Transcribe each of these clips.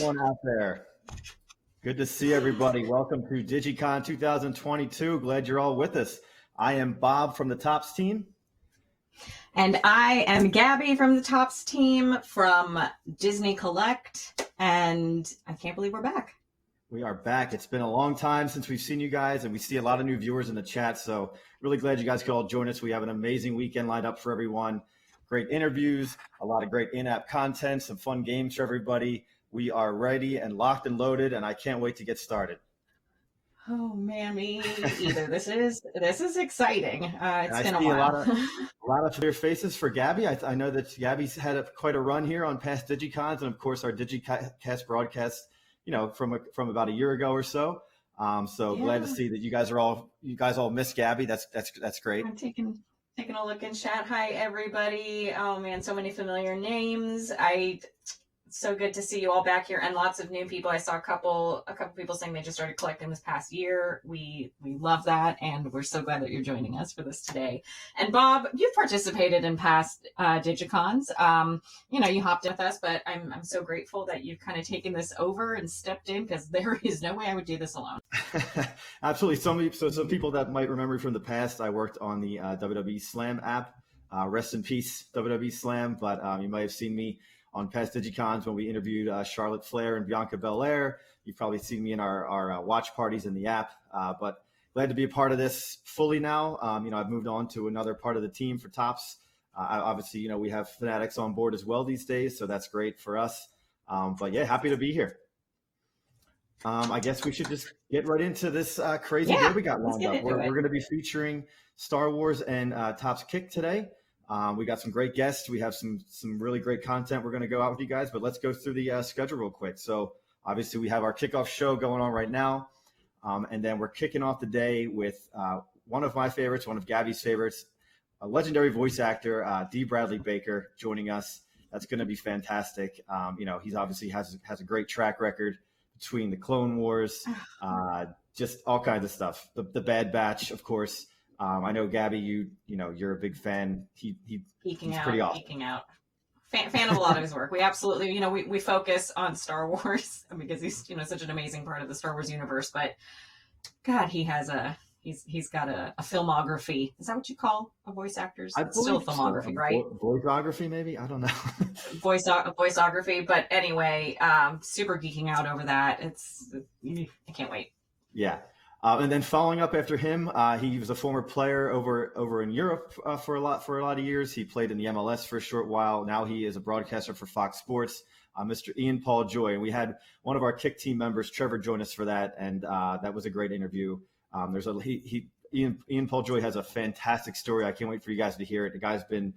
everyone out there. Good to see everybody. Welcome to DigiCon 2022. Glad you're all with us. I am Bob from the Tops team. And I am Gabbie from the Tops team from Disney Collect. And I can't believe we're back. We are back. It's been a long time since we've seen you guys, and we see a lot of new viewers in the chat. So really glad you guys could all join us. We have an amazing weekend lined up for everyone. Great interviews, a lot of great in-app content, some fun games for everybody. We are ready and locked and loaded, and I can't wait to get started. Oh man, me either. This is exciting. It's been a A while. lot of familiar faces for Gabbie. I know that Gabbie's had quite a run here on past DigiCons, and of course our DigiCast broadcast, from about a year ago or so. Glad to see that you guys all miss Gabbie. That's great. I'm taking a look in chat. Hi everybody. Oh man, so many familiar names. So good to see you all back here and lots of new people. I saw a couple people saying they just started collecting this past year. We love that, and we're so glad that you're joining us for this today. And Bob, you've participated in past DigiCons. You hopped in with us, but I'm so grateful that you've kind of taken this over and stepped in, because there is no way I would do this alone. Absolutely. Some people that might remember from the past, I worked on the WWE Slam app. Rest in peace, WWE Slam. But you might have seen me on past DigiCons when we interviewed Charlotte Flair and Bianca Belair. You've probably seen me in our watch parties in the app, but glad to be a part of this fully now. I've moved on to another part of the team for Tops. Obviously, we have Fanatics on board as well these days, so that's great for us. But yeah, happy to be here. I guess we should just get right into this crazy day we got lined up. We're going to be featuring Star Wars and Tops Kick today. We got some great guests. We have some really great content we're going to go out with you guys, but let's go through the schedule real quick. So obviously we have our kickoff show going on right now. And then we're kicking off the day with one of my favorites, one of Gabbie's favorites, a legendary voice actor, Dee Bradley Baker, joining us. That's going to be fantastic. He's obviously has a great track record between the Clone Wars, just all kinds of stuff. The Bad Batch, of course. I know Gabbie, you're a big fan. He's pretty awesome. Geeking out. Fan of a lot of his work. We absolutely, we focus on Star Wars because he's, such an amazing part of the Star Wars universe. But God, he's got a filmography. Is that what you call a voice actor's? It's still a filmography, right? Voiceography, maybe? I don't know. Voiceography. But anyway, super geeking out over that. I can't wait. Yeah. And then following up after him, he was a former player over in Europe for a lot of years. He played in the MLS for a short while. Now he is a broadcaster for Fox Sports, Mr. Ian Paul Joy. And we had one of our Kick team members, Trevor, join us for that, and that was a great interview. Ian Paul Joy has a fantastic story. I can't wait for you guys to hear it. The guy's been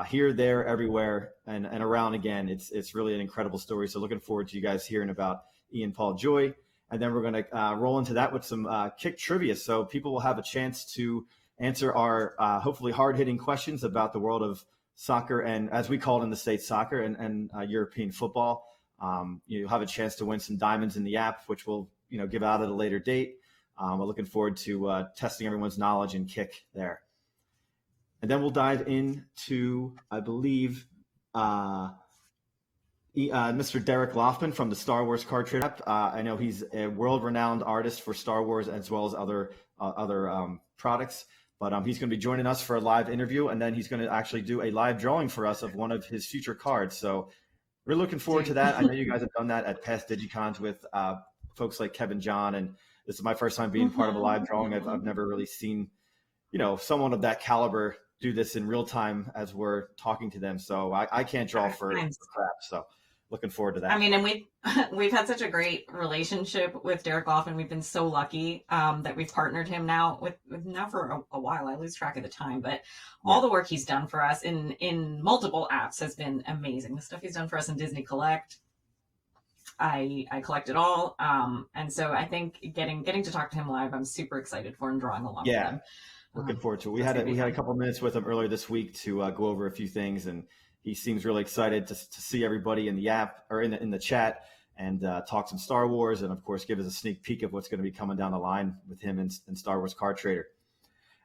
here, there, everywhere, and around again. It's really an incredible story. So looking forward to you guys hearing about Ian Paul Joy. And then we're going to roll into that with some Kick trivia. So people will have a chance to answer our hopefully hard-hitting questions about the world of soccer, and as we call it in the States, soccer and European football. You'll have a chance to win some diamonds in the app, which we'll give out at a later date. We're looking forward to testing everyone's knowledge in Kick there. And then we'll dive into, I believe, Mr. Derek Laufman from the Star Wars card trade app. I know he's a world-renowned artist for Star Wars as well as other products, but he's going to be joining us for a live interview, and then he's going to actually do a live drawing for us of one of his future cards. So we're looking forward to that. I know you guys have done that at past DigiCons with folks like Kevin John, and this is my first time being part of a live drawing. I've never really seen, someone of that caliber do this in real time as we're talking to them. So I can't draw for crap. So looking forward to that. I mean, and we've had such a great relationship with Derek Laufman. We've been so lucky that we've partnered him now with for a while. I lose track of the time, but all the work he's done for us in multiple apps has been amazing. The stuff he's done for us in Disney Collect, I collect it all. And so I think getting to talk to him live, I'm super excited for, and drawing along with him. Looking forward to it. We had a couple minutes with him earlier this week to go over a few things, and he seems really excited to see everybody in the app or in the chat and talk some Star Wars, and of course give us a sneak peek of what's going to be coming down the line with him and Star Wars Card Trader.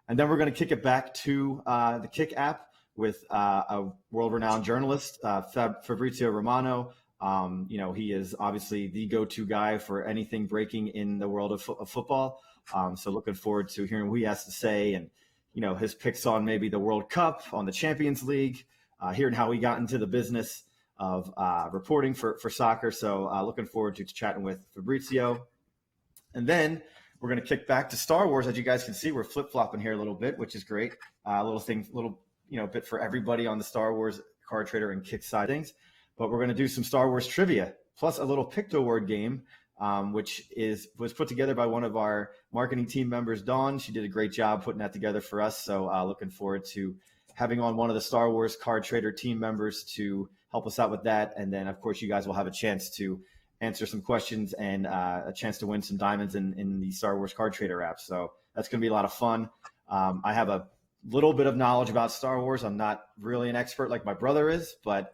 And then we're going to kick it back to the Kick app with a world-renowned journalist, Fabrizio Romano, He is obviously the go-to guy for anything breaking in the world of football. So looking forward to hearing what he has to say and, his picks on maybe the World Cup, on the Champions League, hearing how he got into the business of reporting for soccer. So looking forward to chatting with Fabrizio. And then we're going to kick back to Star Wars. As you guys can see, we're flip-flopping here a little bit, which is great. Little bit for everybody on the Star Wars card trader and kick side things. But we're going to do some Star Wars trivia, plus a little Picto-word game, which was put together by one of our marketing team members, Dawn. She did a great job putting that together for us. So looking forward to having on one of the Star Wars card trader team members to help us out with that. And then, of course, you guys will have a chance to answer some questions and a chance to win some diamonds in the Star Wars card trader app. So that's going to be a lot of fun. I have a little bit of knowledge about Star Wars. I'm not really an expert like my brother is, but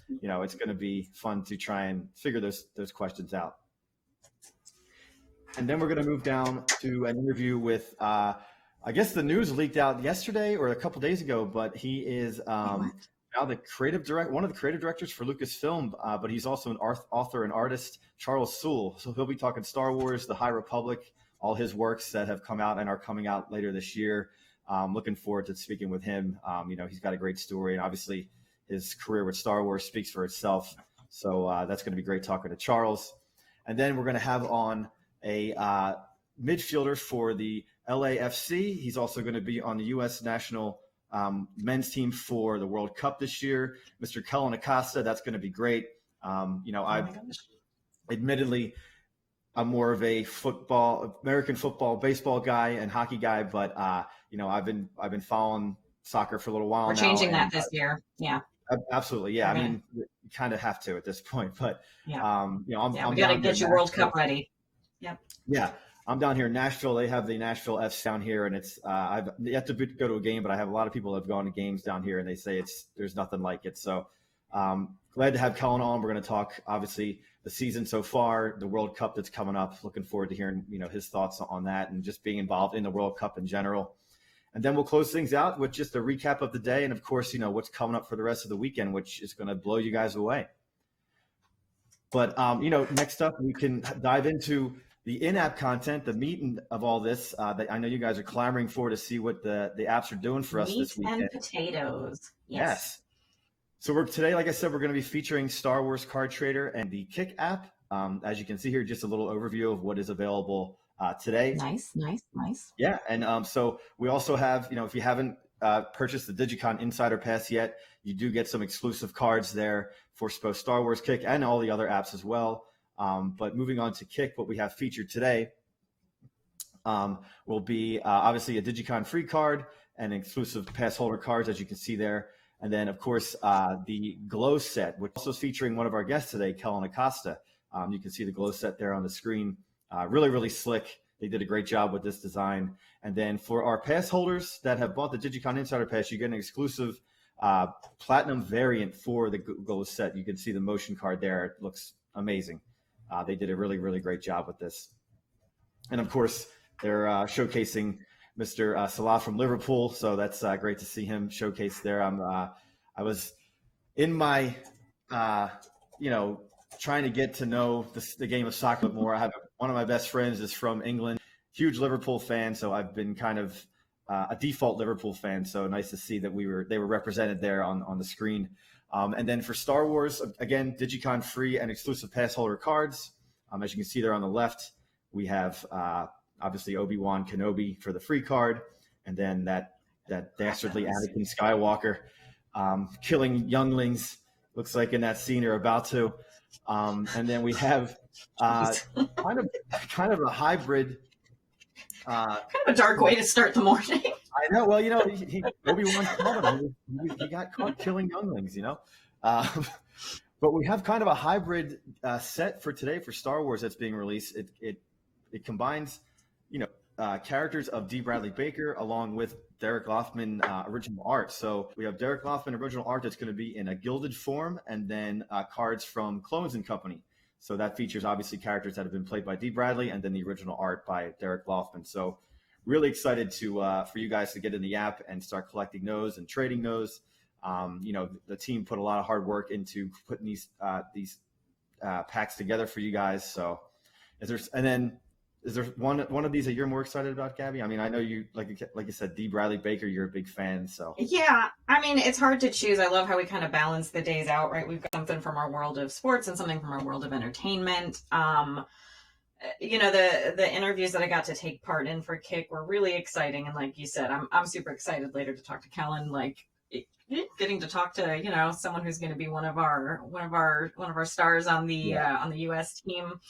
it's going to be fun to try and figure those questions out. And then we're going to move down to an interview with, I guess the news leaked out yesterday or a couple days ago, but he is now the one of the creative directors for Lucasfilm, but he's also an author and artist, Charles Soule. So he'll be talking Star Wars, The High Republic, all his works that have come out and are coming out later this year. Looking forward to speaking with him. He's got a great story, and obviously his career with Star Wars speaks for itself. So that's going to be great talking to Charles. And then we're going to have on a midfielder for the LAFC. He's also going to be on the U.S. national men's team for the World Cup this year, Mr. Kellyn Acosta. That's going to be great. Admittedly, I'm more of a American football, baseball guy and hockey guy, but I've been following soccer for a little while now. We're changing that this year. Yeah. Absolutely. Yeah. Okay. I mean, you kind of have to at this point, but yeah. we got to get your World Cup ready. Yep. Yeah. I'm down here in Nashville. They have the Nashville F's down here, and it's I've yet to go to a game, but I have a lot of people that have gone to games down here, and they say there's nothing like it. So glad to have Kellyn on. We're going to talk obviously the season so far, the World Cup that's coming up. Looking forward to hearing his thoughts on that and just being involved in the World Cup in general. And then we'll close things out with just a recap of the day, and of course what's coming up for the rest of the weekend, which is going to blow you guys away. But next up we can dive into the in-app content, the meat of all this that I know you guys are clamoring for to see what the apps are doing for us this weekend. Meat and potatoes. Yes. So today, like I said, we're going to be featuring Star Wars Card Trader and the Kick app. As you can see here, just a little overview of what is available today. Nice. Yeah, and so we also have, if you haven't purchased the DigiCon Insider Pass yet, you do get some exclusive cards there for both Star Wars Kick and all the other apps as well. But moving on to Kick, what we have featured today will be obviously a DigiCon free card and exclusive pass holder cards, as you can see there. And then, of course, the Glow set, which also is featuring one of our guests today, Kellyn Acosta. You can see the Glow set there on the screen. Really, really slick. They did a great job with this design. And then for our pass holders that have bought the DigiCon Insider Pass, you get an exclusive platinum variant for the Glow set. You can see the motion card there. It looks amazing. They did a really, really great job with this. And, of course, they're showcasing Mr. Soule from Liverpool. So that's great to see him showcased there. I was in my, trying to get to know the game of soccer more. I have one of my best friends is from England, huge Liverpool fan. So I've been kind of a default Liverpool fan. So nice to see that they were represented there on the screen. And then for Star Wars, again, DigiCon free and exclusive pass holder cards. As you can see there on the left, we have obviously Obi-Wan Kenobi for the free card, and then that dastardly Anakin Skywalker killing younglings, looks like in that scene they're about to. And then we have kind of a hybrid. Kind of a dark way to start the morning. I know. Well, Obi-Wan Kenobi, he got caught killing younglings, But we have kind of a hybrid set for today for Star Wars that's being released. It combines, characters of Dee Bradley Baker along with Derek Laufman original art. So we have Derek Laufman original art that's going to be in a gilded form, and then cards from Clones and Company. So that features obviously characters that have been played by Dee Bradley, and then the original art by Derek Laufman. So really excited for you guys to get in the app and start collecting those and trading those. The team put a lot of hard work into putting these packs together for you guys. So is there one of these that you're more excited about, Gabbie? I mean, I know you, like you said, Dee Bradley Baker, you're a big fan. So yeah, I mean, it's hard to choose. I love how we kind of balance the days out, right? We've got something from our world of sports and something from our world of entertainment. The interviews that I got to take part in for Kick were really exciting, and like you said, I'm super excited later to talk to Kellyn. Like getting to talk to someone who's going to be one of our stars on the U.S. team.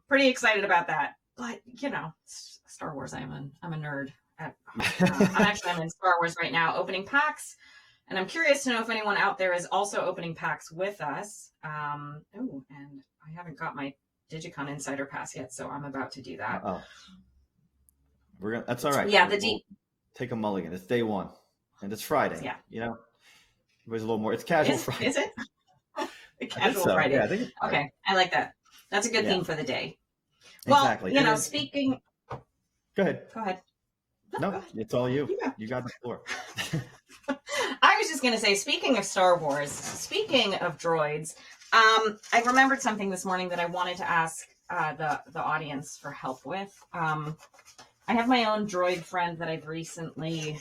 Pretty excited about that. But Star Wars, I'm a nerd. I'm in Star Wars right now, opening packs, and I'm curious to know if anyone out there is also opening packs with us. And I haven't got my DigiCon Insider Pass yet, so I'm about to do that. Oh, that's all right. Yeah, we'll take a mulligan. It's day one, and it's Friday. Yeah, there's a little more. It's casual Friday. Is it? Casual Friday. Yeah, I think it's Friday. Okay, I like that. That's a good theme for the day. Exactly. Well, speaking. Go ahead. No, go ahead. It's all you. Yeah. You got the floor. I was just going to say, speaking of Star Wars, speaking of droids, I remembered something this morning that I wanted to ask the audience for help with. I have my own droid friend that I've recently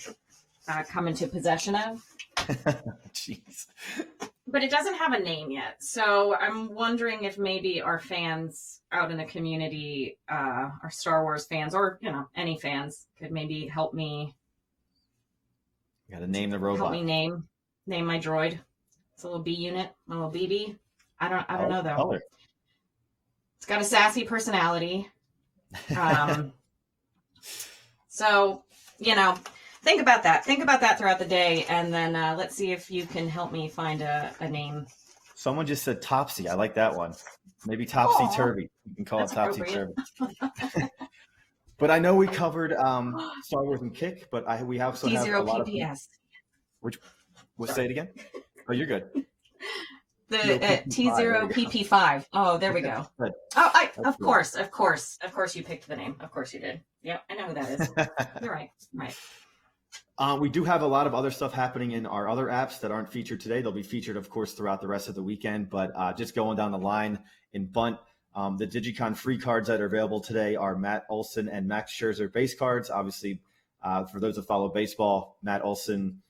come into possession of. Jeez. But it doesn't have a name yet. So I'm wondering if maybe our fans out in the community, our Star Wars fans, or, any fans, could maybe help me. You got to name the robot. Help me name my droid. It's a little B unit, a little BB. I don't know though. Color. It's got a sassy personality. So, think about that. Think about that throughout the day, and then let's see if you can help me find a name. Someone just said Topsy. I like that one. Maybe Topsy Turvy. You can call it Topsy Turvy. But I know we covered Star Wars and Kick, but we also have a lot T0PPS. Say it again? Oh, you're good. The T0PP5. Oh, there we go. Oh, of course you picked the name. Of course you did. Yep, I know who that is. You're right. Right. We do have a lot of other stuff happening in our other apps that aren't featured today. They'll be featured, of course, throughout the rest of the weekend. But just going down the line in Bunt, the DigiCon free cards that are available today are Matt Olson and Max Scherzer base cards. Obviously, for those that follow baseball, Matt Olson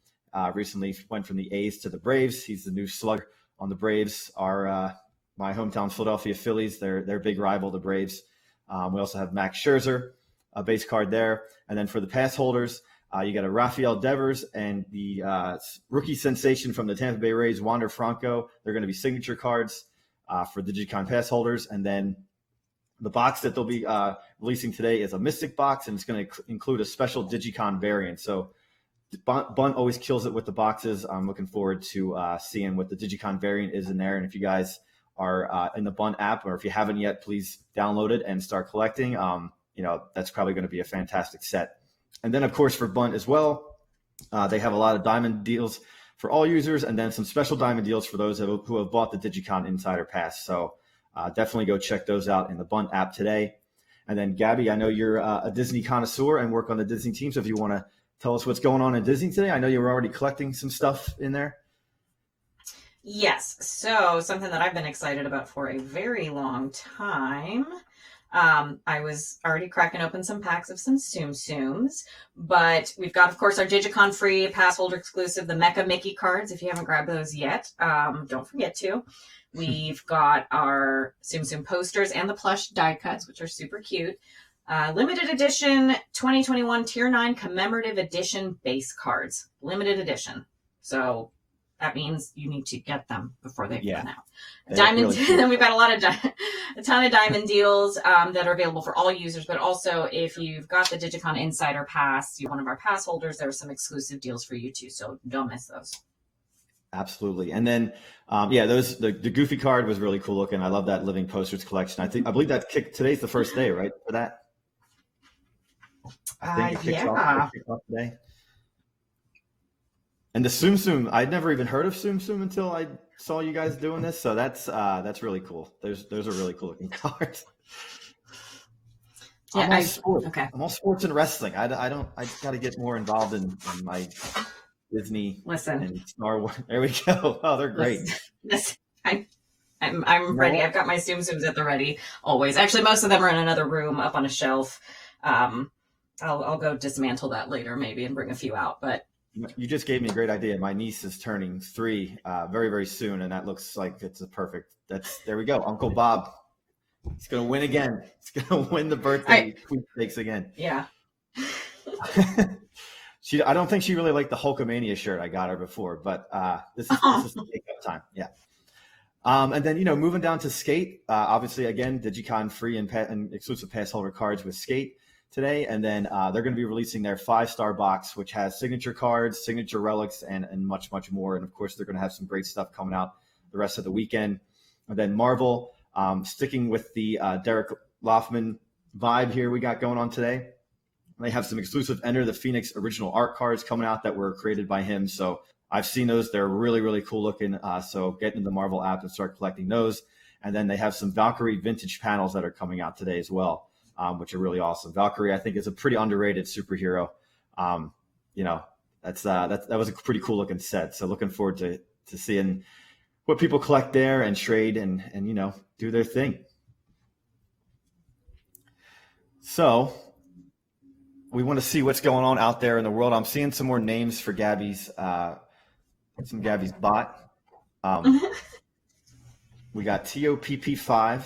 recently went from the A's to the Braves. He's the new slugger on the Braves. My hometown Philadelphia Phillies, their big rival, the Braves. We also have Max Scherzer, a base card there. And then for the pass holders, you got a Rafael Devers and the rookie sensation from the Tampa Bay Rays, Wander Franco. They're going to be signature cards for the DigiCon pass holders. And then the box that they'll be releasing today is a Mystic box, and it's going to include a special DigiCon variant. So Bunt always kills it with the boxes. I'm looking forward to seeing what the DigiCon variant is in there. And if you guys are in the Bunt app, or if you haven't yet, please download it and start collecting. That's probably going to be a fantastic set. And then, of course, for Bunt as well, they have a lot of diamond deals for all users, and then some special diamond deals for those who have bought the DigiCon Insider Pass. So definitely go check those out in the Bunt app today. And then, Gabbie, I know you're a Disney connoisseur and work on the Disney team. So if you want to tell us what's going on in Disney today, I know you were already collecting some stuff in there. Yes. So something that I've been excited about for a very long time. I was already cracking open some packs of some Tsum Tsums, but we've got, of course, our DigiCon free pass holder exclusive, the Mecha Mickey cards. If you haven't grabbed those yet, don't forget to. We've got our Tsum Tsum posters and the plush die cuts, which are super cute. Limited edition 2021 Tier 9 commemorative edition base cards. Limited edition. So that means you need to get them before they run out. Diamond, really then we've got a ton of diamond deals that are available for all users, but also if you've got the DigiCon Insider Pass, you're one of our pass holders, there are some exclusive deals for you too, so don't miss those. Absolutely. And then, the Goofy card was really cool looking. I love that Living Posters collection. I believe that today's the first day, right, for that? I think it kicks off today. And the Tsum Tsum, I'd never even heard of Tsum Tsum until I saw you guys doing this. So that's really cool. Those are really cool looking cards. Yeah, I'm all sports and wrestling. I got to get more involved in my Disney and Star Wars. There we go. Oh, they're great. I I'm ready. I've got my Tsum Tsums at the ready always. Actually, most of them are in another room up on a shelf. I'll go dismantle that later maybe and bring a few out. But you just gave me a great idea. My niece is turning 3 very, very soon, and that looks like it's a perfect. There we go. Uncle Bob. He's gonna win again. He's gonna win the birthday sweepstakes again. Yeah. I don't think she really liked the Hulkamania shirt I got her before, but this is the take-up time. Yeah. And then, moving down to skate, obviously, again, DigiCon free and exclusive pass holder cards with skate today. And then they're going to be releasing their 5-star box, which has signature cards, signature relics, and much, much more. And, of course, they're going to have some great stuff coming out the rest of the weekend. And then Marvel, sticking with the Derek Laufman vibe here we got going on today. They have some exclusive Enter the Phoenix original art cards coming out that were created by him. So I've seen those. They're really, really cool looking. So get into the Marvel app and start collecting those. And then they have some Valkyrie vintage panels that are coming out today as well, which are really awesome. Valkyrie, I think, is a pretty underrated superhero. That was a pretty cool looking set. So looking forward to seeing what people collect there and trade and do their thing. So we want to see what's going on out there in the world. I'm seeing some more names for Gabbie's bot. We got TOPP5.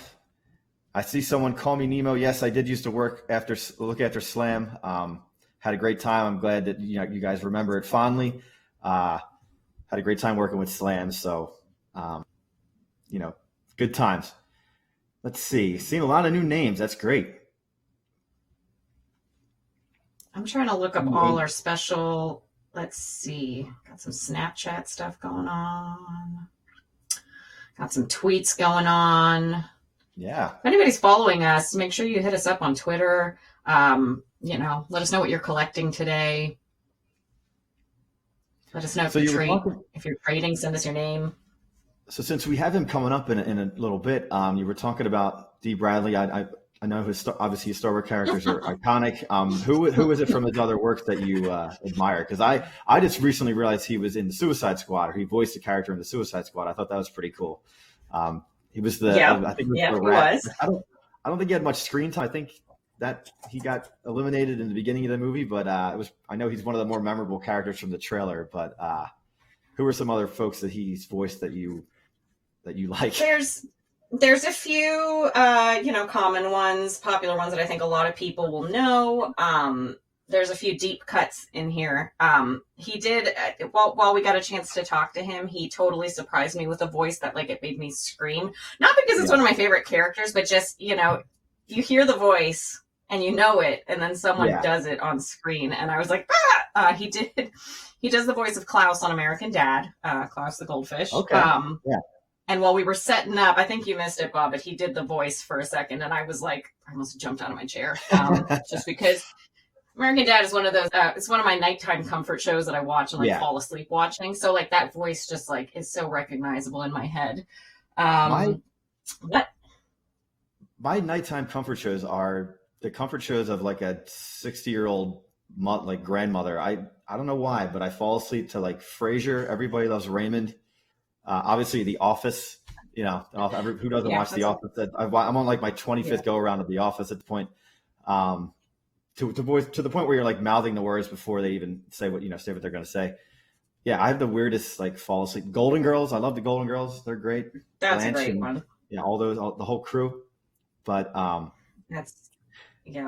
I see someone call me Nemo. Yes, I did used to look after Slam. Had a great time. I'm glad that you guys remember it fondly. Had a great time working with Slam. So, good times. Let's see. Seeing a lot of new names. That's great. I'm trying to look up all our special. Let's see. Got some Snapchat stuff going on. Got some tweets going on. Yeah. If anybody's following us, make sure you hit us up on Twitter. Let us know what you're collecting today. Let us know if you're trading. Send us your name. So since we have him coming up in a little bit, you were talking about Dee Bradley. I know obviously his Star Wars characters are iconic. Who is it from his other works that you admire? Because I just recently realized he was in the Suicide Squad, or he voiced a character in the Suicide Squad. I thought that was pretty cool. He was the I think he was. I don't think he had much screen time. I think that he got eliminated in the beginning of the movie, but I know he's one of the more memorable characters from the trailer. But who are some other folks that he's voiced that you like? There's a few, common ones, popular ones that I think a lot of people will know. There's a few deep cuts in here. He did, while we got a chance to talk to him, he totally surprised me with a voice that, it made me scream. Not because it's one of my favorite characters, but just, you hear the voice and you know it, and then someone does it on screen. And I was like, he does the voice of Klaus on American Dad, Klaus the Goldfish. Okay. And while we were setting up, I think you missed it, Bob, but he did the voice for a second, and I was like, I almost jumped out of my chair, just because American Dad is one of those. It's one of my nighttime comfort shows that I watch and fall asleep watching. So that voice just is so recognizable in my head. My nighttime comfort shows are the comfort shows of a 60-year-old grandmother. I don't know why, but I fall asleep to Frasier. Everybody Loves Raymond. Obviously, The Office, who doesn't watch The Office? I'm on my 25th go around of The Office at the point, to the point where you're mouthing the words before they even say what they're going to say. Yeah, I have the weirdest fall asleep. Golden Girls, I love the Golden Girls. They're great. That's Blanche a great one. Yeah, the whole crew. But He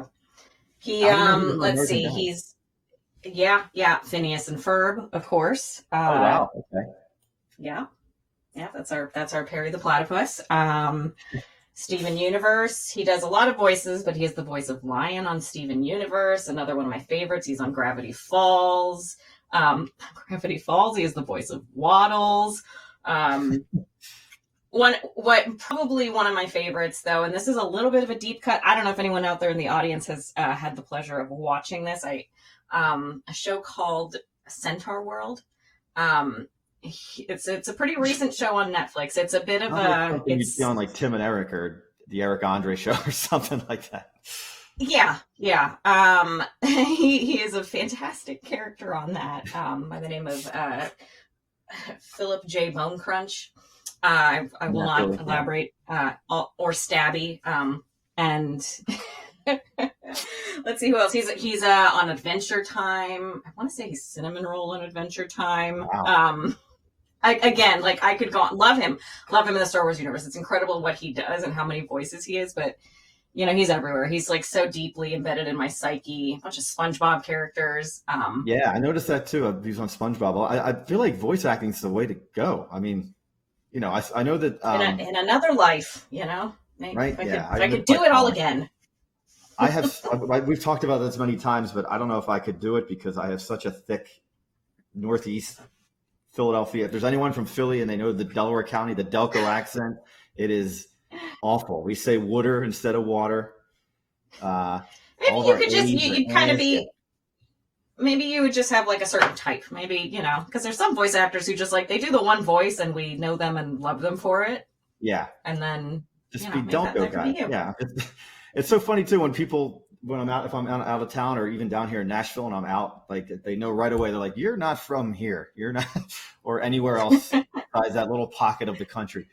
let's see, he's Phineas and Ferb, of course. Oh wow, okay. Yeah, that's our Perry the Platypus. Steven Universe. He does a lot of voices, but he is the voice of Lion on Steven Universe. Another one of my favorites. He's on Gravity Falls. Gravity Falls. He is the voice of Waddles. Probably one of my favorites, though, and this is a little bit of a deep cut. I don't know if anyone out there in the audience has had the pleasure of watching this. A show called Centaur World. It's a pretty recent show on Netflix. It's a bit of you see on Tim and Eric or the Eric Andre show or something like that. Yeah. He is a fantastic character on that, by the name of Philip J. Bone Crunch. I will Not not really, yeah. elaborate, or Stabby. And let's see who else. He's on Adventure Time. I want to say he's Cinnamon Roll on Adventure Time. Wow. Again, like I could go on, love him in the Star Wars universe. It's incredible what he does and how many voices he is, but he's everywhere. He's like so deeply embedded in my psyche. A bunch of SpongeBob characters. Yeah, I noticed that too. He was on SpongeBob. I feel like voice acting is the way to go. I mean, I know that in another life, maybe right? if I could do it all again. We've talked about this many times, but I don't know if I could do it because I have such a thick Northeast Philadelphia. If there's anyone from Philly and they know the Delaware County, the Delco accent, it is awful. We say water instead of water. Maybe you could just, you'd kind of be, maybe you would just have like a certain type. Maybe, because there's some voice actors who just like, they do the one voice and we know them and love them for it. Yeah. And then just be Delco guy. Yeah. It's so funny too when I'm out of town or even down here in Nashville and I'm out, like they know right away. They're like, you're not from here. You're not, or anywhere else besides that little pocket of the country.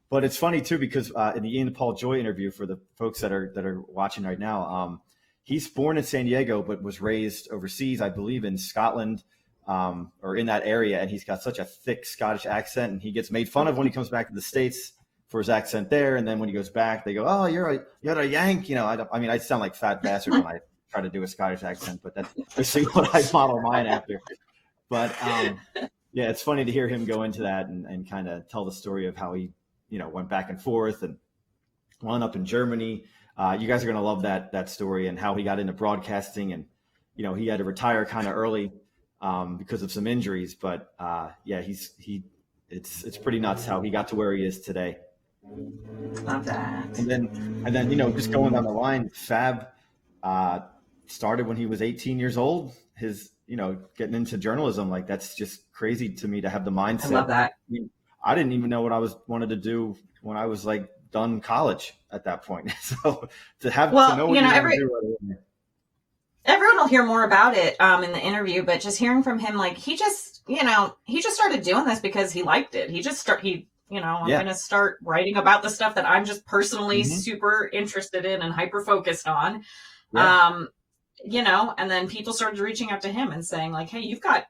But it's funny too, because in the Ian Paul Joy interview for the folks that are watching right now, he's born in San Diego, but was raised overseas, I believe in Scotland, or in that area. And he's got such a thick Scottish accent, and he gets made fun of when he comes back to the States for his accent there. And then when he goes back, they go, "Oh, you're a Yank." I sound like fat bastard when I try to do a Scottish accent, but that's basically what I model mine after. But yeah, it's funny to hear him go into that and kind of tell the story of how he, went back and forth and wound up in Germany. You guys are going to love that story and how he got into broadcasting, and, he had to retire kind of early because of some injuries, but yeah, it's pretty nuts how he got to where he is today. Love that. And then, just going down the line, Fab started when he was 18 years old. His, getting into journalism, like that's just crazy to me to have the mindset. I love that. I didn't even know what I wanted to do when I was like done college at that point. So to know what you want to do. Everyone will hear more about it in the interview, but just hearing from him, like he just started doing this because he liked it. I'm going to start writing about the stuff that I'm just personally super interested in and hyper focused on. Yeah. And then people started reaching out to him and saying like, "Hey, you've got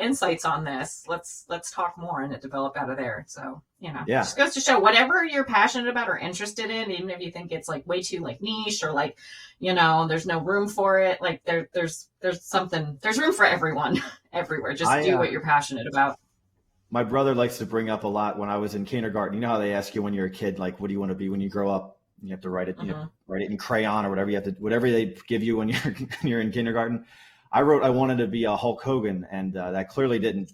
insights on this. Let's talk more," and it developed out of there. So, just goes to show whatever you're passionate about or interested in, even if you think it's like way too like niche or like, there's no room for it. Like there's room for everyone everywhere. Just do what you're passionate about. My brother likes to bring up a lot when I was in kindergarten. You know how they ask you when you're a kid, like, what do you want to be when you grow up? You have to write it, write it in crayon or whatever whatever they give you when you're in kindergarten. I wrote I wanted to be a Hulk Hogan, and that clearly didn't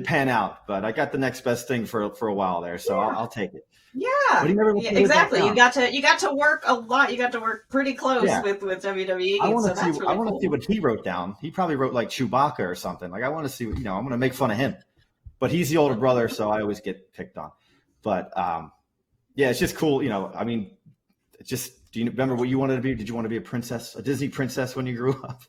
pan out. But I got the next best thing for a while there, so I'll take it. Yeah, exactly. You got to work a lot. You got to work pretty close with WWE. I want to see what he wrote down. He probably wrote like Chewbacca or something. Like I want to see. I'm going to make fun of him. But he's the older brother, so I always get picked on. But yeah, it's just cool. Do you remember what you wanted to be? Did you want to be a princess, a Disney princess when you grew up?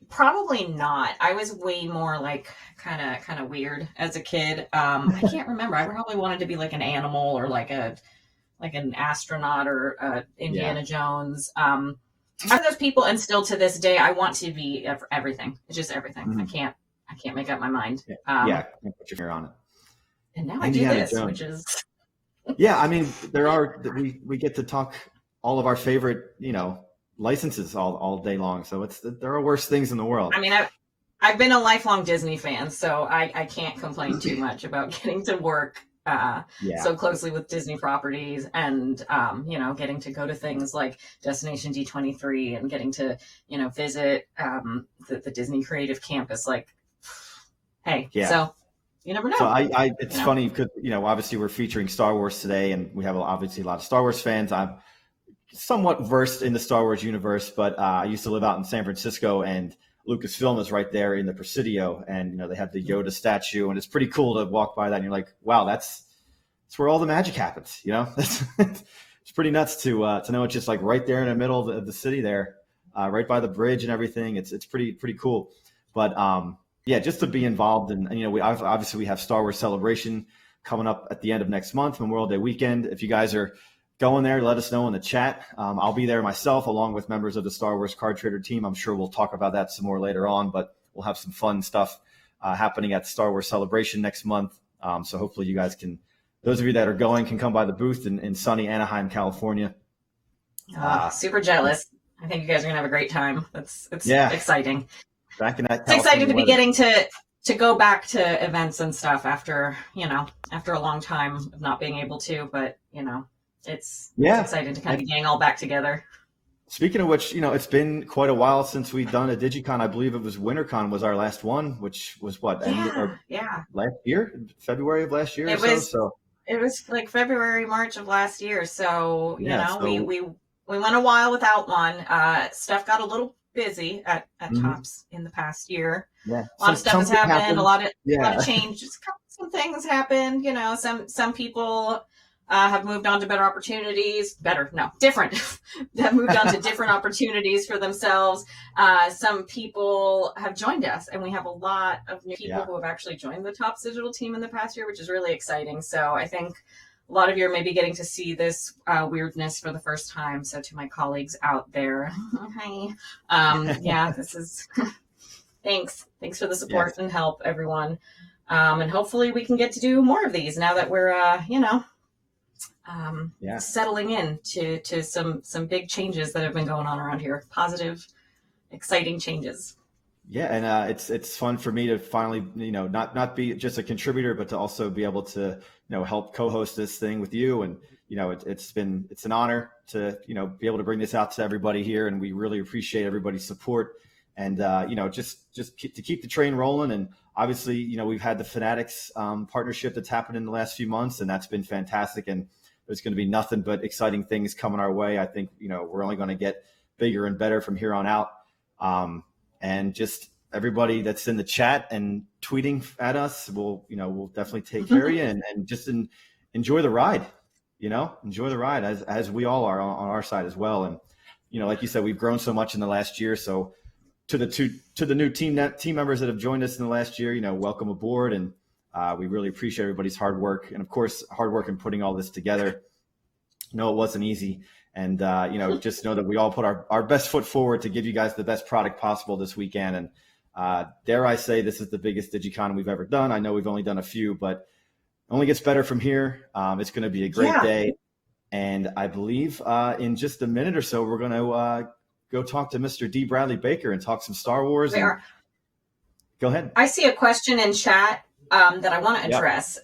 Probably not. I was way more like kind of weird as a kid. I can't remember. I probably wanted to be like an animal or like an astronaut or Indiana Jones. I'm those people, and still to this day, I want to be everything. It's just everything. Mm-hmm. I can't make up my mind. I can't put your hair on it. And now Indiana I do this, Jones. Which is. Yeah, I mean, we get to talk all of our favorite, licenses all day long. So there are worse things in the world. I mean, I've been a lifelong Disney fan, so I can't complain too much about getting to work so closely with Disney properties and, getting to go to things like Destination D23 and getting to, visit the Disney Creative Campus. Like, hey, so you never know. So it's funny because, obviously we're featuring Star Wars today, and we have obviously a lot of Star Wars fans. I'm somewhat versed in the Star Wars universe, but I used to live out in San Francisco, and Lucasfilm is right there in the Presidio, and they have the Yoda statue, and it's pretty cool to walk by that, and you're like, wow, that's where all the magic happens. It's pretty nuts to know it's just like right there in the middle of the city there, right by the bridge and everything. It's pretty cool. But just to be involved in, we have Star Wars Celebration coming up at the end of next month, Memorial Day weekend. If you guys are going there, let us know in the chat. I'll be there myself, along with members of the Star Wars Card Trader team. I'm sure we'll talk about that some more later on, but we'll have some fun stuff happening at the Star Wars Celebration next month. So hopefully you guys can, those of you that are going, can come by the booth in sunny Anaheim, California. Super jealous. I think you guys are gonna have a great time. It's exciting. Back in that, it's exciting to be getting to go back to events and stuff after a long time of not being able to. But it's exciting to kind of be getting all back together. Speaking of which, it's been quite a while since we've done a DigiCon. I believe it was WinterCon was our last one, which was what? Last year, February of last year. It was like February, March of last year. So we went a while without one. Stuff got a little busy at Tops in the past year. Yeah, a lot of stuff has happened. A lot of changes. Some things happened. Some people have moved on to better opportunities. Different. Have moved on to different opportunities for themselves. Some people have joined us, and we have a lot of new people who have actually joined the Tops digital team in the past year, which is really exciting. So I think a lot of you are maybe getting to see this weirdness for the first time. So to my colleagues out there, hi. This is thanks for the support and help, everyone. And hopefully we can get to do more of these now that we're settling in to some big changes that have been going on around here. Positive, exciting changes. Yeah, and it's fun for me to finally, not be just a contributor, but to also be able to, help co-host this thing with you. And it's an honor to be able to bring this out to everybody here, and we really appreciate everybody's support. And just to keep the train rolling. And obviously, we've had the Fanatics partnership that's happened in the last few months, and that's been fantastic. And there's going to be nothing but exciting things coming our way. I think we're only going to get bigger and better from here on out. And just everybody that's in the chat and tweeting at us, we'll definitely take care of you and just enjoy the ride, enjoy the ride as we all are on our side as well. And, like you said, we've grown so much in the last year. So to the new team members that have joined us in the last year, welcome aboard. And we really appreciate everybody's hard work. And of course, hard work in putting all this together. No, it wasn't easy. And, just know that we all put our best foot forward to give you guys the best product possible this weekend. And dare I say, this is the biggest DigiCon we've ever done. I know we've only done a few, but it only gets better from here. It's going to be a great day. And I believe in just a minute or so, we're going to go talk to Mr. Dee Bradley Baker and talk some Star Wars. Go ahead. I see a question in chat that I want to address.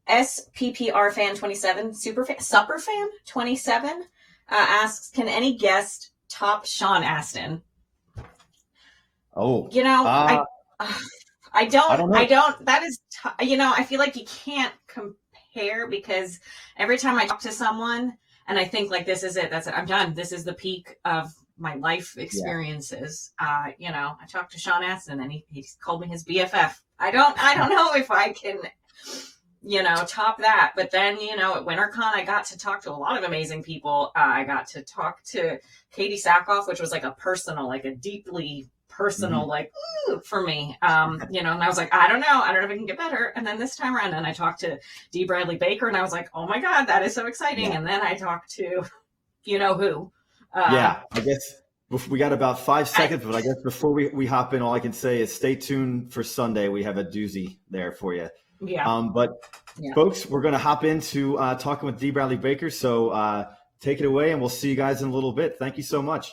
SPPR fan 27, Supper fan 27 asks, can any guest top Sean Astin? Oh, I don't. That is, I feel like you can't compare, because every time I talk to someone and I think like, this is it, that's it, I'm done. This is the peak of my life experiences. I talked to Sean Astin and he called me his BFF. I don't know if I can, top that. But then, at WinterCon, I got to talk to a lot of amazing people. I got to talk to Katie Sackhoff, which was like a deeply personal, for me. And I was like, I don't know if it can get better. And then this time around, and I talked to Dee Bradley Baker, and I was like, oh my God, that is so exciting. And then I talked to, who. I guess we got about 5 seconds, but I guess before we hop in, all I can say is stay tuned for Sunday. We have a doozy there for you. Folks, we're going to hop into talking with Dee Bradley Baker. So take it away, and we'll see you guys in a little bit. Thank you so much.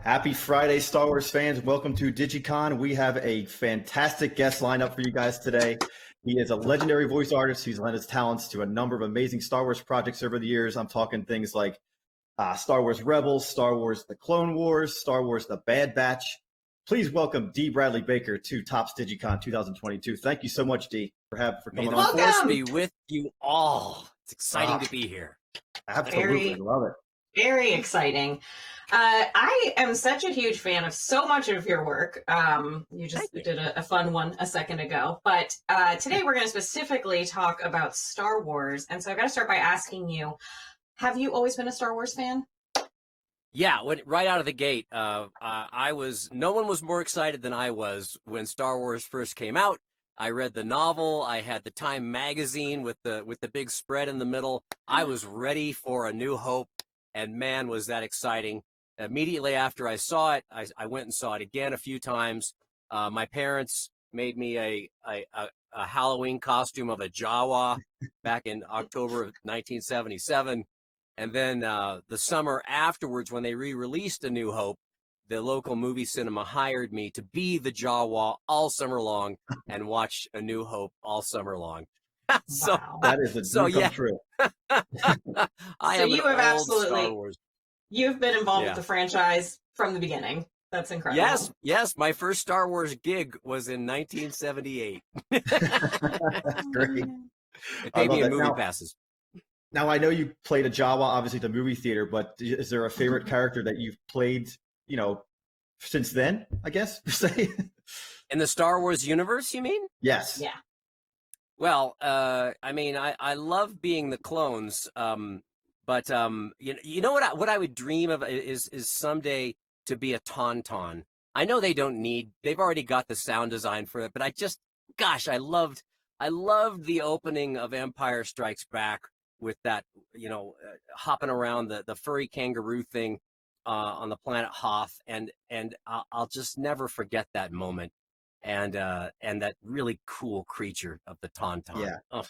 Happy Friday, Star Wars fans. Welcome to DigiCon. We have a fantastic guest lineup for you guys today. He is a legendary voice artist. He's lent his talents to a number of amazing Star Wars projects over the years. I'm talking things like Star Wars Rebels, Star Wars The Clone Wars, Star Wars The Bad Batch. Please welcome Dee Bradley Baker to Topps DigiCon 2022. Thank you so much, Dee, for coming on. May the force be with you all. It's exciting to be here. Absolutely, love it. Very exciting. I am such a huge fan of so much of your work. You just did a fun one a second ago. But today we're going to specifically talk about Star Wars. And so I've got to start by asking you, have you always been a Star Wars fan? Yeah, right out of the gate, no one was more excited than I was when Star Wars first came out. I read the novel. I had the Time magazine with the big spread in the middle. I was ready for A New Hope, and man, was that exciting. Immediately after I saw it, I went and saw it again a few times. My parents made me a Halloween costume of a Jawa back in October of 1977. And then the summer afterwards, when they re-released A New Hope, the local movie cinema hired me to be the Jawa all summer long and watch A New Hope all summer long. So wow. That is a dream come true. You've been involved with the franchise from the beginning. That's incredible. Yes. My first Star Wars gig was in 1978. Great. They paid me in movie passes. Now, I know you played a Jawa, obviously, at the movie theater, but is there a favorite character that you've played, since then, I guess, per se? In the Star Wars universe, you mean? Yes. Yeah. Well, I love being the clones, but you know what I would dream of is someday to be a Tauntaun. I know they've already got the sound design for it, but I loved the opening of Empire Strikes Back with that, hopping around the furry kangaroo thing on the planet Hoth, and I'll just never forget that moment, and that really cool creature of the Tauntaun. Yeah, ugh.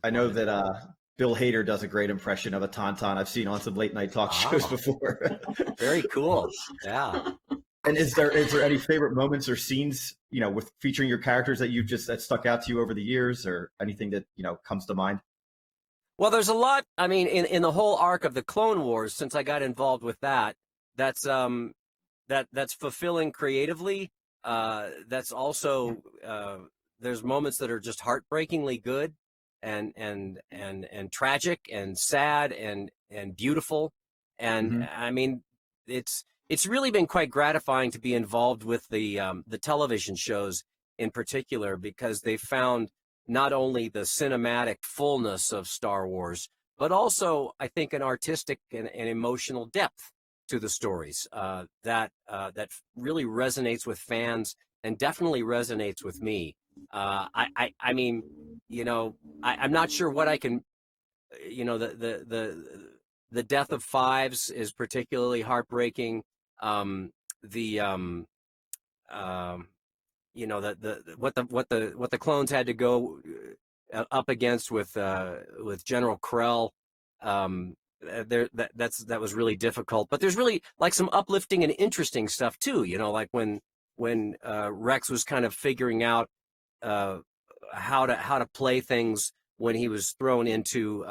I know that Bill Hader does a great impression of a Tauntaun. I've seen on some late night talk shows before. Very cool. Yeah. And is there any favorite moments or scenes, with featuring your characters that stuck out to you over the years, or anything that comes to mind? Well, there's a lot. I mean, in the whole arc of the Clone Wars, since I got involved with that, that's fulfilling creatively. That's also there's moments that are just heartbreakingly good, and tragic and sad and beautiful, and I mean, it's really been quite gratifying to be involved with the television shows in particular, because they found not only the cinematic fullness of Star Wars, but also, I think, an artistic and emotional depth to the stories that really resonates with fans and definitely resonates with me. I mean, I'm not sure what I can, the death of Fives is particularly heartbreaking. What the clones had to go up against with General Krell, that was really difficult. But there's really like some uplifting and interesting stuff too. Like when Rex was kind of figuring out how to play things when he was thrown into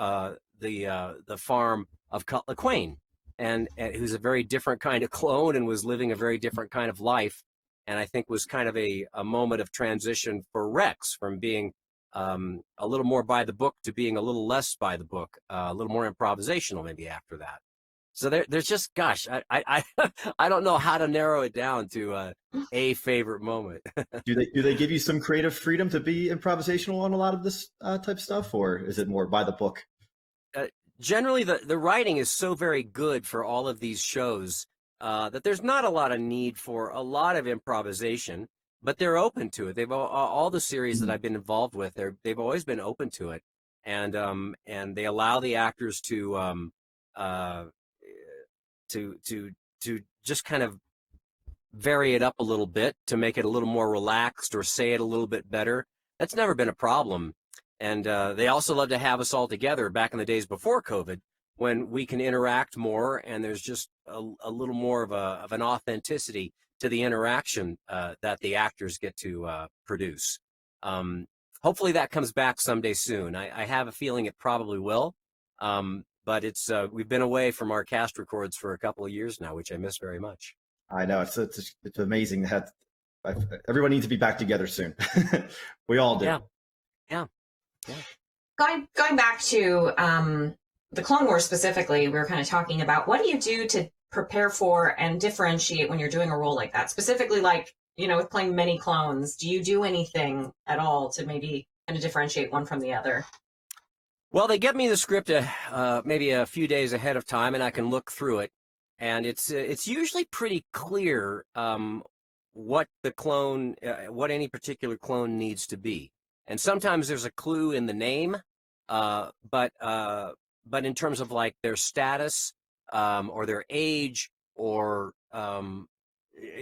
the farm of Cut LaQuaine, and who's a very different kind of clone and was living a very different kind of life. And I think was kind of a moment of transition for Rex from being a little more by the book to being a little less by the book, a little more improvisational maybe after that. So there's just, gosh, I don't know how to narrow it down to a favorite moment. Do they give you some creative freedom to be improvisational on a lot of this type of stuff, or is it more by the book? Generally, the writing is so very good for all of these shows that there's not a lot of need for a lot of improvisation, but they're open to it. They've all the series that I've been involved with, they've always been open to it, and they allow the actors to just kind of vary it up a little bit to make it a little more relaxed or say it a little bit better. That's never been a problem. And they also love to have us all together back in the days before COVID, when we can interact more and there's just a little more of an authenticity to the interaction that the actors get to produce. hopefully that comes back someday soon. I have a feeling it probably will. But it's we've been away from our cast records for a couple of years now, which I miss very much. I know it's amazing that everyone needs to be back together soon. We all do. Yeah. Going back to the Clone Wars specifically, we were kind of talking about what do you do to prepare for and differentiate when you're doing a role like that? Specifically, like, with playing many clones, do you do anything at all to maybe kind of differentiate one from the other? Well, they get me the script maybe a few days ahead of time, and I can look through it, and it's usually pretty clear what any particular clone needs to be. And sometimes there's a clue in the name, but in terms of like their status or their age or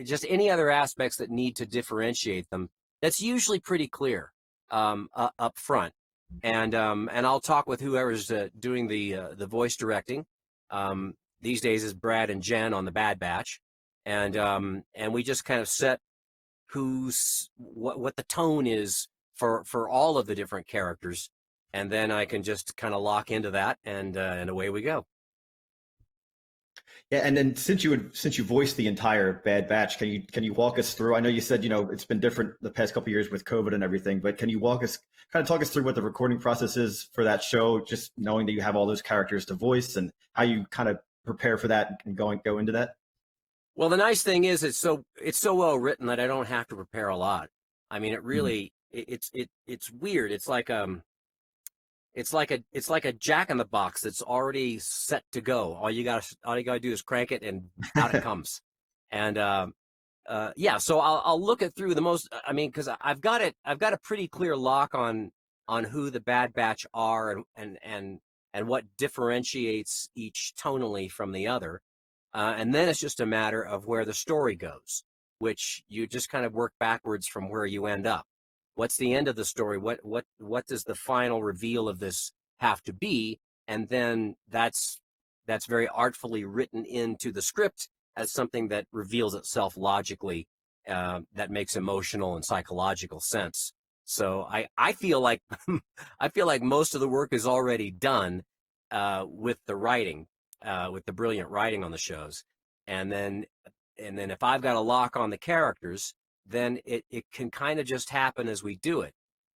just any other aspects that need to differentiate them, that's usually pretty clear up front. And I'll talk with whoever's doing the voice directing. These days is Brad and Jen on the Bad Batch, and we just kind of set what the tone is for all of the different characters, and then I can just kind of lock into that, and away we go. Yeah, and then since you voiced the entire Bad Batch, can you walk us through? I know you said it's been different the past couple of years with COVID and everything, but can you talk us through what the recording process is for that show? Just knowing that you have all those characters to voice and how you kind of prepare for that and go into that. Well, the nice thing is it's so well written that I don't have to prepare a lot. I mean, it really it's weird. It's like a jack in the box that's already set to go. All you gotta do is crank it and out it comes. And so I'll look it through the most. I mean, because I've got a pretty clear lock on who the Bad Batch are and what differentiates each tonally from the other. And then it's just a matter of where the story goes, which you just kind of work backwards from where you end up. What's the end of the story? What does the final reveal of this have to be? And then that's very artfully written into the script as something that reveals itself logically, that makes emotional and psychological sense. So I feel like most of the work is already done with the writing, with the brilliant writing on the shows, and then if I've got a lock on the characters, then it can kind of just happen as we do it.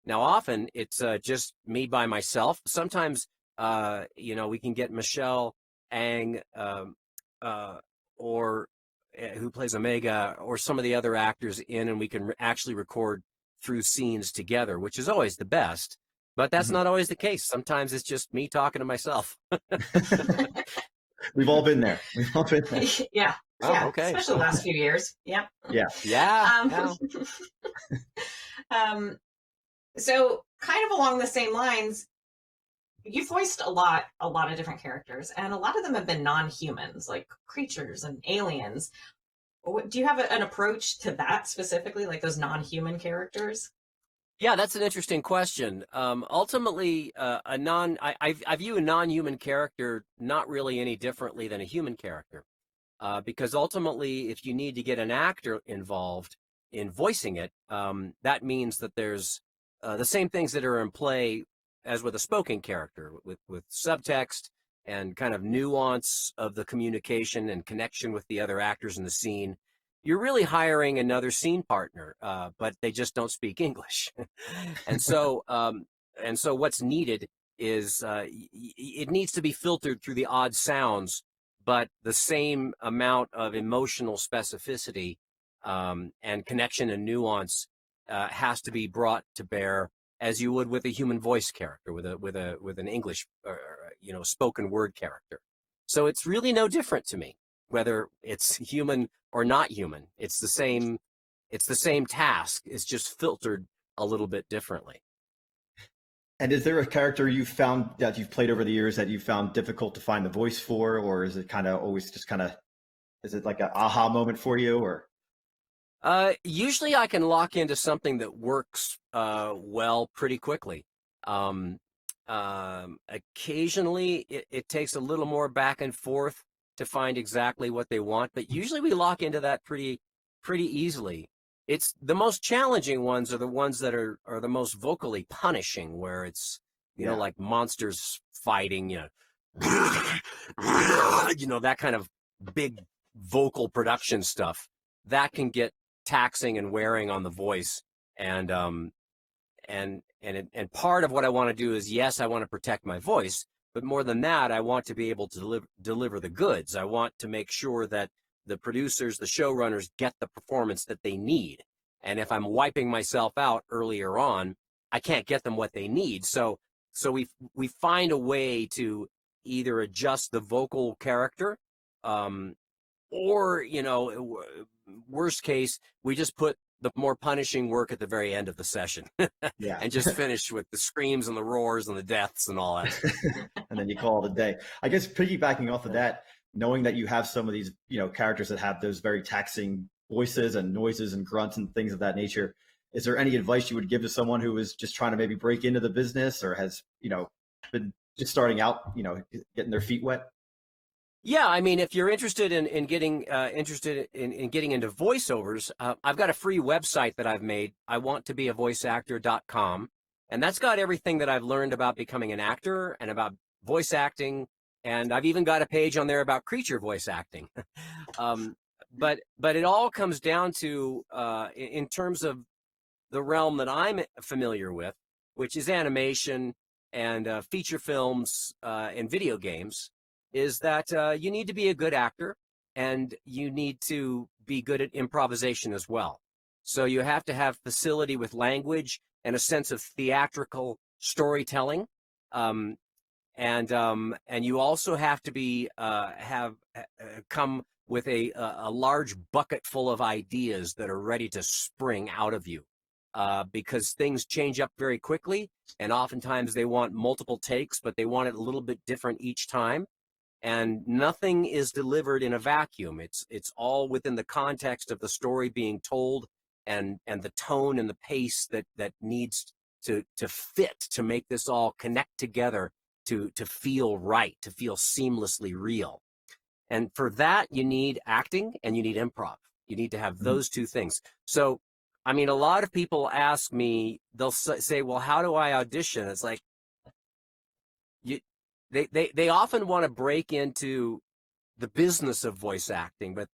Now, often it's just me by myself. Sometimes, we can get Michelle Ang or who plays Omega or some of the other actors in, and we can actually record through scenes together, which is always the best. But that's not always the case. Sometimes it's just me talking to myself. We've all been there. Yeah. Oh, yeah, okay. Especially the last few years. Yep. Yeah. So kind of along the same lines, you've voiced a lot of different characters, and a lot of them have been non-humans, like creatures and aliens. Do you have an approach to that specifically, like those non-human characters? Yeah, that's an interesting question. Ultimately, I view a non-human character not really any differently than a human character, because ultimately, if you need to get an actor involved in voicing it, that means that there's the same things that are in play as with a spoken character, with subtext and kind of nuance of the communication and connection with the other actors in the scene. You're really hiring another scene partner, but they just don't speak English. and so what's needed is it needs to be filtered through the odd sounds, but the same amount of emotional specificity and connection and nuance has to be brought to bear as you would with a human voice character, with an English spoken word character. So it's really no different to me whether it's human or not human. It's the same task. It's just filtered a little bit differently. And is there a character you've found that you've played over the years that you found difficult to find the voice for, or is it kind of always just is it like an aha moment for you, or? Usually I can lock into something that works well pretty quickly. Occasionally it takes a little more back and forth to find exactly what they want, but usually we lock into that pretty easily. it's the most challenging ones are the ones that are the most vocally punishing, where it's, you know, like monsters fighting, you know, you know, that kind of big vocal production stuff that can get taxing and wearing on the voice. And part of what I want to do is, yes, I want to protect my voice, but more than that, I want to be able to deliver the goods. I want to make sure that the producers, the showrunners get the performance that they need. And if I'm wiping myself out earlier on, I can't get them what they need. So we find a way to either adjust the vocal character, or, you know, worst case, we just put the more punishing work at the very end of the session. Yeah. And just finish with the screams and the roars and the deaths and all that. And then you call it a day. I guess piggybacking off of that, knowing that you have some of these, you know, characters that have those very taxing voices and noises and grunts and things of that nature, is there any advice you would give to someone who is just trying to maybe break into the business, or has, you know, been just starting out, you know, getting their feet wet? Yeah, I mean, if you're interested in getting getting into voiceovers, I've got a free website that I've made, iwanttobeavoiceactor.com, and that's got everything that I've learned about becoming an actor and about voice acting, and I've even got a page on there about creature voice acting. But it all comes down to, in terms of the realm that I'm familiar with, which is animation and feature films and video games, is that you need to be a good actor, and you need to be good at improvisation as well. So you have to have facility with language and a sense of theatrical storytelling, and you also have to be come with a large bucket full of ideas that are ready to spring out of you, because things change up very quickly, and oftentimes they want multiple takes, but they want it a little bit different each time. And nothing is delivered in a vacuum. It's all within the context of the story being told, and the tone and the pace that needs to fit to make this all connect together, to feel right, to feel seamlessly real. And for that, you need acting and you need improv. You need to have those two things. So, I mean, a lot of people ask me, they'll say, well, how do I audition? It's like, They often want to break into the business of voice acting, but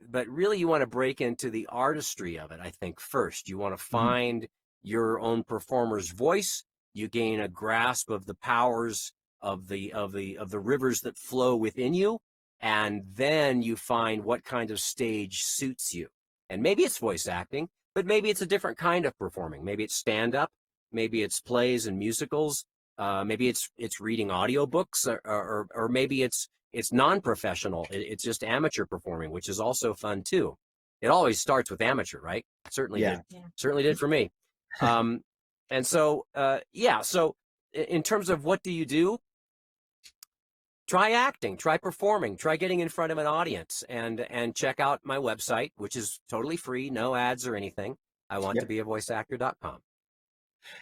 but really you want to break into the artistry of it, I think, first. You want to find your own performer's voice. You gain a grasp of the powers of the rivers that flow within you, and then you find what kind of stage suits you. And maybe it's voice acting, but maybe it's a different kind of performing. Maybe it's stand-up, maybe it's plays and musicals. Maybe it's reading audiobooks, or maybe it's non-professional. It's just amateur performing, which is also fun too. It always starts with amateur, right? Certainly did. Yeah. Certainly did for me. And so, so in terms of what do you do? Try acting, try performing, try getting in front of an audience, and check out my website, which is totally free, no ads or anything. iwanttobeavoiceactor.com.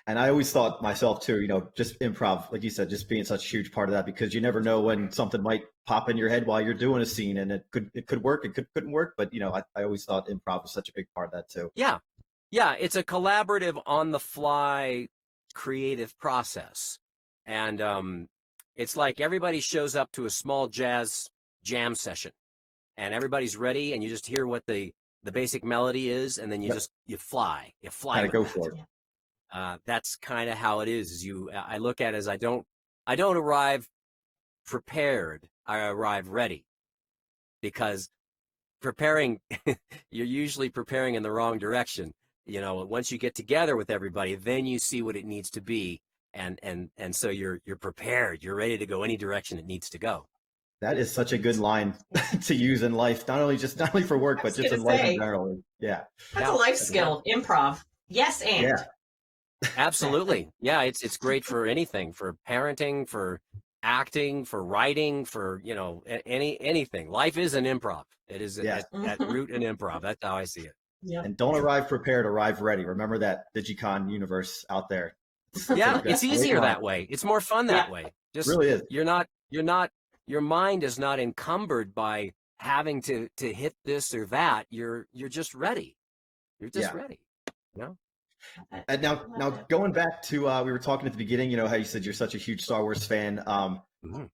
And I always thought myself too, you know, just improv, like you said, just being such a huge part of that, because you never know when something might pop in your head while you're doing a scene, and it could work, it couldn't work. But, you know, I always thought improv was such a big part of that too. Yeah. Yeah. It's a collaborative, on the fly creative process. And it's like everybody shows up to a small jazz jam session, and everybody's ready, and you just hear what the basic melody is, and then you fly. Kind of go for it. That's kind of how it is. I look at it as I don't arrive prepared. I arrive ready, because preparing, you're usually preparing in the wrong direction. You know, once you get together with everybody, then you see what it needs to be, and so you're prepared. You're ready to go any direction it needs to go. That is such a good line to use in life, not only for work, but just in life in general. Yeah, that's a life skill. Improv. Yes, and. Yeah. Absolutely. Yeah, it's great for anything, for parenting, for acting, for writing, for, you know, anything. Life is an improv. It is at root an improv. That's how I see it. Yep. And don't arrive prepared, arrive ready. Remember that DigiCon universe out there. Yeah, it's easier that way. It's more fun that way. Just really is. Your mind is not encumbered by having to hit this or that. You're just ready. You're just Yeah. ready. You know? And now going back to we were talking at the beginning, you know, how you said you're such a huge Star Wars fan. Mhm.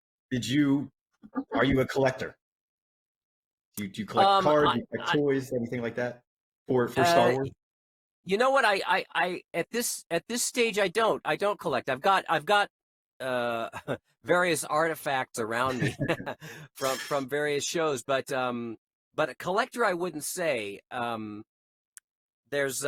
Are you a collector? Do you collect cards, do you collect toys, anything like that for Star Wars? You know what? I at this stage I don't collect. I've got various artifacts around me from various shows, but a collector I wouldn't say. There's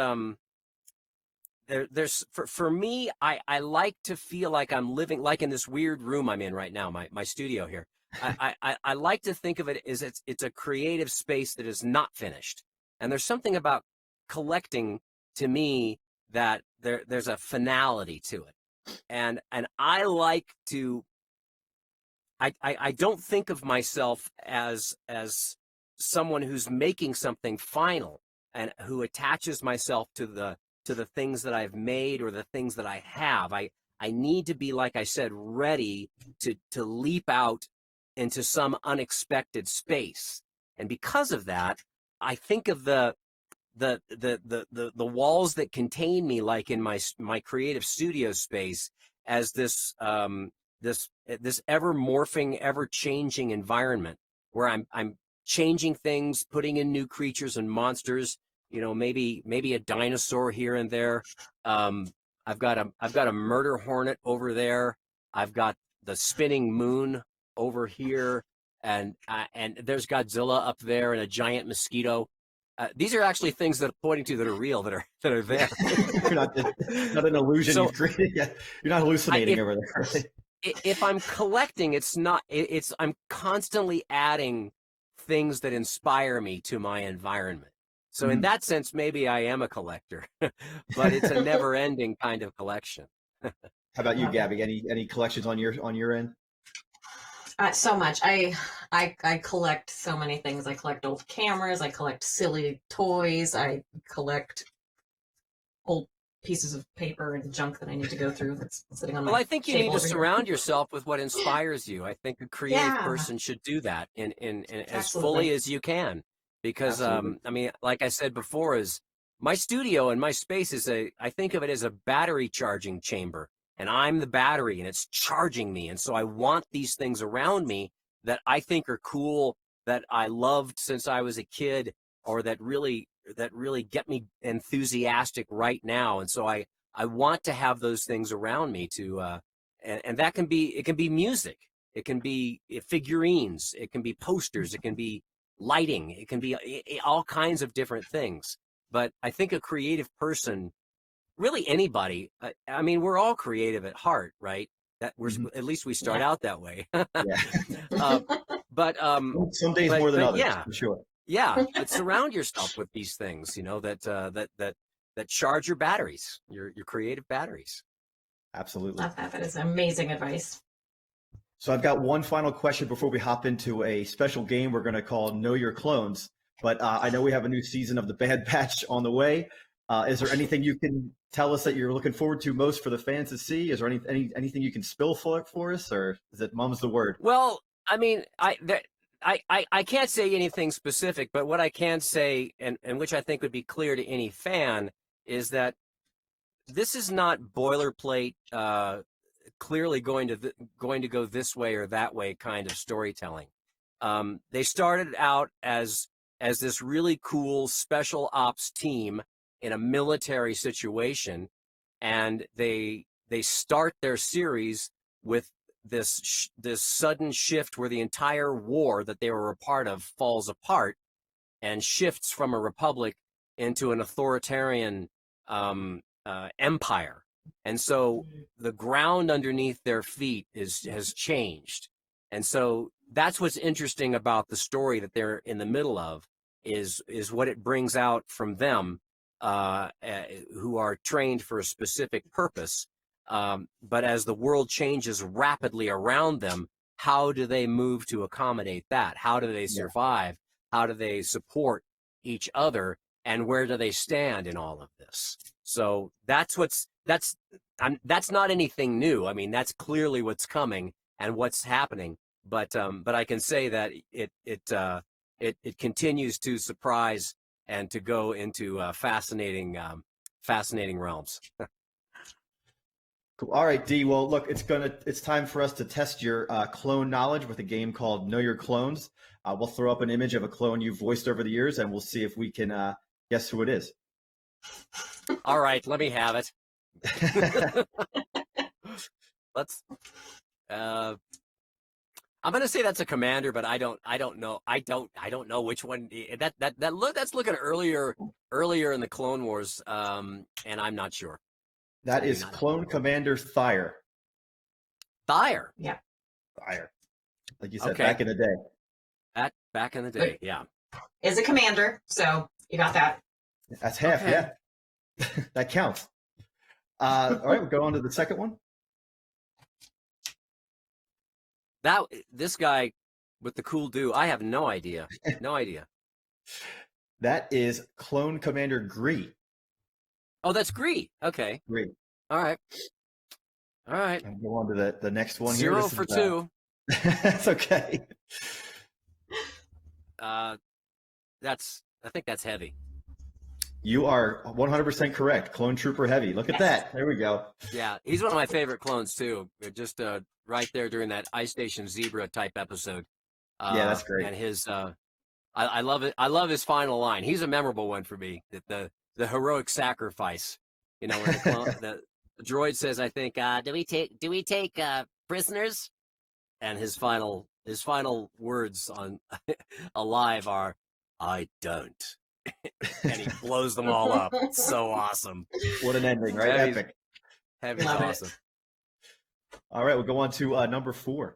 for me, I like to feel like I'm living like in this weird room I'm in right now, my studio here. I like to think of it as it's a creative space that is not finished, and there's something about collecting to me that there's a finality to it, and I like to. I don't think of myself as someone who's making something final and who attaches myself to the things that I've made or the things that I have. I need to be, like I said, ready to leap out into some unexpected space. And because of that, I think of the walls that contain me, like in my creative studio space, as this ever morphing, ever changing environment where I'm changing things, putting in new creatures and monsters. You know, maybe a dinosaur here and there. I've got a murder hornet over there. I've got the spinning moon over here, and there's Godzilla up there and a giant mosquito. These are actually things that I'm pointing to that are real, that are there. You're not an illusion you've created. You're not hallucinating over there. If I'm collecting, I'm constantly adding things that inspire me to my environment. So in that sense, maybe I am a collector, but it's a never-ending kind of collection. How about you, Gabbie? Any collections on your end? So much. I collect so many things. I collect old cameras. I collect silly toys. I collect old pieces of paper and junk that I need to go through that's sitting on my Well, I think you need to here. surround yourself with what inspires you. I think a creative person should do that in as fully as you can. Because, I mean, like I said before, is my studio and my space is I think of it as a battery charging chamber. And I'm the battery, and it's charging me. And so I want these things around me that I think are cool, that I loved since I was a kid, or that really get me enthusiastic right now. And so I want to have those things around me to, and that can be, it can be music, it can be figurines, it can be posters, it can be lighting, it can be all kinds of different things. But I think a creative person, really anybody, I mean, we're all creative at heart, right? That we're at least we start out that way. But some days more than others, yeah, for sure. Yeah, but surround yourself with these things, you know, that charge your batteries, your creative batteries. Absolutely. That is amazing advice. So I've got one final question before we hop into a special game we're going to call Know Your Clones. But I know we have a new season of the Bad Batch on the way. Is there anything you can tell us that you're looking forward to most for the fans to see? Is there anything you can spill for us, or is it mum's the word? Well, I mean, I can't say anything specific, but what I can say, and which I think would be clear to any fan, is that this is not boilerplate, clearly going to go this way or that way kind of storytelling. They started out as this really cool special ops team in a military situation, and they start their series with this sudden shift where the entire war that they were a part of falls apart and shifts from a republic into an authoritarian empire. And so the ground underneath their feet has changed. And so that's what's interesting about the story that they're in the middle of, is what it brings out from them, who are trained for a specific purpose. But as the world changes rapidly around them, how do they move to accommodate that? How do they survive? How do they support each other? And where do they stand in all of this? So that's not anything new. I mean, that's clearly what's coming and what's happening. But I can say that it continues to surprise and to go into fascinating realms. Cool. All right, Dee. Well, look, it's time for us to test your clone knowledge with a game called Know Your Clones. We'll throw up an image of a clone you've voiced over the years, and we'll see if we can guess who it is. All right, let me have it. Let's. I'm gonna say that's a commander, but I don't know. I don't know which one. That's looking earlier in the Clone Wars, and I'm not sure. That is Clone Commander Thyre. Thyre. Yeah. Thyre. Like you said, back in the day. Back in the day, yeah. Is a commander, so you got that. That's half, yeah. That counts. All right, we'll go on to the second one. This guy with the cool do, I have no idea. No idea. That is Clone Commander Gree. Oh, that's Gree. Okay. Gree. All right. I'll go on to the next one. 0 for 2. That's okay. I think that's heavy. You are 100% correct. Clone Trooper Heavy. Look at that. There we go. Yeah, he's one of my favorite clones too. Just right there during that Ice Station Zebra type episode. Yeah, that's great. And his, I love it. I love his final line. He's a memorable one for me. The heroic sacrifice. You know, when the droid says, "I think, do we take prisoners?" And his final words on Alive are, "I don't." And he blows them all up. It's so awesome. What an ending, right? Epic. Heavy's awesome. All right, we'll go on to number 4.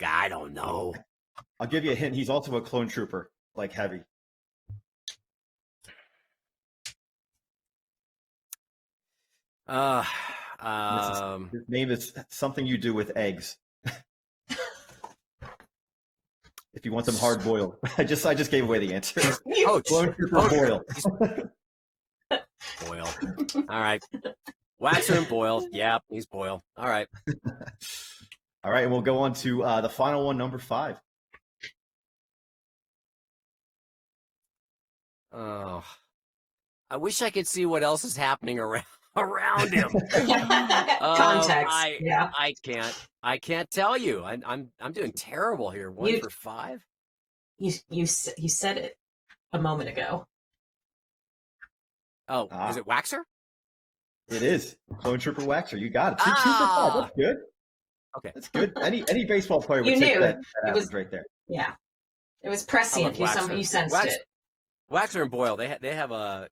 I don't know. I'll give you a hint. He's also a clone trooper, like Heavy. His name is something you do with eggs. If you want them hard boiled. I just gave away the answer. Clone trooper Boyle. Boyle. All right. Waxer and Boyle. Yeah, he's Boyle. All right. All right, and we'll go on to the final one, number 5. Oh, I wish I could see what else is happening around him. Context. I can't tell you. I'm doing terrible here. 1 for 5. You said it a moment ago. Oh, is it Waxer? It is Clone Trooper Waxer. You got it. 2 for 5. That's good. Okay, that's good. Any baseball player would take that was right there. Yeah, it was prescient. You sensed it. Waxer and Boyle, they have a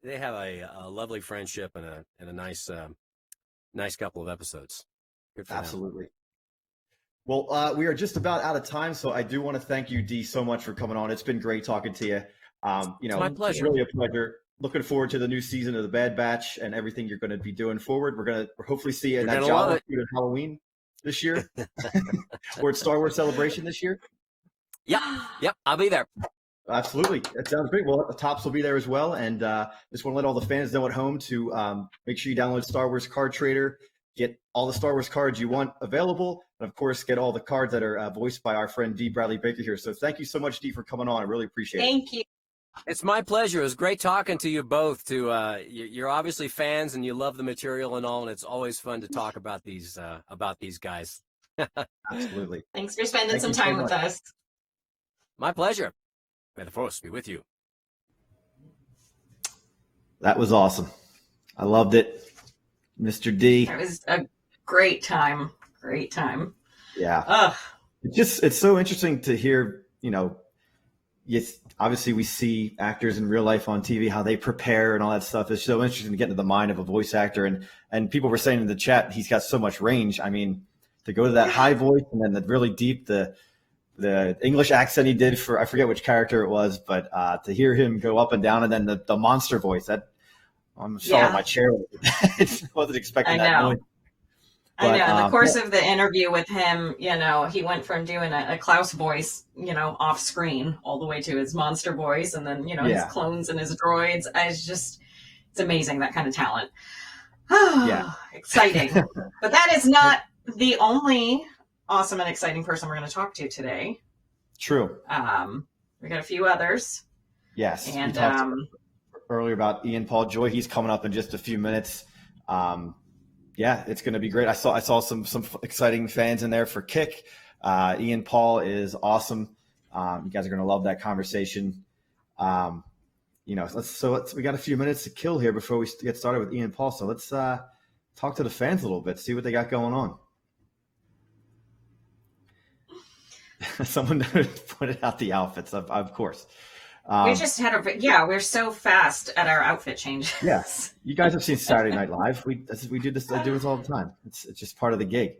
lovely friendship and a nice couple of episodes. Good for Absolutely. Them. Well, we are just about out of time, so I do want to thank you, Dee, so much for coming on. It's been great talking to you. It's my pleasure. It's really a pleasure. Looking forward to the new season of the Bad Batch and everything you're going to be doing forward. We're going to hopefully see you in that job at Halloween this year, or at Star Wars Celebration this year. Yep, I'll be there. Absolutely. That sounds great. Well, the Tops will be there as well. And just want to let all the fans know at home to make sure you download Star Wars Card Trader, get all the Star Wars cards you want available, and, of course, get all the cards that are voiced by our friend Dee Bradley Baker here. So thank you so much, Dee, for coming on. I really appreciate it. Thank you. It's my pleasure. It was great talking to you both. You're obviously fans and you love the material and all, and it's always fun to talk about these guys. Absolutely. Thanks for spending some time with us. My pleasure. May the Force be with you. That was awesome. I loved it, Mr. D. It was a great time. Great time. Yeah. It's so interesting to hear, yes, obviously we see actors in real life on TV, how they prepare and all that stuff. It's so interesting to get into the mind of a voice actor. And people were saying in the chat, he's got so much range. I mean, to go to that high voice and then the really deep, the English accent he did for, I forget which character it was, but to hear him go up and down, and then the monster voice, that I'm falling my chair. I wasn't expecting that noise. But, I know. In the course of the interview with him, he went from doing a Klaus voice, off screen all the way to his monster voice, and then, his clones and his droids. It's amazing, that kind of talent. Exciting. But that is not the only awesome and exciting person we're going to talk to today. True. We got a few others. Yes. And we talked earlier about Ian Paul Joy. He's coming up in just a few minutes. Yeah, it's going to be great. I saw some exciting fans in there for Kick. Ian Paul is awesome. You guys are going to love that conversation. We got a few minutes to kill here before we get started with Ian Paul. So let's talk to the fans a little bit, see what they got going on. Someone pointed out the outfits, of course. We just had we're so fast at our outfit changes. Yes, you guys have seen Saturday Night Live. We do this. I do this all the time. It's just part of the gig.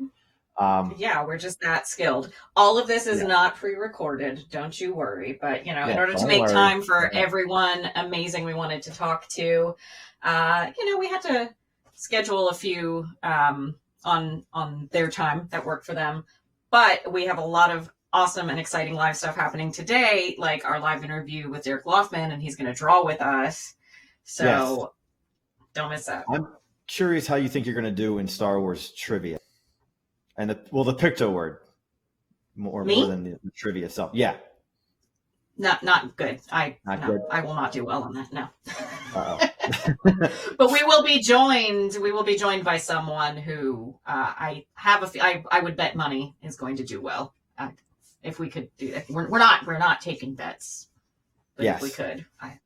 We're just that skilled. All of this is not pre-recorded. Don't you worry. But in order to make time for everyone amazing we wanted to talk to, we had to schedule a few on their time that worked for them. But we have a lot of awesome and exciting live stuff happening today, like our live interview with Derek Laufman, and he's going to draw with us. So don't miss that. I'm curious how you think you're going to do in Star Wars trivia. And the Picto-word more than the trivia itself. Yeah. Not good. I will not do well on that. No. But we will be joined by someone who I would bet money is going to do well. If we could do that. We're not taking bets. But if we could, I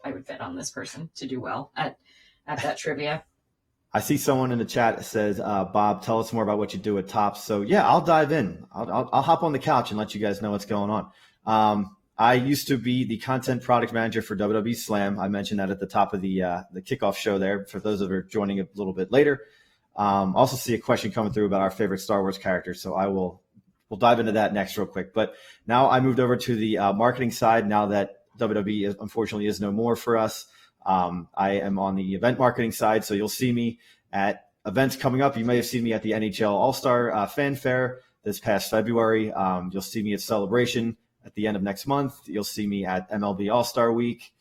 would bet on this person to do well at that trivia. I see someone in the chat that says, Bob, tell us more about what you do at Tops. So yeah, I'll dive in. I'll hop on the couch and let you guys know what's going on. I used to be the content product manager for WWE Slam. I mentioned that at the top of the kickoff show there for those that are joining a little bit later. Also see a question coming through about our favorite Star Wars characters. So we'll dive into that next real quick. But now I moved over to the marketing side now that WWE unfortunately is no more for us. I am on the event marketing side, so you'll see me at events coming up. You may have seen me at the NHL All-Star Fanfare this past February. You'll see me at Celebration at the end of next month. You'll see me at MLB All-Star Week,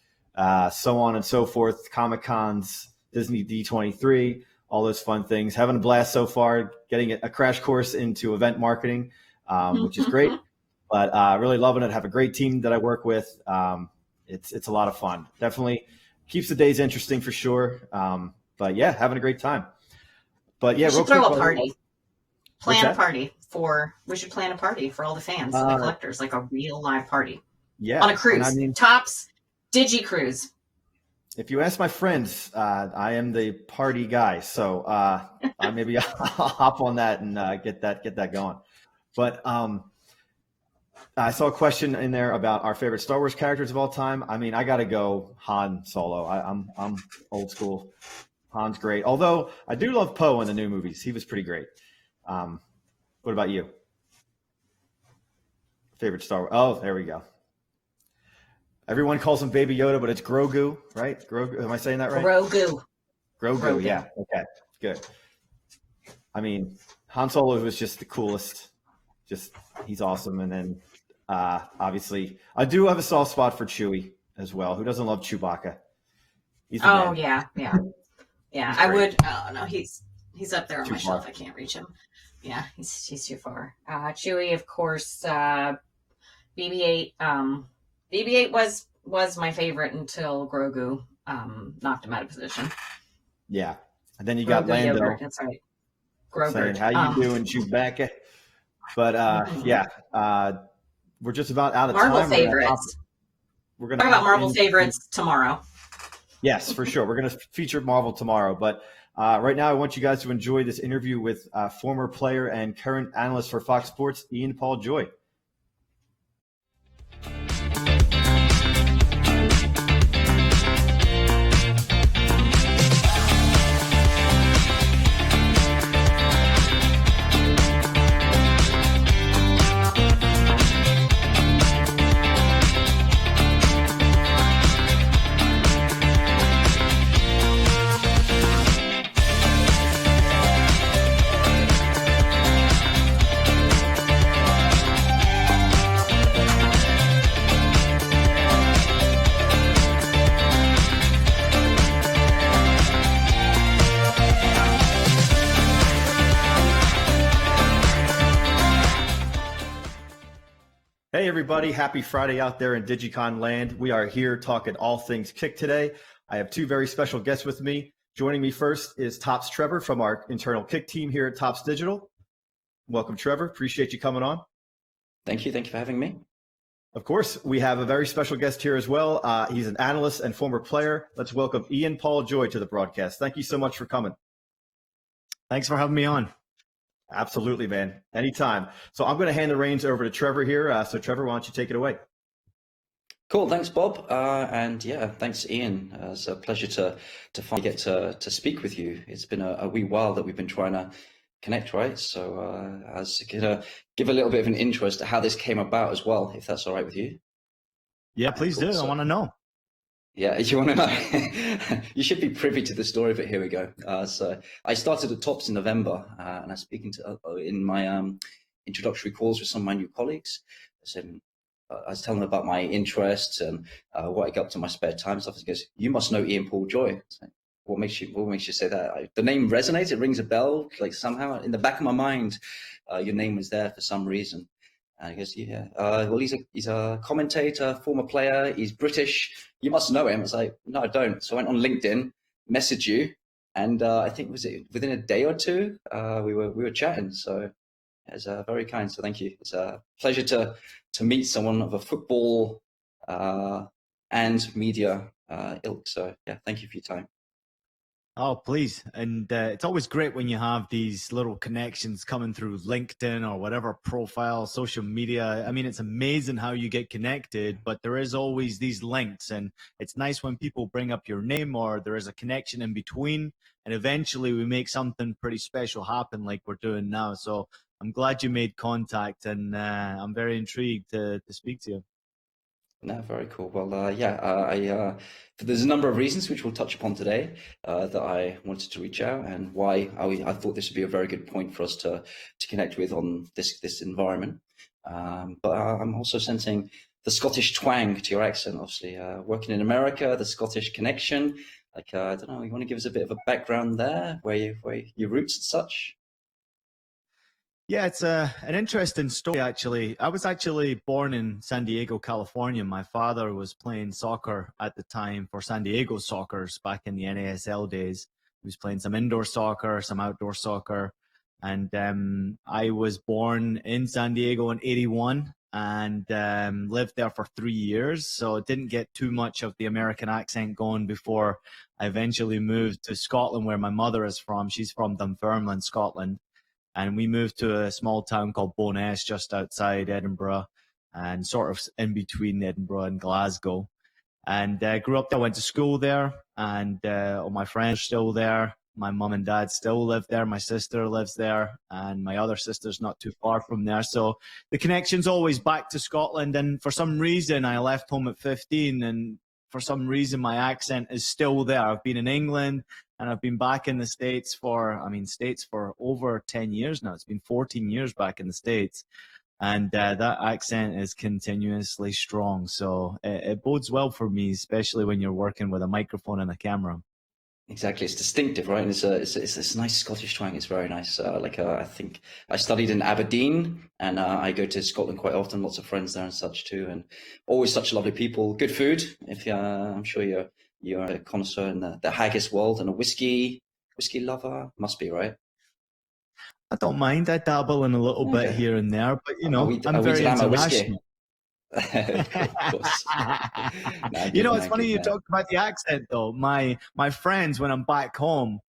so on and so forth, Comic-Cons, Disney D23, all those fun things. Having a blast so far, getting a crash course into event marketing, which is great. But really loving it. Have a great team that I work with. It's a lot of fun. Definitely keeps the days interesting for sure. But yeah, having a great time. But yeah, we should throw a party. We should plan a party for all the fans and the collectors, like a real live party. Yeah. On a cruise. Tops Digi Cruise. If you ask my friends, I am the party guy. So maybe I'll hop on that and get that going. But I saw a question in there about our favorite Star Wars characters of all time. I mean, I got to go Han Solo. I'm old school. Han's great. Although I do love Poe in the new movies. He was pretty great. What about you? Favorite Star Wars? Oh, there we go. Everyone calls him Baby Yoda, but it's Grogu, right? Grogu. Am I saying that right? Grogu. Yeah. Okay. Good. I mean, Han Solo was just the coolest. He's awesome. And then obviously I do have a soft spot for Chewie as well. Who doesn't love Chewbacca? Man. Yeah. I would. Oh no, he's up there on my shelf. I can't reach him. Yeah, he's too far. Chewie, of course. BB-8. BB-8 was my favorite until Grogu knocked him out of position. Yeah, and then you got Lando. Yogurt, that's right. Grogu. Saying, how you doing, Chewbacca? But we're just about out of Marvel time. Favorites. We're gonna talk about Marvel favorites tomorrow. Yes, for sure. We're going to feature Marvel tomorrow. But right now, I want you guys to enjoy this interview with former player and current analyst for Fox Sports, Ian Paul Joy. Hey, everybody. Happy Friday out there in DigiCon land. We are here talking all things kick today. I have two very special guests with me. Joining me first is Tops Trevor from our internal kick team here at Tops Digital. Welcome, Trevor. Appreciate you coming on. Thank you. Thank you for having me. Of course, we have a very special guest here as well. He's an analyst and former player. Let's welcome Ian Paul Joy to the broadcast. Thank you so much for coming. Thanks for having me on. Absolutely, man. Anytime. So I'm going to hand the reins over to Trevor here. So Trevor, why don't you take it away? Cool. Thanks, Bob. And yeah, thanks, Ian. It's a pleasure to finally get to speak with you. It's been a wee while that we've been trying to connect, right? So I was going to give a little bit of an intro as to how this came about as well, if that's all right with you. Yeah, please do. I want to know. Yeah, you want to know? You should be privy to the story, but here we go. So I started at Tops in November, and I was speaking to in my introductory calls with some of my new colleagues. I was telling them about my interests and what I got up to in my spare time and stuff. He goes, "You must know Ian Paul Joy." Like, what makes you say that? The name resonates. It rings a bell. Like somehow in the back of my mind, your name was there for some reason. And he goes, "Yeah. Well, he's a commentator, former player. He's British. You must know him." I was like, "No, I don't." So I went on LinkedIn, messaged you, and I think was it within a day or two, we were chatting. So it was very kind. So thank you. It's a pleasure to meet someone of a football and media ilk. So yeah, thank you for your time. Oh, please. And it's always great when you have these little connections coming through LinkedIn or whatever profile, social media. I mean, it's amazing how you get connected, but there is always these links. And it's nice when people bring up your name or there is a connection in between. And eventually we make something pretty special happen like we're doing now. So I'm glad you made contact, and I'm very intrigued to speak to you. No, very cool. Well, there's a number of reasons which we'll touch upon today that I wanted to reach out, and why I thought this would be a very good point for us to connect with on this environment. But I'm also sensing the Scottish twang to your accent. Obviously, working in America, the Scottish connection. Like I don't know, you want to give us a bit of a background there, where your roots and such? Yeah, it's an interesting story, actually. I was actually born in San Diego, California. My father was playing soccer at the time for San Diego Sockers back in the NASL days. He was playing some indoor soccer, some outdoor soccer. And I was born in San Diego in 81 and lived there for 3 years. So didn't get too much of the American accent going before I eventually moved to Scotland, where my mother is from. She's from Dunfermline, Scotland. And we moved to a small town called Bo'ness just outside Edinburgh and sort of in between Edinburgh and Glasgow. And grew up there, went to school there, and all my friends are still there. My mum and dad still live there. My sister lives there, and my other sister's not too far from there. So the connection's always back to Scotland. And for some reason, I left home at 15, and for some reason, my accent is still there. I've been in England, and I've been back in the States for over 10 years now. It's been 14 years back in the States. And that accent is continuously strong. So it bodes well for me, especially when you're working with a microphone and a camera. Exactly, it's distinctive, right? And it's a nice Scottish twang. It's very nice. I think I studied in Aberdeen, and I go to Scotland quite often. Lots of friends there and such too, and always such lovely people. Good food. I'm sure you're a connoisseur in the haggis world, and a whiskey lover. Must be, right? I don't mind. I dabble in a little bit here and there, but I'm very international. Of course. It's funny you talked about the accent though. My friends, when I'm back home,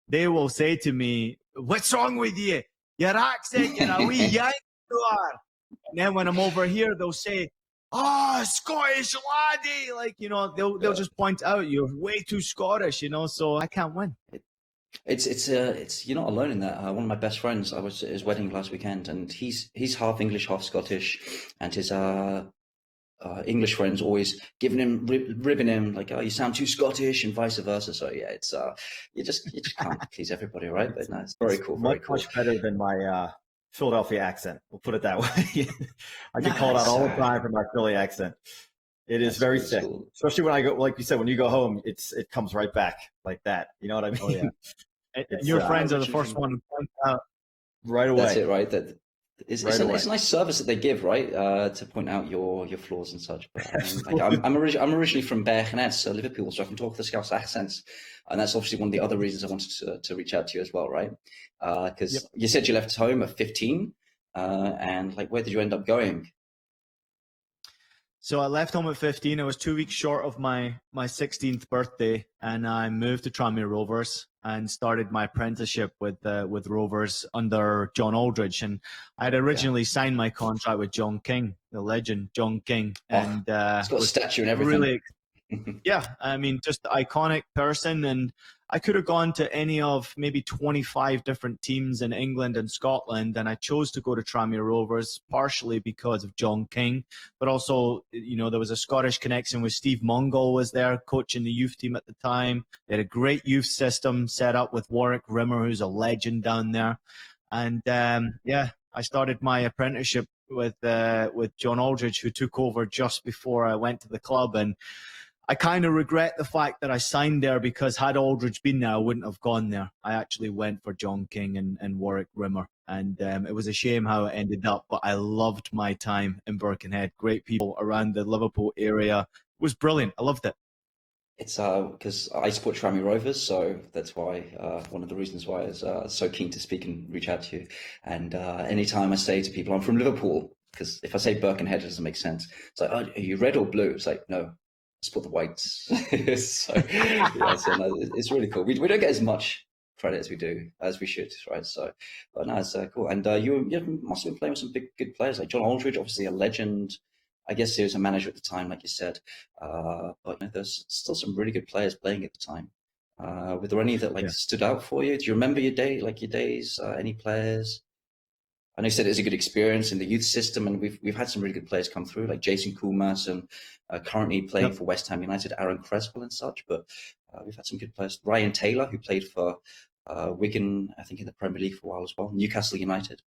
they will say to me, "What's wrong with you? Your accent, you're a wee yank you are." And then when I'm over here, they'll say, "Oh, Scottish laddie," they'll just point out you're way too Scottish, so I can't win. It's you're not alone in that. One of my best friends, I was at his wedding last weekend, and he's half English, half Scottish, and his English friends always ribbing him like, "Oh, you sound too Scottish," and vice versa. So yeah, it's you just can't please everybody, right? But no, it's very cool. Much better than my Philadelphia accent. We'll put it that way. I get called out all the time for my Philly accent. It is very thick, especially when I go, like you said, when you go home, it comes right back like that. You know what I mean? Oh, yeah. Your friends are the first one to point out right away. That's it, right? It's right away. it's a nice service that they give, right? To point out your flaws and such. But like I'm originally from Bergen, so Liverpool, so I can talk the Scouse accents, and that's obviously one of the other reasons I wanted to reach out to you as well, right? Yep. Because you said you left home at 15, and like where did you end up going? So I left home at 15. I was 2 weeks short of my 16th birthday, and I moved to Tranmere Rovers and started my apprenticeship with Rovers under John Aldridge. And I had originally signed my contract with John King, the legend John King, and It's got a was statue and everything. really, yeah, I mean, just iconic person. And I could have gone to any of maybe 25 different teams in England and Scotland, and I chose to go to Tranmere Rovers partially because of John King, but also, there was a Scottish connection with Steve Mongol was there coaching the youth team at the time. They had a great youth system set up with Warwick Rimmer, who's a legend down there. And I started my apprenticeship with John Aldridge, who took over just before I went to the club. And I kind of regret the fact that I signed there, because had Aldridge been there, I wouldn't have gone there. I actually went for John King and Warwick Rimmer, and it was a shame how it ended up, but I loved my time in Birkenhead. Great people around the Liverpool area. It was brilliant. I loved it. It's because I support Tranmere Rovers, so that's why one of the reasons why I was so keen to speak and reach out to you. And anytime I say to people I'm from Liverpool, because if I say Birkenhead, it doesn't make sense. It's like, oh, are you red or blue? It's like, no, I support the whites. So, no, it's really cool. We don't get as much credit as we should, right? So, but no, it's cool. And you must have been playing with some good players like John Aldridge, obviously a legend. I guess he was a manager at the time, like you said. But there's still some really good players playing at the time. Were there any that stood out for you? Do you remember your days? Any players? I know you said it was a good experience in the youth system, and we've had some really good players come through, like Jason Kumas, and currently playing for West Ham United, Aaron Cresswell and such. But we've had some good players. Ryan Taylor, who played for Wigan, I think in the Premier League for a while as well. Newcastle United.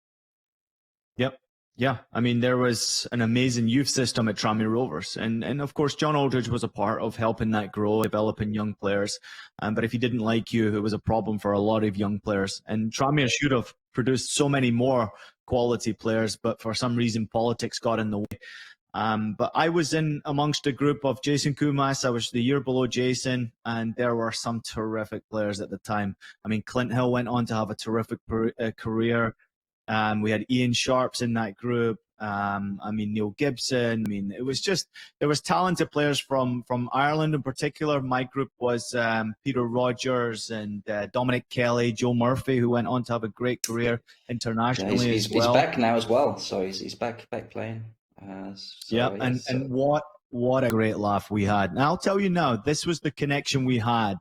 Yep. Yeah, I mean, there was an amazing youth system at Tranmere Rovers. And of course, John Aldridge was a part of helping that grow, developing young players. But if he didn't like you, it was a problem for a lot of young players. And Tranmere should have produced so many more quality players, but for some reason, politics got in the way. But I was in amongst a group of Jason Kumas. I was the year below Jason, and there were some terrific players at the time. I mean, Clint Hill went on to have a terrific career. We had Ian Sharps in that group. Neil Gibson. I mean, there was talented players from Ireland in particular. My group was Peter Rodgers and Dominic Kelly, Joe Murphy, who went on to have a great career internationally as well. He's back now as well, so he's back playing. And what a great laugh we had. And I'll tell you now, this was the connection we had.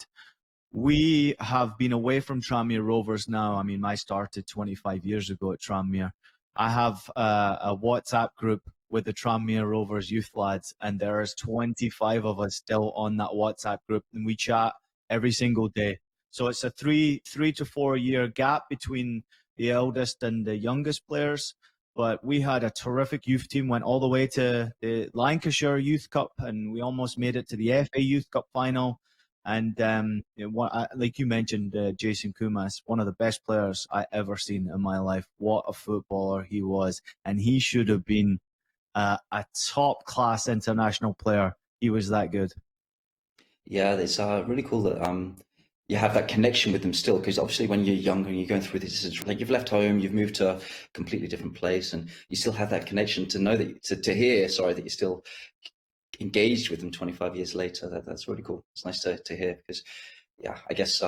We have been away from Tranmere Rovers now. I mean, I started 25 years ago at Tranmere. I have a WhatsApp group with the Tranmere Rovers youth lads, and there's 25 of us still on that WhatsApp group, and we chat every single day. So it's a three to 4 year gap between the eldest and the youngest players. But we had a terrific youth team, went all the way to the Lancashire Youth Cup, and we almost made it to the FA Youth Cup final. And like you mentioned, Jason Kumas, one of the best players I ever seen in my life. What a footballer he was. And he should have been a top-class international player. He was that good. Yeah, it's really cool that you have that connection with them still, because obviously when you're younger and you're going through this, like you've left home, you've moved to a completely different place, and you still have that connection to know that, to hear, that you're still engaged with them 25 years later. That's really cool. It's nice to hear, because I guess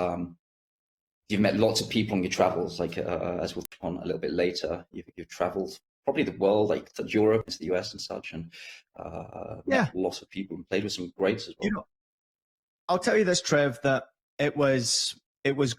you've met lots of people on your travels, like as we'll talk on a little bit later. You've traveled probably the world, like to Europe, into the US and such, and lots of people, and played with some greats as well. I'll tell you this, Trev, that it was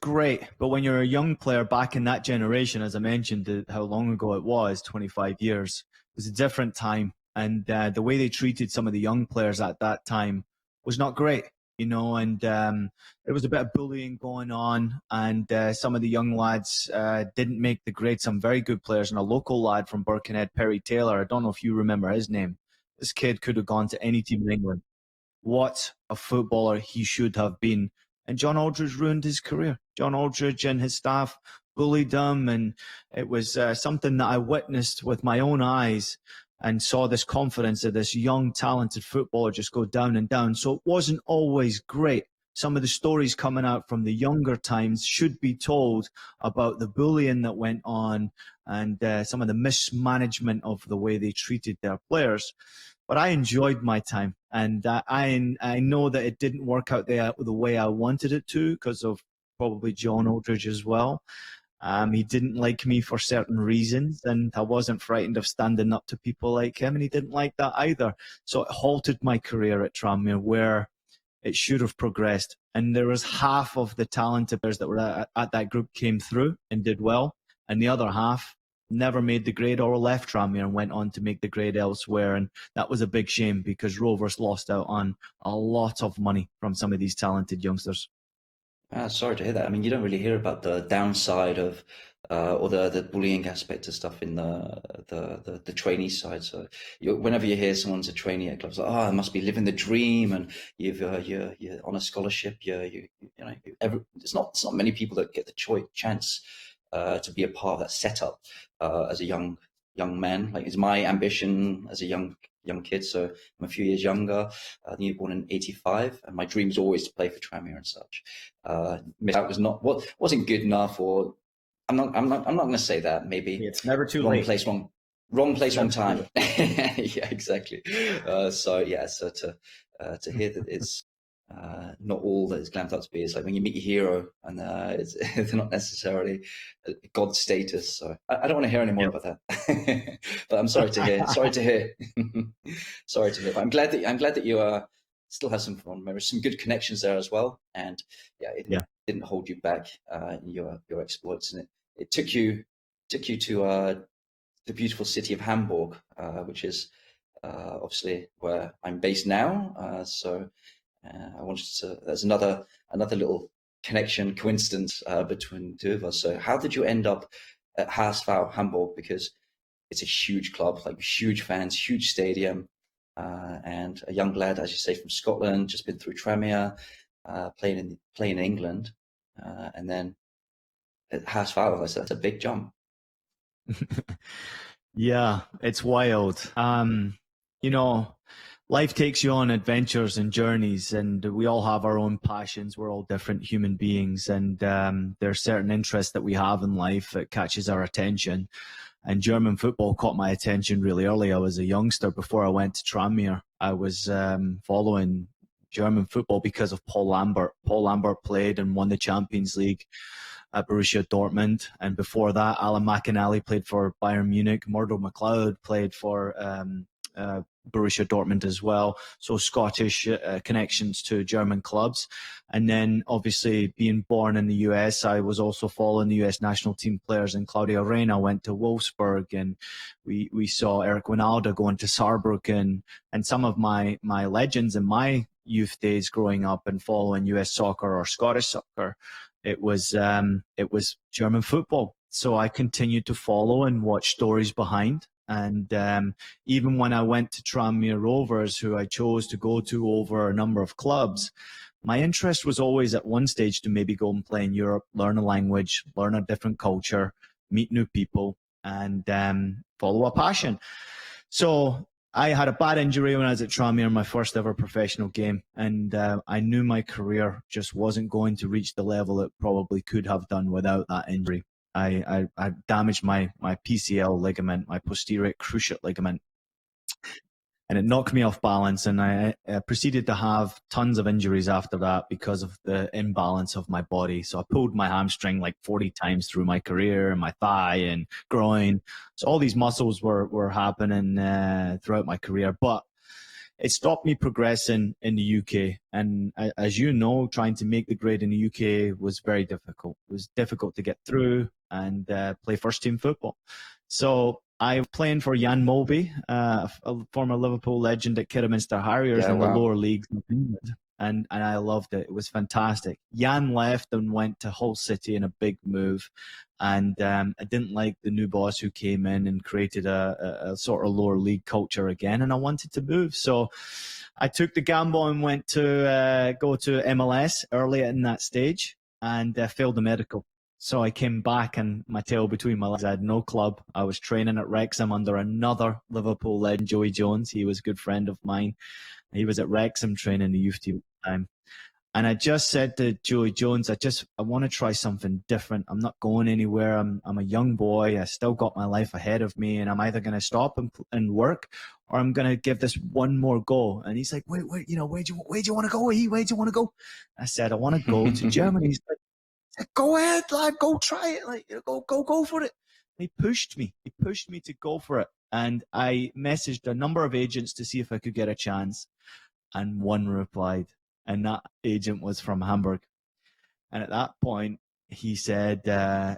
great, but when you're a young player back in that generation, as I mentioned, how long ago it was, 25 years, it was a different time. And the way they treated some of the young players at that time was not great, and there was a bit of bullying going on, and some of the young lads didn't make the grade. Some very good players, and a local lad from Birkenhead, Perry Taylor, I don't know if you remember his name. This kid could have gone to any team in England. What a footballer he should have been. and John Aldridge ruined his career. John Aldridge and his staff bullied him, and it was something that I witnessed with my own eyes and saw this confidence of this young, talented footballer just go down and down. So it wasn't always great. Some of the stories coming out from the younger times should be told about the bullying that went on and some of the mismanagement of the way they treated their players. But I enjoyed my time, and I know that it didn't work out the way I wanted it to because of probably John Aldridge as well. He didn't like me for certain reasons, and I wasn't frightened of standing up to people like him, and he didn't like that either. So it halted my career at Tranmere where it should have progressed. And there was half of the talented players that were at that group came through and did well, and the other half never made the grade or left Tranmere and went on to make the grade elsewhere. And that was a big shame because Rovers lost out on a lot of money from some of these talented youngsters. Sorry to hear that. I mean, you don't really hear about the downside of or the bullying aspect of stuff in the trainee side. So whenever you hear someone's a trainee at clubs, like, oh, I must be living the dream, and you're on a scholarship. It's not many people that get the chance to be a part of that setup as a young man. Like, it's my ambition as a young kid, so I'm a few years younger. You were born in '85, and my dream was always to play for Tranmere and such. That wasn't good enough, or I'm not going to say that. Maybe it's never too wrong late. Place, wrong place, wrong time. Yeah, exactly. So to hear that it's not all that it's glammed up to be. It's like when you meet your hero, and they're not necessarily God status. So I don't want to hear any more about that. But I'm sorry to hear. Sorry to hear. But I'm glad that you still have some fun. There were some good connections there as well, and it didn't hold you back in your exploits, and it took you to the beautiful city of Hamburg, which is obviously where I'm based now. So. I wanted to. There's another little connection, coincidence between the two of us. So, how did you end up at HSV Hamburg? Because it's a huge club, like huge fans, huge stadium, and a young lad, as you say, from Scotland, just been through Tranmere, playing in England, and then at HSV. That's a big jump. Yeah, it's wild. Life takes you on adventures and journeys, and we all have our own passions. We're all different human beings, and there are certain interests that we have in life that catches our attention. And German football caught my attention really early. I was a youngster before I went to Tranmere. I was following German football because of Paul Lambert. Paul Lambert played and won the Champions League at Borussia Dortmund, and before that, Alan McInally played for Bayern Munich. Murdo McLeod played for Borussia Dortmund as well. So Scottish connections to German clubs. And then obviously being born in the US, I was also following the US national team players, and Claudio Reyna went to Wolfsburg, and we saw Eric Wijnaldum going to Saarbrücken, and some of my legends in my youth days growing up and following US soccer or Scottish soccer, it was German football. So I continued to follow and watch stories behind. And even when I went to Tranmere Rovers, who I chose to go to over a number of clubs, my interest was always at one stage to maybe go and play in Europe, learn a language, learn a different culture, meet new people, and follow a passion. So I had a bad injury when I was at Tranmere, my first ever professional game, and I knew my career just wasn't going to reach the level it probably could have done without that injury. I damaged my PCL ligament, my posterior cruciate ligament, and it knocked me off balance, and I proceeded to have tons of injuries after that because of the imbalance of my body. So I pulled my hamstring like 40 times through my career, and my thigh and groin. So all these muscles were happening throughout my career, but it stopped me progressing in the UK. And as you know, trying to make the grade in the UK was very difficult. It was difficult to get through and play first team football. So I was playing for Jan Molby, a former Liverpool legend at Kidderminster Harriers in the lower leagues of England. and I loved it. It was fantastic. Jan left and went to Hull City in a big move, and I didn't like the new boss who came in and created a sort of lower league culture again, and I wanted to move. So I took the gamble and went to go to MLS early in that stage, and failed the medical. So I came back and my tail between my legs. I had no club. I was training at Wrexham under another Liverpool legend, Joey Jones. He was a good friend of mine. He was at Wrexham training the youth team at the time. And I just said to Joey Jones, I want to try something different. I'm not going anywhere. I'm a young boy. I still got my life ahead of me, and I'm either going to stop and work, or I'm going to give this one more go. And he's like, wait, where do you want to go? Where do you want to go? I said, I want to go to Germany. He's like, go ahead, lad, go try it. Like, go for it. And he pushed me to go for it. And I messaged a number of agents to see if I could get a chance. And one replied, and that agent was from Hamburg. And at that point, he said,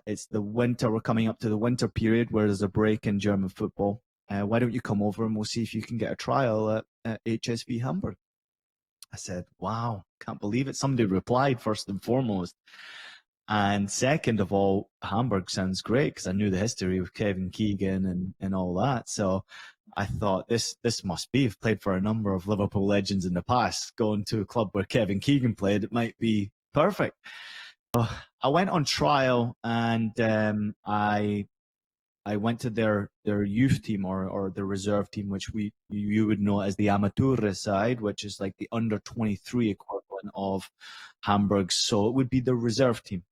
it's the winter. We're coming up to the winter period where there's a break in German football. Why don't you come over and we'll see if you can get a trial at HSV Hamburg? I said, wow, can't believe it. Somebody replied first and foremost. And second of all, Hamburg sounds great because I knew the history of Kevin Keegan and all that. So I thought this must be. I've played for a number of Liverpool legends in the past. Going to a club where Kevin Keegan played, it might be perfect. So I went on trial, and I went to their youth team or the reserve team, which you would know as the Amateur side, which is like the under 23 equivalent of Hamburg's. So it would be the reserve team.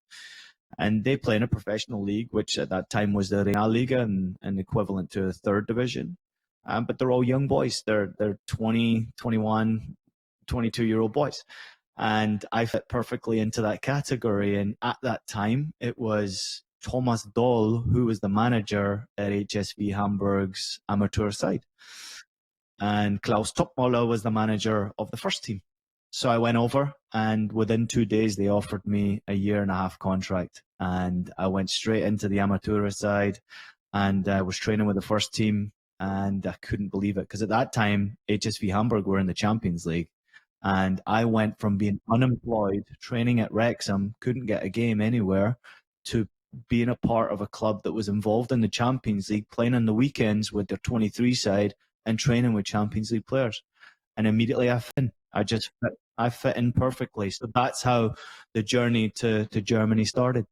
And they play in a professional league, which at that time was the Regionalliga and equivalent to a third division. But they're all young boys. They're 20, 21, 22-year-old boys. And I fit perfectly into that category. And at that time, it was Thomas Doll, who was the manager at HSV Hamburg's amateur side. And Klaus Toppmöller was the manager of the first team. So I went over, and within 2 days, they offered me a 1.5-year contract. And I went straight into the amateur side, and I was training with the first team, and I couldn't believe it. Because at that time, HSV Hamburg were in the Champions League. And I went from being unemployed, training at Wrexham, couldn't get a game anywhere, to being a part of a club that was involved in the Champions League, playing on the weekends with their 23 side and training with Champions League players. And immediately I fit in. I fit in perfectly. So that's how the journey to Germany started.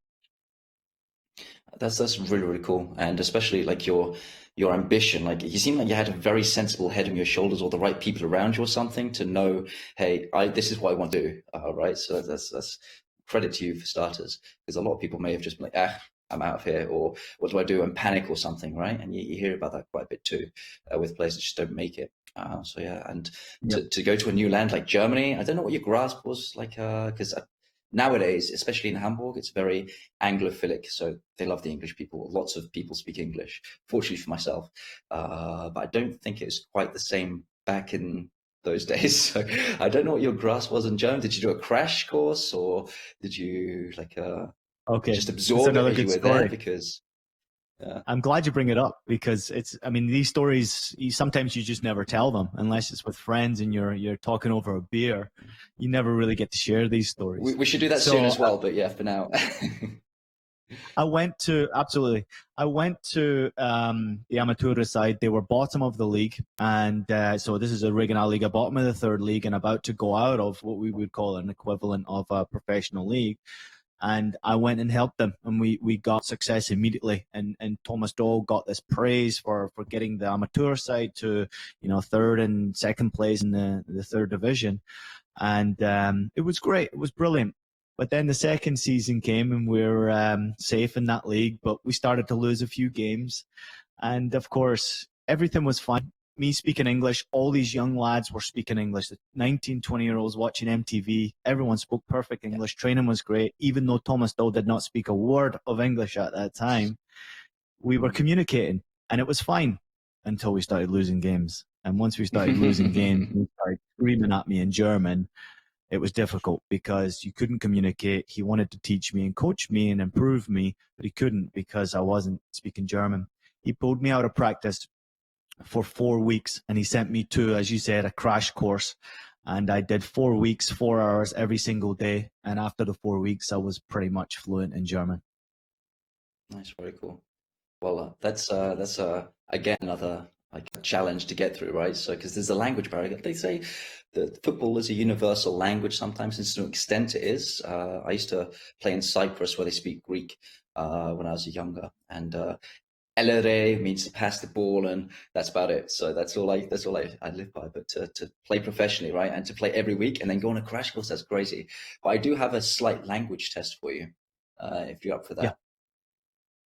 That's really, really cool. And especially like your ambition, like you seem like you had a very sensible head on your shoulders, or the right people around you or something to know, hey, this is what I want to do. Right. So that's credit to you for starters, because a lot of people may have just been like, I'm out of here, or what do I do, and panic or something, right? And you hear about that quite a bit too, with players that just don't make it. So yeah, and to go to a new land like Germany, I don't know what your grasp was like, because nowadays, especially in Hamburg, it's very Anglophilic, so they love the English people. Lots of people speak English, fortunately for myself, but I don't think it was quite the same back in those days. So I don't know what your grasp was in German. Did you do a crash course, or did you like just absorb it as you were there? Because I'm glad you bring it up, because these stories, sometimes you just never tell them unless it's with friends and you're talking over a beer. You never really get to share these stories. We should do that soon as well, but yeah, for now. I went to the Amateur side. They were bottom of the league, and so this is a Regionalliga, bottom of the third league, and about to go out of what we would call an equivalent of a professional league. And I went and helped them, and we got success immediately. And Thomas Doll got this praise for getting the amateur side to, third and second place in the third division. And it was great. It was brilliant. But then the second season came, and we were safe in that league, but we started to lose a few games. And of course, everything was fine. Me speaking English, all these young lads were speaking English. 19, 20-year-olds watching MTV. Everyone spoke perfect English. Training was great. Even though Thomas Doll did not speak a word of English at that time, we were communicating, and it was fine until we started losing games. And once we started losing games, he started screaming at me in German. It was difficult because you couldn't communicate. He wanted to teach me and coach me and improve me, but he couldn't because I wasn't speaking German. He pulled me out of practice for 4 weeks, and he sent me to, as you said, a crash course. And I did 4 weeks, 4 hours every single day. And after the 4 weeks, I was pretty much fluent in German. Nice, very cool. Well, that's again another like challenge to get through, right? So because there's a language barrier. They say that football is a universal language sometimes, and to an extent it is. I used to play in Cyprus where they speak Greek when I was younger, and elere means to pass the ball, and that's about it. So that's all I live by. But to play professionally, right, and to play every week and then go on a crash course, that's crazy. But I do have a slight language test for you, if you're up for that. Yeah.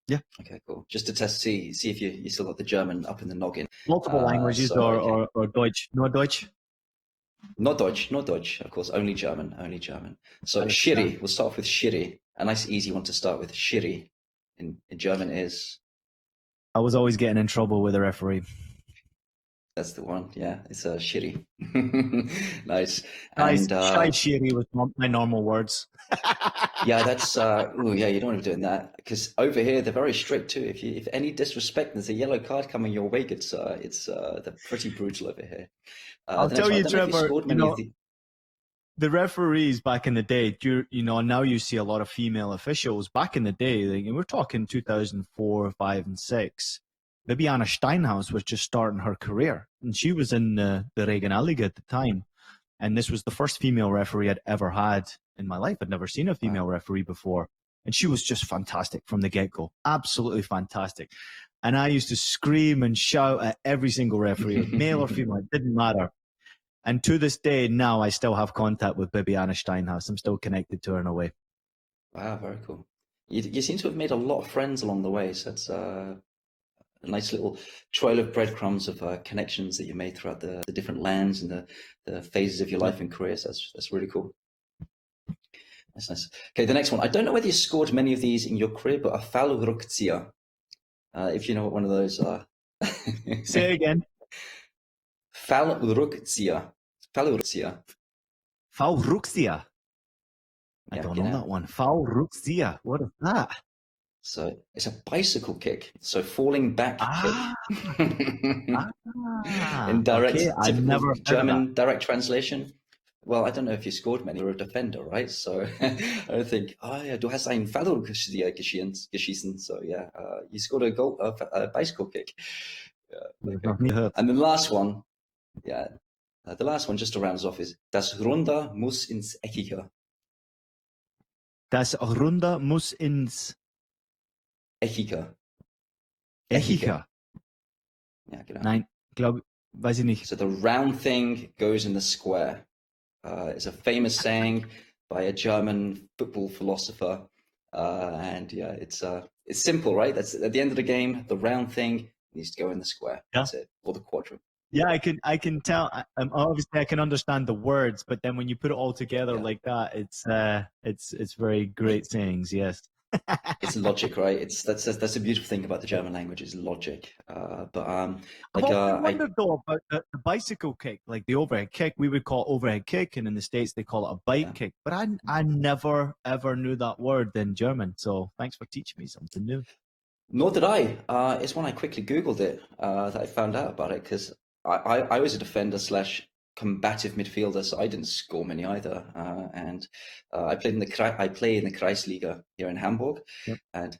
Yeah. Okay, cool. Just to test, see if you still got the German up in the noggin. Multiple languages or Deutsch. No Deutsch? Not Deutsch, of course, only German. So Schiri, we'll start off with Schiri. A nice easy one to start with. Schiri in German is? I was always getting in trouble with the referee. That's the one, yeah. It's a Schiri. Nice. And Schiri was my normal words. Yeah, that's you don't want to be doing that, because over here they're very strict too. If any disrespect, there's a yellow card coming your way. They're pretty brutal over here. I'll tell you, Trevor. The referees back in the day, now you see a lot of female officials. Back in the day, we're talking 2004, 5, and 6. Bibiana Steinhaus was just starting her career, and she was in the Regionalliga at the time. And this was the first female referee I'd ever had in my life. I'd never seen a female referee before. And she was just fantastic from the get-go. Absolutely fantastic. And I used to scream and shout at every single referee, male or female, it didn't matter. And to this day, now I still have contact with Bibiana Steinhaus. I'm still connected to her in a way. Wow, very cool. You seem to have made a lot of friends along the way. So that's a nice little trail of breadcrumbs of connections that you made throughout the different lands and the phases of your life and career. So that's really cool. That's nice. Okay, the next one. I don't know whether you scored many of these in your career, but a Fallrückzieher. If you know what one of those are. Say it again. Fallrückzieher. Fallrückzieher. Fallrückzieher. I don't know that one. Fallrückzieher. What is that? So it's a bicycle kick. So falling back kick. In direct, typical German direct translation. Well, I don't know if you scored many. You're a defender, right? So I think, du hast einen Fallrückzieher geschissen. So yeah, you scored a goal, a bicycle kick. Yeah, okay. And the last one, the last one just to round us off is Das Runder muss ins Eckige. Das Runder muss ins Eckige. Eckige. Ja, genau. Nein, weiß ich nicht. So the round thing goes in the square. It's a famous saying by a German football philosopher, and it's simple, right? That's at the end of the game. The round thing needs to go in the square. Yeah. That's it, or the quadrant. Yeah, I can tell. Obviously, I can understand the words, but then when you put it all together like that, it's very great sayings. Yes. It's logic, right? That's a beautiful thing about the German language is logic. I wondered though about the bicycle kick, like the overhead kick. We would call it overhead kick, and in the States they call it a bike kick. But I never ever knew that word in German. So thanks for teaching me something new. Nor did I. It's when I quickly Googled it that I found out about it, because I was a defender / combative midfielder, so I didn't score many either. And I play in the Kreisliga here in Hamburg, and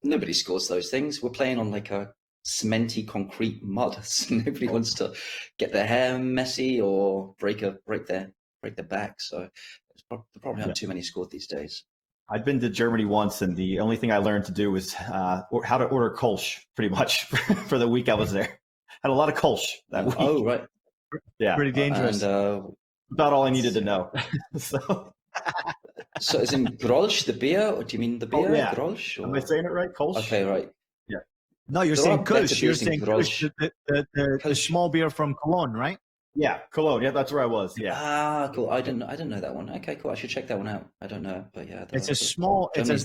nobody scores those things. We're playing on like a cementy concrete mud. So nobody wants to get their hair messy or break their back. So there probably aren't too many scored these days. I'd been to Germany once, and the only thing I learned to do was how to order Kolsch, pretty much, for the week I was there. Had a lot of Kolsch that week. Oh, right. Yeah, pretty dangerous. And about all I needed to know. So is in Grolsch the beer, or do you mean the beer? Oh, yeah. Grolsch? Or? Am I saying it right? Kolsch? Okay, right. Yeah. No, you're saying Kolsch. You're saying Kolsch, the small beer from Cologne, right? Yeah, Cologne. Yeah, that's where I was. Yeah. Ah, cool. I didn't know that one. Okay, cool. I should check that one out. I don't know, but yeah. It's a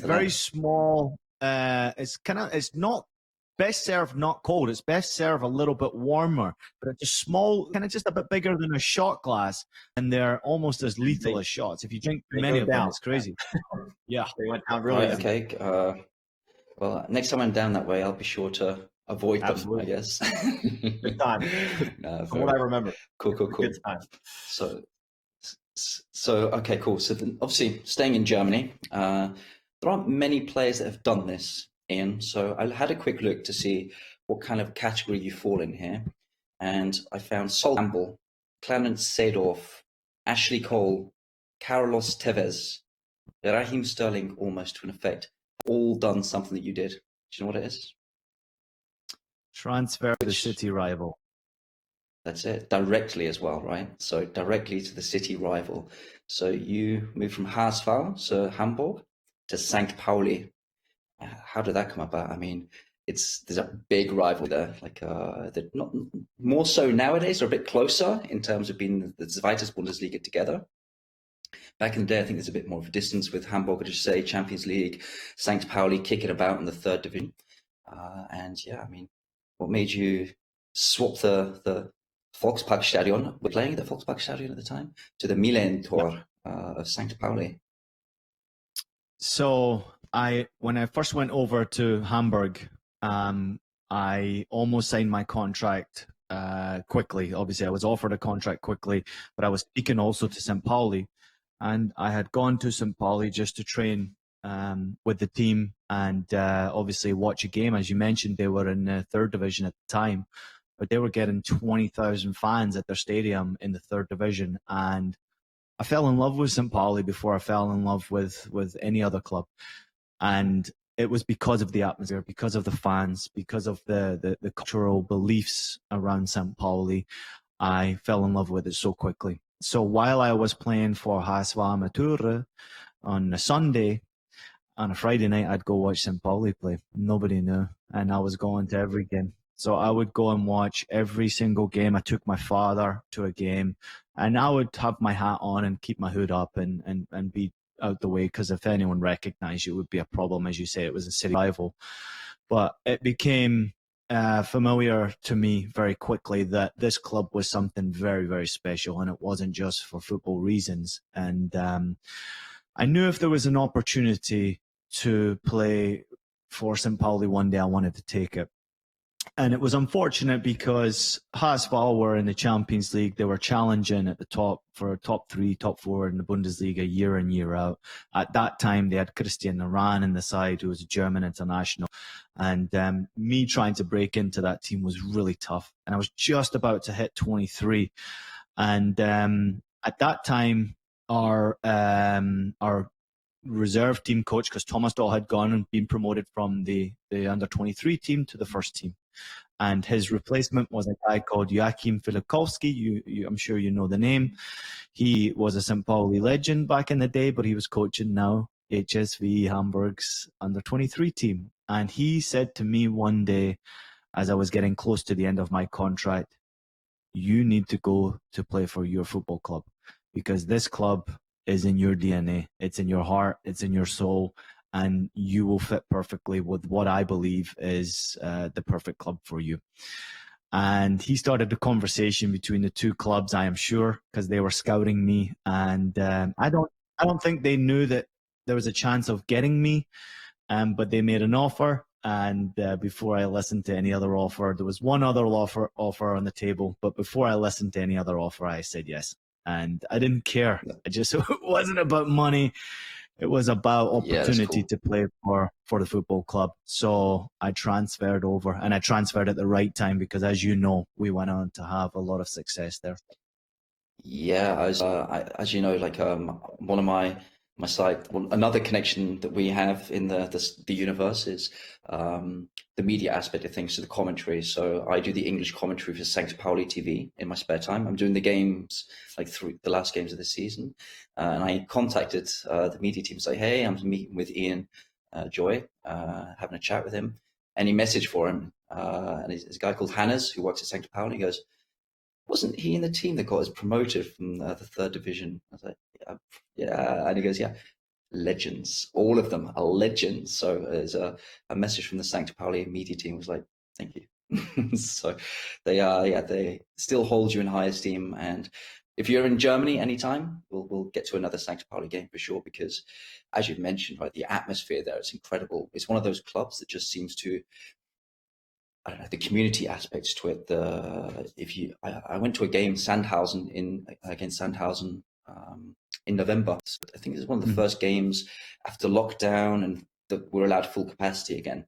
very small. It's not best served not cold. It's best served a little bit warmer, but it's a small, kind of just a bit bigger than a shot glass, and they're almost as lethal as shots. If you drink too many of them, it's crazy. Yeah, they went down really. Okay. Well, next time I'm down that way, I'll be sure to avoid them, I Absolutely. guess. Good time. From what I remember. Cool. Good time. So okay, cool. So then obviously staying in Germany, there aren't many players that have done this, Ian. So I had a quick look to see what kind of category you fall in here. And I found Sol Campbell, Clarence Seedorf, Ashley Cole, Carlos Tevez, Raheem Sterling, almost to an effect, all done something that you did. Do you know what it is? Transfer to the city rival. That's it, directly as well, right? So directly to the city rival. So you moved from HSV, so Hamburg, to St. Pauli. How did that come about? I mean, there's a big rival there. Like they're not more so nowadays. They're a bit closer in terms of being the Zweites Bundesliga together. Back in the day, I think there's a bit more of a distance with Hamburg, as you say, Champions League, St. Pauli kicking about in the third division. And yeah, I mean, what made you swap the Volksparkstadion, we're playing the Volksparkstadion at the time, to the Milentor of St. Pauli? So when I first went over to Hamburg, I almost signed my contract quickly. Obviously, I was offered a contract quickly, but I was speaking also to St. Pauli, and I had gone to St. Pauli just to train with the team and obviously watch a game. As you mentioned, they were in the third division at the time, but they were getting 20,000 fans at their stadium in the third division, and I fell in love with St. Pauli before I fell in love with any other club. And it was because of the atmosphere, because of the fans, because of the cultural beliefs around St. Pauli. I fell in love with it so quickly. So while I was playing for HSV Amateur on a Sunday, on a Friday night, I'd go watch St. Pauli play. Nobody knew. And I was going to every game. So I would go and watch every single game. I took my father to a game, and I would have my hat on and keep my hood up and be out the way, because if anyone recognized you, it would be a problem. As you say, it was a city rival. But it became familiar to me very quickly that this club was something very, very special, and it wasn't just for football reasons. And I knew if there was an opportunity to play for St. Pauli one day, I wanted to take it. And it was unfortunate because HSV were in the Champions League. They were challenging at the top for top 3, top 4 in the Bundesliga year in, year out. At that time, they had Christian Rahn in the side, who was a German international. And me trying to break into that team was really tough. And I was just about to hit 23. And at that time, our reserve team coach, because Thomas Dahl had gone and been promoted from the under-23 team to the first team. And his replacement was a guy called Joachim Filikowski. I'm sure you know the name. He was a St. Pauli legend back in the day, but he was coaching now HSV Hamburg's under-23 team. And he said to me one day, as I was getting close to the end of my contract, you need to go to play for your football club, because this club is in your DNA. It's in your heart. It's in your soul. And you will fit perfectly with what I believe is the perfect club for you. And he started the conversation between the two clubs, I am sure, because they were scouting me. And I don't think they knew that there was a chance of getting me, but they made an offer. And before I listened to any other offer, there was one other offer on the table. But before I listened to any other offer, I said yes. And I didn't care. It wasn't about money. It was about opportunity to play for the football club. So I transferred over, and I transferred at the right time because, as you know, we went on to have a lot of success there. Yeah, as you know, like one of my side, another connection that we have in the universe is the media aspect of things, so the commentary. So I do the English commentary for St. Pauli TV in my spare time. I'm doing the games, like through the last games of the season, and I contacted the media team, say, hey, I'm meeting with Ian Joy, having a chat with him. Any message for him? And there's a guy called Hannes who works at St. Pauli. He goes, wasn't he in the team that got us promoted from the third division? I was like, yeah. And he goes, yeah, legends. All of them are legends. So there's a message from the St. Pauli media team was like, thank you. So they still hold you in high esteem. And if you're in Germany anytime, we'll get to another St. Pauli game for sure, because as you've mentioned, right, the atmosphere there is incredible. It's one of those clubs that just seems to I don't know, the community aspects to it. I went to a game Sandhausen against Sandhausen in November. So I think it was one of the first games after lockdown and that we're allowed full capacity again.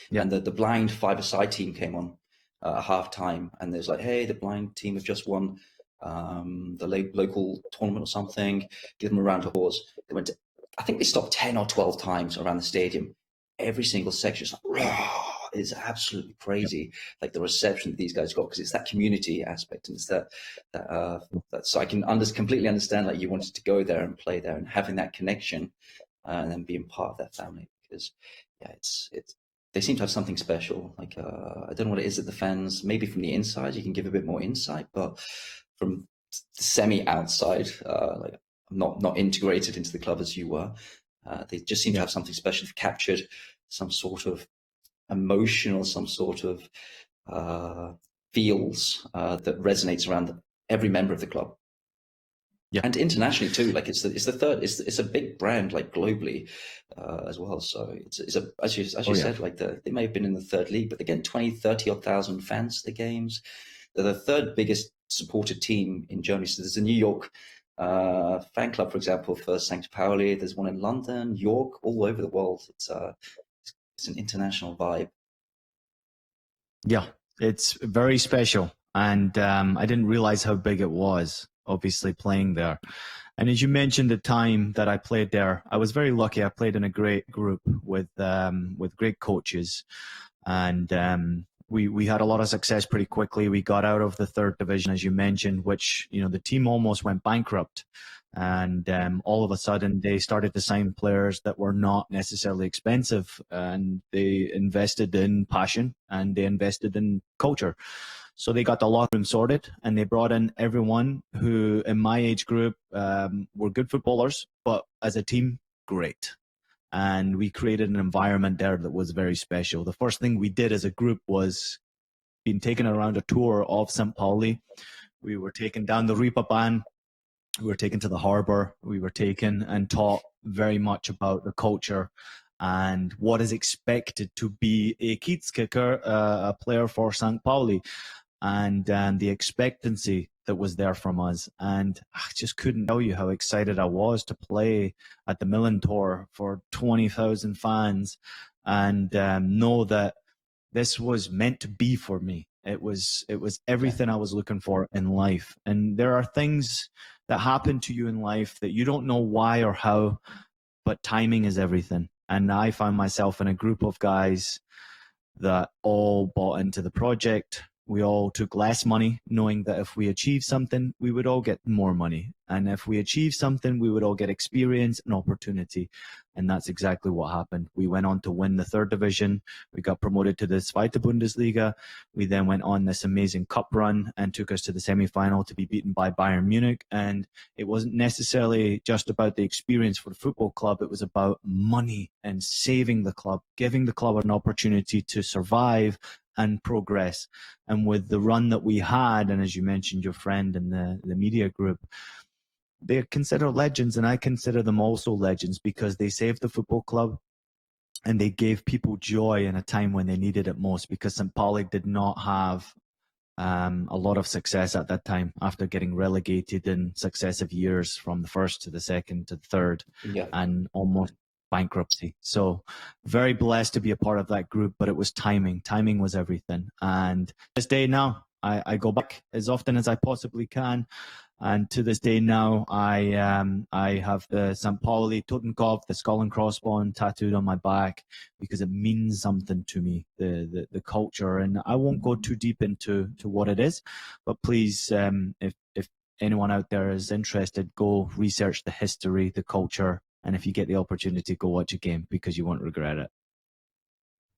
Yeah. And the blind five-a-side team came on at half time, and there's like, hey, the blind team have just won the local tournament or something. Give them a round of applause. They went to, I think they stopped 10 or 12 times around the stadium. Every single section is like, rah! It's absolutely crazy, like the reception that these guys got, because it's that community aspect, and it's that so I can completely understand, like, you wanted to go there and play there and having that connection and then being part of that family, because it's they seem to have something special. Like I don't know what it is that the fans, maybe from the inside you can give a bit more insight, but from semi outside, like I'm not integrated into the club as you were, they just seem to have something special. They've captured some sort of emotional, some sort of feels that resonates around every member of the club. Yeah, and internationally too. Like it's a big brand, like globally as well. So it's as you said, like they may have been in the third league, but they get 30 odd thousand fans to the games. They're the third biggest supported team in Germany. So there's a New York fan club, for example, for St. Pauli. There's one in London, York, all over the world. It's an international vibe. Yeah, it's very special. And I didn't realize how big it was, obviously, playing there. And as you mentioned, the time that I played there, I was very lucky. I played in a great group with great coaches. And we had a lot of success pretty quickly. We got out of the third division, as you mentioned, which, the team almost went bankrupt. And all of a sudden, they started to sign players that were not necessarily expensive, and they invested in passion and they invested in culture. So they got the locker room sorted, and they brought in everyone who, in my age group, were good footballers, but as a team, great. And we created an environment there that was very special. The first thing we did as a group was being taken around a tour of St. Pauli. We were taken down the Reeperbahn. We were taken to the harbour. We were taken and taught very much about the culture and what is expected to be a Kiezkicker, a player for St. Pauli, and the expectancy that was there from us. And I just couldn't tell you how excited I was to play at the Millantor for 20,000 fans and know that this was meant to be for me. It was everything I was looking for in life. And there are things that happen to you in life that you don't know why or how, but timing is everything. And I found myself in a group of guys that all bought into the project. We all took less money, knowing that if we achieved something, we would all get more money. And if we achieved something, we would all get experience and opportunity. And that's exactly what happened. We went on to win the third division. We got promoted to the Zweite Bundesliga. We then went on this amazing cup run and took us to the semi-final to be beaten by Bayern Munich. And it wasn't necessarily just about the experience for the football club. It was about money and saving the club, giving the club an opportunity to survive and progress. And with the run that we had, and as you mentioned, your friend in the media group, they're considered legends, and I consider them also legends because they saved the football club and they gave people joy in a time when they needed it most, because St. Pauli did not have a lot of success at that time after getting relegated in successive years from the first to the second to the third, and almost bankruptcy. So very blessed to be a part of that group, but it was timing. Timing was everything. And this day now, I go back as often as I possibly can. And to this day now, I have the St. Pauli Totenkopf, the skull and crossbone tattooed on my back, because it means something to me, the culture. And I won't go too deep into what it is, but please, if anyone out there is interested, go research the history, the culture, and if you get the opportunity, go watch a game, because you won't regret it.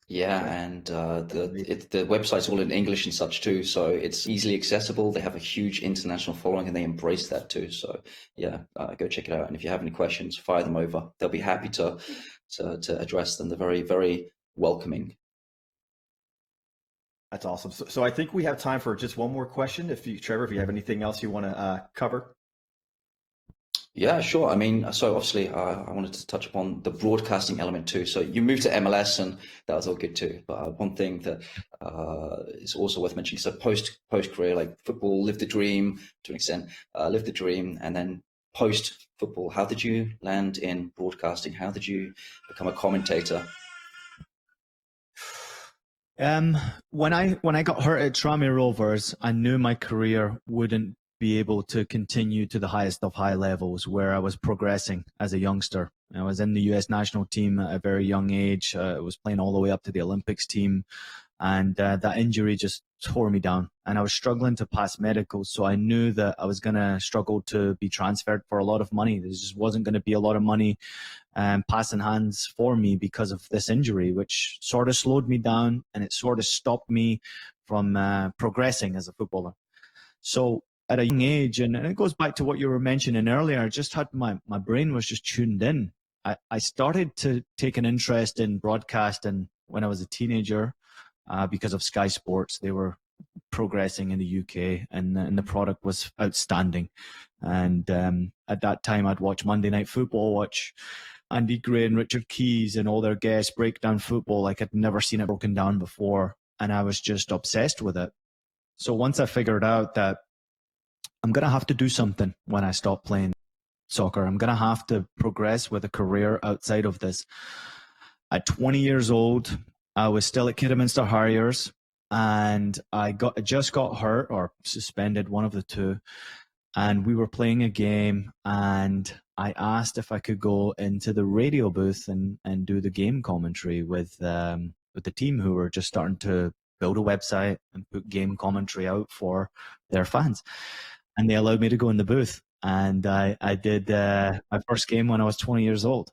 Yeah, and the website's all in English and such too, so it's easily accessible. They have a huge international following, and they embrace that too. So yeah, go check it out. And if you have any questions, fire them over. They'll be happy to address them. They're very, very welcoming. That's awesome. So I think we have time for just one more question. Trevor, if you have anything else you want to cover. Yeah, sure. I mean, so obviously, I wanted to touch upon the broadcasting element too. So you moved to MLS, and that was all good too. But one thing that is also worth mentioning, so post career, like football, live the dream to an extent, live the dream, and then post football, how did you land in broadcasting? How did you become a commentator? When I got hurt at Tranmere Rovers, I knew my career wouldn't be able to continue to the highest of high levels where I was progressing as a youngster. I was in the US national team at a very young age. I was playing all the way up to the Olympics team, and that injury just tore me down. And I was struggling to pass medicals, so I knew that I was going to struggle to be transferred for a lot of money. There just wasn't going to be a lot of money passing hands for me because of this injury, which sort of slowed me down and it sort of stopped me from progressing as a footballer. So at a young age, and it goes back to what you were mentioning earlier, I just had my brain was just tuned in. I started to take an interest in broadcasting when I was a teenager because of Sky Sports. They were progressing in the UK, and the product was outstanding. And at that time, I'd watch Monday Night Football, watch Andy Gray and Richard Keys and all their guests break down football like I'd never seen it broken down before. And I was just obsessed with it. So once I figured out that I'm going to have to do something when I stop playing soccer, I'm going to have to progress with a career outside of this. At 20 years old, I was still at Kidderminster Harriers, and I just got hurt or suspended, one of the two. And we were playing a game, and I asked if I could go into the radio booth and do the game commentary with the team who were just starting to build a website and put game commentary out for their fans. And they allowed me to go in the booth. And I did my first game when I was 20 years old.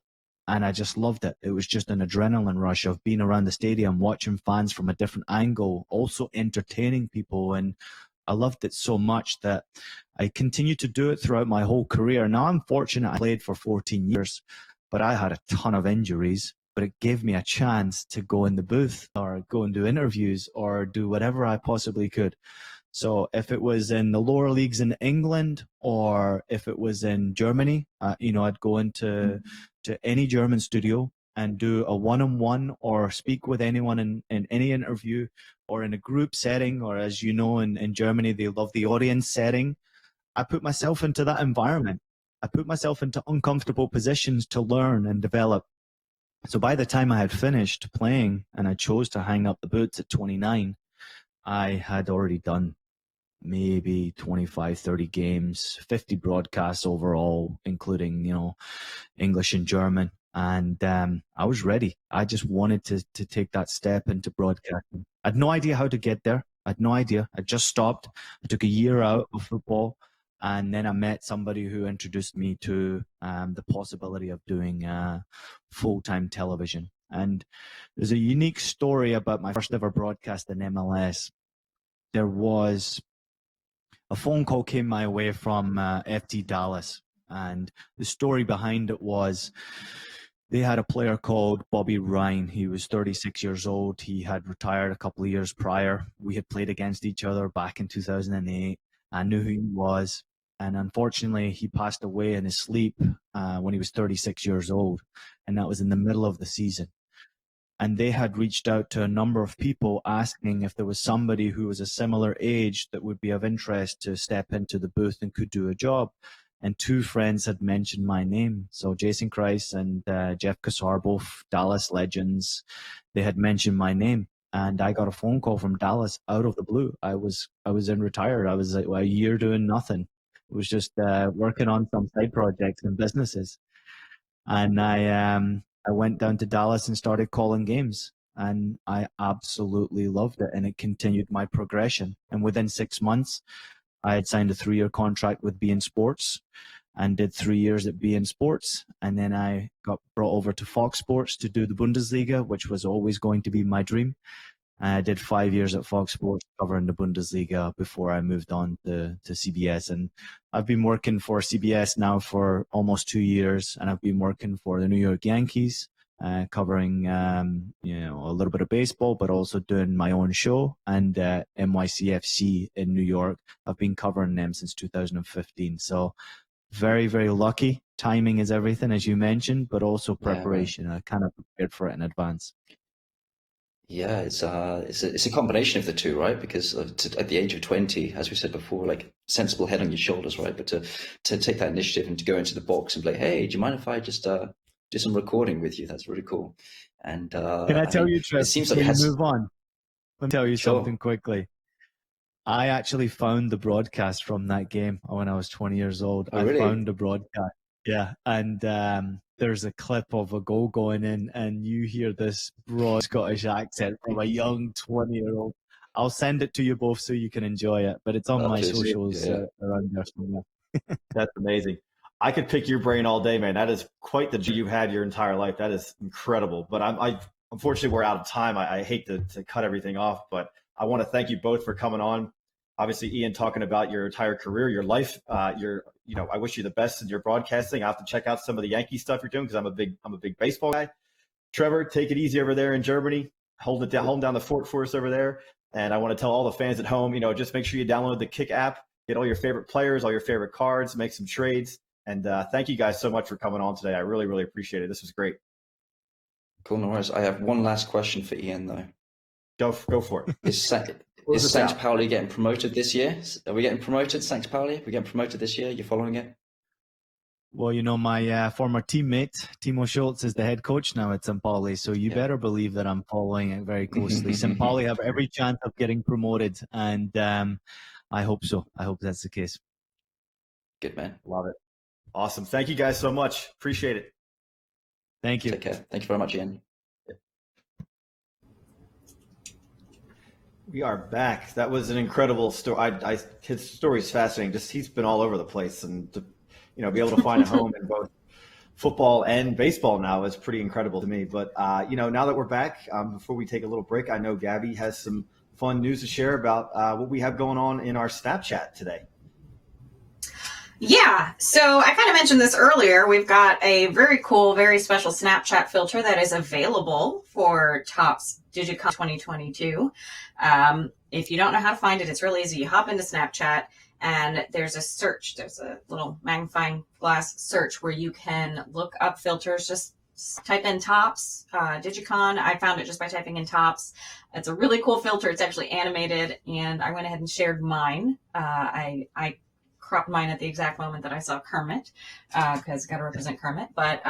And I just loved it. It was just an adrenaline rush of being around the stadium, watching fans from a different angle, also entertaining people. And I loved it so much that I continued to do it throughout my whole career. Now, I'm fortunate I played for 14 years, but I had a ton of injuries. But it gave me a chance to go in the booth or go and do interviews or do whatever I possibly could. So if it was in the lower leagues in England or if it was in Germany, I'd go into any German studio and do a one-on-one or speak with anyone in any interview or in a group setting, or as you know, in Germany, they love the audience setting. I put myself into that environment. I put myself into uncomfortable positions to learn and develop. So by the time I had finished playing and I chose to hang up the boots at 29, I had already done maybe 25, 30 games, 50 broadcasts overall, including, English and German. And I was ready. I just wanted to take that step into broadcasting. I had no idea how to get there. I had no idea. I just stopped. I took a year out of football. And then I met somebody who introduced me to the possibility of doing full-time television. And there's a unique story about my first ever broadcast in MLS. There was a phone call came my way from FT Dallas. And the story behind it was they had a player called Bobby Ryan. He was 36 years old. He had retired a couple of years prior. We had played against each other back in 2008. I knew who he was. And unfortunately, he passed away in his sleep when he was 36 years old. And that was in the middle of the season. And they had reached out to a number of people asking if there was somebody who was a similar age that would be of interest to step into the booth and could do a job. And two friends had mentioned my name. So Jason Kreis and Jeff Cassar, both Dallas legends, they had mentioned my name. And I got a phone call from Dallas out of the blue. I was in retired. I was like a year doing nothing. It was just working on some side projects and businesses. And I went down to Dallas and started calling games. And I absolutely loved it. And it continued my progression. And within 6 months, I had signed a 3-year contract with beIN Sports and did 3 years at beIN Sports. And then I got brought over to Fox Sports to do the Bundesliga, which was always going to be my dream. I did 5 years at Fox Sports covering the Bundesliga before I moved on to CBS. And I've been working for CBS now for almost 2 years. And I've been working for the New York Yankees, covering, a little bit of baseball, but also doing my own show. And NYCFC in New York, I've been covering them since 2015. So very, very lucky. Timing is everything, as you mentioned, but also Yeah, right. preparation. I kind of prepared for it in advance. Yeah, it's a combination of the two, right? Because at the age of 20, as we said before, like sensible head on your shoulders, right? But to take that initiative and to go into the box and be like, hey, do you mind if I just do some recording with you? That's really cool. And Can I tell you, it Trev, seems like before it you has. move on? Let me tell you Sure. something quickly. I actually found the broadcast from that game when I was 20 years old. Oh, really? I found the broadcast. Yeah. And there's a clip of a goal going in, and you hear this broad Scottish accent from a young 20-year-old. I'll send it to you both so you can enjoy it, but it's on my Please. socials Yeah. around there somewhere. That's amazing. I could pick your brain all day, man. That is quite the you've had your entire life. That is incredible. But I unfortunately, we're out of time. I hate to cut everything off, but I want to thank you both for coming on. Obviously, Ian, talking about your entire career, your life, I wish you the best in your broadcasting. I have to check out some of the Yankee stuff you're doing because I'm a big baseball guy. Trevor, take it easy over there in Germany. Holding down the fort for us over there. And I want to tell all the fans at home, just make sure you download the Kick app, get all your favorite players, all your favorite cards, make some trades. And thank you guys so much for coming on today. I really, really appreciate it. This was great. Cool, no worries. I have one last question for Ian, though. Go for it. Is St. Pauli getting promoted this year? Are we getting promoted, St. Pauli? We're getting promoted this year? You're following it? Well, my former teammate, Timo Schultz, is the head coach now at St. Pauli, so you better believe that I'm following it very closely. St. Pauli have every chance of getting promoted, and I hope so. I hope that's the case. Good, man. Love it. Awesome. Thank you guys so much. Appreciate it. Thank you. Take care. Thank you very much, Ian. We are back. That was an incredible story. His story is fascinating. He's been all over the place, and to be able to find a home in both football and baseball now is pretty incredible to me. But now that we're back, before we take a little break, I know Gabbie has some fun news to share about what we have going on in our Snapchat today. Yeah, so I kind of mentioned this earlier. We've got a very cool, very special Snapchat filter that is available for Topps DigiCon 2022. If you don't know how to find it, it's really easy. You hop into Snapchat and there's a search. There's a little magnifying glass search where you can look up filters. Just type in Topps DigiCon. I found it just by typing in Topps. It's a really cool filter. It's actually animated, and I went ahead and shared mine. I cropped mine at the exact moment that I saw Kermit, because got to represent Kermit. But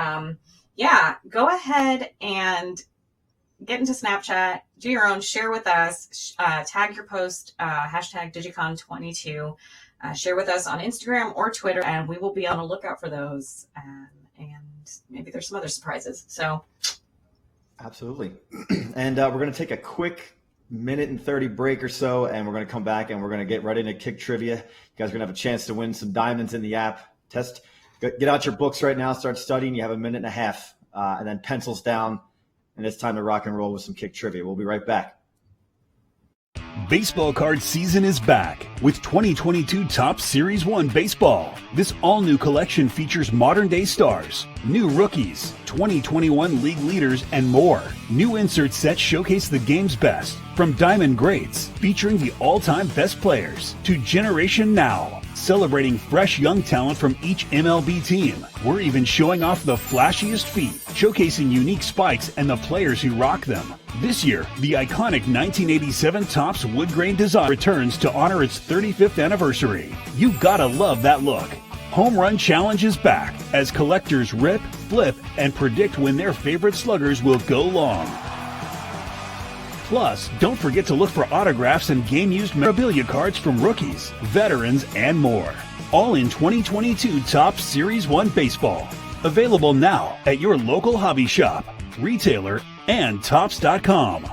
go ahead and get into Snapchat, do your own, share with us, tag your post, hashtag DigiCon22, share with us on Instagram or Twitter, and we will be on the lookout for those. And maybe there's some other surprises. So, absolutely. And we're going to take a quick minute and 30 break or so, and we're going to come back and we're going to get right into Kick Trivia. You guys are going to have a chance to win some diamonds in the app. Get out your books right now, start studying. You have a minute and a half, and then pencils down, and it's time to rock and roll with some Kick Trivia. We'll be right back. Baseball card season is back with 2022 Topps Series 1 Baseball. This all-new collection features modern-day stars, new rookies, 2021 league leaders, and more. New insert sets showcase the game's best, from Diamond Greats, featuring the all-time best players, to Generation Now, celebrating fresh young talent from each MLB team. We're even showing off the flashiest feet, showcasing unique spikes and the players who rock them. This year, the iconic 1987 Topps wood grain design returns to honor its 35th anniversary. You gotta love that look. Home Run Challenge is back as collectors rip, flip, and predict when their favorite sluggers will go long. Plus, don't forget to look for autographs and game-used memorabilia cards from rookies, veterans, and more. All in 2022 Topps Series 1 Baseball. Available now at your local hobby shop, retailer, and Topps.com.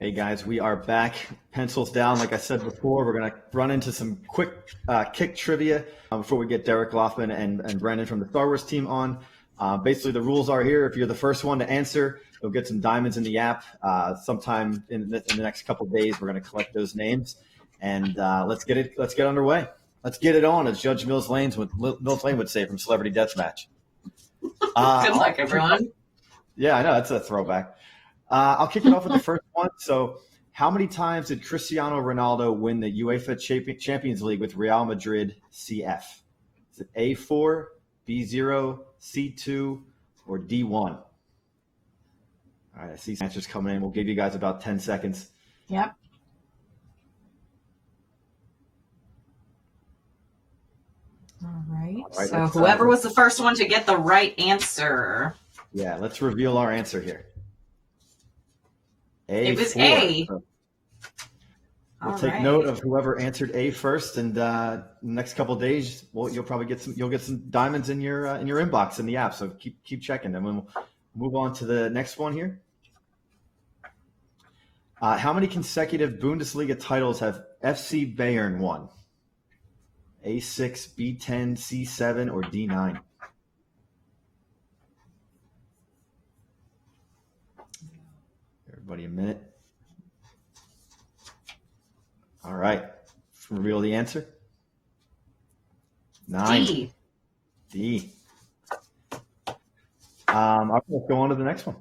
Hey guys, we are back. Pencils down. Like I said before, we're going to run into some quick kick trivia before we get Derek Laufman and Brandon from the Star Wars team on. Basically, the rules are here. If you're the first one to answer, you'll get some diamonds in the app. Sometime in the next couple of days, we're going to collect those names, and let's get underway. Let's get it on, as Judge Mills Lane would say from Celebrity Deathmatch. Good luck, everyone. Yeah, I know, that's a throwback. I'll kick it off with the first one. So, how many times did Cristiano Ronaldo win the UEFA Champions League with Real Madrid CF? Is it A4, B0, C2, or D1? All right, I see some answers coming in. We'll give you guys about 10 seconds. Yep. All right. So whoever was the first one to get the right answer. Yeah, let's reveal our answer here. It was A. We'll take note of whoever answered A first, and next couple of days, you'll probably get some diamonds in your inbox in the app. So keep checking, and we'll move on to the next one here. How many consecutive Bundesliga titles have FC Bayern won? A6, B10, C7, or D9? Everybody a minute. All right. Reveal the answer. 9. D. All right, let's go on to the next one.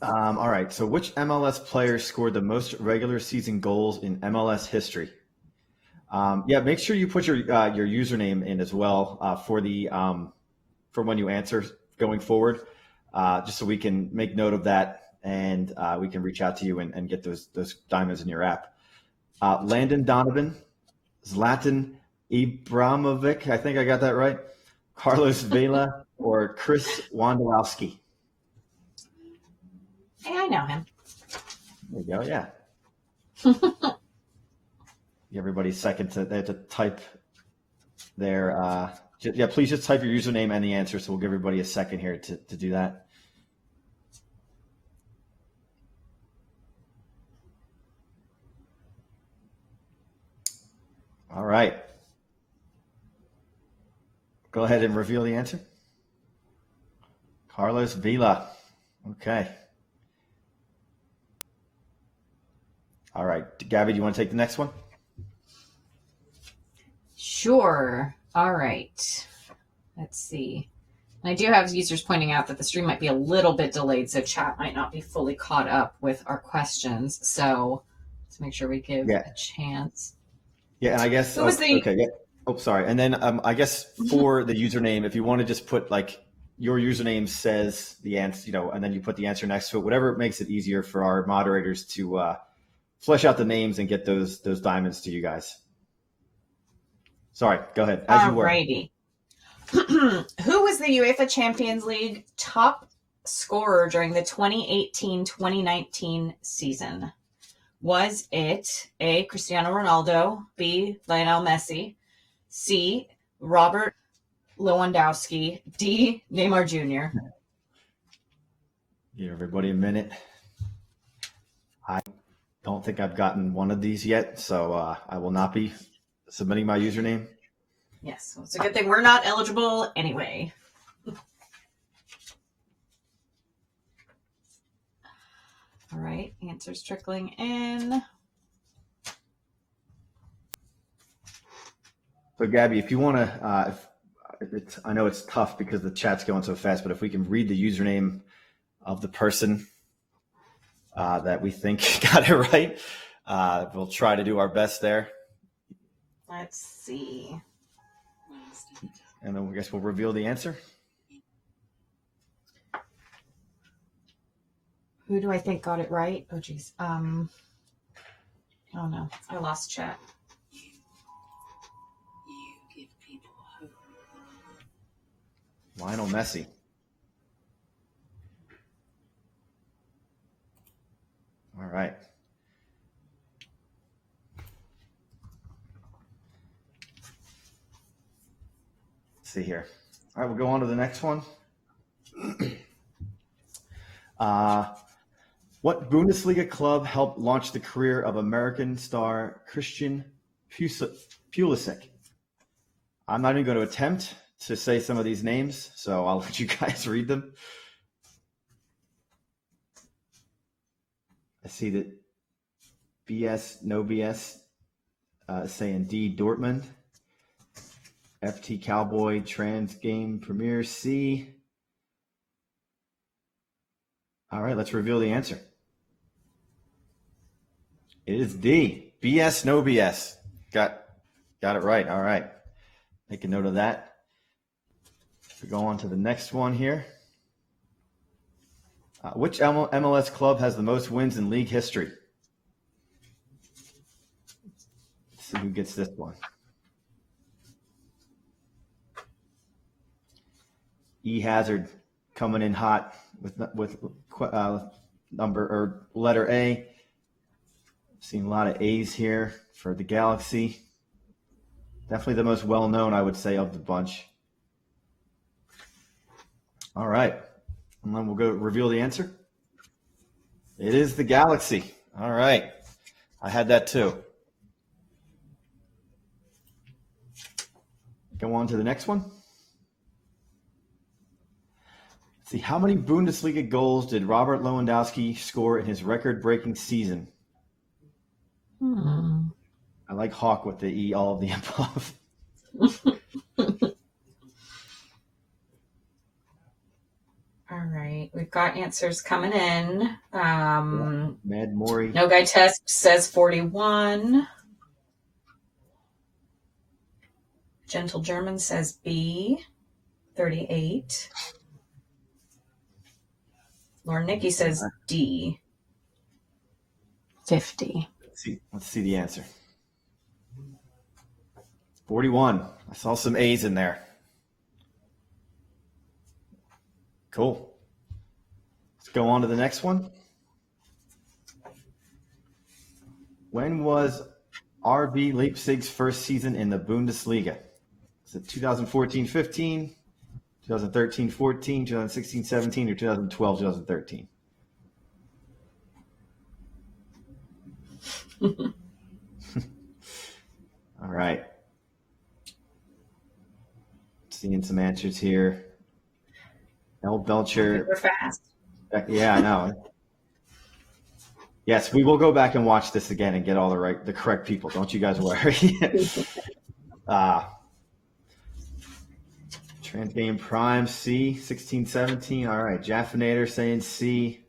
All right. So, which MLS player scored the most regular season goals in MLS history? Yeah, make sure you put your username in as well for when you answer going forward, just so we can make note of that, and we can reach out to you and get those diamonds in your app. Landon Donovan, Zlatan Ibrahimovic, I think I got that right, Carlos Vela, or Chris Wondolowski? Hey, I know him. There you go, yeah. Everybody's second they have to type their please just type your username and the answer, so we'll give everybody a second here to do that. All right, go ahead and reveal the answer. Carlos Vela. Okay. All right, Gabby, do you want to take the next one? Sure. All right. Let's see. I do have users pointing out that the stream might be a little bit delayed, so chat might not be fully caught up with our questions. So let's make sure we give a chance. Yeah, and I guess okay. Yeah. Oh, sorry. And then I guess for the username, if you want to just put like your username says the answer, and then you put the answer next to it, whatever makes it easier for our moderators to flesh out the names and get those diamonds to you guys. Sorry, go ahead. As you were. Alrighty. Who was the UEFA Champions League top scorer during the 2018-2019 season? Was it A, Cristiano Ronaldo, B, Lionel Messi, C, Robert Lewandowski, D, Neymar Jr.? Give everybody a minute. I don't think I've gotten one of these yet, so I will not be submitting my username. Yes, well, it's a good thing we're not eligible anyway. All right, answers trickling in. So, Gabby, if you want to, I know it's tough because the chat's going so fast, but if we can read the username of the person that we think got it right, we'll try to do our best there. Let's see. And then I guess we'll reveal the answer. Who do I think got it right? Oh, geez. Oh, no. I lost chat. Lionel Messi. All right. Let's see here. All right, we'll go on to the next one. What Bundesliga club helped launch the career of American star Christian Pulisic? I'm not even going to attempt to say some of these names, so I'll let you guys read them. I see that BS, no BS, saying D Dortmund. FT Cowboy, Trans Game Premier C. All right, let's reveal the answer. It is D. BS, no BS. Got it right. All right. Make a note of that. We go on to the next one here. Which MLS club has the most wins in league history? Let's see who gets this one. E Hazard coming in hot with number or letter A. Seen a lot of A's here for the Galaxy. Definitely the most well-known, I would say, of the bunch. All right. And then we'll go reveal the answer. It is the Galaxy. All right. I had that too. Go on to the next one. Let's see, how many Bundesliga goals did Robert Lewandowski score in his record-breaking season? I like Hawk with the E, all of the above. All right, we've got answers coming in. Mad Maury. No Guy Test says 41. Gentle German says B, 38. Lauren Nikki says D, 50. Let's see the answer. 41. I saw some A's in there. Cool. Let's go on to the next one. When was RB Leipzig's first season in the Bundesliga? Is it 2014-15, 2013-14, 2016-17, or 2012-2013? All right. Seeing some answers here. L. Belcher. Super fast. Yeah, I know. Yes, we will go back and watch this again and get all the correct people. Don't you guys worry. Trans Game Prime C, 16-17. All right, Jaffinator saying C.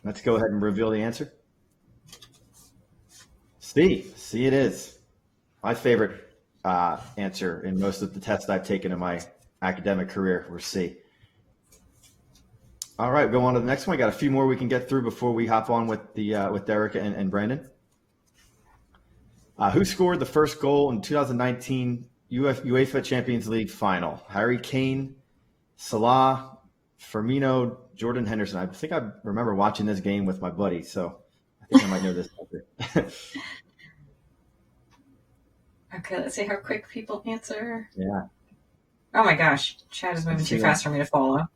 Let's go ahead and reveal the answer. C it is. My favorite answer in most of the tests I've taken in my academic career were C. All right, go on to the next one. I got a few more we can get through before we hop on with Derek and Brandon. Who scored the first goal in 2019 UEFA Champions League final? Harry Kane, Salah, Firmino, Jordan Henderson. I think I remember watching this game with my buddy, so I think I might know this answer. Okay, let's see how quick people answer. Yeah. Oh my gosh, chat is moving too fast for me to follow.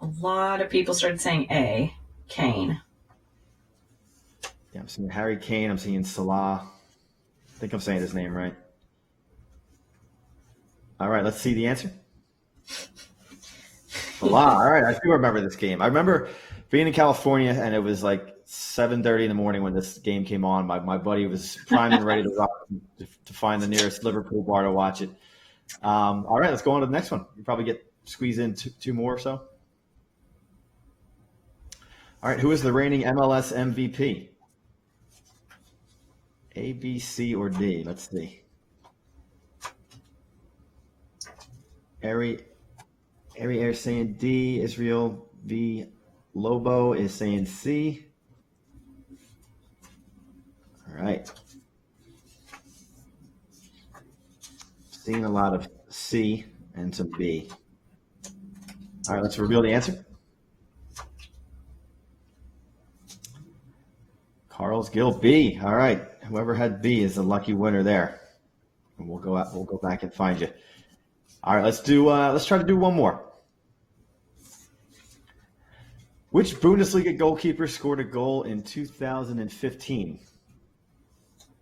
A lot of people started saying A, Kane. Yeah, I'm seeing Harry Kane. I'm seeing Salah. I think I'm saying his name right. All right, let's see the answer. Salah. All right, I do remember this game. I remember being in California, and it was like 7:30 in the morning when this game came on. My buddy was primed and ready to rock to find the nearest Liverpool bar to watch it. All right, let's go on to the next one. You probably squeeze in two more or so. All right, who is the reigning MLS MVP? A, B, C, or D? Let's see. Ari Air saying D. Israel V. Lobo is saying C. All right. Seeing a lot of C and some B. All right, let's reveal the answer. Carl's Gill B. All right. Whoever had B is the lucky winner there. and we'll go back and find you. All right, let's try to do one more. Which Bundesliga goalkeeper scored a goal in 2015?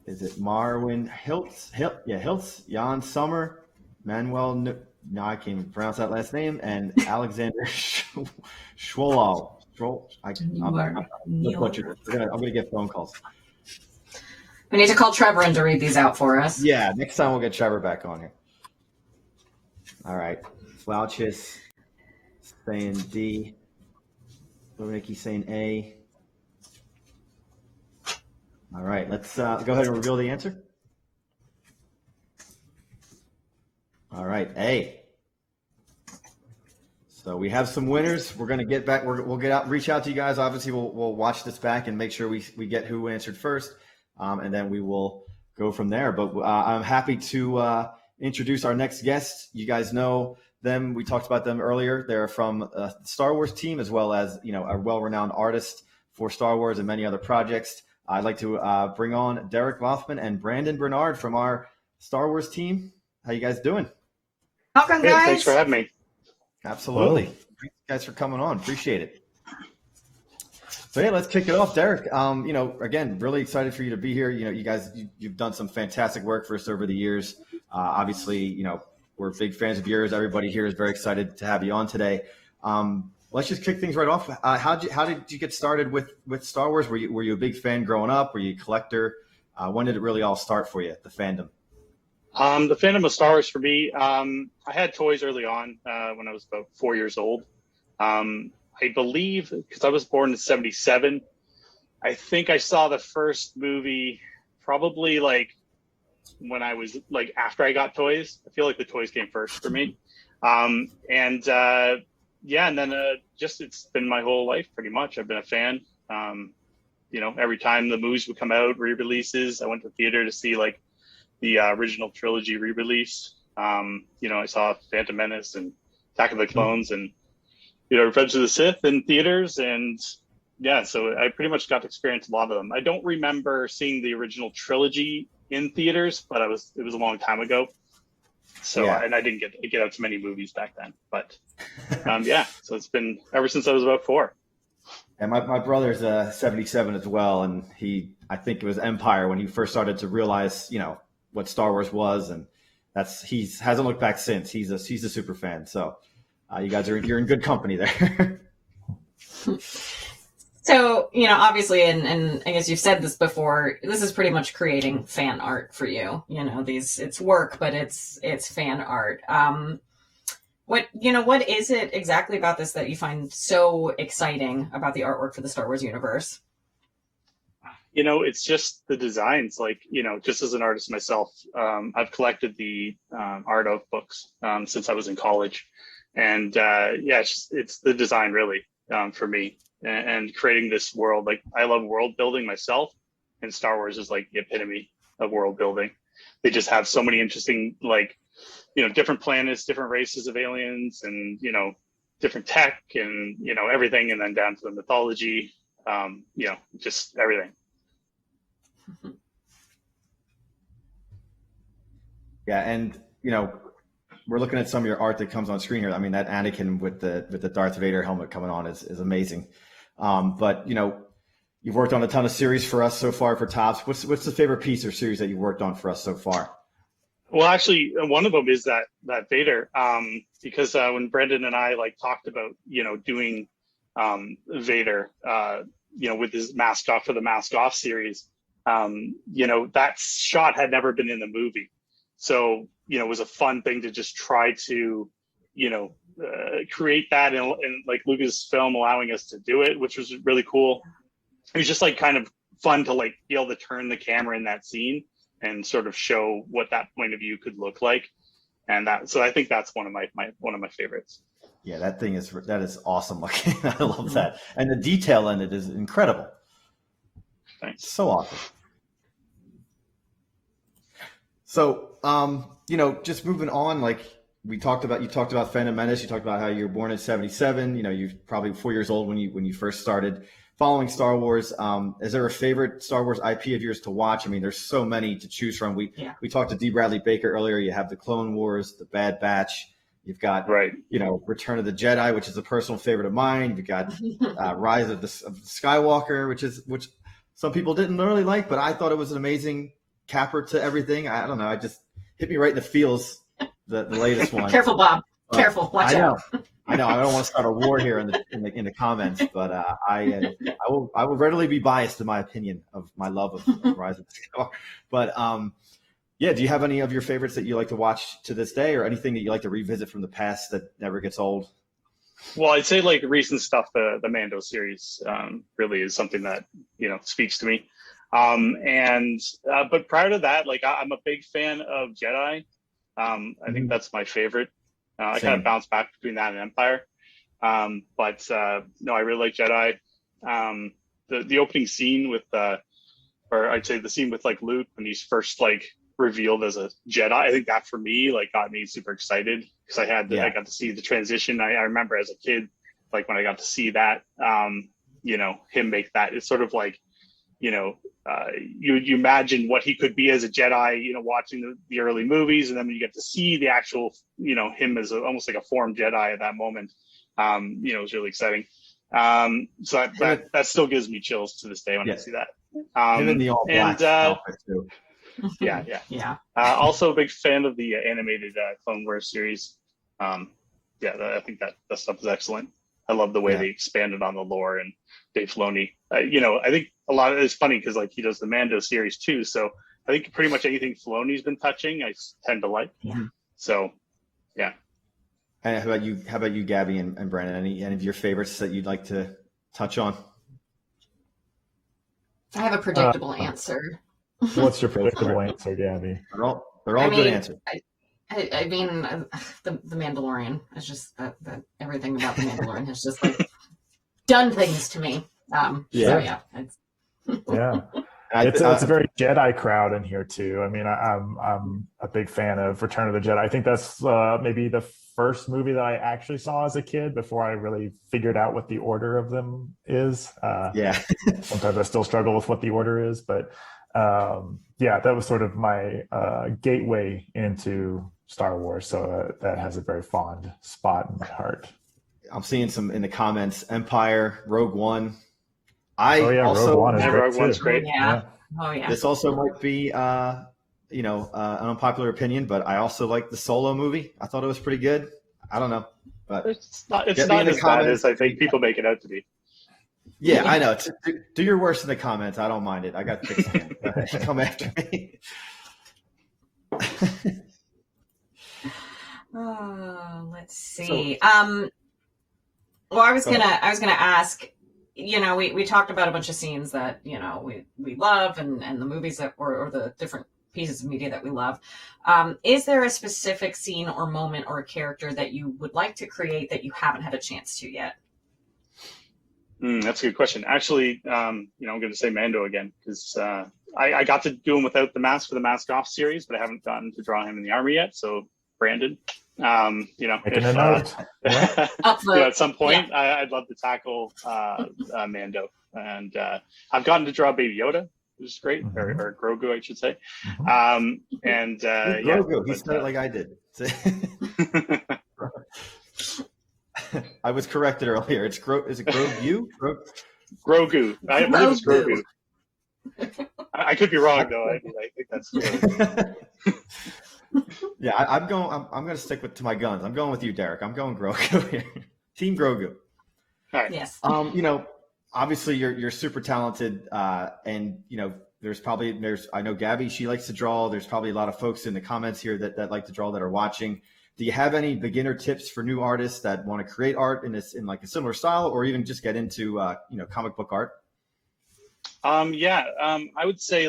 Is it Marwin Hiltz, Jan Sommer, Manuel? No, I can't even pronounce that last name. And Alexander Schwolal. I'm gonna get phone calls. We need to call Trevor in to read these out for us. Yeah, next time we'll get Trevor back on here. All right, Flouchis saying D. Nicky saying A. All right, let's go ahead and reveal the answer. All right, A. So we have some winners. We're going to get back. We'll get out, reach out to you guys. Obviously, we'll watch this back and make sure we get who answered first, and then we will go from there. But I'm happy to introduce our next guest. You guys know them. We talked about them earlier. They're from the Star Wars team, as well as a well-renowned artist for Star Wars and many other projects. I'd like to bring on Derek Laufman and Brandon Bernard from our Star Wars team. How you guys doing? Welcome, Hey, guys. thanks for having me. Absolutely. Thank you guys for coming on. Appreciate it. So yeah, let's kick it off, Derek. Again, really excited for you to be here. You guys, you've done some fantastic work for us over the years. Obviously, we're big fans of yours. Everybody here is very excited to have you on today. Let's just kick things right off. How did you get started with Star Wars? Were you a big fan growing up? Were you a collector? When did it really all start for you, the fandom? The fandom of Star Wars for me, I had toys early on when I was about 4 years old. I believe, because I was born in 1977, I think I saw the first movie probably when I was after I got toys. I feel like the toys came first for me. And then it's been my whole life pretty much. I've been a fan. Every time the movies would come out, re-releases, I went to the theater to see the original trilogy re-release. I saw Phantom Menace and Attack of the Clones and Revenge of the Sith in theaters, and so I pretty much got to experience a lot of them. I don't remember seeing the original trilogy in theaters, but it was a long time ago. So and I didn't get out to many movies back then, but so it's been ever since I was about 4. And my brother's 77 as well, and I think it was Empire when he first started to realize what Star Wars was, and he hasn't looked back since. He's a super fan. So you guys you're in good company there. So, obviously, and I guess you've said this before, this is pretty much creating fan art for you. It's work, but it's fan art. What is it exactly about this that you find so exciting about the artwork for the Star Wars universe? It's just the designs. Just as an artist myself, I've collected the art of books since I was in college. And it's the design really for me, and creating this world. I love world building myself, and Star Wars is the epitome of world building. They just have so many interesting different planets, different races of aliens, and different tech, and everything, and then down to the mythology, just everything. Yeah, and we're looking at some of your art that comes on screen here. I mean, that Anakin with the Darth Vader helmet coming on is amazing. But you've worked on a ton of series for us so far for Topps. What's the favorite piece or series that you've worked on for us so far? Well, actually, one of them is that Vader, because when Brendan and I talked about doing Vader, with his Mask Off for the Mask Off series, that shot had never been in the movie, so it was a fun thing to just try to create that, and Lucasfilm allowing us to do it, which was really cool. It was just kind of fun to be able to turn the camera in that scene and sort of show what that point of view could look like. And so I think that's one of my favorites. Yeah, that is awesome looking. I love that. And the detail in it is incredible. Thanks. So awesome. So, just moving on, you talked about Phantom Menace. You talked about how you were born in 1977. You're probably 4 years old when you first started following Star Wars, is there a favorite Star Wars IP of yours to watch? I mean, there's so many to choose from. We talked to Dee Bradley Baker earlier. You have the Clone Wars, the Bad Batch. You've got, Return of the Jedi, which is a personal favorite of mine. You've got Rise of the Skywalker, which some people didn't really like, but I thought it was an amazing capper to everything. I don't know. It just hit me right in the feels, the latest one. Careful, Bob. Careful. Watch out. I know. I don't want to start a war here in the comments, but I will readily be biased in my opinion of my love of Rise of the Skywalker. But do you have any of your favorites that you like to watch to this day, or anything that you like to revisit from the past that never gets old? Well, I'd say like recent stuff, the Mando series really is something that speaks to me. But prior to that, like I'm a big fan of Jedi. I think that's my favorite. I kind of bounce back between that and Empire. No, I really like Jedi. The opening scene with, or I'd say the scene with like Luke when he's first like revealed as a Jedi, I think that for me like got me super excited because I got to see the transition. I remember as a kid, like when I got to see that, him make that, it's sort of like, you imagine what he could be as a Jedi, watching the early movies, and then when you get to see the actual, him as almost like a formed Jedi at that moment, it was really exciting. So that still gives me chills to this day when I see that. Him in the all black outfit too. Yeah. Also a big fan of the animated Clone Wars series. I think that stuff is excellent. I love the way they expanded on the lore, and Dave Filoni. I think a lot of it's funny because like he does the Mando series too. So I think pretty much anything Filoni's been touching, I tend to like. Yeah. So, yeah. And how about you, Gabby and Brandon? Any of your favorites that you'd like to touch on? I have a predictable answer. What's your predictable answer, Gabby? They're all good answers. I mean, the Mandalorian. It's just that everything about the Mandalorian has just like done things to me. It's a very Jedi crowd in here too. I mean, I'm a big fan of Return of the Jedi. I think that's maybe the first movie that I actually saw as a kid before I really figured out what the order of them is. Sometimes I still struggle with what the order is, but that was sort of my gateway into Star Wars. So that has a very fond spot in my heart. I'm seeing some in the comments. Empire, Rogue One. Rogue One is great. Rogue One's great. Yeah. Oh yeah. This also might be, an unpopular opinion, but I also like the Solo movie. I thought it was pretty good. I don't know, but it's not as bad as I think people make it out to be. Yeah, I know. Do your worst in the comments. I don't mind it. I got thick skin. Come after me. Let's see. Well, I was gonna ask. We talked about a bunch of scenes that we love, and the movies that or the different pieces of media that we love. Is there a specific scene or moment or a character that you would like to create that you haven't had a chance to yet? That's a good question. Actually, I'm going to say Mando again because I got to do him without the mask for the Mask Off series, but I haven't gotten to draw him in the army yet. So, Brandon, at some point, I'd love to tackle Mando, and I've gotten to draw Baby Yoda, which is great, or Grogu, I should say. Grogu, he said it like I did. I was corrected earlier. Is it Grogu? Grogu. I believe it's Grogu. I could be wrong though. I think that's good. Yeah, I'm going to stick to my guns. I'm going with you, Derek. I'm going Grogu here. Team Grogu. All right. Yes. Obviously you're super talented, and I know Gabby, she likes to draw. There's probably a lot of folks in the comments here that like to draw that are watching. Do you have any beginner tips for new artists that want to create art in like a similar style, or even just get into comic book art? I would say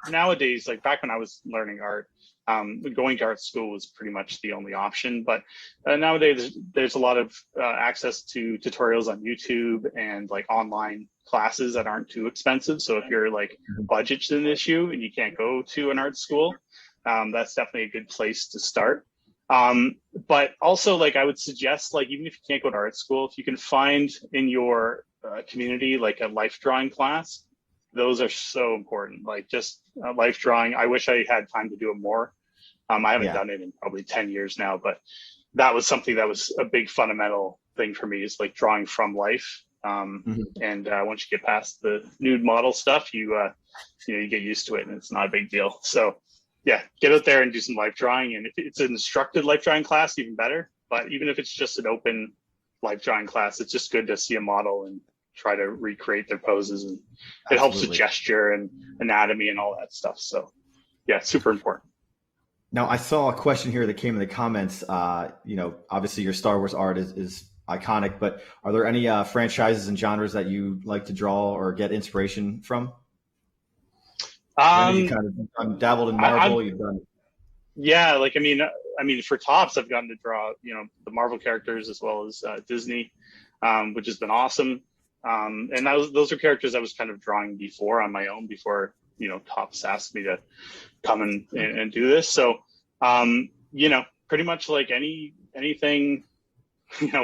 nowadays, like back when I was learning art, going to art school was pretty much the only option. But nowadays there's a lot of access to tutorials on YouTube and like online classes that aren't too expensive. So if your like budget's an issue and you can't go to an art school, that's definitely a good place to start. But also I would suggest even if you can't go to art school, if you can find in your community, like a life drawing class. Those are so important. Like just life drawing. I wish I had time to do it more. I haven't done it in probably 10 years now, but that was something that was a big fundamental thing for me, is like drawing from life. And once you get past the nude model stuff, you get used to it, and it's not a big deal. So yeah, get out there and do some life drawing. And if it's an instructed life drawing class, even better. But even if it's just an open life drawing class, it's just good to see a model and try to recreate their poses, and it helps with gesture and anatomy and all that stuff. So yeah, super important. Now, I saw a question here that came in the comments. Obviously your Star Wars art is iconic, but are there any franchises and genres that you like to draw or get inspiration from? You kind of dabbled in Marvel. You've done. Yeah, like I mean, for tops, I've gotten to draw, the Marvel characters as well as Disney, which has been awesome. And those are characters I was kind of drawing before on my own, before Tops asked me to come and do this. So, pretty much like anything,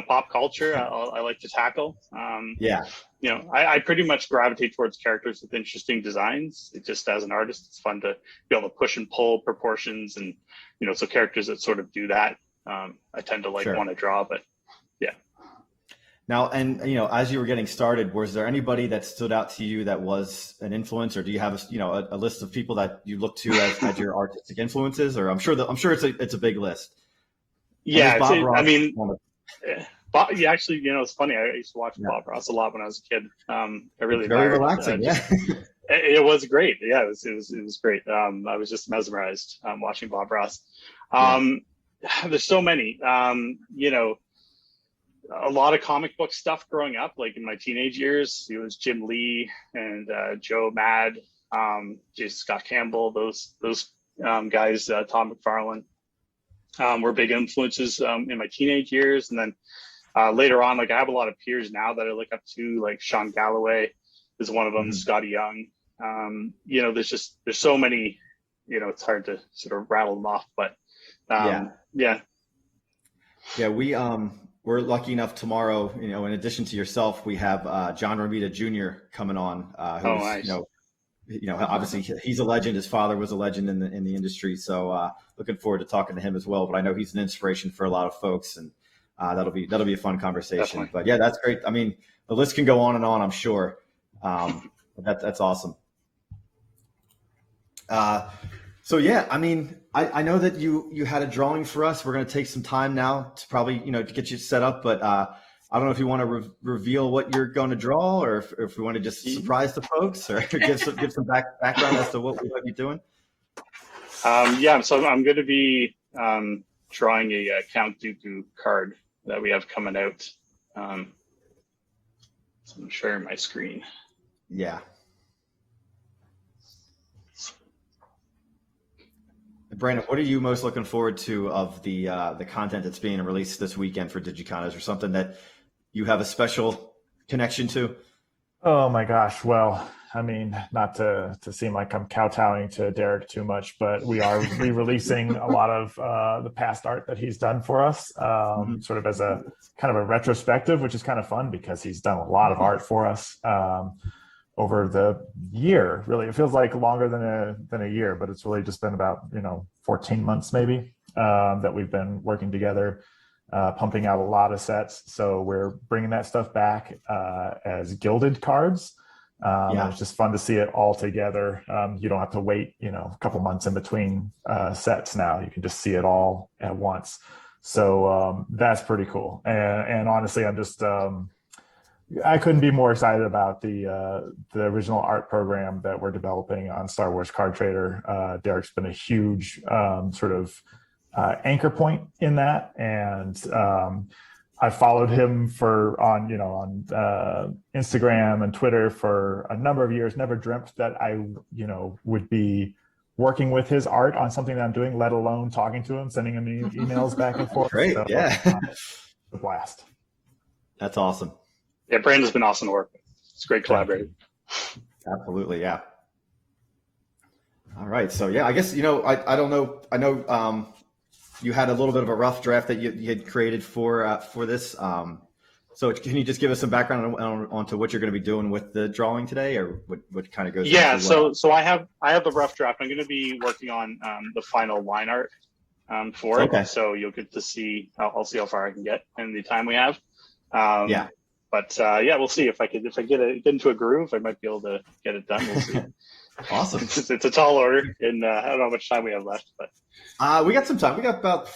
pop culture, I like to tackle. I pretty much gravitate towards characters with interesting designs. It just, as an artist, it's fun to be able to push and pull proportions, and so characters that sort of do that, I tend to want to draw. But yeah. Now, and as you were getting started, was there anybody that stood out to you that was an influence, or do you have a list of people that you look to as your artistic influences? Or I'm sure it's a big list. Yeah, Bob, yeah, actually, it's funny. I used to watch Bob Ross a lot when I was a kid. I really very relaxing. It was great. Yeah, it was great. I was just mesmerized watching Bob Ross. There's so many. A lot of comic book stuff growing up. Like in my teenage years, it was Jim Lee and Joe Mad, Jason Scott Campbell. Those guys, Tom McFarlane, were big influences in my teenage years. And then later on, like I have a lot of peers now that I look up to, like Sean Galloway is one of them, Scotty Young. There's so many, it's hard to sort of rattle them off, but we're lucky enough tomorrow, in addition to yourself, we have John Romita Jr. coming on, who's, nice. Obviously he's a legend. His father was a legend in the industry. So looking forward to talking to him as well. But I know he's an inspiration for a lot of folks, and that'll be a fun conversation. Definitely. But yeah, that's great. I mean, the list can go on and on, I'm sure. That's awesome. So yeah, I mean, I know that you had a drawing for us. We're going to take some time now to probably, to get you set up, but I don't know if you want to reveal what you're going to draw, or if we want to just surprise the folks, or give some background as to what we might be doing. So I'm going to be drawing a Count Dooku card that we have coming out. So I'm sharing my screen. Yeah. Brandon, what are you most looking forward to of the content that's being released this weekend for DigiCon? Is there something that you have a special connection to? Oh my gosh. Well, I mean, not to seem like I'm kowtowing to Derek too much, but we are re-releasing a lot of the past art that he's done for us, sort of as a kind of a retrospective, which is kind of fun because he's done a lot of art for us over the year. Really, it feels like longer than a year, but it's really just been about 14 months maybe that we've been working together, pumping out a lot of sets. So we're bringing that stuff back as gilded cards. It's just fun to see it all together. You don't have to wait, a couple months in between sets now. You can just see it all at once. So that's pretty cool. And honestly, I'm just I couldn't be more excited about the original art program that we're developing on Star Wars Card Trader. Derek's been a huge sort of anchor point in that, and I followed him on Instagram and Twitter for a number of years. Never dreamt that I would be working with his art on something that I'm doing, let alone talking to him, sending him emails back and forth. Great, so, a blast. That's awesome. Yeah, Brandon's been awesome to work with. It's great collaborating. Absolutely, yeah. All right, so yeah, I guess I don't know. I know you had a little bit of a rough draft that you had created for this. So So can you just give us some background onto what you're going to be doing with the drawing today, or what kind of goes? Yeah, into so I have the rough draft. I'm going to be working on the final line art for it. So you'll get to see. I'll see how far I can get in the time we have. Yeah. But we'll see if I get into a groove, I might be able to get it done. We'll see. Awesome. It's a tall order, and I don't know how much time we have left, but we got some time. We got about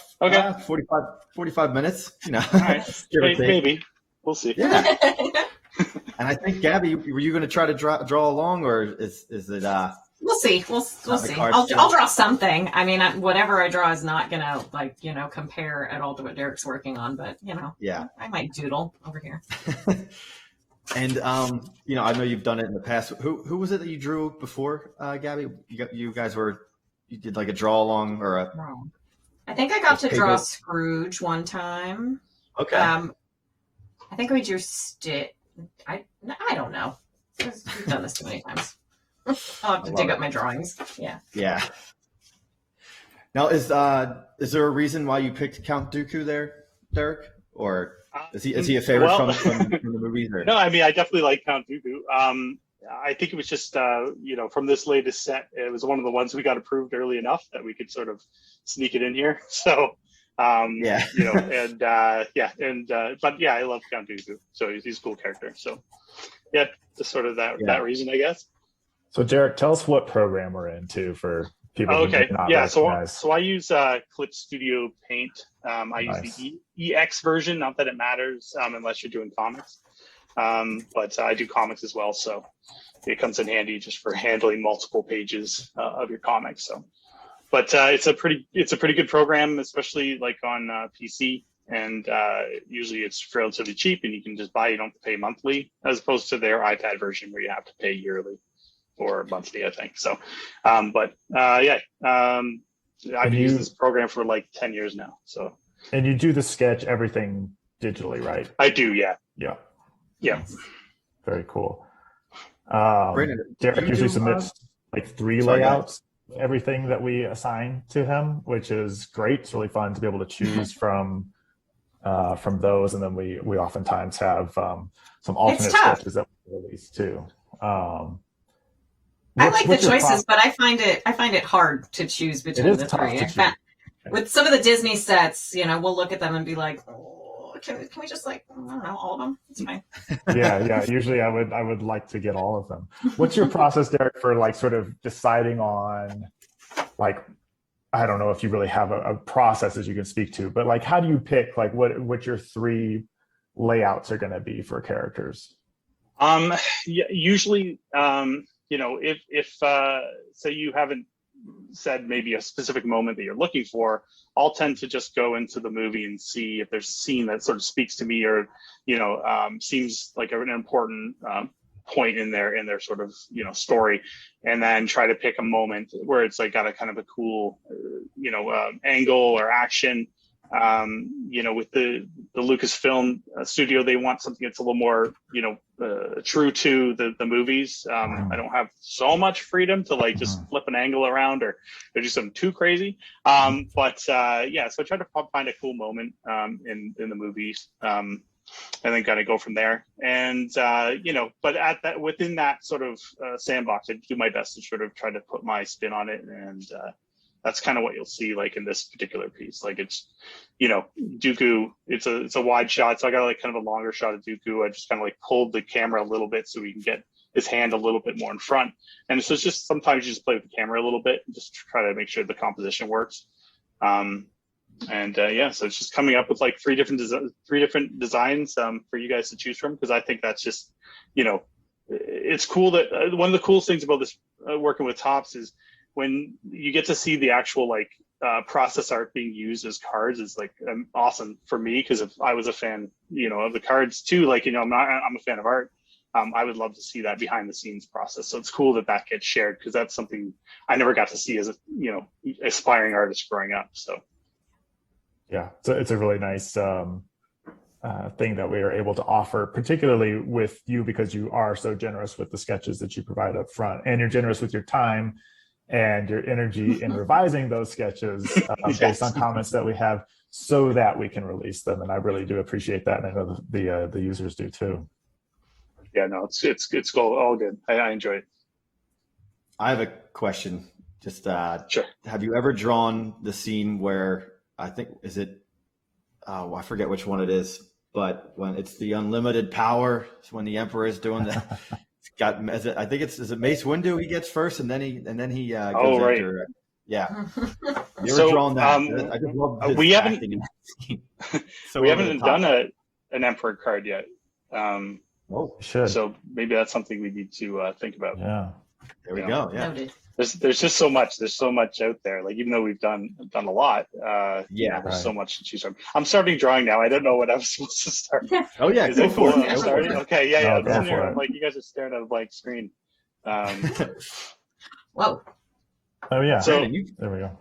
45 minutes. You know, all right. Maybe we'll see. Yeah. And I think Gabbie, were you going to try to draw along, or is it? We'll see. We'll see. I'll draw something. I mean, whatever I draw is not gonna compare at all to what Derek's working on, but yeah, I might doodle over here. And I know you've done it in the past. Who was it that you drew before, Gabbie? You did like a draw along or a? I think I got to draw Scrooge one time. Okay. I think we drew Stitch. I don't know. We've done this too many times. I'll have to dig up my drawings. Yeah. Yeah. Now, is there a reason why you picked Count Dooku there, Derek? Or is he a favorite from the movies? Or? No, I mean, I definitely like Count Dooku. I think it was just, from this latest set, it was one of the ones we got approved early enough that we could sort of sneak it in here. So, but I love Count Dooku. So he's a cool character. So, yeah, just sort of that reason, I guess. So, Derek, tell us what program we're in too for people who may not recognize. So I use Clip Studio Paint. I use the EX version. Not that it matters unless you're doing comics, but I do comics as well. So it comes in handy just for handling multiple pages of your comics. So, but it's a pretty good program, especially like on PC. And usually it's relatively cheap, and you can just buy. You don't have to pay monthly, as opposed to their iPad version where you have to pay yearly. Or monthly, I think. So, I've used this program for like 10 years now. So, and you do the sketch everything digitally, right? I do, yeah. Very cool. Derek usually submits like 3 layouts, everything that we assign to him, which is great. It's really fun to be able to choose from those, and then we oftentimes have some alternate sketches that we release too. I like the choices, but I find it hard to choose between the 3. In fact, with some of the Disney sets, we'll look at them and be like, oh, can we just I don't know, all of them? It's fine. Yeah. Usually I would like to get all of them. What's your process, Derek, for sort of deciding on I don't know if you really have a process as you can speak to, but how do you pick what your 3 layouts are going to be for characters? Usually, if say you haven't said maybe a specific moment that you're looking for, I'll tend to just go into the movie and see if there's a scene that sort of speaks to me or, seems like an important point in their sort of, story, and then try to pick a moment where it's got a kind of a cool, angle or action. With the Lucasfilm studio, they want something that's a little more, true to the movies. I don't have so much freedom to just flip an angle around or do something too crazy. So I try to find a cool moment in the movies, and then kind of go from there. And but within that sort of sandbox, I do my best to sort of try to put my spin on it, and that's kind of what you'll see in this particular piece. It's, Dooku, it's a wide shot. So I got kind of a longer shot of Dooku. I just kind of pulled the camera a little bit so we can get his hand a little bit more in front. And so it's just, sometimes you just play with the camera a little bit and just try to make sure the composition works. So it's just coming up with 3 different designs for you guys to choose from. Cause I think that's just, it's cool that one of the coolest things about this working with Topps is when you get to see the actual process art being used as cards is awesome for me, because if I was a fan, of the cards too, I'm a fan of art. I would love to see that behind the scenes process. So it's cool that gets shared, because that's something I never got to see as a aspiring artist growing up. So yeah, it's a really nice thing that we are able to offer, particularly with you, because you are so generous with the sketches that you provide up front, and you're generous with your time. and your energy in revising those sketches based on comments that we have, so that we can release them. And I really do appreciate that, and I know the users do too. Yeah, no, it's all good. I enjoy it. I have a question. Just Sure. Have you ever drawn the scene where I forget which one it is, but when it's the unlimited power, it's when the Emperor is doing the is it Mace Windu he gets first, and then he goes right. after. Yeah. You ever drawn that? I just love his we haven't acting in that scene. we haven't done an Emperor card yet. Should. So maybe that's something we need to think about. Yeah. There we go. Yeah. Noted. There's just so much. There's so much out there. Like, even though we've done a lot, there's so much to choose from. I'm starting drawing now. I don't know what I'm supposed to start. Oh yeah, Is go it for cool? it. I'm starting? Okay, yeah. No, go for it. I'm like, you guys are staring at a blank screen. Whoa. Oh yeah. So there we go.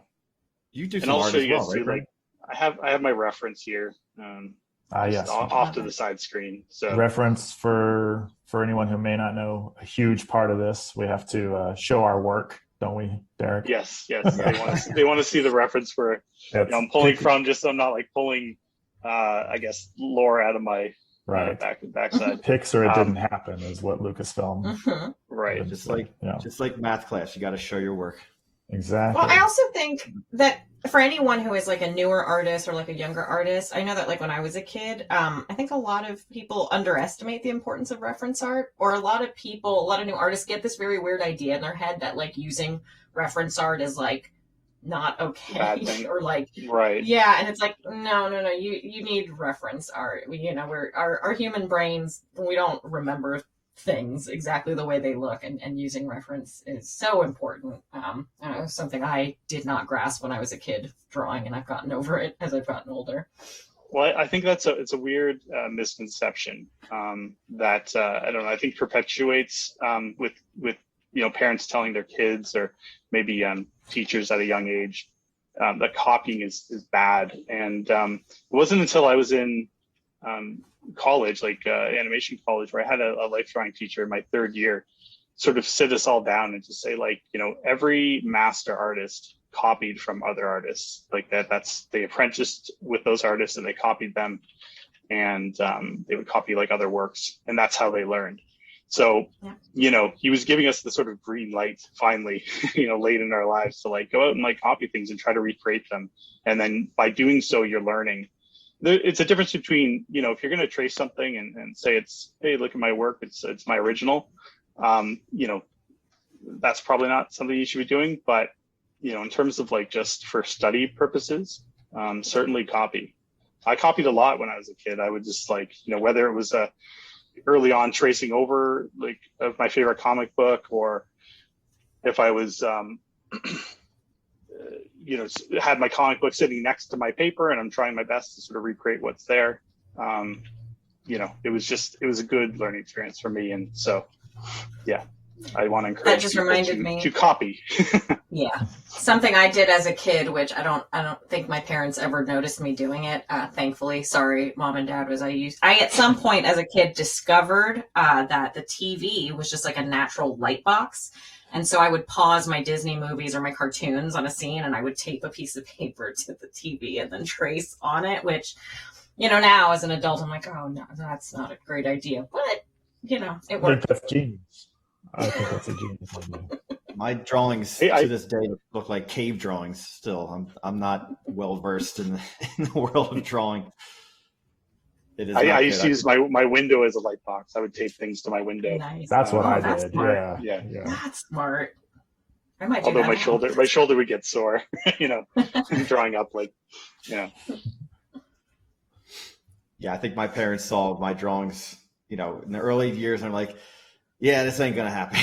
You do and some I'll art show as you guys well, too. right? Like, I have my reference here. Yes. Off to the side screen. So reference for anyone who may not know, a huge part of this, we have to show our work, don't we, Derek? Yes. They want to see the reference for. I'm pulling from, just so I'm not like pulling, I guess, lore out of my backside. Pics or it didn't happen is what Lucasfilm. Mm-hmm. Right. Just like math class, you got to show your work. Exactly. Well, I also think that for anyone who is like a newer artist or like a younger artist, I know that like when I was a kid, I think a lot of people underestimate the importance of reference art, or a lot of new artists get this very weird idea in their head that like using reference art is like not okay or like, right. Yeah. And it's like, no, you need reference art. We're our human brains, we don't remember things exactly the way they look, and using reference is so important. Something I did not grasp when I was a kid drawing, and I've gotten over it as I've gotten older. Well, I think it's a weird misconception that I don't know. I think perpetuates with parents telling their kids, or maybe teachers at a young age, that copying is bad. And it wasn't until I was in college, like animation college, where I had a life drawing teacher in my third year sort of sit us all down and just say, like, every master artist copied from other artists. Like that's they apprenticed with those artists and they copied them, and they would copy like other works, and that's how they learned. So he was giving us the sort of green light finally late in our lives to like go out and like copy things and try to recreate them, and then by doing so you're learning. It's a difference between, if you're going to trace something and say hey, look at my work, it's my original, that's probably not something you should be doing. But, in terms of like just for study purposes, certainly copy. I copied a lot when I was a kid. I would just like, whether it was early on tracing over like of my favorite comic book, or if I was, had my comic book sitting next to my paper and I'm trying my best to sort of recreate what's there. It was a good learning experience for me. And so, I want to encourage that just reminded me to copy. Yeah. Something I did as a kid, which I don't think my parents ever noticed me doing it. Thankfully, sorry, Mom and Dad, I at some point as a kid discovered that the TV was just like a natural light box. And so I would pause my Disney movies or my cartoons on a scene, and I would tape a piece of paper to the TV and then trace on it, which, now as an adult, I'm like, oh, no, that's not a great idea. But, it worked. I think that's genius. I think that's a genius idea. My drawings to this day look like cave drawings still. I'm not well versed in the world of drawing. I used to use my window as a light box. I would tape things to my window. Nice. That's what I did. Smart. Yeah. That's smart. I might do Although that my shoulder would get sore, drawing up like, Yeah, I think my parents saw my drawings, in the early years, and I'm like, yeah, this ain't gonna happen.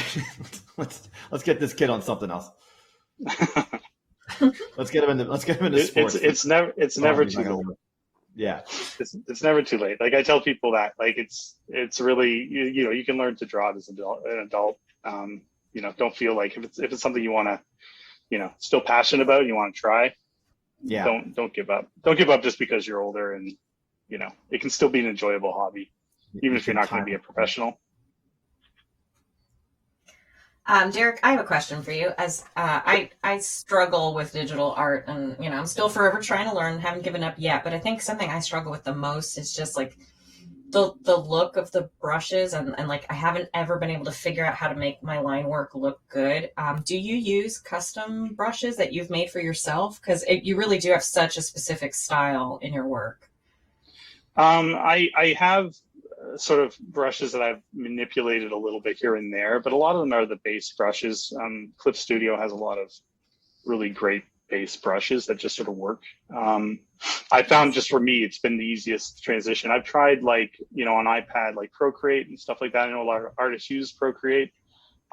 let's get this kid on something else. let's get him into sports. It's never too late. Yeah, it's never too late. Like I tell people that, like it's really you can learn to draw as an adult. Don't feel like if it's something you want to, still passionate about and you want to try. Yeah. Don't give up. Don't give up just because you're older, and it can still be an enjoyable hobby, even if you're not going to be a professional. Derek, I have a question for you. As I struggle with digital art, and I'm still forever trying to learn. Haven't given up yet, but I think something I struggle with the most is just like the look of the brushes, and like I haven't ever been able to figure out how to make my line work look good. Do you use custom brushes that you've made for yourself? Because you really do have such a specific style in your work. I have sort of brushes that I've manipulated a little bit here and there, but a lot of them are the base brushes. Clip Studio has a lot of really great base brushes that just sort of work. I found just for me, it's been the easiest transition. I've tried like, on iPad, like Procreate and stuff like that. I know a lot of artists use Procreate.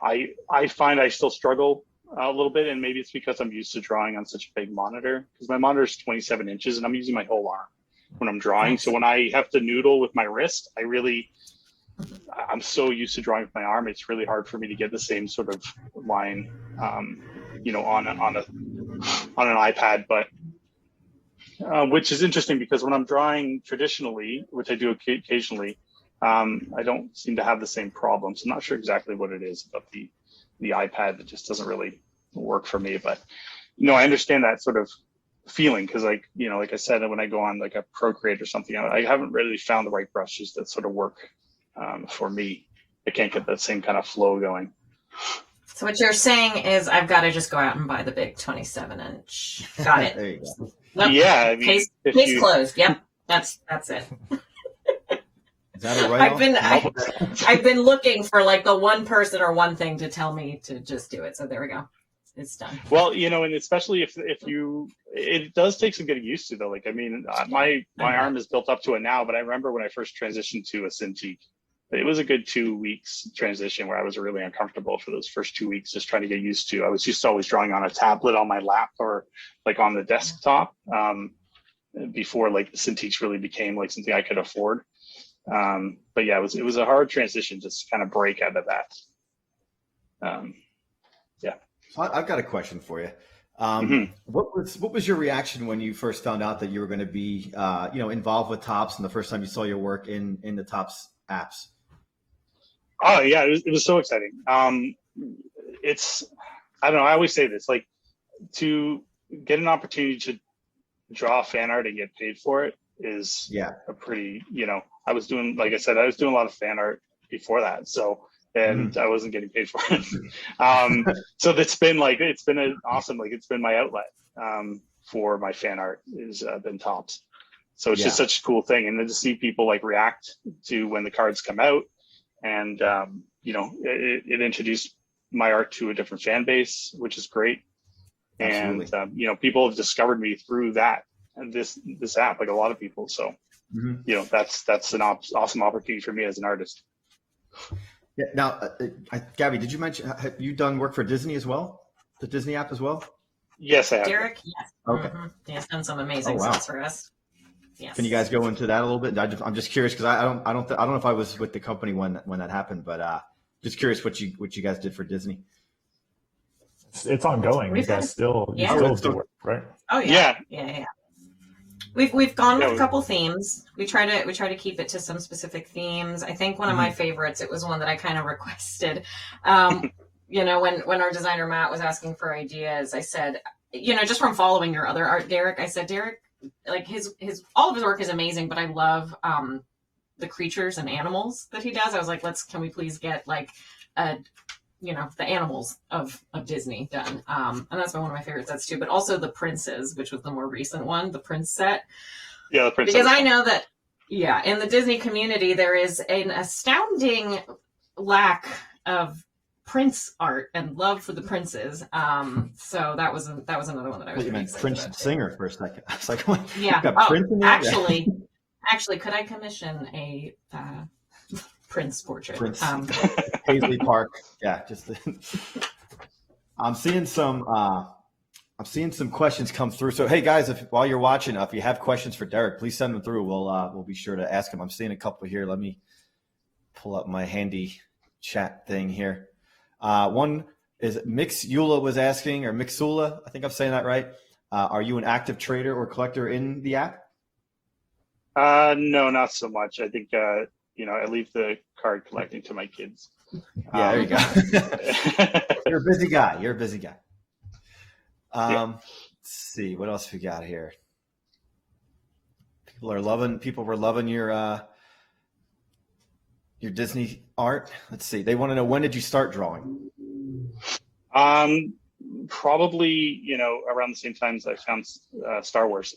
I find I still struggle a little bit, and maybe it's because I'm used to drawing on such a big monitor, because my monitor is 27 inches and I'm using my whole arm when I'm drawing. So when I have to noodle with my wrist, I'm so used to drawing with my arm. It's really hard for me to get the same sort of line, on an iPad, but which is interesting because when I'm drawing traditionally, which I do occasionally, I don't seem to have the same problems. I'm not sure exactly what it is about the iPad that just doesn't really work for me, but I understand that sort of feeling, because like I said, when I go on like a Procreate or something, I haven't really found the right brushes that sort of work for me. I can't get that same kind of flow going. So what you're saying is I've got to just go out and buy the big 27-inch. Got it. There you go. Nope. Yeah, I mean, case closed. Yep, that's it. Is that a write-off? I've been looking for like the one person or one thing to tell me to just do it. So there we go. It's done. Well, and especially if it does take some getting used to though. Like, I mean, my arm is built up to it now, but I remember when I first transitioned to a Cintiq, it was a good 2 weeks transition where I was really uncomfortable for those first 2 weeks, just trying to get used to. I was used to always drawing on a tablet on my lap or like on the desktop before like the Cintiqs really became like something I could afford. But yeah, it was a hard transition just to kind of break out of that. Yeah. So I've got a question for you. What was your reaction when you first found out that you were going to be, involved with Topps, and the first time you saw your work in the Topps apps? Oh yeah, it was so exciting. It's, I don't know, I always say this, like, to get an opportunity to draw fan art and get paid for it is a pretty, I was doing, like I said, I was doing a lot of fan art before that. So, and I wasn't getting paid for it. So it's been awesome, like it's been my outlet for my fan art is been Topps. So it's just such a cool thing. And then to see people like react to when the cards come out, and it introduced my art to a different fan base, which is great. Absolutely. And people have discovered me through that and this app, like a lot of people. So that's an awesome opportunity for me as an artist. Yeah. Now, Gabbie, did you mention, have you done work for Disney as well? The Disney app as well? Yes, I have. Derek, yes. Okay. He's done some amazing stuff for us. Yes. Can you guys go into that a little bit? I'm just curious because I don't know if I was with the company when that happened, but just curious what you guys did for Disney. It's ongoing. You guys still do work, right? Oh yeah. We've gone with a couple themes. We try to keep it to some specific themes. I think one of my favorites, it was one that I kind of requested. When our designer Matt was asking for ideas, I said, just from following your other art, Derek, I said, Derek, like his all of his work is amazing, but I love the creatures and animals that he does. I was like, can we please get like the animals of Disney done. And that's been one of my favorite sets too, but also the princes, which was the more recent one, the prince set. Yeah, the prince. Because I know that, in the Disney community, there is an astounding lack of prince art and love for the princes. So that was another one that I was really excited Prince about. Singer for a second. I was like, what? Yeah. Prince in there? Actually, could I commission a Prince portrait? Prince. Paisley Park. Yeah, just I'm seeing some questions come through. So hey guys, while you're watching, if you have questions for Derek, please send them through. We'll be sure to ask him. I'm seeing a couple here. Let me pull up my handy chat thing here. One is Mixula was asking, or Mixula, I think I'm saying that right. Are you an active trader or collector in the app? No, not so much. I think I leave the card collecting to my kids. Yeah, there you go. You're a busy guy. You're a busy guy. Let's see what else we got here. People were loving your Disney art. Let's see. They want to know, when did you start drawing? Probably, around the same time as I found Star Wars.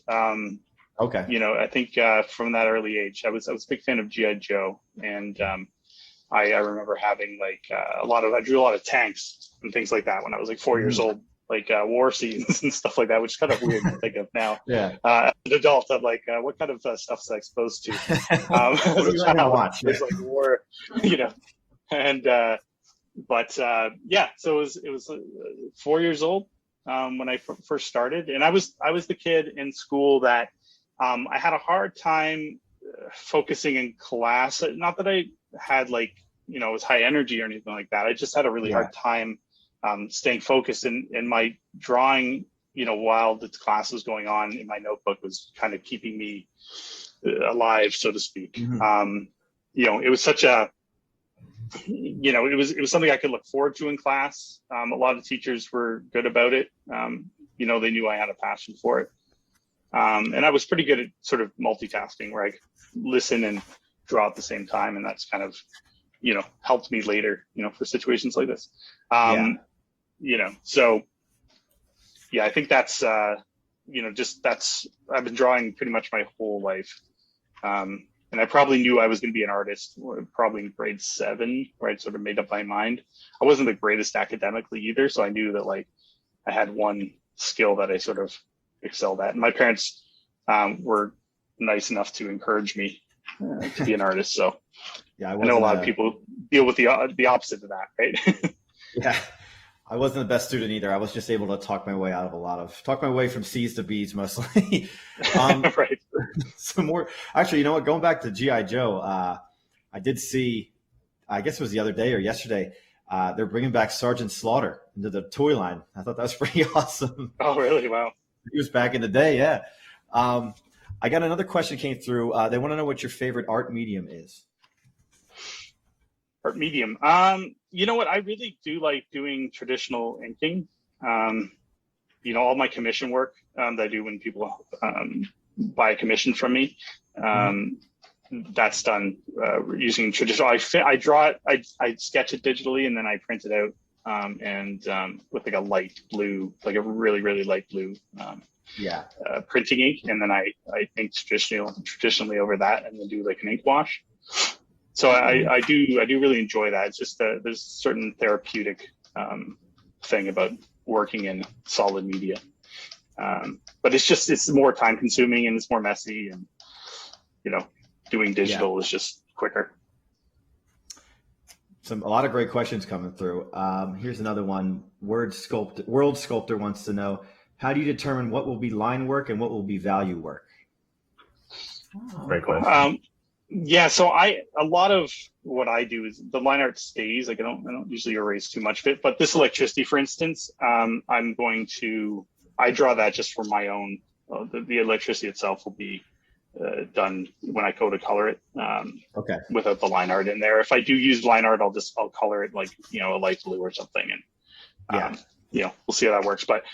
Okay. I think from that early age, I was a big fan of G.I. Joe, and I remember having I drew a lot of tanks and things like that when I was like 4 years old, like war scenes and stuff like that, which is kind of weird to think of now. Yeah. As an adult, I'm like, what kind of stuff was I exposed to? As a child, watch? It was like war, and so it was 4 years old when I first started, and I was the kid in school that I had a hard time focusing in class. Not that I had was high energy or anything like that. I just had a really hard time staying focused, and my drawing, while the class was going on in my notebook, was kind of keeping me alive, so to speak. Mm-hmm. It was such a it was something I could look forward to in class. A lot of teachers were good about it. They knew I had a passion for it. And I was pretty good at sort of multitasking, where I could listen and draw at the same time. And that's kind of, helped me later, for situations like this. So I think that's, I've been drawing pretty much my whole life. And I probably knew I was going to be an artist probably in grade 7, where I'd sort of made up my mind. I wasn't the greatest academically either, so I knew that I had one skill that I sort of excelled at. And my parents were nice enough to encourage me to be an artist. So I know a lot of people deal with the opposite of that, right? Yeah. I wasn't the best student either. I was just able to talk my way from C's to B's mostly. Right. Some more, actually, you know what? Going back to G.I. Joe, I did see, I guess it was the other day or yesterday, they're bringing back Sergeant Slaughter into the toy line. I thought that was pretty awesome. Oh, really? Wow. He was back in the day, yeah. I got another question came through. They want to know what your favorite art medium is. Art medium. You know what? I really do like doing traditional inking. All my commission work that I do when people buy a commission from me, that's done using traditional. I draw it, I sketch it digitally, and then I print it out with a light blue, a really, really light blue printing ink, and then I ink traditionally over that, and then do an ink wash. So I do really enjoy that. It's just there's a certain therapeutic thing about working in solid media, but it's more time consuming and it's more messy, and doing digital is just quicker. A lot of great questions coming through. Here's another one. World Sculptor wants to know, how do you determine what will be line work and what will be value work? Great question. So a lot of what I do is the line art stays. I don't usually erase too much of it, but this electricity, for instance, I draw that just for my own. The electricity itself will be done when I go to color it. Without the line art in there. If I do use line art, I'll color it a light blue or something, and we'll see how that works. But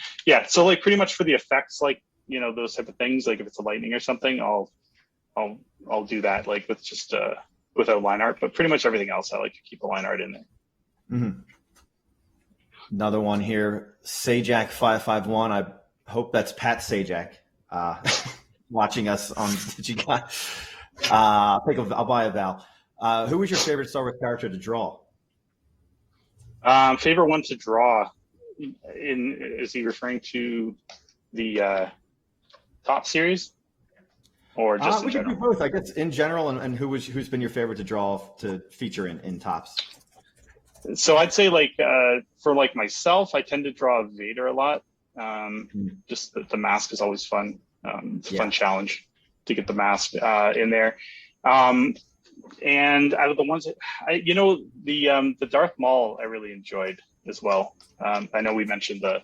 so pretty much for the effects, those type of things, if it's a lightning or something, I'll do that with just without line art, but pretty much everything else I like to keep the line art in there. Mm-hmm. Another one here, Sajak551. I hope that's Pat Sajak watching us on DigiCon. I'll buy a vowel. Who was your favorite Star Wars character to draw? Favorite one to draw? Is he referring to the top series? Or just in general? We can do both, I guess, in general, and who's been your favorite to draw to feature in tops? So I'd say for myself, I tend to draw Vader a lot. Just the mask is always fun. It's a fun challenge to get the mask in there. And out of the ones that the Darth Maul I really enjoyed as well. I know we mentioned the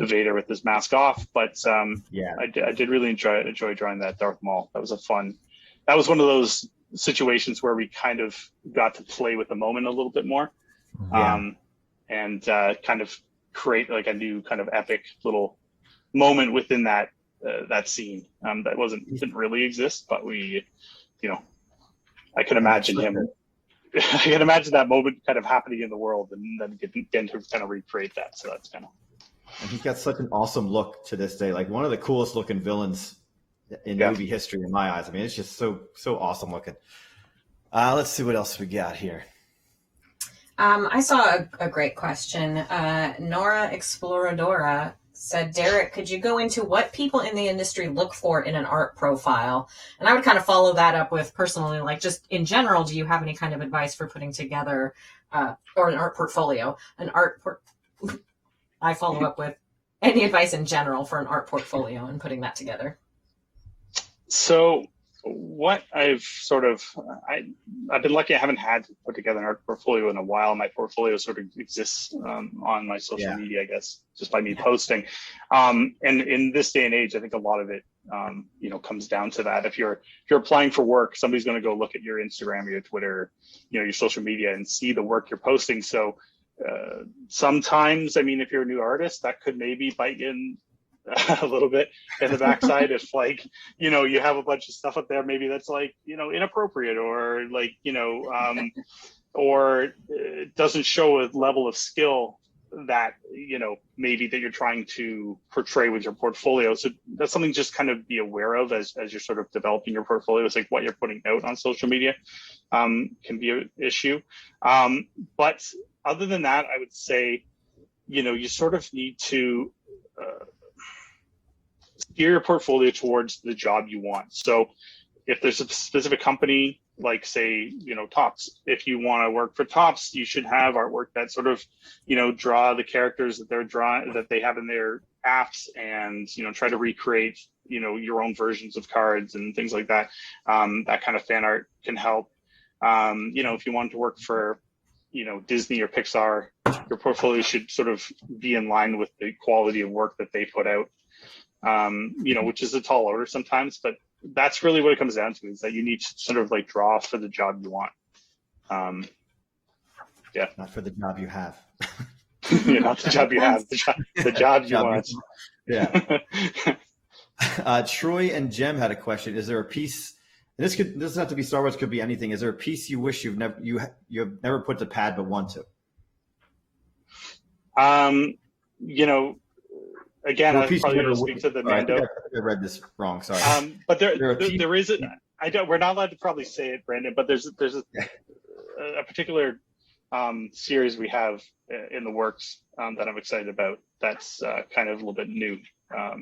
Vader with his mask off, but I did really enjoy drawing that Darth Maul. That was that was one of those situations where we kind of got to play with the moment a little bit more. Yeah. And kind of create like a new kind of epic little moment within that scene that didn't really exist, but we, I can imagine him. I can imagine that moment kind of happening in the world, and then getting to kind of recreate that. So that's kind of. And he's got such an awesome look to this day, like one of the coolest looking villains in movie history in my eyes. I mean, it's just so awesome looking. Let's see what else we got here. I saw a great question. Nora Exploradora said, Derek, could you go into what people in the industry look for in an art profile? And I would kind of follow that up with personally, like just in general, do you have any kind of advice for putting together or an art portfolio? I follow up with any advice in general for an art portfolio and putting that together. So what I've I've been lucky I haven't had to put together an art portfolio in a while. My portfolio sort of exists on my social media, I guess, just by me posting. And in this day and age, I think a lot of it, comes down to that. If you're applying for work, somebody's going to go look at your Instagram, your Twitter, your social media and see the work you're posting. So sometimes, I mean, if you're a new artist, that could maybe bite in a little bit in the backside if you have a bunch of stuff up there maybe that's inappropriate or or it doesn't show a level of skill that maybe that you're trying to portray with your portfolio. So that's something just kind of be aware of as you're sort of developing your portfolio. It's like what you're putting out on social media can be an issue, but other than that, I would say you sort of need to steer your portfolio towards the job you want. So if there's a specific company, like say, Topps, if you want to work for Topps, you should have artwork that sort of, draw the characters that they're drawing, that they have in their apps and, try to recreate, your own versions of cards and things like that. That kind of fan art can help. If you want to work for, Disney or Pixar, your portfolio should sort of be in line with the quality of work that they put out. Which is a tall order sometimes, but that's really what it comes down to, is that you need to sort of like draw for the job you want. Not for the job you have. Not the job you have, the job you want. Yeah. Troy and Jem had a question. Is there a piece, and this doesn't have to be Star Wars, could be anything. Is there a piece you wish you've never put to pad but want to? Again, I probably going to speak to the Mando. I read this wrong. Sorry. But there is we're not allowed to probably say it, Brandon. But there's a particular series we have in the works that I'm excited about. That's kind of a little bit new. I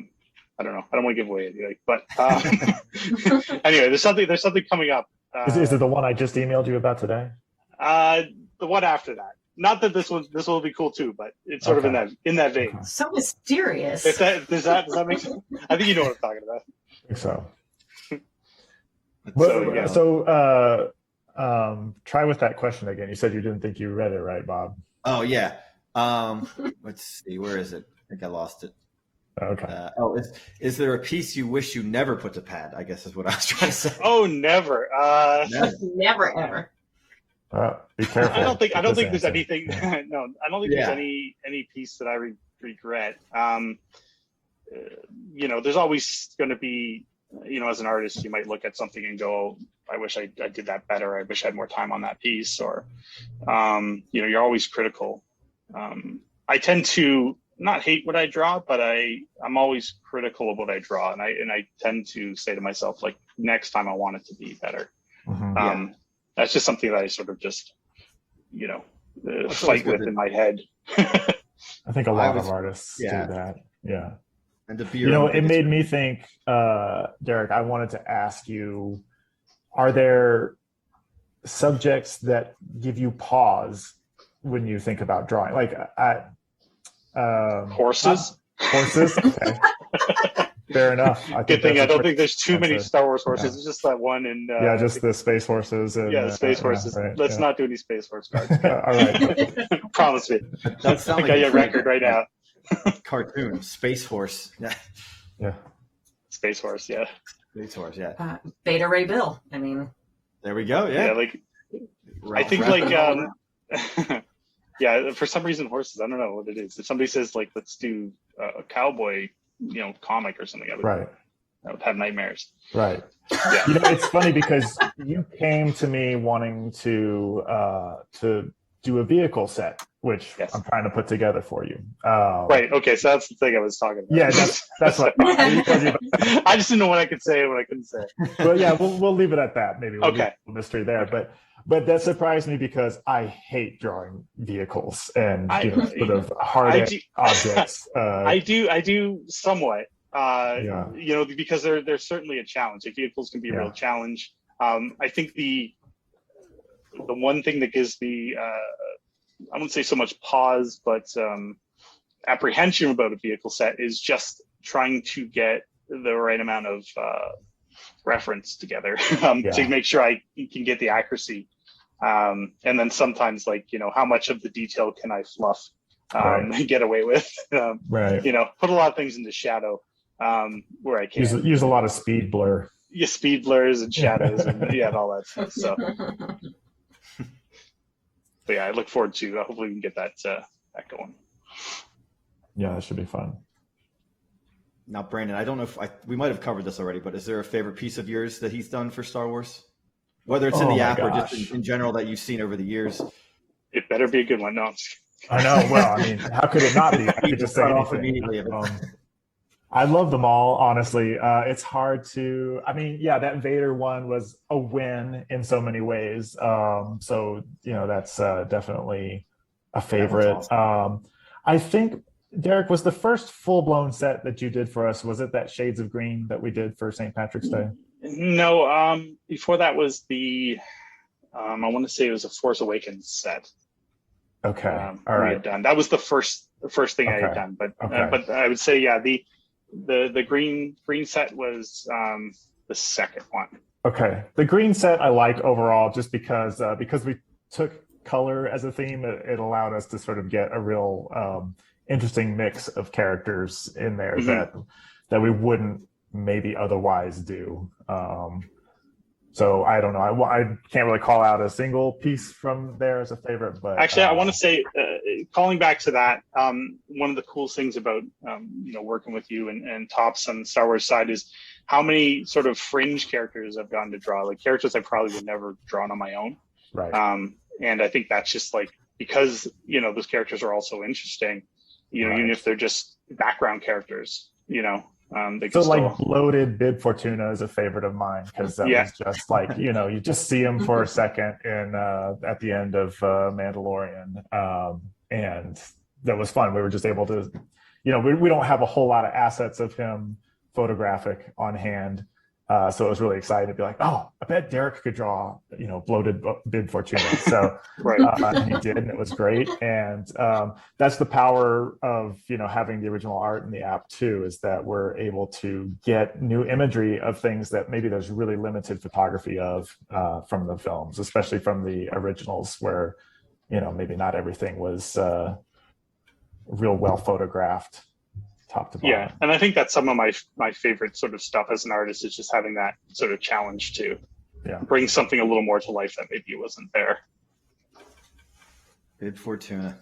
don't know. I don't want to give away anything, but anyway, there's something coming up. Is it the one I just emailed you about today? The one after that. Not that this will be cool too, but it's sort of in that vein. So mysterious. Does that make sense? I think you know what I'm talking about. I think so. Try with that question again. You said you didn't think you read it right, Bob. Oh yeah. Let's see. Where is it? I think I lost it. Okay. Is there a piece you wish you never put to pad? I guess is what I was trying to say. Oh, never. Never ever. Be careful. I don't think there's anything. No, I don't think there's any piece that I regret. There's always going to be, as an artist, you might look at something and go, I wish I did that better. I wish I had more time on that piece. Or, you're always critical. I tend to not hate what I draw, but I'm always critical of what I draw, and I tend to say to myself, like, next time I want it to be better. Mm-hmm. That's just something that I sort of just, fight with in my head. I think a lot of artists do that. Yeah. And to be, it made me think, Derek, I wanted to ask you, are there subjects that give you pause when you think about drawing? Like, horses? Horses? Okay. Fair enough. Good thing I don't think there's too many Star Wars horses. Yeah. It's just that one. And just the space horses. And, the space horses. Right, Let's not do any space horse cards. All right. Promise me. That I got your record right now. Cartoon, Space Horse. Yeah. Space Horse, yeah. Space Horse, yeah. Beta Ray Bill. I mean. There we go, yeah. I think Yeah, for some reason, horses. I don't know what it is. If somebody says like, let's do a cowboy, comic or something, I would have nightmares. Right. Yeah. It's funny because you came to me wanting to do a vehicle set, which Yes. I'm trying to put together for you. Right. Okay. So that's the thing I was talking about. Yeah, that's what I just didn't know what I could say and what I couldn't say. Well, yeah, we'll leave it at that. Maybe we'll Okay. leave the mystery there. But that surprised me because I hate drawing vehicles and sort of hard objects. I do somewhat. Because they're certainly a challenge. Like, vehicles can be a real challenge. I think the one thing that gives me I wouldn't say so much pause, but apprehension about a vehicle set is just trying to get the right amount of reference together to make sure I can get the accuracy. And then sometimes, how much of the detail can I fluff and get away with? Put a lot of things into shadow where I can. Use a lot of speed blur. Yeah, speed blurs and shadows and all that stuff. So, but I look forward to hopefully we can get that going. Yeah, that should be fun. Now, Brandon, I don't know if we might have covered this already, but is there a favorite piece of yours that he's done for Star Wars? Whether it's in the app or just in general that you've seen over the years. It better be a good one. No, I know. Well, I mean, how could it not be? I could just say anything. I love them all, honestly. It's hard to, that Vader one was a win in so many ways. That's definitely a favorite. Awesome. I think, Derek, was the first full-blown set that you did for us, was it that Shades of Green that we did for St. Patrick's Day? No, before that was the, I want to say it was a Force Awakens set. Okay, all we right. had done. That was the first thing I had done, but I would say, the green set was the second one. Okay, the green set I like overall just because we took color as a theme. It allowed us to sort of get a real interesting mix of characters in there that we wouldn't maybe otherwise do. So I don't know. I can't really call out a single piece from there as a favorite, but actually, I want to say, calling back to that, one of the coolest things about working with you and Tops on the Star Wars side is how many sort of fringe characters I've gotten to draw, like characters I probably would never drawn on my own. Right. And I think that's just because those characters are also interesting. Even if they're just background characters. Bloated Bib Fortuna is a favorite of mine because that was just you just see him for a second in at the end of Mandalorian, and that was fun. We were just able to, we don't have a whole lot of assets of him photographic on hand, so it was really exciting to be like, oh, I bet Derek could draw, bloated Bib Fortuna. So and he did, and it was great. And that's the power of having the original art in the app too, is that we're able to get new imagery of things that maybe there's really limited photography of from the films, especially from the originals, where maybe not everything was real well photographed. Top to bottom. Yeah, and I think that's some of my favorite sort of stuff as an artist, is just having that sort of challenge to bring something a little more to life that maybe wasn't there. Bib Fortuna,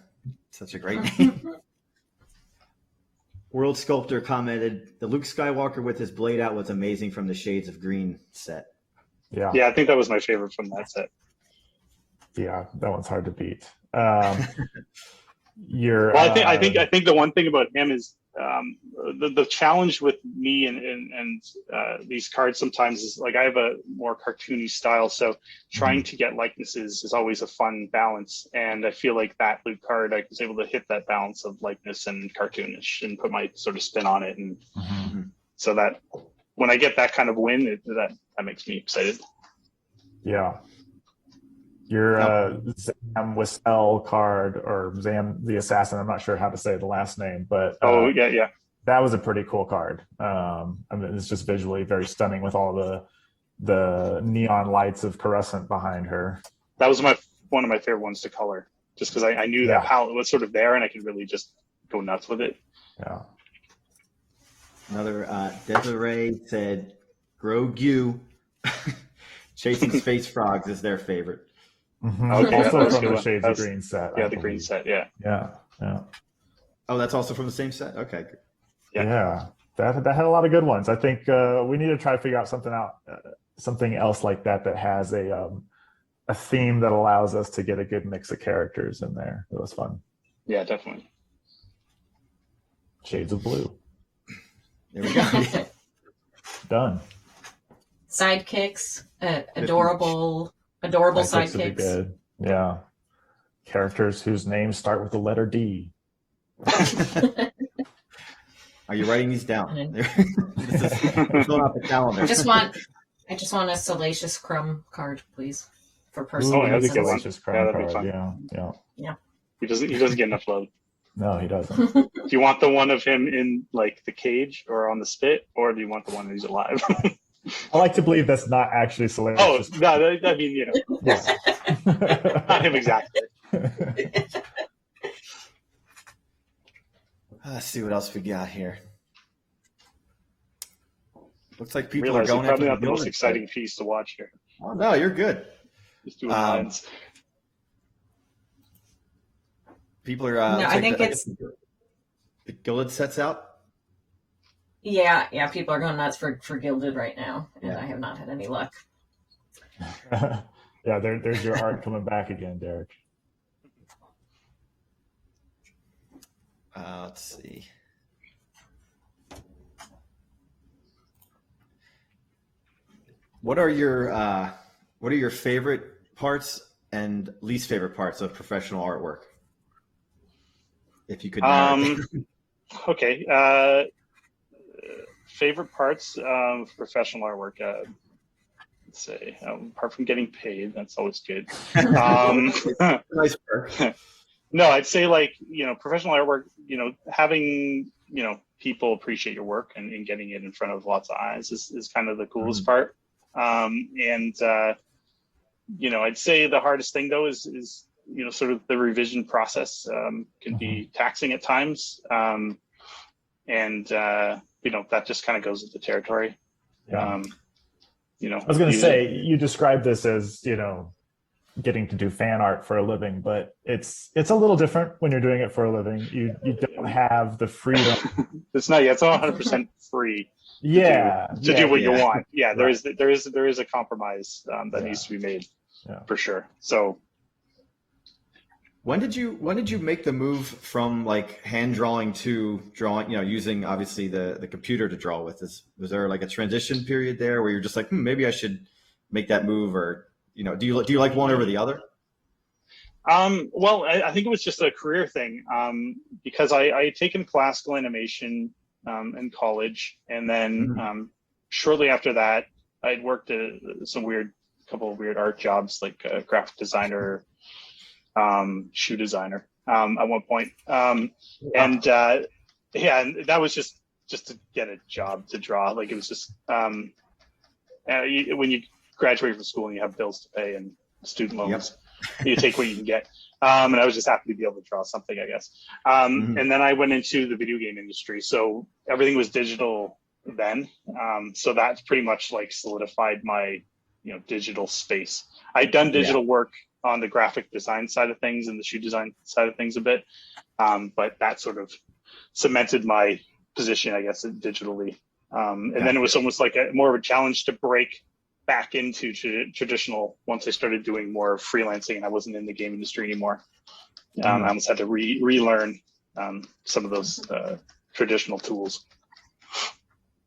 such a great name. World Sculptor commented, the Luke Skywalker with his blade out was amazing from the Shades of Green set. Yeah, I think that was my favorite from that set. Yeah, that one's hard to beat. I think the one thing about him is the challenge with me and these cards sometimes is I have a more cartoony style, so trying to get likenesses is always a fun balance, and I feel like that Luke card I was able to hit that balance of likeness and cartoonish and put my sort of spin on it, and so that when I get that kind of win, that makes me excited. Yeah. Your Zam Wissel card, or Zam the Assassin, I'm not sure how to say the last name, but that was a pretty cool card. It's just visually very stunning with all the neon lights of Coruscant behind her. That was one of my favorite ones to color, just because I knew that how it was sort of there, and I could really just go nuts with it. Yeah. Another Desiree said, Grogu chasing space frogs is their favorite. Okay, Also that's from new. the Shades of That's- Green set. Yeah, I the green believe. set. Yeah. Yeah. Oh, that's also from the same set. Okay. Yeah. That had a lot of good ones. I think we need to try to figure out something else like that has a theme that allows us to get a good mix of characters in there. It was fun. Yeah, definitely. Shades of Blue. There we go. Done. Sidekicks, adorable Sidekicks would be sidekicks. good. Yeah. Characters whose names start with the letter D. Are you writing these down? This is filling out the calendar. I just want a Salacious Crumb card, please, for personal Oh, yeah, that's a good reasons. one. Salacious Yeah, Crown that'd be card. fun. Yeah. He doesn't get enough love. No, he doesn't. Do you want the one of him in like the cage or on the spit, or do you want the one who's alive? I like to believe that's not actually Oh, Salacious. no, I mean, you know, Yeah. not him exactly. Let's see what else we got here. Looks like people Realize are you're going probably after not the the most building. exciting piece to watch here. Oh, no, you're good. Just doing lines. People are. No, I think it's the Gilded sets out. yeah. People are going nuts for Gilded right now, and Yeah. I have not had any luck. Yeah, there's your art coming back again, Derek. Let's see. What are your favorite parts and least favorite parts of professional artwork? If you could. Okay. Favorite parts of professional artwork. Let's say, apart from getting paid, that's always good. Nice perk. No, I'd say professional artwork, having, people appreciate your work and getting it in front of lots of eyes is kind of the coolest part. I'd say the hardest thing though is sort of the revision process can be taxing at times. That just kind of goes with the territory. Yeah. I was going to say, you described this as, getting to do fan art for a living, but it's a little different when you're doing it for a living. You don't have the freedom. It's not 100% free. To do what you want. Yeah, there is a compromise that needs to be made for sure. So when did you make the move from like hand drawing to drawing, using obviously the computer to draw with? Was there like a transition period there where you're just like, maybe I should make that move, or do you like one over the other? Well, I think it was just a career thing because I had taken classical animation in college, and then shortly after that, I'd worked at couple of weird art jobs, like a graphic designer, shoe designer at one point, and that was just to get a job to draw. Like it was just when you graduate from school and you have bills to pay and student loans, you take what you can get. And I was just happy to be able to draw something, I guess. And then I went into the video game industry. So everything was digital then. So that's pretty much like solidified my, digital space. I'd done digital work on the graphic design side of things and the shoe design side of things a bit. But that sort of cemented my position, I guess, digitally. And then it was almost like more of a challenge to break back into traditional once I started doing more freelancing and I wasn't in the game industry anymore. I almost had to relearn some of those traditional tools.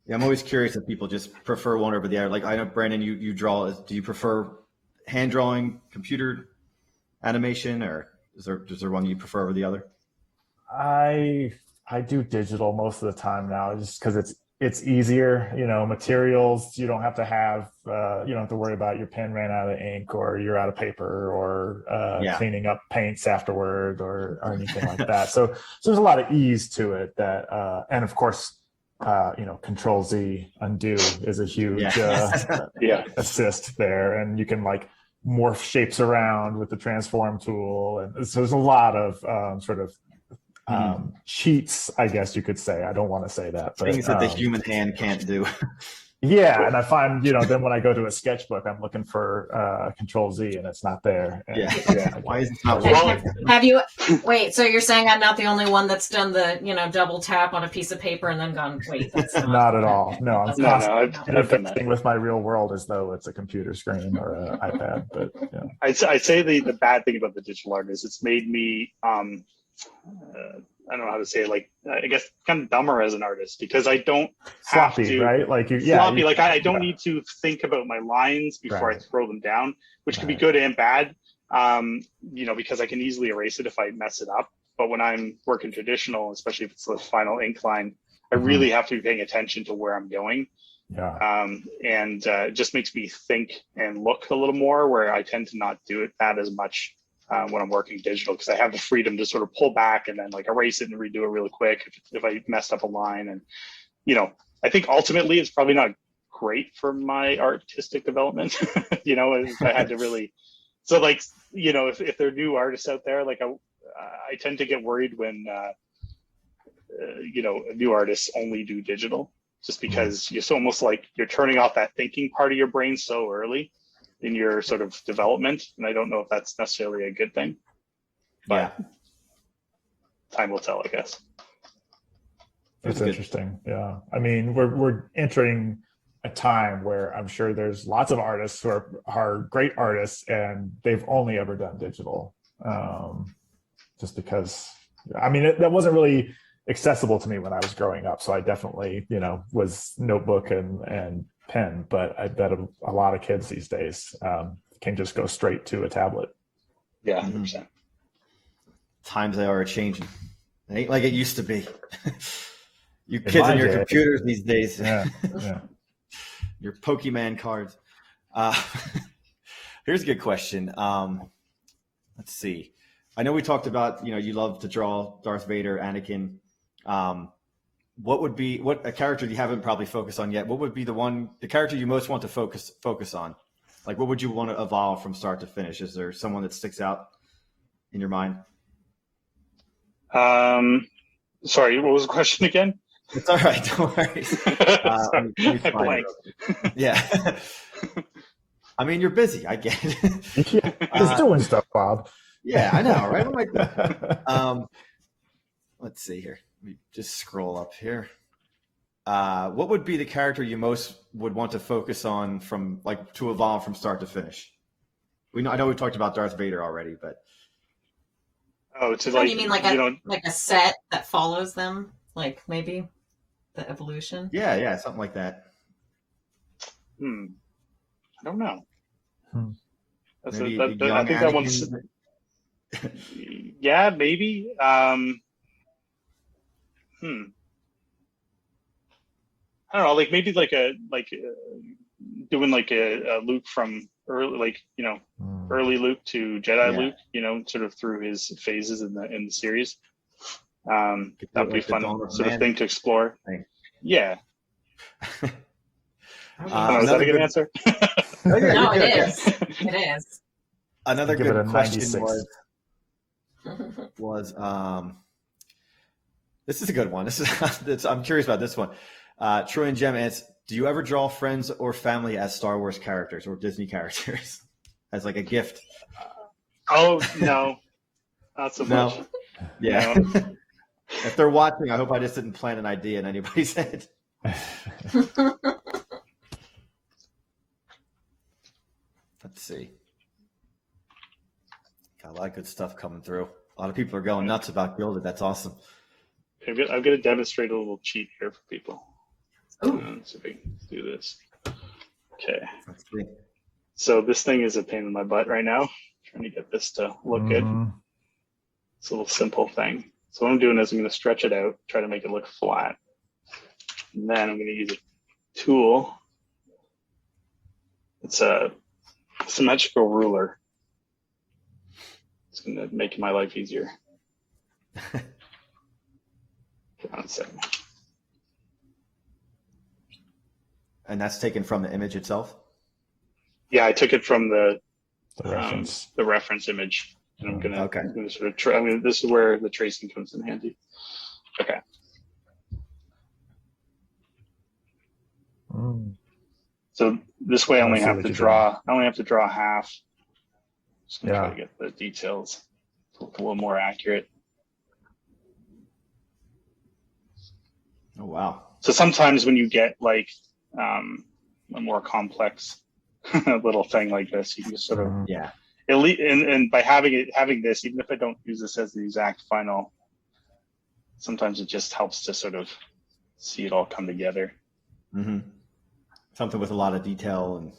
Yeah, I'm always curious if people just prefer one over the other. Like I know, Brandon, you draw. Do you prefer hand drawing, computer animation, or is there one you prefer over the other? I do digital most of the time now, just because it's easier. Materials you don't have to have. You don't have to worry about your pen ran out of ink or you're out of paper or cleaning up paints afterward or anything like that. So there's a lot of ease to it that, and of course, Control Z undo is a huge assist there, and you can like morph shapes around with the transform tool, and so there's a lot of cheats, I guess you could say. I don't want to say that, but things that the human hand can't do. Yeah, and I find, then when I go to a sketchbook, I'm looking for Control Z, and it's not there. And, Yeah. Why is it not Well, working? Have you? Wait. So you're saying I'm not the only one that's done the double tap on a piece of paper and then gone, wait, that's not. Not at all. No, I'm No, constantly I've done that. interfacing with my real world as though it's a computer screen or an iPad. But I'd say the bad thing about the digital art is it's made me I don't know how to say it, like I guess kind of dumber as an artist because I don't have sloppy, to right? Like sloppy. Like I don't need to think about my lines before I throw them down, which can be good and bad. Because I can easily erase it if I mess it up. But when I'm working traditional, especially if it's the final ink line, I really have to be paying attention to where I'm going. Yeah. It just makes me think and look a little more, where I tend to not do that as much when I'm working digital, because I have the freedom to sort of pull back and then like erase it and redo it really quick if I messed up a line. And, I think ultimately it's probably not great for my artistic development, if I had to really. So like, if there are new artists out there, like I tend to get worried when, new artists only do digital, just because it's almost like you're turning off that thinking part of your brain so early in your sort of development. And I don't know if that's necessarily a good thing, but time will tell, I guess. It's interesting. Yeah. I mean, we're entering a time where I'm sure there's lots of artists who are great artists and they've only ever done digital. Just because, that wasn't really accessible to me when I was growing up. So I definitely, was notebook and pen, but I bet a lot of kids these days can just go straight to a tablet. Yeah, 100%. Times they are changing. It ain't like it used to be. You kids and your computers these days. Yeah. Your Pokemon cards. Here's a good question. Let's see. I know we talked about, you love to draw Darth Vader, Anakin. What a character you haven't probably focused on yet? What would be the character you most want to focus on? Like, what would you want to evolve from start to finish? Is there someone that sticks out in your mind? Sorry, what was the question again? It's all right. Don't worry. I blanked. Yeah. You're busy. I get it. Yeah, just doing stuff, Bob. Yeah, I know, right? I'm like, let's see here. Let me just scroll up here. What would be the character you most would want to focus on to evolve from start to finish? I know we talked about Darth Vader already, but. Oh, you mean like a set that follows them? Like maybe the evolution? Yeah, something like that. I don't know. I think Anakin. that one's. Yeah, maybe. I don't know. Like maybe doing like a Luke from early, early Luke to Jedi Luke. Sort of through his phases in the series. That'd be fun sort of thing to explore. Yeah. Is that a good answer? No, it is. It is. Another good question was this is a good one. I'm curious about this one. Troy and Jem asks, do you ever draw friends or family as Star Wars characters or Disney characters as like a gift? Oh, no. Not so much. Yeah. No. If they're watching, I hope I just didn't plant an idea in anybody's head. Let's see. Got a lot of good stuff coming through. A lot of people are going nuts about Gilded. That's awesome. I'm going to demonstrate a little cheat here for people. Let's see if I can do this. Okay. Let's see. So this thing is a pain in my butt right now. Trying to get this to look good. It's a little simple thing. So what I'm doing is I'm going to stretch it out, try to make it look flat. And then I'm going to use a tool. It's a symmetrical ruler. It's going to make my life easier. Hold on a second. And that's taken from the image itself? Yeah, I took it from the reference image. And I'm gonna sort of try. This is where the tracing comes in handy. Okay. So this way I only see have what to you're draw. I only have to draw half. Just gonna try Yeah. to get the details a little more accurate. Oh wow. So sometimes when you get like a more complex little thing like this, you can just sort of Mhm. Yeah. and by having this, even if I don't use this as the exact final, sometimes it just helps to sort of see it all come together. Mm-hmm. Something with a lot of detail and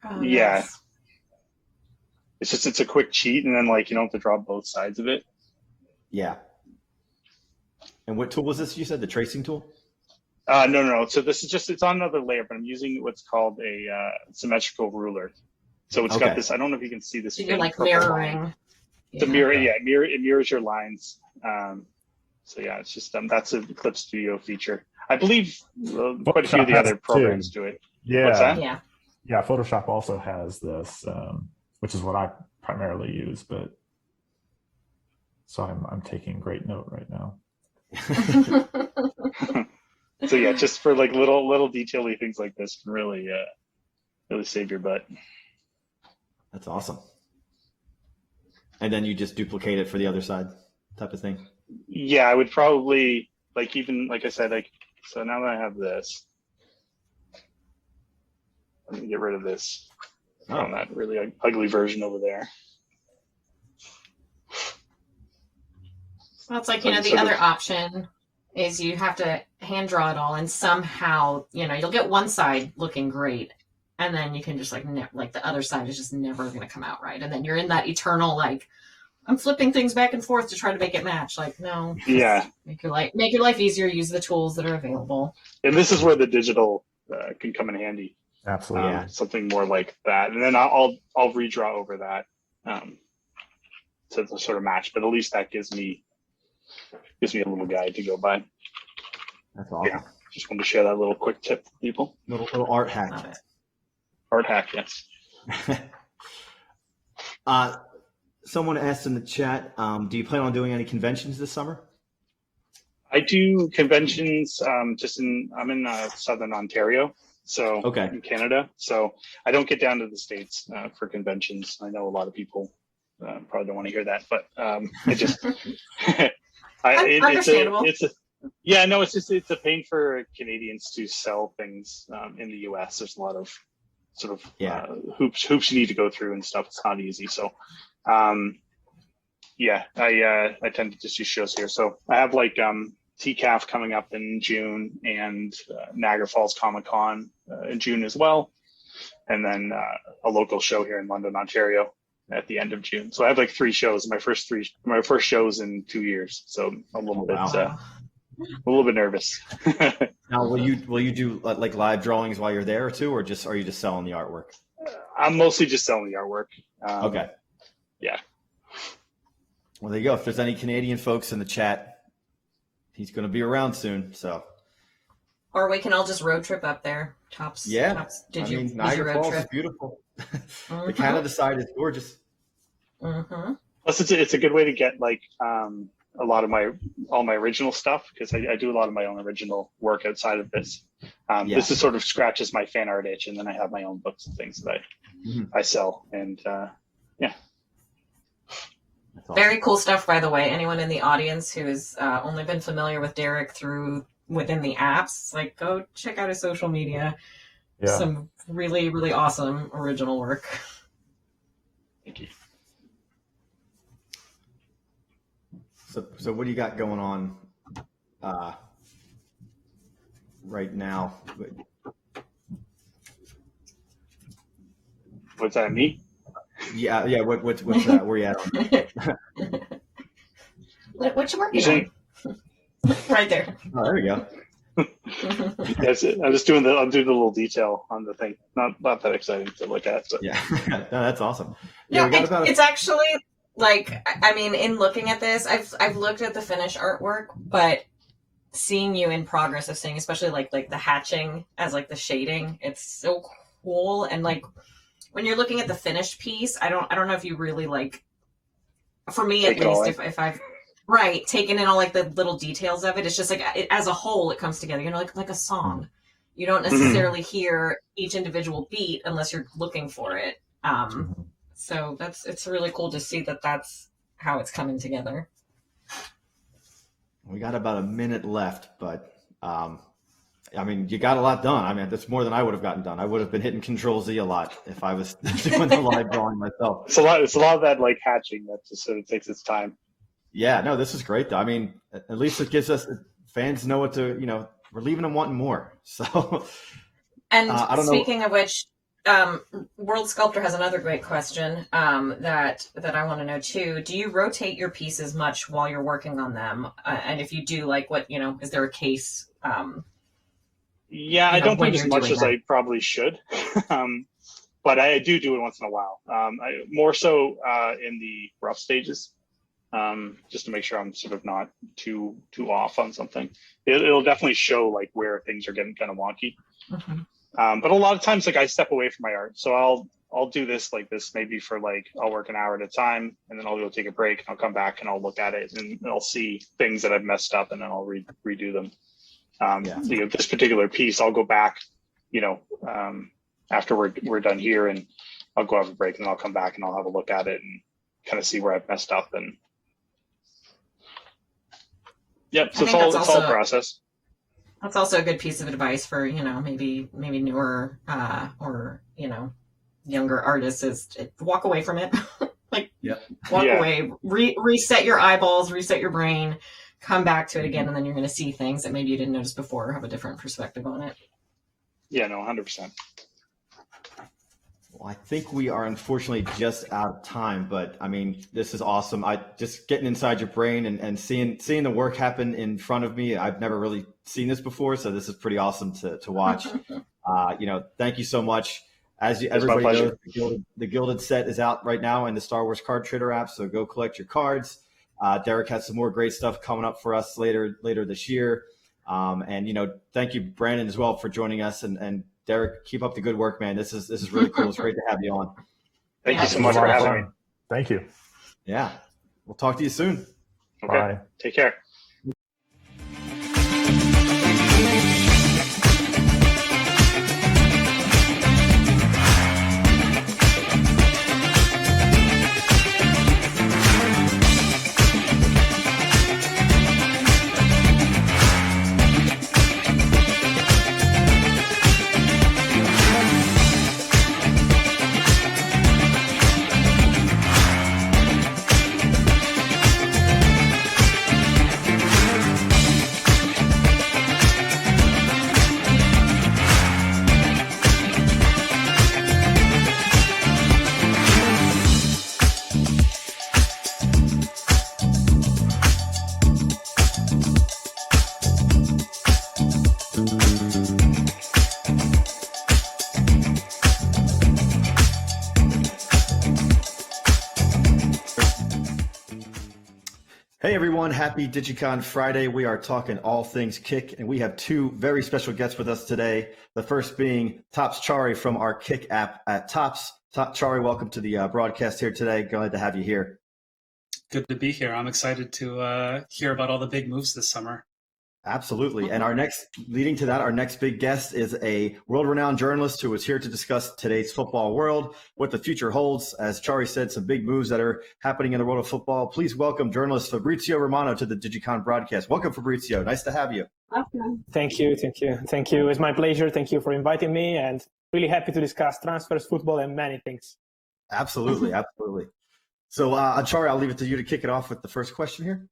Oh, Yeah. nice. It's a quick cheat, and then like you don't have to draw both sides of it. yeah. And what tool was this? You said the tracing tool? No. So this is just, it's on another layer, but I'm using what's called a symmetrical ruler. So it's Okay. got this, I don't know if you can see this. So you're faint like purple line. mirroring. The mirror, yeah, it mirrors your lines. So yeah, it's just, that's a Clip Studio feature. I believe quite a few of the Photoshop other has programs too. do it. Yeah. What's that? Yeah. Yeah, Photoshop also has this, which is what I primarily use. But so I'm taking great note right now. So yeah, just for like little detail-y things like this can really save your butt. That's awesome. And then you just duplicate it for the other side type of thing. Yeah, I would probably like, even like I said, like, so now that I have this, let me get rid of this from that really ugly version over there. Well, it's like, So the sort other of- option is you have to hand draw it all, and somehow, you'll get one side looking great, and then you can just like the other side is just never going to come out right, and then you're in that eternal like, I'm flipping things back and forth to try to make it match. Like, no, Yeah, make your life easier. Use the tools that are available. and this is where the digital can come in handy. Absolutely. Yeah. Something more like that, and then I'll redraw over that to sort of match. But at least that gives me a little guide to go by. That's awesome. Yeah, just wanted to share that little quick tip with people. Little art hack. Love it. Art hack, yes. Someone asked in the chat, do you plan on doing any conventions this summer? I do conventions. I'm in Southern Ontario, so Okay. in Canada. So I don't get down to the States for conventions. I know a lot of people probably don't want to hear that, but I just Understandable. it's a pain for Canadians to sell things in the US. There's a lot of sort of hoops you need to go through and stuff. It's not easy. So I tend to just do shows here. So I have like TCAF coming up in June, and Niagara Falls Comic Con in June as well, and then a local show here in London, Ontario at the end of June. So I have like 3 shows. My first shows in 2 years. So I'm a little bit nervous. Now, will you do like live drawings while you're there too, or are you just selling the artwork? I'm mostly just selling the artwork. Okay. Yeah. Well, there you go. If there's any Canadian folks in the chat, he's going to be around soon. So. Or we can all just road trip up there. Tops. Niagara road Falls trip? is beautiful. Mm-hmm. The Canada side is gorgeous. Mm-hmm. Plus, it's a good way to get like a lot of all my original stuff, because I do a lot of my own original work outside of this. This is sort of scratches my fan art itch, and then I have my own books and things that I sell, and Awesome. Very cool stuff, by the way. Anyone in the audience who has only been familiar with Derek within the apps, like, go check out his social media. Yeah. Some really, really awesome original work. Thank you. So what do you got going on right now? What's that, me? Yeah. What's where you at on that? What you working on? Right there. Oh, there we go. That's it. I'm doing the little detail on the thing. Not that exciting to look at. But. Yeah. No, that's awesome. No, we got about it's actually like, I mean, in looking at this, I've looked at the finished artwork, but seeing you in progress of seeing, especially like the hatching as like the shading, it's so cool. And like when you're looking at the finished piece, I don't know if you really like, for me at least, if I've taken in all like the little details of it, it's just like as a whole it comes together, like a song. you don't necessarily hear each individual beat unless you're looking for it. So it's really cool to see that that's how it's coming together. We got about a minute left, but I mean, you got a lot done. I mean, that's more than I would have gotten done. I would have been hitting Control Z a lot if I was doing the live drawing myself. It's a lot of that like hatching that just sort of takes its time. Yeah, no, this is great though. I mean, at least it gives us fans know what to, we're leaving them wanting more. So, and speaking of which, World Sculptor has another great question that I want to know too. Do you rotate your pieces much while you're working on them? And if you do, like, what is there a case? Yeah, I don't think as much as I probably should, but I do it once in a while. More so in the rough stages, just to make sure I'm sort of not too off on something. It'll definitely show like where things are getting kind of wonky. But a lot of times, like I step away from my art, so I'll do this like this maybe for like I'll work an hour at a time, and then I'll go take a break, and I'll come back and I'll look at it, and I'll see things that I've messed up, and then I'll redo them. This particular piece, I'll go back, after we're done here, and I'll go have a break, and then I'll come back and I'll have a look at it and kind of see where I've messed up. And so it's all a process. That's also a good piece of advice for maybe newer or younger artists is walk away from it. Walk away, reset your eyeballs, reset your brain. Come back to it again, and then you're going to see things that maybe you didn't notice before or have a different perspective on it. Yeah, no, 100%. Well, I think we are unfortunately just out of time, but I mean, this is awesome. I just getting inside your brain and seeing the work happen in front of me. I've never really seen this before, so this is pretty awesome to watch. Thank you so much. As everybody knows, the Gilded set is out right now in the Star Wars Card Trader app, so go collect your cards. Derek has some more great stuff coming up for us later this year. Thank you, Brandon, as well for joining us. And Derek, keep up the good work, man. This is really cool. It's great to have you on. Thank you so much for having me. Thank you. Yeah. We'll talk to you soon. Okay. Bye. Take care. Hey everyone, happy DigiCon Friday. We are talking all things Kick, and we have two very special guests with us today. The first being Tops Chari from our Kick app at Tops. Chari, welcome to the broadcast here today. Glad to have you here. Good to be here. I'm excited to hear about all the big moves this summer. Absolutely. And our next big guest is a world-renowned journalist who is here to discuss today's football world, what the future holds. As Chari said, some big moves that are happening in the world of football. Please welcome journalist Fabrizio Romano to the DigiCon broadcast. Welcome, Fabrizio. Nice to have you. Thank you. It's my pleasure. Thank you for inviting me, and really happy to discuss transfers, football, and many things. Absolutely. So, Chari, I'll leave it to you to kick it off with the first question here.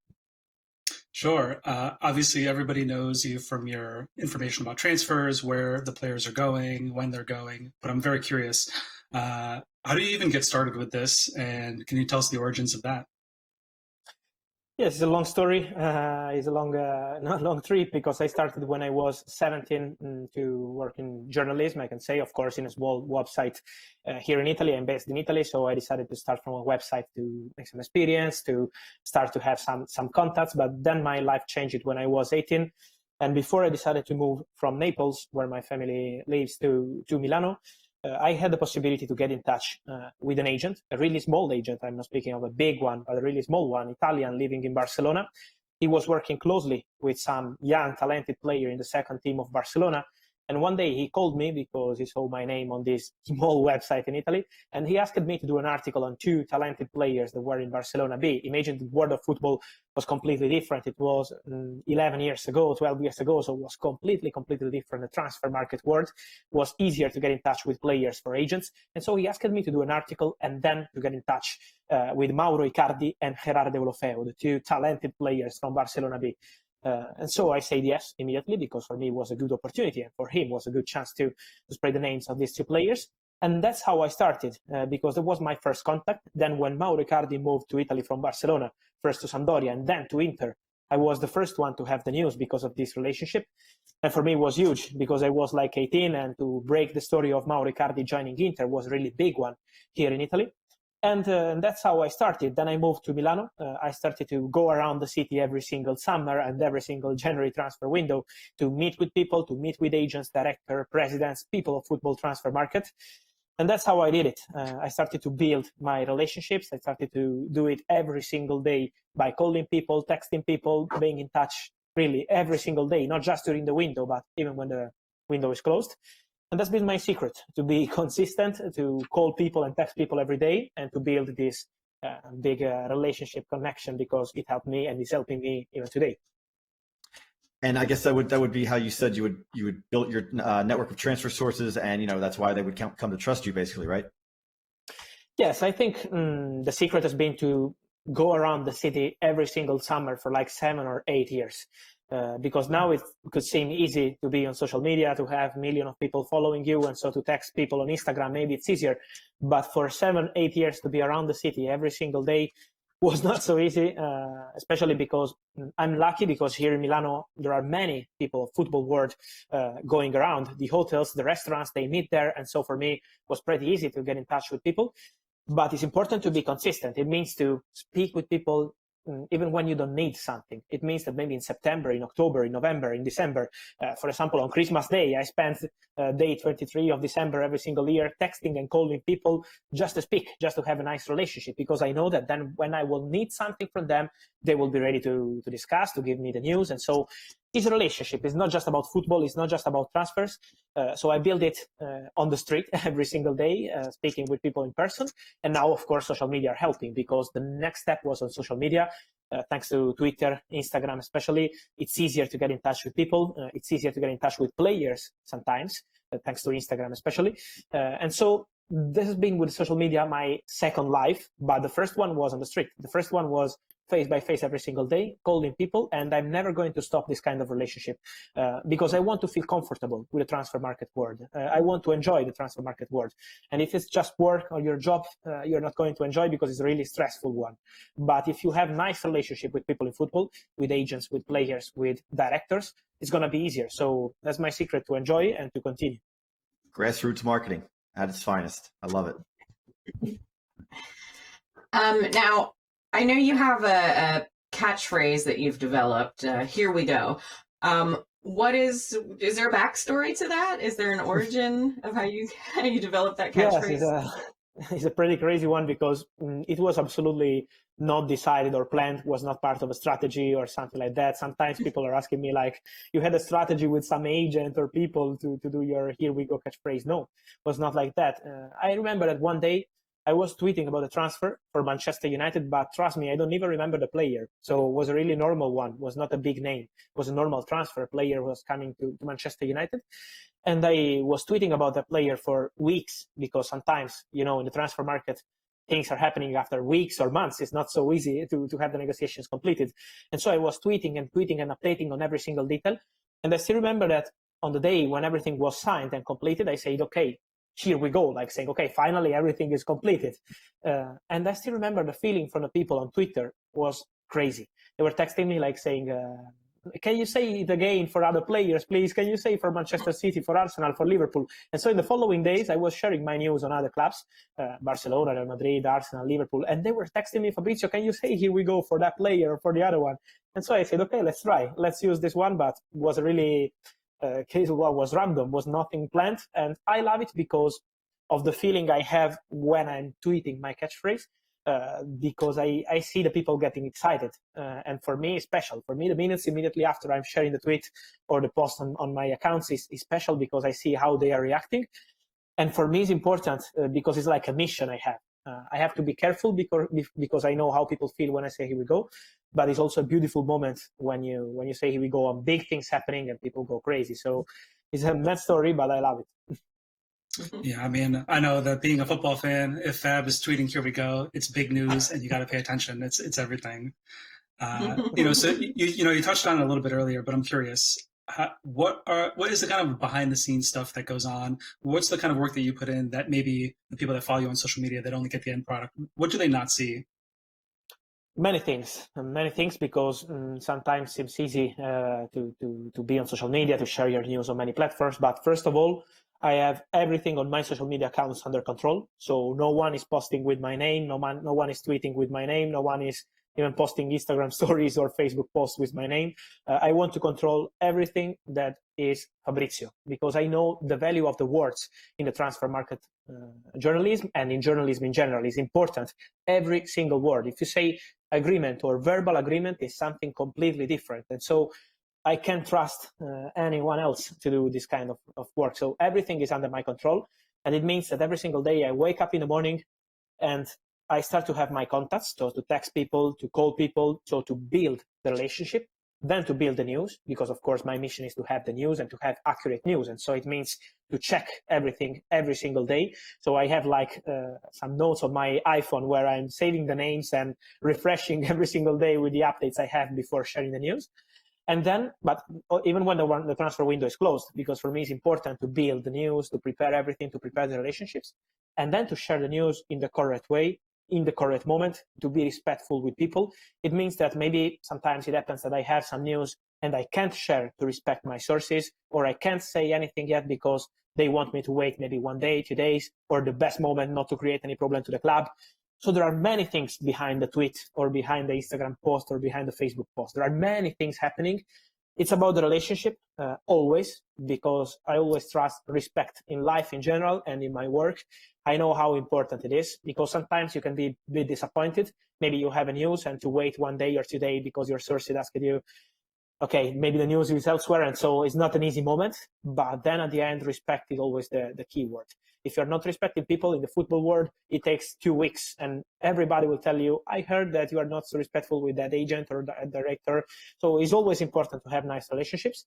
Sure. Obviously, everybody knows you from your information about transfers, where the players are going, when they're going. But I'm very curious, how do you even get started with this? And can you tell us the origins of that? Yes, it's a long story. It's a long trip, because I started when I was 17 to work in journalism, I can say, of course, in a small website here in Italy. I'm based in Italy, so I decided to start from a website to make some experience, to start to have some contacts. But then my life changed when I was 18. And before I decided to move from Naples, where my family lives, to Milano, I had the possibility to get in touch with an agent, a really small agent. I'm not speaking of a big one, but a really small one, Italian, living in Barcelona. He was working closely with some young, talented player in the second team of Barcelona. And one day he called me because he saw my name on this small website in Italy, and he asked me to do an article on two talented players that were in Barcelona B. Imagine the world of football was completely different. It was 11 years ago, 12 years ago, so it was completely different. The transfer market world was easier to get in touch with players for agents. And so he asked me to do an article and then to get in touch with Mauro Icardi and Gerard Deulofeu, the two talented players from Barcelona B. And so I said yes immediately, because for me it was a good opportunity, and for him was a good chance to spread the names of these two players. And that's how I started, because that was my first contact. Then when Mauro Icardi moved to Italy from Barcelona, first to Sampdoria and then to Inter, I was the first one to have the news because of this relationship. And for me it was huge, because I was like 18, and to break the story of Mauro Icardi joining Inter was a really big one here in Italy. And that's how I started. Then I moved to Milano. I started to go around the city every single summer and every single January transfer window to meet with people, to meet with agents, director, presidents, people of football transfer market. And that's how I did it. I started to build my relationships. I started to do it every single day by calling people, texting people, being in touch really every single day, not just during the window, but even when the window is closed. And that's been my secret, to be consistent, to call people and text people every day, and to build this big relationship connection, because it helped me and is helping me even today. And I guess that would be how you said you would build your network of transfer sources, and that's why they would come to trust you, basically, right? Yes, I think the secret has been to go around the city every single summer for like 7 or 8 years. Because now it could seem easy to be on social media, to have millions of people following you, and so to text people on Instagram, maybe it's easier. But for 7, 8 years to be around the city every single day was not so easy, especially because I'm lucky, because here in Milano, there are many people of football world going around. The hotels, the restaurants, they meet there. And so for me, it was pretty easy to get in touch with people. But it's important to be consistent. It means to speak with people even when you don't need something. It means that maybe in September, in October, in November, in December, for example, on Christmas Day, I spent day 23 of December every single year texting and calling people just to speak, just to have a nice relationship, because I know that then when I will need something from them, they will be ready to discuss, to give me the news. And so it's a relationship. It's not just about football. It's not just about transfers. So I build it on the street every single day, speaking with people in person. And now, of course, social media are helping, because the next step was on social media. Thanks to Twitter, Instagram especially, it's easier to get in touch with people. It's easier to get in touch with players sometimes, thanks to Instagram especially. And so this has been with social media my second life, but the first one was on the street. The first one was face by face every single day, calling people, and I'm never going to stop this kind of relationship because I want to feel comfortable with the transfer market world. I want to enjoy the transfer market world. And if it's just work or your job, you're not going to enjoy, because it's a really stressful one. But if you have nice relationship with people in football, with agents, with players, with directors, it's going to be easier. So that's my secret to enjoy and to continue. Grassroots marketing at its finest. I love it. Now, I know you have a catchphrase that you've developed. Here we go. Is there a backstory to that? Is there an origin of how you developed that catchphrase? Yes, it's a pretty crazy one, because it was absolutely not decided or planned, was not part of a strategy or something like that. Sometimes people are asking me, like, you had a strategy with some agent or people to do your here we go catchphrase. No, it was not like that. I remember that one day I was tweeting about a transfer for Manchester United, but trust me, I don't even remember the player. So it was a really normal one, was not a big name. It was a normal transfer. Player was coming to Manchester United. And I was tweeting about the player for weeks, because sometimes, in the transfer market, things are happening after weeks or months. It's not so easy to have the negotiations completed. And so I was tweeting and updating on every single detail. And I still remember that on the day when everything was signed and completed, I said, okay, here we go, like saying, okay, finally everything is completed. And I still remember the feeling from the people on Twitter was crazy. They were texting me like saying, can you say it again for other players, please? Can you say for Manchester City, for Arsenal, for Liverpool? And so in the following days, I was sharing my news on other clubs, Barcelona, Real Madrid, Arsenal, Liverpool. And they were texting me, Fabrizio, can you say here we go for that player or for the other one? And so I said, okay, let's try. Let's use this one. But it was a really case of what was random, was nothing planned. And I love it because of the feeling I have when I'm tweeting my catchphrase. because I see the people getting excited. And for me, it's special. For me, the minutes immediately after I'm sharing the tweet or the post on my accounts is special because I see how they are reacting. And for me, it's important because it's like a mission I have. I have to be careful because I know how people feel when I say here we go, but it's also a beautiful moment when you say here we go and big things happening and people go crazy. So it's a mad story, but I love it. Yeah, I mean, I know that being a football fan, if Fab is tweeting here we go, it's big news and you got to pay attention. It's everything. So you touched on it a little bit earlier, but I'm curious. What is the kind of behind the scenes stuff that goes on? What's the kind of work that you put in that maybe the people that follow you on social media that only get the end product, what do they not see? Many things because sometimes it's easy to be on social media, to share your news on many platforms. But first of all, I have everything on my social media accounts under control. So no one is posting with my name. No one is tweeting with my name. No one is even posting Instagram stories or Facebook posts with my name. I want to control everything that is Fabrizio because I know the value of the words in the transfer market journalism and in journalism in general is important. Every single word. If you say agreement or verbal agreement is something completely different. And so I can't trust anyone else to do this kind of work. So everything is under my control. And it means that every single day I wake up in the morning and I start to have my contacts, so to text people, to call people, so to build the relationship, then to build the news, because of course my mission is to have the news and to have accurate news. And so it means to check everything every single day. So I have like some notes on my iPhone where I'm saving the names and refreshing every single day with the updates I have before sharing the news. And then, but even when the transfer window is closed, because for me it's important to build the news, to prepare everything, to prepare the relationships, and then to share the news in the correct way, in the correct moment, to be respectful with people. It means that maybe sometimes it happens that I have some news and I can't share to respect my sources, or I can't say anything yet because they want me to wait maybe 1 day, 2 days, or the best moment not to create any problem to the club. So there are many things behind the tweet or behind the Instagram post or behind the Facebook post. There are many things happening. It's about the relationship always, because I always trust respect in life in general and in my work. I know how important it is, because sometimes you can be a bit disappointed. Maybe you have a news and to wait 1 day or 2 days because your sources asked you, okay, maybe the news is elsewhere. And so it's not an easy moment. But then at the end, respect is always the key word. If you're not respecting people in the football world, it takes 2 weeks and everybody will tell you, I heard that you are not so respectful with that agent or that director. So it's always important to have nice relationships.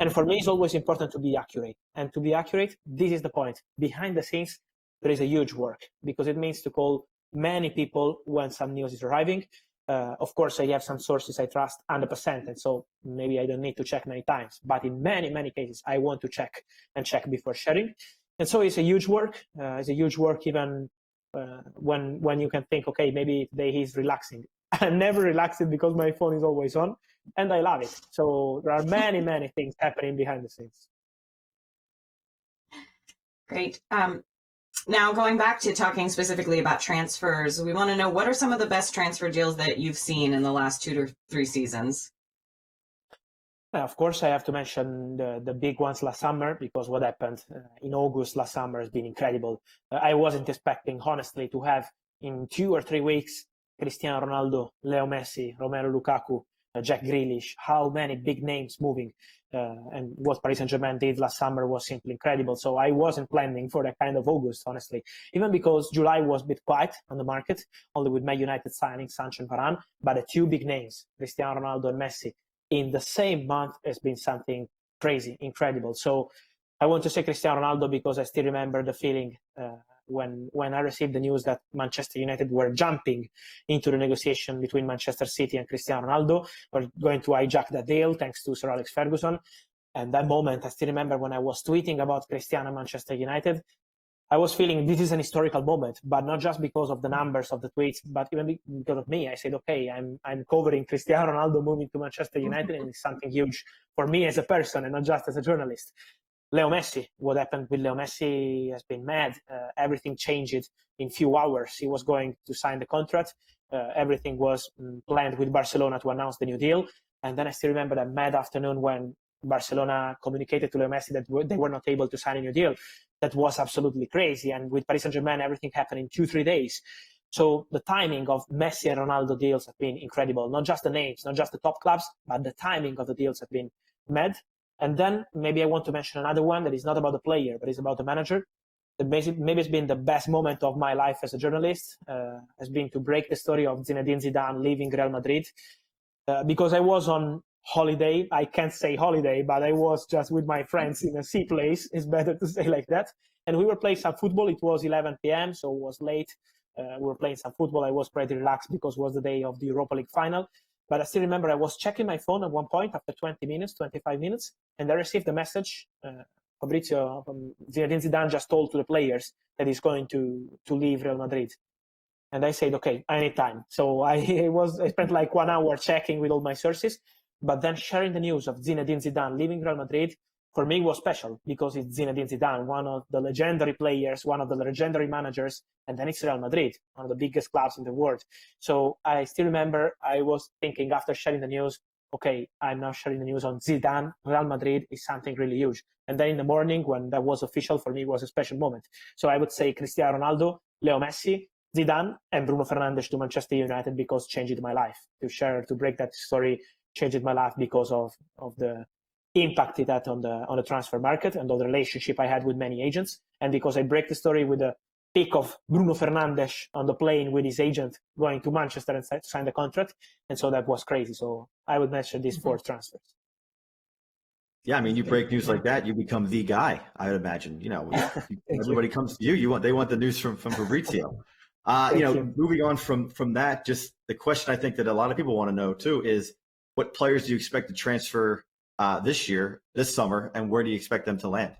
And for me, it's always important to be accurate. And to be accurate, this is the point. Behind the scenes, there is a huge work, because it means to call many people when some news is arriving. Of course, I have some sources I trust 100%, and so maybe I don't need to check many times. But in many, many cases, I want to check before sharing. And so it's a huge work. It's a huge work even when you can think, okay, maybe today he's relaxing. I'm never relaxing because my phone is always on, and I love it. So there are many, many things happening behind the scenes. Great. Now, going back to talking specifically about transfers, we want to know, what are some of the best transfer deals that you've seen in the last 2 to 3 seasons? Of course, I have to mention the big ones last summer, because what happened in August last summer has been incredible. I wasn't expecting, honestly, to have in 2 or 3 weeks Cristiano Ronaldo, Leo Messi, Romelu Lukaku, Jack Grealish, how many big names moving. And what Paris Saint-Germain did last summer was simply incredible. So I wasn't planning for that kind of August, honestly, even because July was a bit quiet on the market, only with Man United signing Sancho and Varane. But the 2 big names, Cristiano Ronaldo and Messi, in the same month has been something crazy, incredible. So I want to say Cristiano Ronaldo because I still remember the feeling when I received the news that Manchester United were jumping into the negotiation between Manchester City and Cristiano Ronaldo, were going to hijack that deal thanks to Sir Alex Ferguson. And that moment, I still remember when I was tweeting about Cristiano and Manchester United, I was feeling this is an historical moment, but not just because of the numbers of the tweets, but even because of me. I said, okay, I'm covering Cristiano Ronaldo moving to Manchester United, and it's something huge for me as a person and not just as a journalist. Leo Messi, what happened with Leo Messi has been mad. Everything changed in few hours. He was going to sign the contract. Everything was planned with Barcelona to announce the new deal. And then I still remember that mad afternoon when Barcelona communicated to Leo Messi that they were not able to sign a new deal. That was absolutely crazy. And with Paris Saint-Germain, everything happened in 2-3 days. So the timing of Messi and Ronaldo deals have been incredible. Not just the names, not just the top clubs, but the timing of the deals have been mad. And then maybe I want to mention another one that is not about the player, but is about the manager. That maybe it's been the best moment of my life as a journalist, has been to break the story of Zinedine Zidane leaving Real Madrid. Because I was on holiday. I can't say holiday, but I was just with my friends in a sea place. It's better to say like that. And we were playing some football. It was 11 p.m., so it was late. We were playing some football. I was pretty relaxed because it was the day of the Europa League final. But I still remember I was checking my phone at one point after 20 minutes, 25 minutes, and I received a message. Fabrizio, Zinedine Zidane just told to the players that he's going to leave Real Madrid. And I said, okay, I need time. So I spent like 1 hour checking with all my sources. But then sharing the news of Zinedine Zidane leaving Real Madrid, for me, was special because it's Zinedine Zidane, one of the legendary players, one of the legendary managers, and then it's Real Madrid, one of the biggest clubs in the world. So I still remember I was thinking after sharing the news, okay, I'm now sharing the news on Zidane, Real Madrid is something really huge. And then in the morning, when that was official, for me, it was a special moment. So I would say Cristiano Ronaldo, Leo Messi, Zidane, and Bruno Fernandes to Manchester United because changed my life. To break that story, changed my life because of the impact it had on the transfer market and on the relationship I had with many agents. And because I break the story with the pick of Bruno Fernandes on the plane with his agent going to Manchester and sign the contract. And so that was crazy. So I would mention these 4 transfers. Yeah, I mean, you break news like that, you become the guy, I would imagine. Everybody comes to you. They want the news from Fabrizio. Moving on from that, just the question I think that a lot of people want to know too is what players do you expect to transfer this summer, and where do you expect them to land?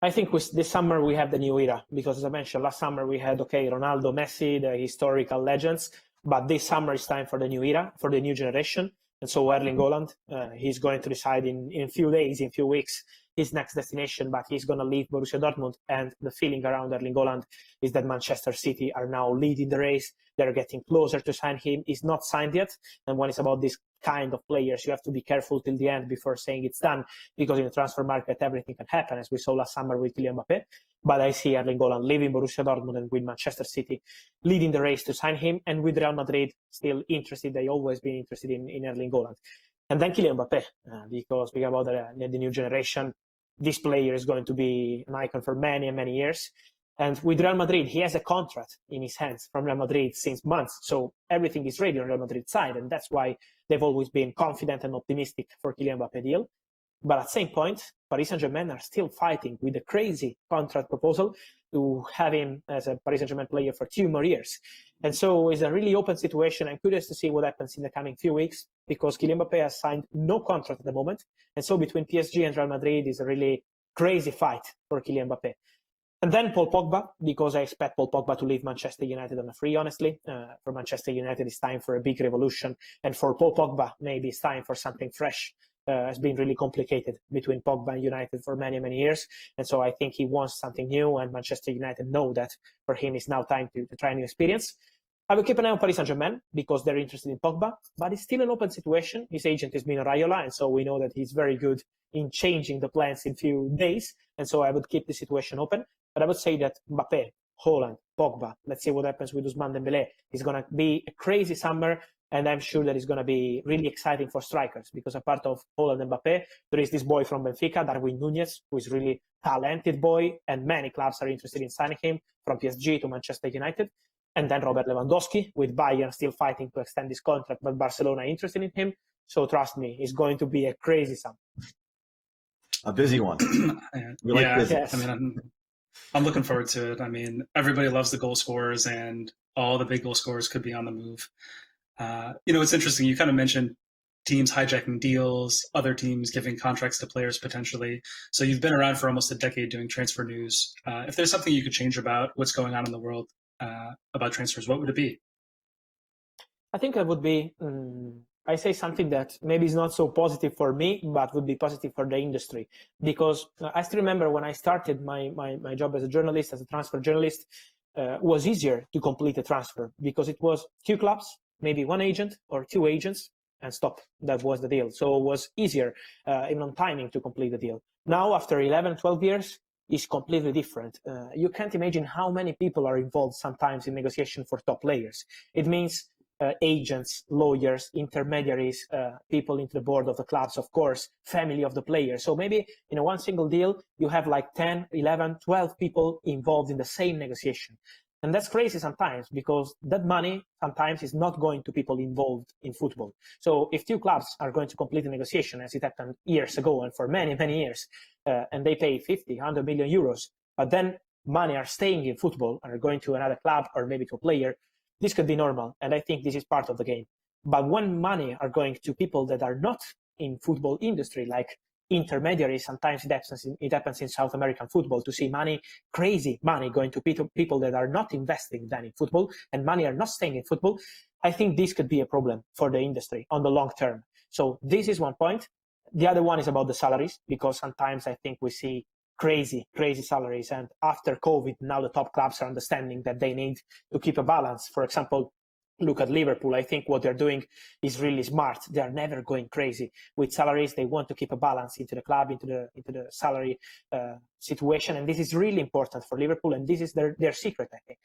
I think this summer we have the new era because, as I mentioned, last summer we had, Ronaldo, Messi, the historical legends, but this summer it's time for the new era, for the new generation. And so Erling Haaland, he's going to decide in a few days, in a few weeks, his next destination, but he's going to leave Borussia Dortmund. And the feeling around Erling Haaland is that Manchester City are now leading the race. They're getting closer to sign him. He's not signed yet. And when it's about this kind of players, you have to be careful till the end before saying it's done, because in the transfer market, everything can happen, as we saw last summer with Kylian Mbappé. But I see Erling Haaland leaving Borussia Dortmund and with Manchester City leading the race to sign him, and with Real Madrid still interested. They always been interested in Erling Haaland. And then Kylian Mbappé, because we about the new generation, this player is going to be an icon for many and many years. And with Real Madrid, he has a contract in his hands from Real Madrid since months. So everything is ready on Real Madrid's side. And that's why they've always been confident and optimistic for Kylian Mbappé deal. But at the same point, Paris Saint-Germain are still fighting with a crazy contract proposal to have him as a Paris Saint-Germain player for 2 more years. And so it's a really open situation. I'm curious to see what happens in the coming few weeks, because Kylian Mbappé has signed no contract at the moment. And so between PSG and Real Madrid is a really crazy fight for Kylian Mbappé. And then Paul Pogba, because I expect Paul Pogba to leave Manchester United on a free, honestly. For Manchester United, it's time for a big revolution. And for Paul Pogba, maybe it's time for something fresh. It's been really complicated between Pogba and United for many, many years. And so I think he wants something new, and Manchester United know that for him it's now time to try a new experience. I will keep an eye on Paris Saint-Germain because they're interested in Pogba, but it's still an open situation. His agent is Mino Raiola, and so we know that he's very good in changing the plans in few days. And so I would keep the situation open. But I would say that Mbappé, Haaland, Pogba, let's see what happens with Ousmane Dembélé. It's going to be a crazy summer, and I'm sure that it's going to be really exciting for strikers, because apart of Haaland and Mbappé, there is this boy from Benfica, Darwin Núñez, who is really talented boy, and many clubs are interested in signing him, from PSG to Manchester United. And then Robert Lewandowski, with Bayern still fighting to extend his contract, but Barcelona interested in him. So trust me, it's going to be a crazy summer. A busy one. We like busy. Yes. I mean, I'm looking forward to it. I mean, everybody loves the goal scorers, and all the big goal scorers could be on the move. It's interesting. You kind of mentioned teams hijacking deals, other teams giving contracts to players potentially. So you've been around for almost a decade doing transfer news. If there's something you could change about what's going on in the world about transfers, what would it be? I think it would be, I say something that maybe is not so positive for me, but would be positive for the industry. Because I still remember when I started my job as a journalist, as a transfer journalist, it was easier to complete a transfer because it was 2 clubs, maybe 1 agent or 2 agents, and stop. That was the deal. So it was easier, even on timing, to complete the deal. Now, after 11, 12 years, is completely different. You can't imagine how many people are involved sometimes in negotiation for top players. It means agents, lawyers, intermediaries, people into the board of the clubs, of course, family of the player. So maybe in one single deal, you have like 10, 11, 12 people involved in the same negotiation. And that's crazy sometimes, because that money sometimes is not going to people involved in football. So if two clubs are going to complete a negotiation, as it happened years ago and for many, many years, and they pay 50, 100 million euros, but then money are staying in football and are going to another club or maybe to a player, this could be normal. And I think this is part of the game. But when money are going to people that are not in football industry, like intermediaries, sometimes it happens in South American football to see money, crazy money going to people that are not investing then in football, and money are not staying in football. I think this could be a problem for the industry on the long term. So this is one point. The other one is about the salaries, because sometimes I think we see crazy salaries. And after COVID, now the top clubs are understanding that they need to keep a balance. For example, look at Liverpool. I think what they're doing is really smart. They are never going crazy with salaries. They want to keep a balance into the club, into the salary situation. And this is really important for Liverpool. And this is their secret, I think.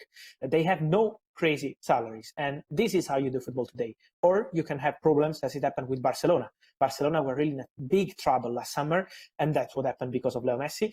They have no crazy salaries. And this is how you do football today. Or you can have problems, as it happened with Barcelona. Barcelona were really in big trouble last summer. And that's what happened because of Leo Messi.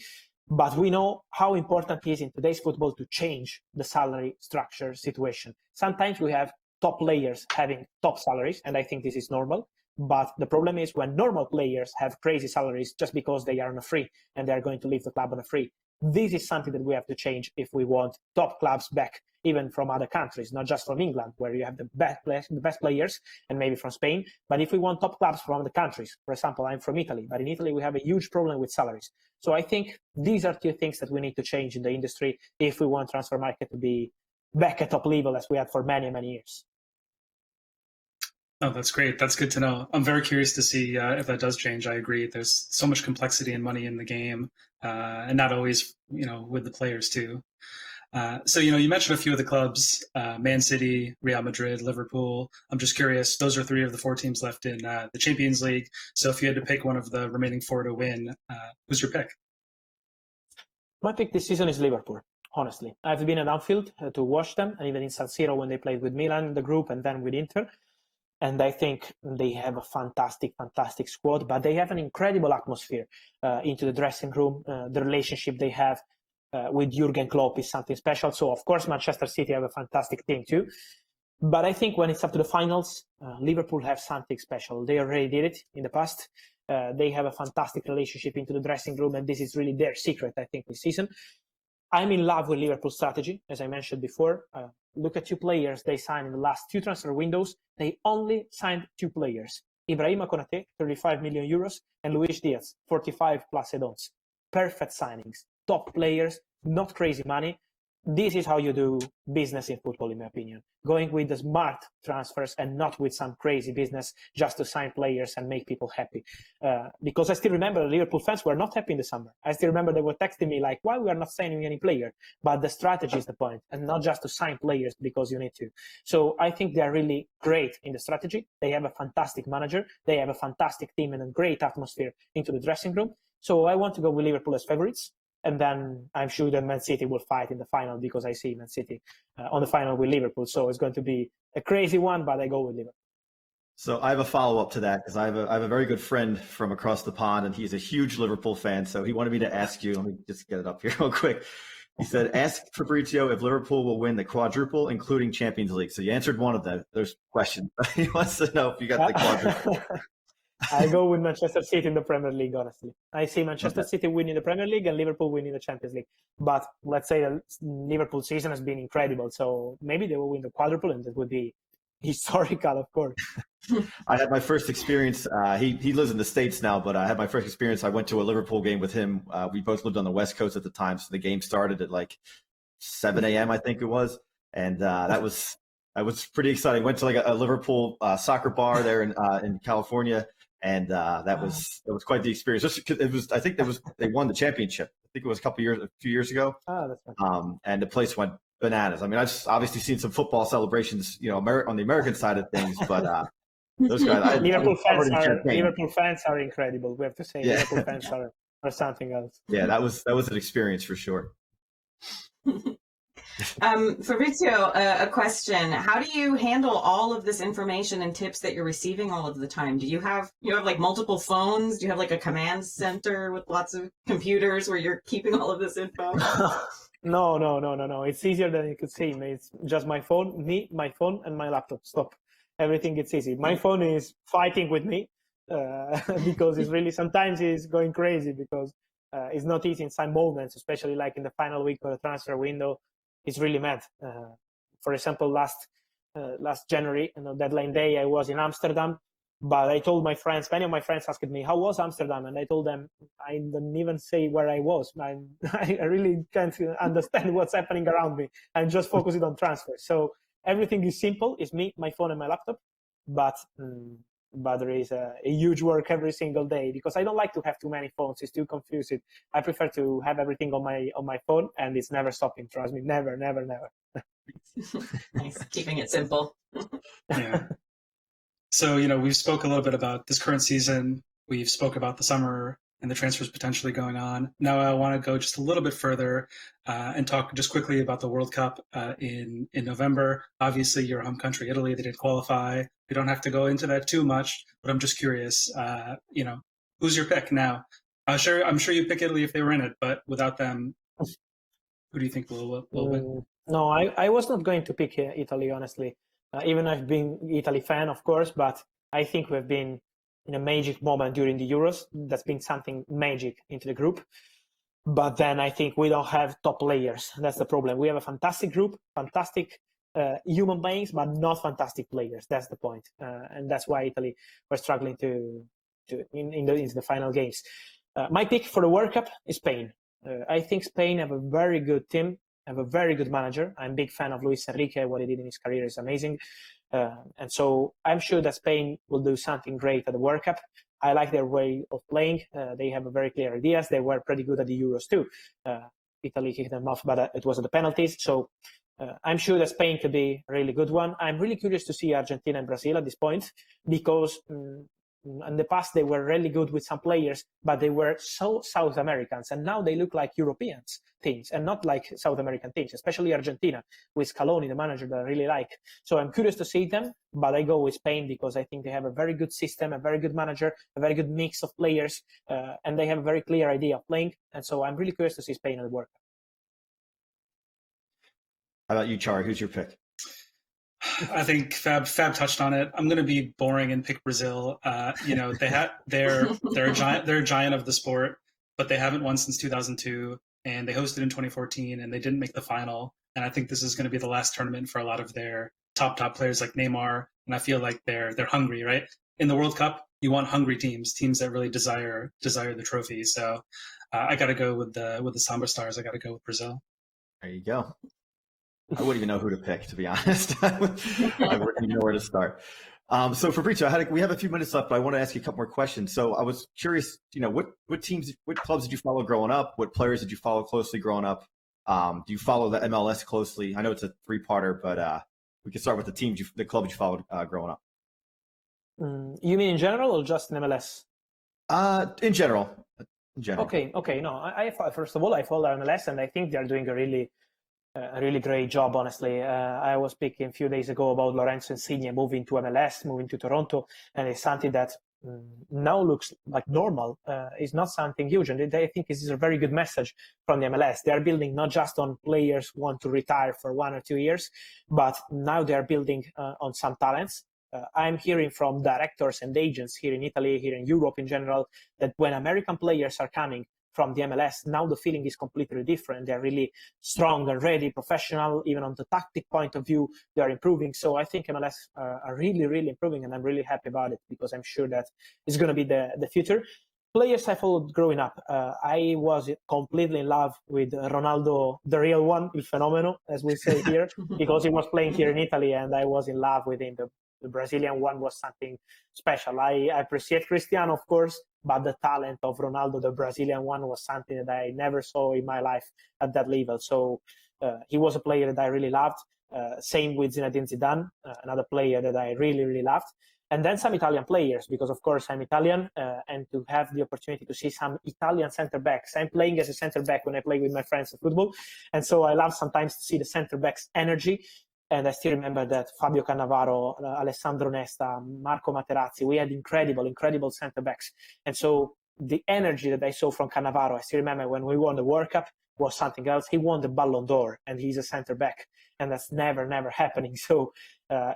But we know how important it is in today's football to change the salary structure situation. Sometimes we have top players having top salaries, and I think this is normal. But the problem is when normal players have crazy salaries just because they are on a free and they are going to leave the club on a free. This is something that we have to change if we want top clubs back, even from other countries, not just from England, where you have the best players, and maybe from Spain. But if we want top clubs from the countries, for example, I'm from Italy, but in Italy we have a huge problem with salaries. So I think these are two things that we need to change in the industry if we want transfer market to be back at top level as we had for many, many years. Oh, that's great. That's good to know. I'm very curious to see if that does change. I agree. There's so much complexity and money in the game, and not always, with the players too. So, you mentioned a few of the clubs, Man City, Real Madrid, Liverpool. I'm just curious, those are 3 of the 4 teams left in the Champions League. So if you had to pick one of the remaining 4 to win, who's your pick? My pick this season is Liverpool, honestly. I've been at Anfield to watch them, and even in San Siro when they played with Milan in the group and then with Inter. And I think they have a fantastic squad, but they have an incredible atmosphere into the dressing room. The relationship they have with Jurgen Klopp is something special. So, of course, Manchester City have a fantastic team too. But I think when it's up to the finals, Liverpool have something special. They already did it in the past. They have a fantastic relationship into the dressing room, and this is really their secret, I think, this season. I'm in love with Liverpool's strategy, as I mentioned before. Look at 2 players they signed in the last 2 transfer windows. They only signed 2 players. Ibrahima Konate, 35 million euros, and Luis Diaz, 45 plus add-ons. Perfect signings. Top players, not crazy money. This is how you do business in football, in my opinion. Going with the smart transfers and not with some crazy business just to sign players and make people happy. Because I still remember the Liverpool fans were not happy in the summer. I still remember they were texting me like, why we are not signing any player? But the strategy is the point, and not just to sign players because you need to. So I think they are really great in the strategy. They have a fantastic manager. They have a fantastic team and a great atmosphere into the dressing room. So I want to go with Liverpool as favorites. And then I'm sure that Man City will fight in the final because I see Man City on the final with Liverpool. So it's going to be a crazy one, but I go with Liverpool. So I have a follow-up to that because I have a very good friend from across the pond, and he's a huge Liverpool fan. So he wanted me to ask you, let me just get it up here real quick. He said, ask Fabrizio if Liverpool will win the quadruple, including Champions League. So you answered one of them. There's questions. He wants to know if you got the quadruple. I go with Manchester City in the Premier League, honestly. I see Manchester City winning the Premier League and Liverpool winning the Champions League. But let's say the Liverpool season has been incredible. So maybe they will win the quadruple, and that would be historical, of course. I had my first experience. He lives in the States now, but I had my first experience. I went to a Liverpool game with him. We both lived on the West Coast at the time. So the game started at like 7 a.m., I think it was. And that was pretty exciting. Went to like a Liverpool soccer bar there in California. And that was quite the experience. I think they won the championship. I think it was a few years ago. Oh, that's right. And the place went bananas. I mean, I've obviously seen some football celebrations, on the American side of things, but those guys. Liverpool fans are incredible. We have to say, yeah. Liverpool fans are or something else. Yeah, that was an experience for sure. Fabrizio, a question. How do you handle all of this information and tips that you're receiving all of the time? Do you have like multiple phones? Do you have like a command center with lots of computers where you're keeping all of this info? No. It's easier than you could seem. It's just my phone, my phone, and my laptop. Stop. Everything gets easy. My phone is fighting with me because it's really sometimes it's going crazy because it's not easy in some moments, especially like in the final week of the transfer window. It's really mad. For example, last January, deadline day, I was in Amsterdam, but I told my friends, many of my friends asked me, how was Amsterdam? And I told them, I didn't even say where I was. I really can't understand what's happening around me. I'm just focusing on transfers. So everything is simple. It's me, my phone, and my laptop. But there is a huge work every single day because I don't like to have too many phones. It's too confusing. I prefer to have everything on my phone, and it's never stopping. Trust me, never. Nice, keeping it simple. Yeah. So we've spoke a little bit about this current season. We've spoke about the summer and the transfers potentially going on. Now I want to go just a little bit further and talk just quickly about the World Cup in November. Obviously, your home country, Italy, they didn't qualify. We don't have to go into that too much, but I'm just curious. Who's your pick now? I'm sure you pick Italy if they were in it, but without them, who do you think will win? No, I was not going to pick Italy, honestly. Even I've been Italy fan, of course, but I think we've been in a magic moment during the Euros. That's been something magic into the group. But then I think we don't have top players. That's the problem. We have a fantastic group, fantastic human beings, but not fantastic players. That's the point. And that's why Italy were struggling into the final games. My pick for the World Cup is Spain. I think Spain have a very good team, have a very good manager. I'm a big fan of Luis Enrique. What he did in his career is amazing. And so I'm sure that Spain will do something great at the World Cup. I like their way of playing. They have a very clear ideas. They were pretty good at the Euros too. Italy kicked them off, but it was at the penalties. So I'm sure that Spain could be a really good one. I'm really curious to see Argentina and Brazil at this point because in the past they were really good with some players, but they were so South Americans, and now they look like Europeans teams and not like South American teams, especially Argentina with Scaloni, the manager that I really like. So I'm curious to see them, but I go with Spain because I think they have a very good system, a very good manager, a very good mix of players, and they have a very clear idea of playing. And so I'm really curious to see Spain at the World Cup. How about you, Char? Who's your pick? I think Fab touched on it. I'm going to be boring and pick Brazil. They're a giant of the sport, but they haven't won since 2002, and they hosted in 2014, and they didn't make the final. And I think this is going to be the last tournament for a lot of their top players like Neymar. And I feel like they're hungry, right? In the World Cup, you want hungry teams that really desire the trophy. So I got to go with the Samba Stars. I got to go with Brazil. There you go. I wouldn't even know who to pick, to be honest. I wouldn't even know where to start. So Fabrizio, we have a few minutes left, but I want to ask you a couple more questions. So I was curious, what clubs did you follow growing up? What players did you follow closely growing up? Do you follow the MLS closely? I know it's a three-parter, but we can start with the clubs you followed growing up. You mean in general or just in MLS? In general. Okay. No, first of all, I follow MLS, and I think they're doing a really great job, honestly. I was speaking a few days ago about Lorenzo Insigne moving to MLS, moving to Toronto, and it's something that now looks like normal. It's not something huge, and I think this is a very good message from the MLS. They are building not just on players who want to retire for 1 or 2 years, but now they are building on some talents. I'm hearing from directors and agents here in Italy, here in Europe in general, that when American players are coming from the MLS, now the feeling is completely different. They're really strong and ready, professional, even on the tactic point of view, they're improving. So I think MLS are really, really improving, and I'm really happy about it because I'm sure that it's going to be the future. Players I followed growing up, I was completely in love with Ronaldo, the real one, il fenomeno, as we say here, because he was playing here in Italy, and I was in love with him. The Brazilian one was something special. I appreciate Cristiano, of course, but the talent of Ronaldo, the Brazilian one, was something that I never saw in my life at that level. So he was a player that I really loved. Same with Zinedine Zidane, another player that I really, really loved. and then some Italian players, because of course I'm Italian, and to have the opportunity to see some Italian center backs. I'm playing as a center back when I play with my friends at football, and so I love sometimes to see the center backs' energy. And I still remember that Fabio Cannavaro, Alessandro Nesta, Marco Materazzi, we had incredible center backs. And so the energy that I saw from Cannavaro, I still remember when we won the World Cup, was something else. He won the Ballon d'Or, and he's a center back, and that's never happening. So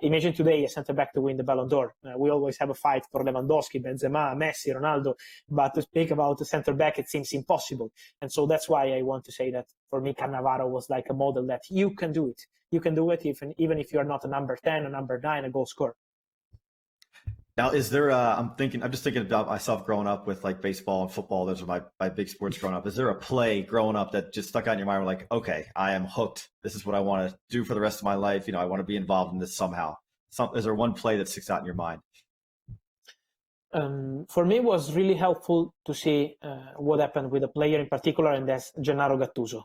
imagine today a center back to win the Ballon d'Or. We always have a fight for Lewandowski, Benzema, Messi, Ronaldo, but to speak about the center back, it seems impossible. And so that's why I want to say that for me, Cannavaro was like a model that you can do it. You can do it even if you're not a number 10, a number 9, a goal scorer. Now, is there? I'm just thinking about myself growing up with like baseball and football. Those are my big sports growing up. Is there a play growing up that just stuck out in your mind? Where like, okay, I am hooked. This is what I want to do for the rest of my life. I want to be involved in this somehow. Is there one play that sticks out in your mind? For me, it was really helpful to see what happened with a player in particular, and that's Gennaro Gattuso,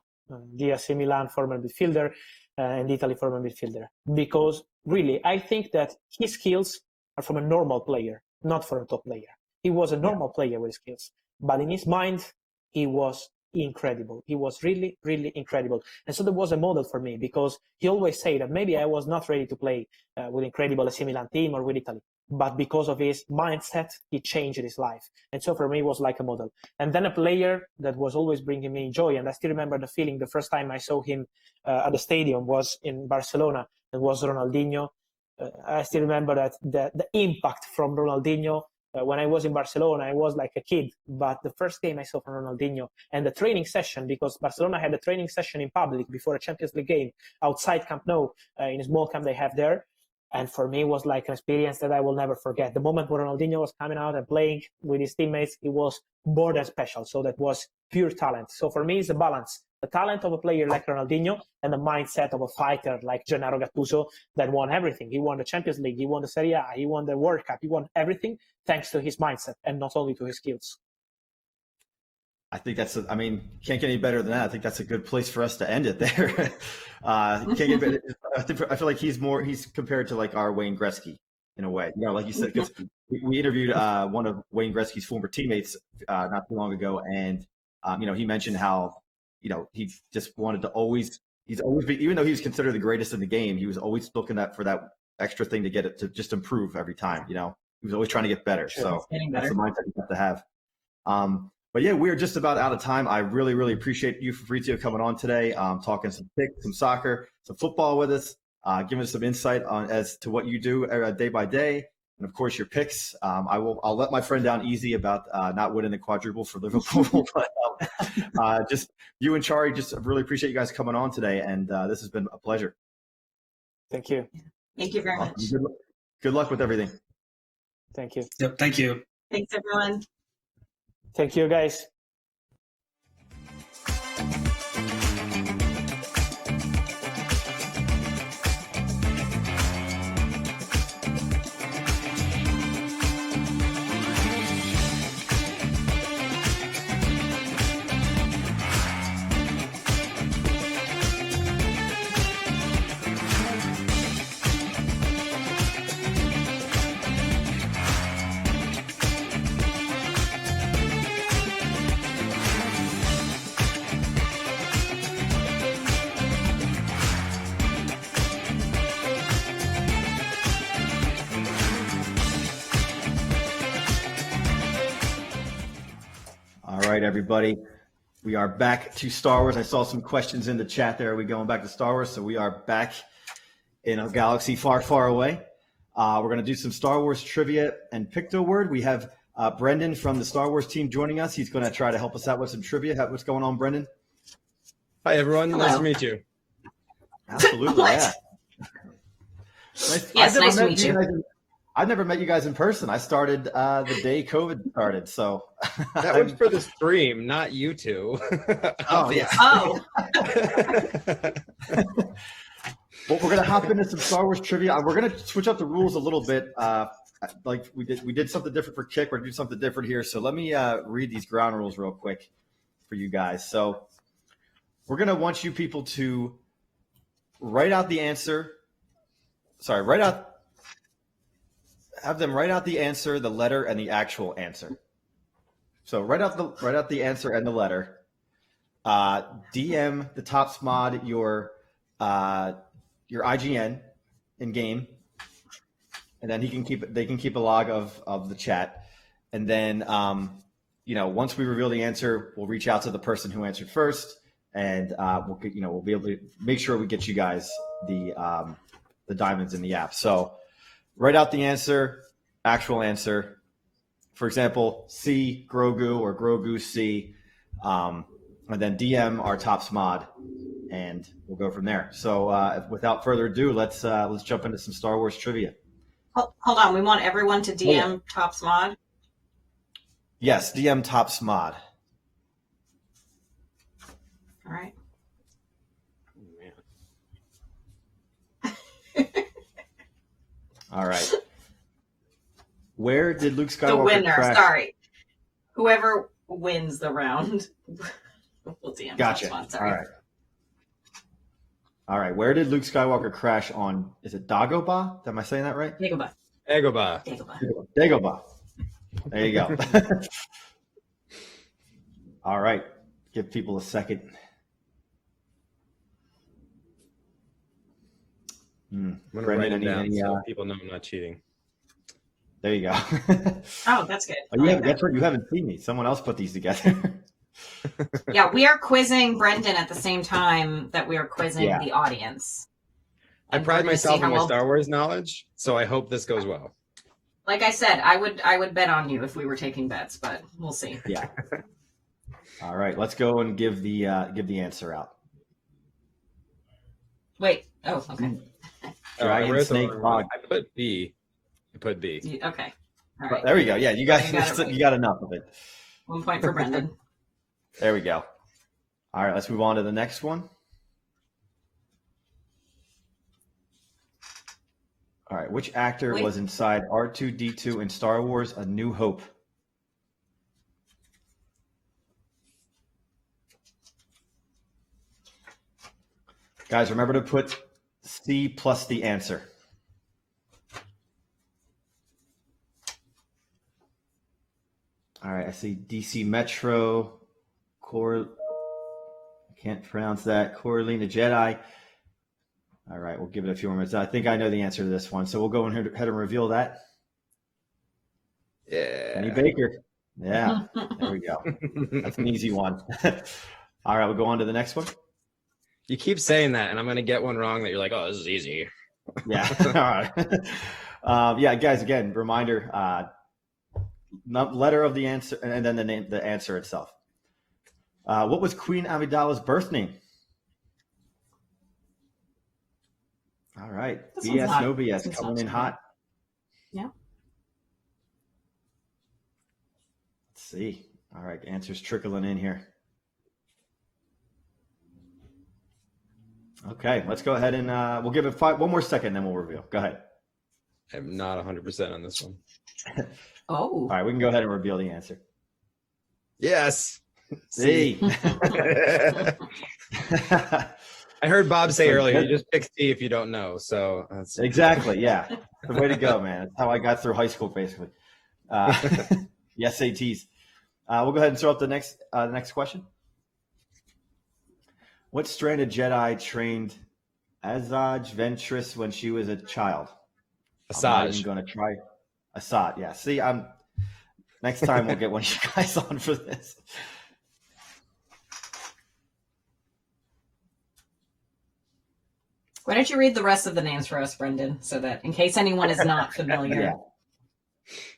the AC Milan former midfielder and Italy former midfielder. Because really, I think that his skills are from a normal player, not from a top player. He was a normal player with skills, but in his mind, he was incredible. He was really, really incredible. And so there was a model for me, because he always said that maybe I was not ready to play with incredible AC Milan team or with Italy, but because of his mindset, he changed his life. And so for me, it was like a model. And then a player that was always bringing me joy. And I still remember the feeling the first time I saw him at the stadium was in Barcelona. It was Ronaldinho. I still remember that the impact from Ronaldinho. When I was in Barcelona, I was like a kid, but the first game I saw from Ronaldinho and the training session, because Barcelona had a training session in public before a Champions League game outside Camp Nou, in a small camp they have there. And for me, it was like an experience that I will never forget. The moment when Ronaldinho was coming out and playing with his teammates, it was more than special. So that was pure talent. So for me, it's a balance. The talent of a player like Ronaldinho and the mindset of a fighter like Gennaro Gattuso that won everything. He won the Champions League, he won the Serie A, he won the World Cup, he won everything thanks to his mindset and not only to his skills. I think can't get any better than that. I think that's a good place for us to end it there. Can't get better. I feel like he's compared to like our Wayne Gretzky in a way. Like you said, because we interviewed one of Wayne Gretzky's former teammates not too long ago, and he mentioned how he just wanted to he's always been, even though he was considered the greatest in the game, he was always looking for that extra thing to get it to just improve every time. He was always trying to get better. Sure, so that's the mindset you have to have. But yeah, we're just about out of time. I really, really appreciate you, Fabrizio, coming on today, talking some picks, some soccer, some football with us, giving us some insight as to what you do day by day, and of course your picks. I'll let my friend down easy about not winning the quadruple for Liverpool, but just you and Chari, just really appreciate you guys coming on today, and this has been a pleasure. Thank you. Thank you very much. Good luck with everything. Thank you. Yep. Thank you. Thanks, everyone. Thank you, guys. All right, everybody. We are back to Star Wars. I saw some questions in the chat there. Are we going back to Star Wars? So we are back in a galaxy far, far away. We're going to do some Star Wars trivia and Picto-word. We have Brendan from the Star Wars team joining us. He's going to try to help us out with some trivia. What's going on, Brendan? Hi, everyone. Hello. Nice to meet you. Absolutely, yeah. Yes, nice to meet you. I've never met you guys in person. I started the day COVID started, so That was for the stream, not you two. Oh yeah. Oh, Well, we're gonna hop into some Star Wars trivia. We're gonna switch up the rules a little bit. Like we did something different for Kick. We're gonna do something different here. So let me read these ground rules real quick for you guys. So we're gonna want you people to write out the answer. Sorry, write out. have them write out the answer, the letter, and the actual answer. So write out the answer and the letter. DM the Tops mod your IGN in game, and then they can keep a log of the chat, and then once we reveal the answer, we'll reach out to the person who answered first, and we'll be able to make sure we get you guys the diamonds in the app. So write out the answer, actual answer. For example, C Grogu or Grogu C, and then DM our Tops mod, and we'll go from there. So without further ado, let's jump into some Star Wars trivia. Hold on, we want everyone to DM Tops mod. Yes, DM Tops mod. All right. All right. Where did Luke Skywalker The winner, crash? sorry. Whoever wins the round will DM Gotcha. Tops mod, sorry. All right. Where did Luke Skywalker crash on? Is it Dagobah? Am I saying that right? Dagobah. Dagobah. There you go. All right. Give people a second. I'm gonna Brendan, write it down any, so people know I'm not cheating. There you go. Oh, that's good. That's right. You haven't seen me. Someone else put these together. Yeah, we are quizzing Brendan at the same time that we are quizzing the audience. I And pride we're gonna myself see on how my well- Star Wars knowledge, so I hope this goes well. Like I said, I would bet on you if we were taking bets, but we'll see. Yeah. All right. Let's go and give the answer out. Wait. Oh, okay. Dragon, I wrote the snake, wrong hog. one. I put B. Okay. All right. There we go. Yeah, you guys, got it you got enough of it. 1 point for Brendan. There we go. All right, let's move on to the next one. All right, which actor was inside R2-D2 in Star Wars A New Hope? Guys, remember to put C plus the answer. All right, I see DC Metro, I can't pronounce that, Coralina Jedi. All right, we'll give it a few more minutes. I think I know the answer to this one, so we'll go ahead and reveal that. Yeah. Kenny Baker. Yeah, there we go. That's an easy one. All right, we'll go on to the next one. You keep saying that, and I'm going to get one wrong that you're like, oh, this is easy. Yeah, all right. Yeah, guys, again, reminder, letter of the answer, and then the answer itself. What was Queen Amidala's birth name? All right. BS, no BS, coming in hot. Yeah. Let's see. All right, answers trickling in here. Okay, let's go ahead and we'll give it one more second, then we'll reveal. Go ahead. I'm not 100% on this one. Oh. All right, we can go ahead and reveal the answer. Yes. C. I heard Bob say earlier, you just pick C if you don't know. So that's Exactly, yeah. The way to go, man. That's how I got through high school, basically. The SATs. We'll go ahead and throw up the next question. What stranded Jedi trained Asajj Ventress when she was a child? I'm not even going to try. Assad, yeah. See, next time we'll get one of you guys on for this. Why don't you read the rest of the names for us, Brendan, so that in case anyone is not familiar. Yeah.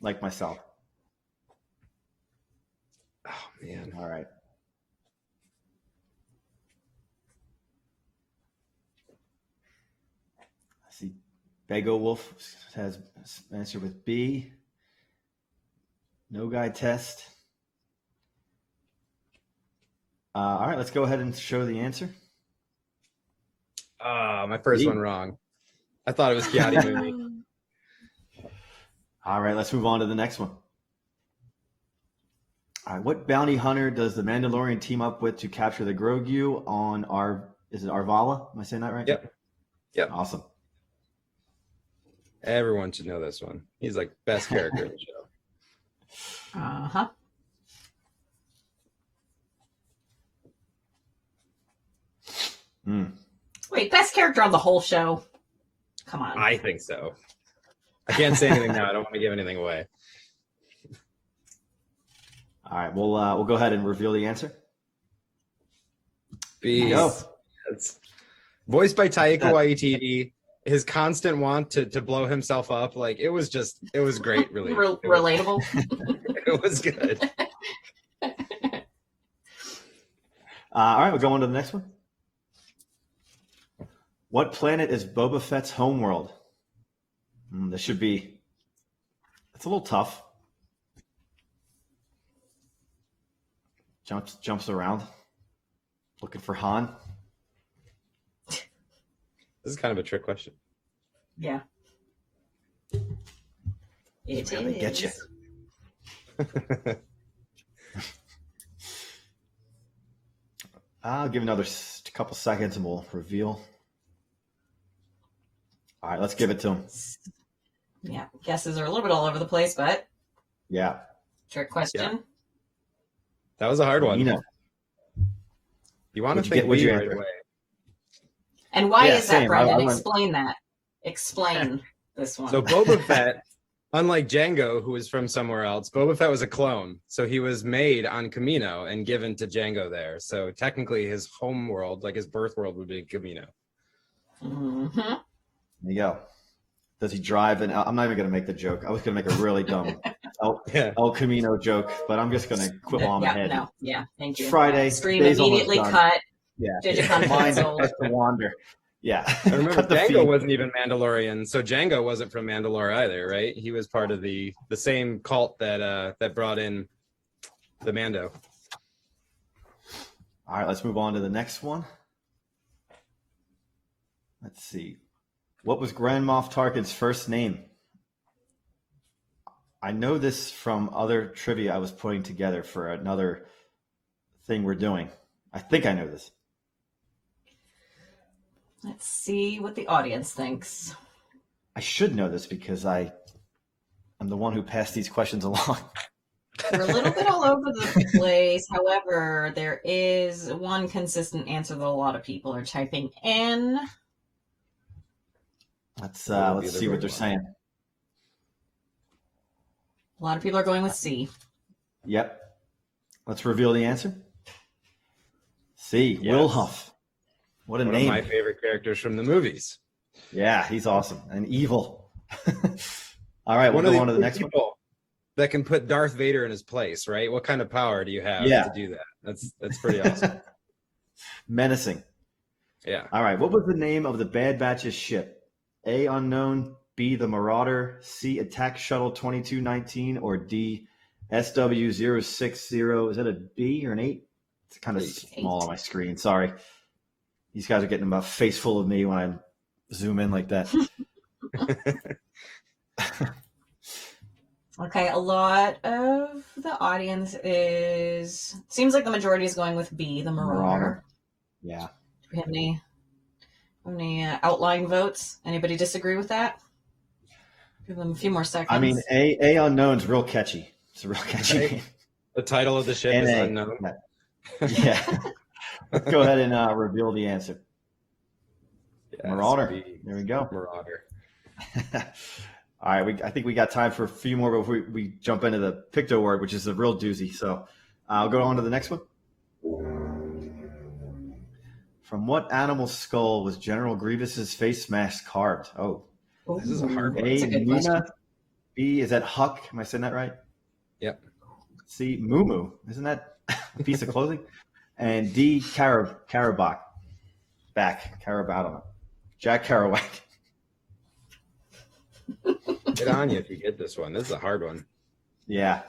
Like myself. Oh, man. All right. I see Bago Wolf has answered with B. No guy test. All right, let's go ahead and show the answer. My first one wrong. I thought it was Kiadi movie. All right, let's move on to the next one. All right, what bounty hunter does the Mandalorian team up with to capture the Grogu on is it Arvala? Am I saying that right? Yep. Awesome. Everyone should know this one. He's like best character in the show. Uh-huh. Wait, best character on the whole show? Come on. I think so. I can't say anything now. I don't want to give anything away. All right, we'll go ahead and reveal the answer. Beast. Go. It's voiced by Taika Waititi. His constant want to blow himself up, like it was great. Really Relatable. It was good. All right, we'll go on to the next one. What planet is Boba Fett's homeworld? This should be. It's a little tough. Jumps around, looking for Han. This is kind of a trick question. Yeah. It Really get you. I'll give another couple seconds and we'll reveal. All right, let's give it to him. Yeah, guesses are a little bit all over the place, but Yeah. trick question. Yeah. That was a hard one. You know. You want to What'd you think get? What'd you right answer? away. And why Yeah, is that, same. Brendan? I went- Explain that. Explain this one. So Boba Fett, unlike Django, who was from somewhere else, Boba Fett was a clone. So he was made on Camino and given to Django there. So technically his home world, like his birth world, would be Camino. Mm-hmm. There you go. Does he drive? And I'm not even going to make the joke. I was going to make a really dumb El Camino joke, but I'm just going to quibble on my head. No. Yeah. Thank you. Friday. Stream day's almost immediately done. cut. Yeah. DigiCon Mind canceled. has to wander. Yeah. I remember Cut the Django feed. wasn't even Mandalorian, so Django wasn't from Mandalore either, right? He was part of the same cult that brought in the Mando. All right, let's move on to the next one. Let's see. What was Grand Moff Tarkin's first name? I know this from other trivia I was putting together for another thing we're doing. I think I know this. Let's see what the audience thinks. I should know this because I'm the one who passed these questions along. We're a little bit all over the place. However, there is one consistent answer that a lot of people are typing in. Let's see the what they're right one. saying. A lot of people are going with C. Yep. Let's reveal the answer. C. Yes. Will Huff. What a One name. of my favorite characters from the movies. Yeah, he's awesome and evil. All right, we'll One of go on to the few next one. people that can put Darth Vader in his place, right? What kind of power do you have to do that? That's pretty awesome. Menacing. Yeah. All right, what was the name of the Bad Batch's ship? A, unknown, B, the Marauder, C, Attack Shuttle 2219, or D, SW060. Is that a B or an 8? It's kind of small on my screen. Sorry. These guys are getting a face full of me when I zoom in like that. Okay, a lot of the audience seems like the majority is going with B, the Marauder. Yeah. Do we have any outlying votes? Anybody disagree with that? Give them a few more seconds. I mean, A unknown's real catchy. It's a real catchy name. The title of the ship is unknown. Yeah. Let's go ahead and reveal the answer. Yes, Marauder. B. There we go. Marauder. All right, I think we got time for a few more before we jump into the Picto-word, which is a real doozy. So I'll go on to the next one. From what animal skull was General Grievous's face mask carved? Oh, This is a hard one. A, That's a good question. Muna. B, is that Huck? Am I saying that right? Yep. C, Moo. Isn't that a piece of clothing? And D, Carabak. Carab, I don't know. Jack Kerouac. Get on you if you get this one. This is a hard one. Yeah.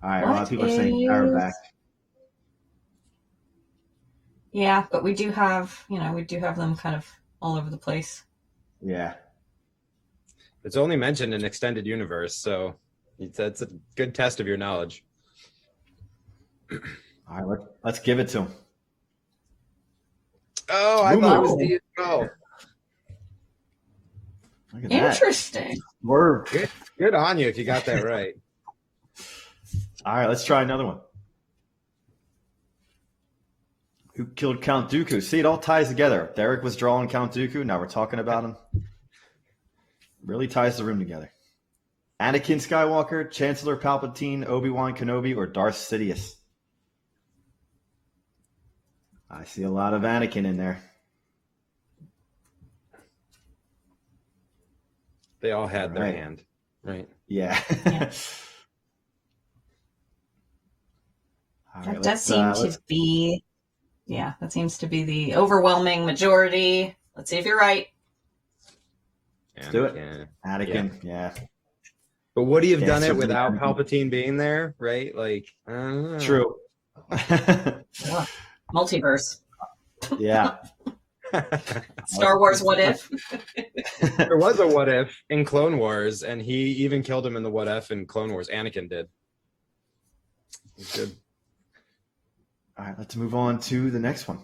All right, a lot What of people are saying is- Carabak. Yeah, but we do have them kind of all over the place. Yeah. It's only mentioned in Extended Universe, so that's a good test of your knowledge. All right, let's give it to him. Oh, I Moo thought it Moo. was D as well. Look at that. Interesting. We're Good on you if you got that right. all right. Let's try another one. Who killed Count Dooku? See, it all ties together. Derek was drawing Count Dooku. Now we're talking about him. Really ties the room together. Anakin Skywalker, Chancellor Palpatine, Obi-Wan Kenobi, or Darth Sidious? I see a lot of Anakin in there. They all had their Right. hand, right? Yeah. Yeah. All That right, does seem to be, that seems to be the overwhelming majority. Let's see if you're right. Let's do it. Anakin. Anakin, yeah. But would he have Yeah, done it certainly without Anakin. Palpatine being there, right? Like, I don't know. True. Multiverse. Yeah. Star Wars What If. There was a what if in Clone Wars, and he even killed him in the what if in Clone Wars. Anakin did. It's good. All right, let's move on to the next one.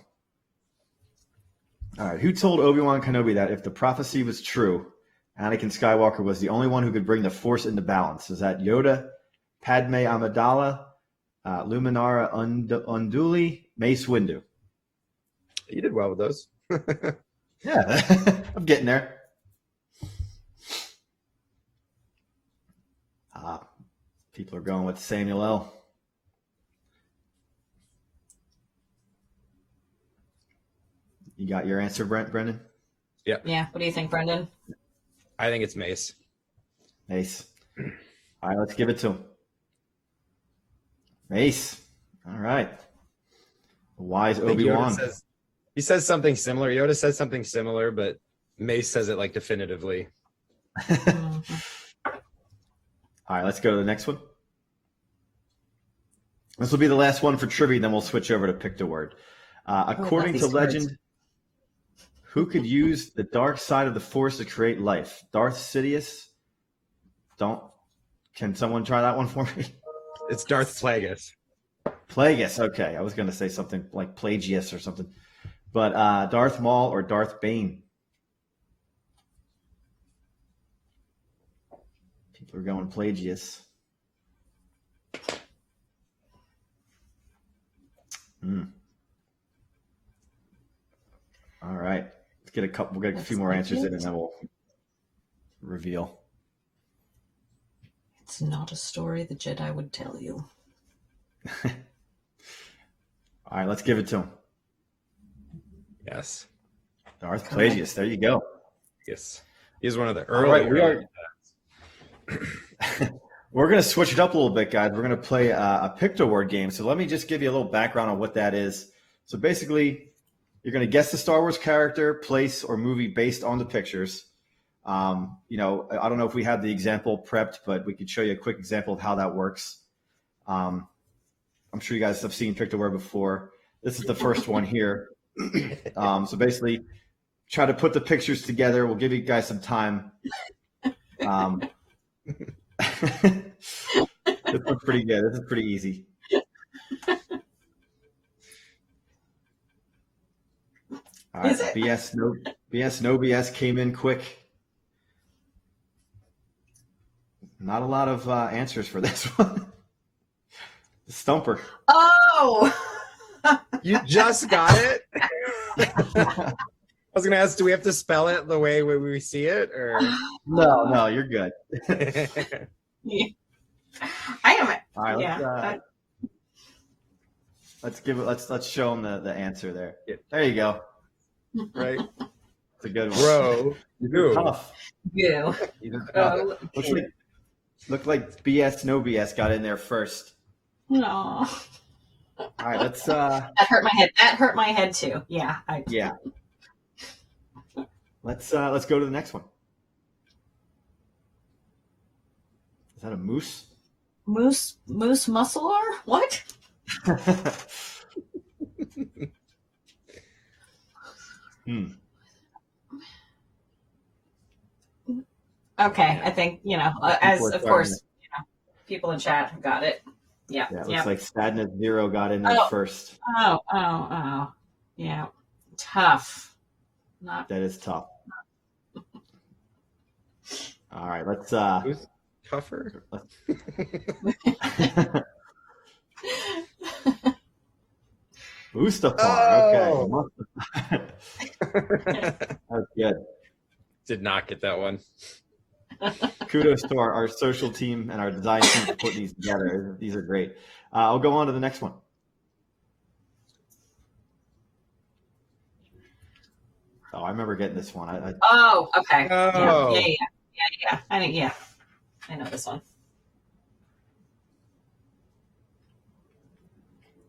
All right, who told Obi-Wan Kenobi that if the prophecy was true, Anakin Skywalker was the only one who could bring the Force into balance? Is that Yoda, Padme Amidala, Luminara Unduli, Mace Windu? You did well with those. Yeah, I'm getting there. People are going with Samuel L. You got your answer, Brendan? Yeah. What do you think, Brendan? I think it's Mace. Mace. All right, let's give it to him. Mace. All right. Wise I think Obi-Wan. He says something similar. Yoda says something similar, but Mace says it like definitively. All right, let's go to the next one. This will be the last one for trivia, then we'll switch over to Picto-word. According to legend, who could use the dark side of the Force to create life? Darth Sidious? Can someone try that one for me? It's Darth Plagueis. Plagueis, okay. I was going to say something like Plagius or something. But Darth Maul or Darth Bane? People are going Plagius. All right. Let's get a couple. We'll get a few more answers in, and then we'll reveal. It's not a story the Jedi would tell you. All right, let's give it to him. Yes. Darth Plagueis. There you go. Yes. He's one of the All early. right, we're going to switch it up a little bit, guys. We're going to play a Picto-word game. So let me just give you a little background on what that is. So basically, you're going to guess the Star Wars character, place, or movie based on the pictures. I don't know if we have the example prepped, but we could show you a quick example of how that works. I'm sure you guys have seen Picto-word before. This is the first one here. So basically, try to put the pictures together. We'll give you guys some time. This looks pretty good. This is pretty easy. All right, BS no BS came in quick. Not a lot of answers for this one. The Stumper. Oh! You just got it? I was going to ask, do we have to spell it the way we see it? Or No, you're good. I am. All right, Yeah. let's show them the answer there. There you go. right? It's a good one. Bro, You're tough. You. You're tough. Looked like BS no BS got in there first. No. All right, let's That hurt my head. That hurt my head too. Yeah. yeah. Let's go to the next one. Is that a moose? Moose muscular? What? Okay, I think as of course, people in chat have got it. Yeah. Yeah, it looks like Sadness Zero got in there first. Oh. Yeah. Tough. That is tough. All right, let's Who's tougher? Mustafar. Okay. That's good. Did not get that one. Kudos to our social team and our design team for putting these together. These are great. I'll go on to the next one. Oh, I remember getting this one. Okay. Oh. Yeah. I know this one.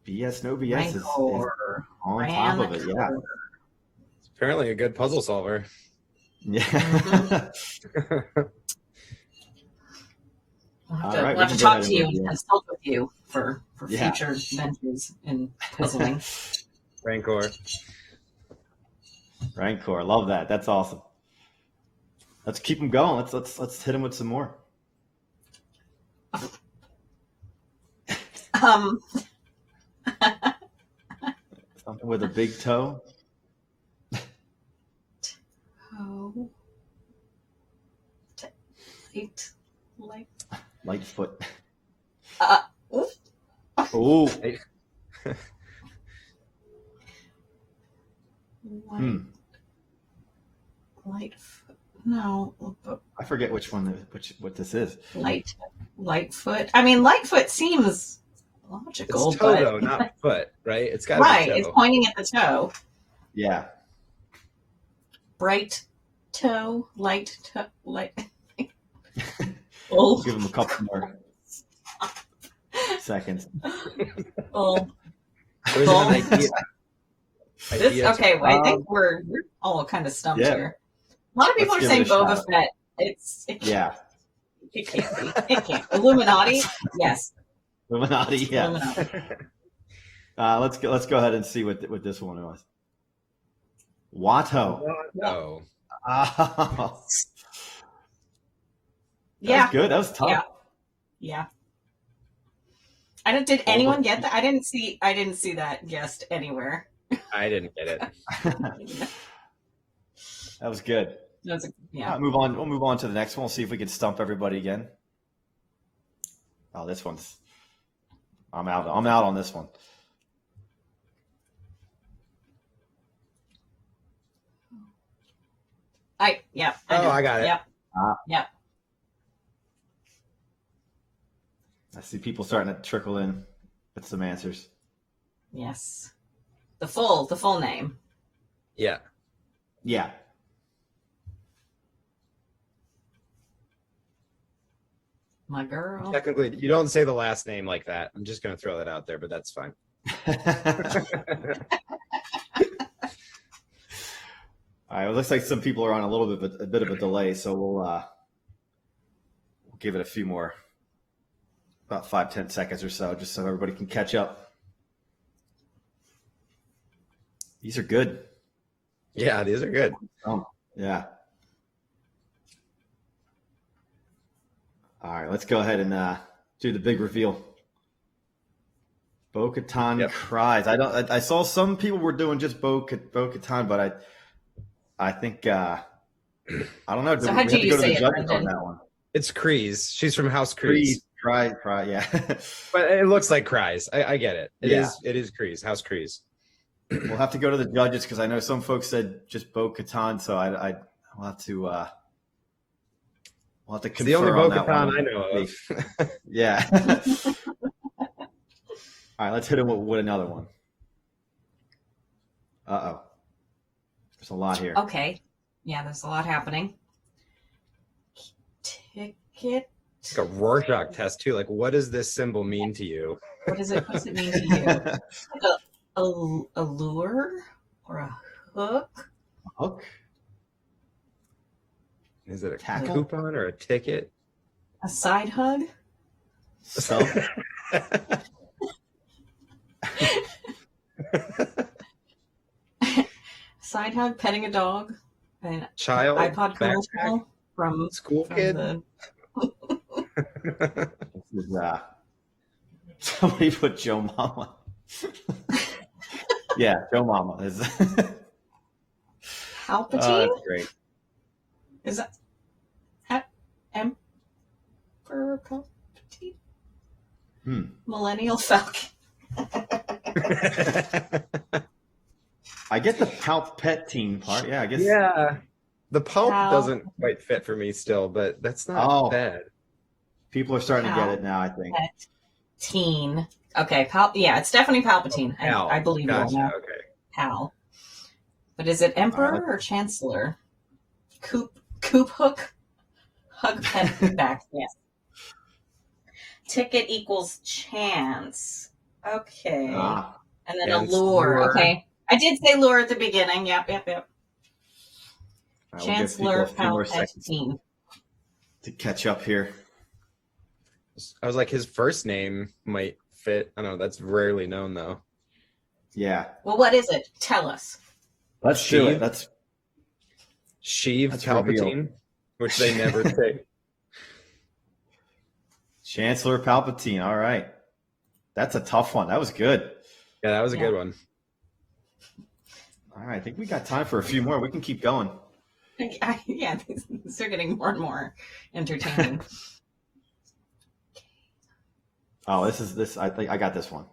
BS, no BS is Rancor. on top of it. Yeah. It's apparently a good puzzle solver. Yeah. We'll have to talk to you and consult with you for future ventures in puzzling. Rancor. Love that. That's awesome. Let's keep them going. Let's hit them with some more. Something with a big toe. Toe. Lightfoot. Ooh. Ooh. Lightfoot. No. I forget what this is. Lightfoot. I mean, Lightfoot seems logical. It's toe, though, not foot, right? It's got right. to be toe. It's pointing at the toe. Yeah. Bright toe, light toe, light. Oh. Give them a couple more seconds. Oh. There's an idea. Okay, well, I think we're all kind of stumped here. A lot of people are saying Boba Fett. It can't be. It can't. Illuminati? Yes. Illuminati, yeah. Illuminati. Let's go ahead and see what this one was. Watto. Oh. Oh. Yeah. That was good. That was tough. Yeah. Did anyone get that? I didn't see that guessed anywhere. I didn't get it. That was good. Yeah. We'll move on to the next one. We'll see if we can stump everybody again. Oh, this one's. I'm out on this one. I got it. Yep. Yep. I see people starting to trickle in with some answers. Yes. The full name. Yeah. Yeah. My girl. Technically, you don't say the last name like that. I'm just going to throw that out there, but that's fine. All right. It looks like some people are on a bit of a delay, so we'll give it a few more, about 5-10 seconds or so, just so everybody can catch up. These are good. Yeah, these are good. Yeah. All right, let's go ahead and do the big reveal. Bo-Katan cries. I saw some people were doing just Bo-Katan, but I think I don't know. So how do you say it, Brendan? On that one? It's Kreese. She's from House Kreese. Cry, yeah. But it looks like Kreise. I get it. It is Kreese. House Kreese. We'll have to go to the judges because I know some folks said just Bo-Katan, so I'll have to confirm. It's the only Bo-Katan I know of. Yeah. All right, let's hit him with another one. Uh-oh. There's a lot here. Okay. Yeah, there's a lot happening. Ticket. It's like a Rorschach test, too. Like, what does this symbol mean to you? What does it mean to you? A lure or a hook? A hook? Is it a Tackle? coupon or a ticket? A side hug? So. Side hug, petting a dog, an Child iPod commercial backpack? from School kid? This is somebody put Joe Mama. Yeah, Joe Mama is. Palpatine? That's great. Is that Emperor Palpatine? Millennial Hmm. Falcon. I get the Palpatine part. Yeah, I guess. Yeah. The pulp Pal- doesn't quite fit for me still, but that's not bad. People are starting to get it now, I think. Palpatine. Okay, yeah, it's definitely Palpatine. Pal. I believe you Gotcha. now. Okay. Pal. But is it Emperor or Chancellor? Coop Hook? Hug pet back. Yes. Ticket equals chance. Okay. And then Chance a lure. lure. Okay. I did say lure at the beginning. Yep. All right, we'll give Chancellor people a few more seconds Palpatine. to catch up here. I was like, his first name might fit. I don't know. That's rarely known, though. Yeah. Well, what is it? Tell us. Let's do it. Sheev? Sheev That's Palpatine, which they never say. Chancellor Palpatine. All right. That's a tough one. That was good. Yeah, that was a good one. All right. I think we got time for a few more. We can keep going. Yeah, these are getting more and more entertaining. Oh, this. I think I got this one.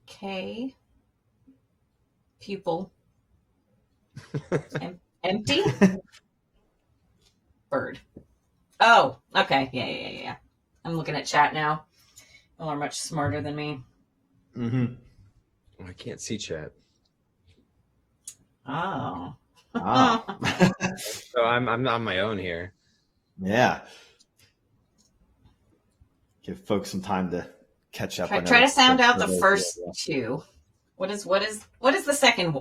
K. Pupil. Empty. Bird. Oh, okay. Yeah. I'm looking at chat now. Y'all are much smarter than me. Mm-hmm. I can't see chat. Oh. So I'm on my own here. Yeah. Give folks some time to catch up. Try to sound out the first two. What is the second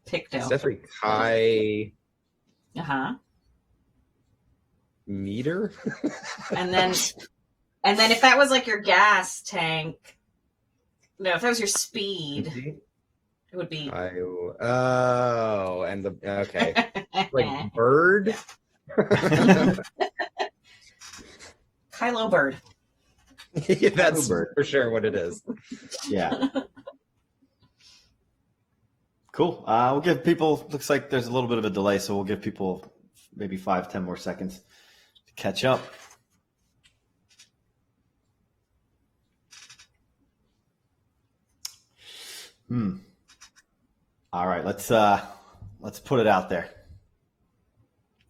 Picto? It's definitely Kai meter. And then if that was like your gas tank, no, if that was your speed, it would be. And the okay, like bird. Kylo Bird. Yeah, that's for sure what it is. Yeah. Cool. We'll give people. Looks like there's a little bit of a delay, so we'll give people maybe 5-10 more seconds to catch up. All right, let's put it out there.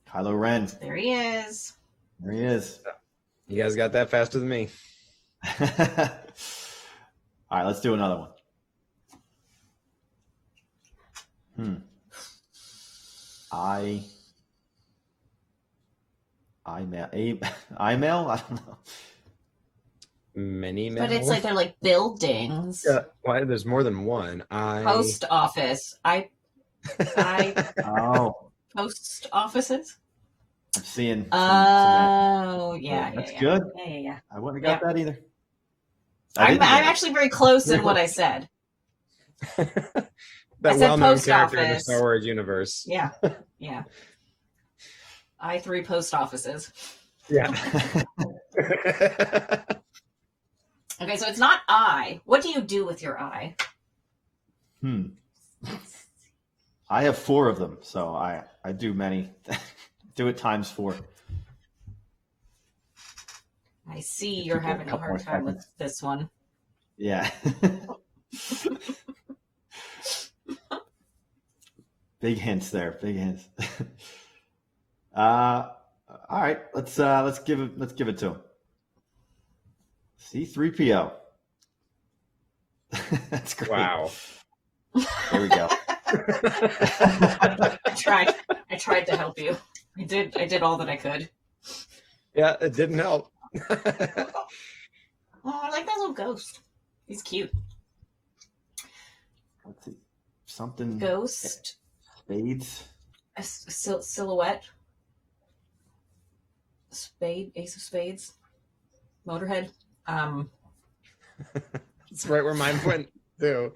Kylo Ren. There he is. There he is. You guys got that faster than me. All right, let's do another one. I-mail? I don't know. Many mail? But it's like they're like buildings. Yeah. Why? There's more than one. Post office. Post offices. I'm seeing. Yeah. That's good. Yeah. I wouldn't have got that either. I'm actually very close in what I said. That I said well-known post character in the office. Star Wars universe. Yeah. I3 post offices. Yeah. Okay, so it's not eye. What do you do with your eye? I have 4 of them, so I do many. Do it times 4. I see you're having a hard time with this one. Yeah. Big hints there. Big hints. All right, let's give it to him. C-3PO. That's great. Wow. There we go. I tried to help you. I did all that I could. Yeah, it didn't help. Oh, I like that little ghost. He's cute. Let's see. Something. Ghost. Spades. A silhouette. Spade. Ace of spades. Motorhead. That's right where mine went too.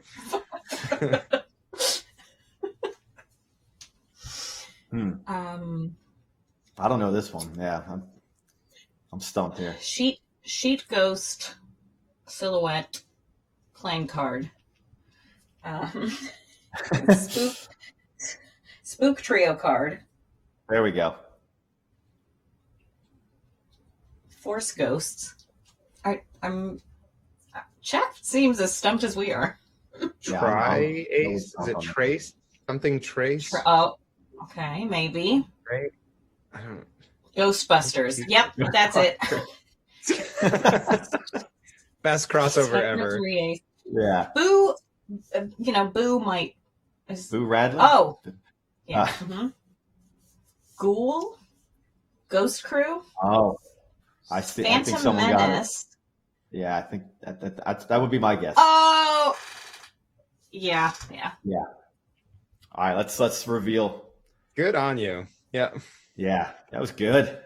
I don't know this one. Yeah, I'm stumped here. Sheet ghost silhouette playing card. Spook trio card. There we go. Force ghosts. I'm chat seems as stumped as we are. Tri-ace? Is it trace? Something trace? Oh, okay, maybe. Right? I don't. Ghostbusters. Yep, that's it. Best crossover ever. Yeah. Boo, Boo might. Boo Radley? Oh. Yeah. Ghoul? Ghost Crew? Oh. I think someone Menace. got it. Yeah, I think that would be my guess. Oh. Yeah. All right, let's reveal. Good on you. Yeah. Yeah, that was good.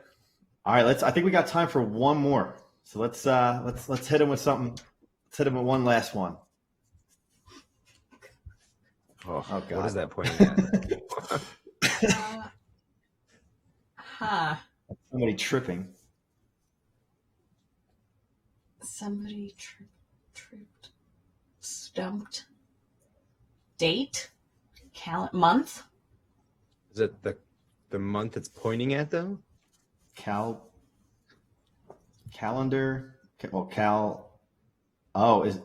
All right, I think we got time for one more. So let's hit him with something. Let's hit him with one last one. Oh God. What is that pointing at? Somebody tripping. Somebody tripped. Stumped. Date? Month? Is it the month it's pointing at though? Calendar. Oh, is.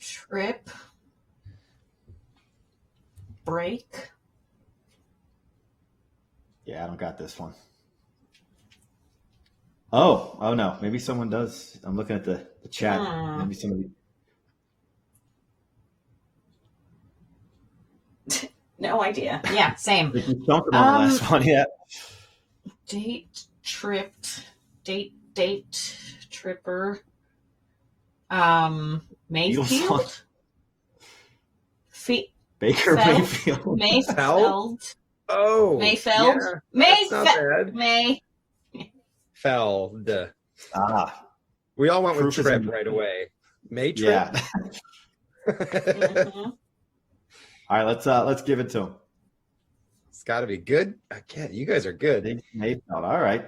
Trip. Break. Yeah, I don't got this one. Oh no. Maybe someone does. I'm looking at the chat. Maybe somebody. No idea. Yeah, same. We stumped him on the last one. Yeah. Date tripped. Date tripper. Mayfield. Baker Mayfield. Mayfeld. Oh. Mayfeld. Yeah, Feld. We all went with trip right away. May trip. Yeah. All right, let's give it to him. It's got to be good. You guys are good. Mayfeld. All right,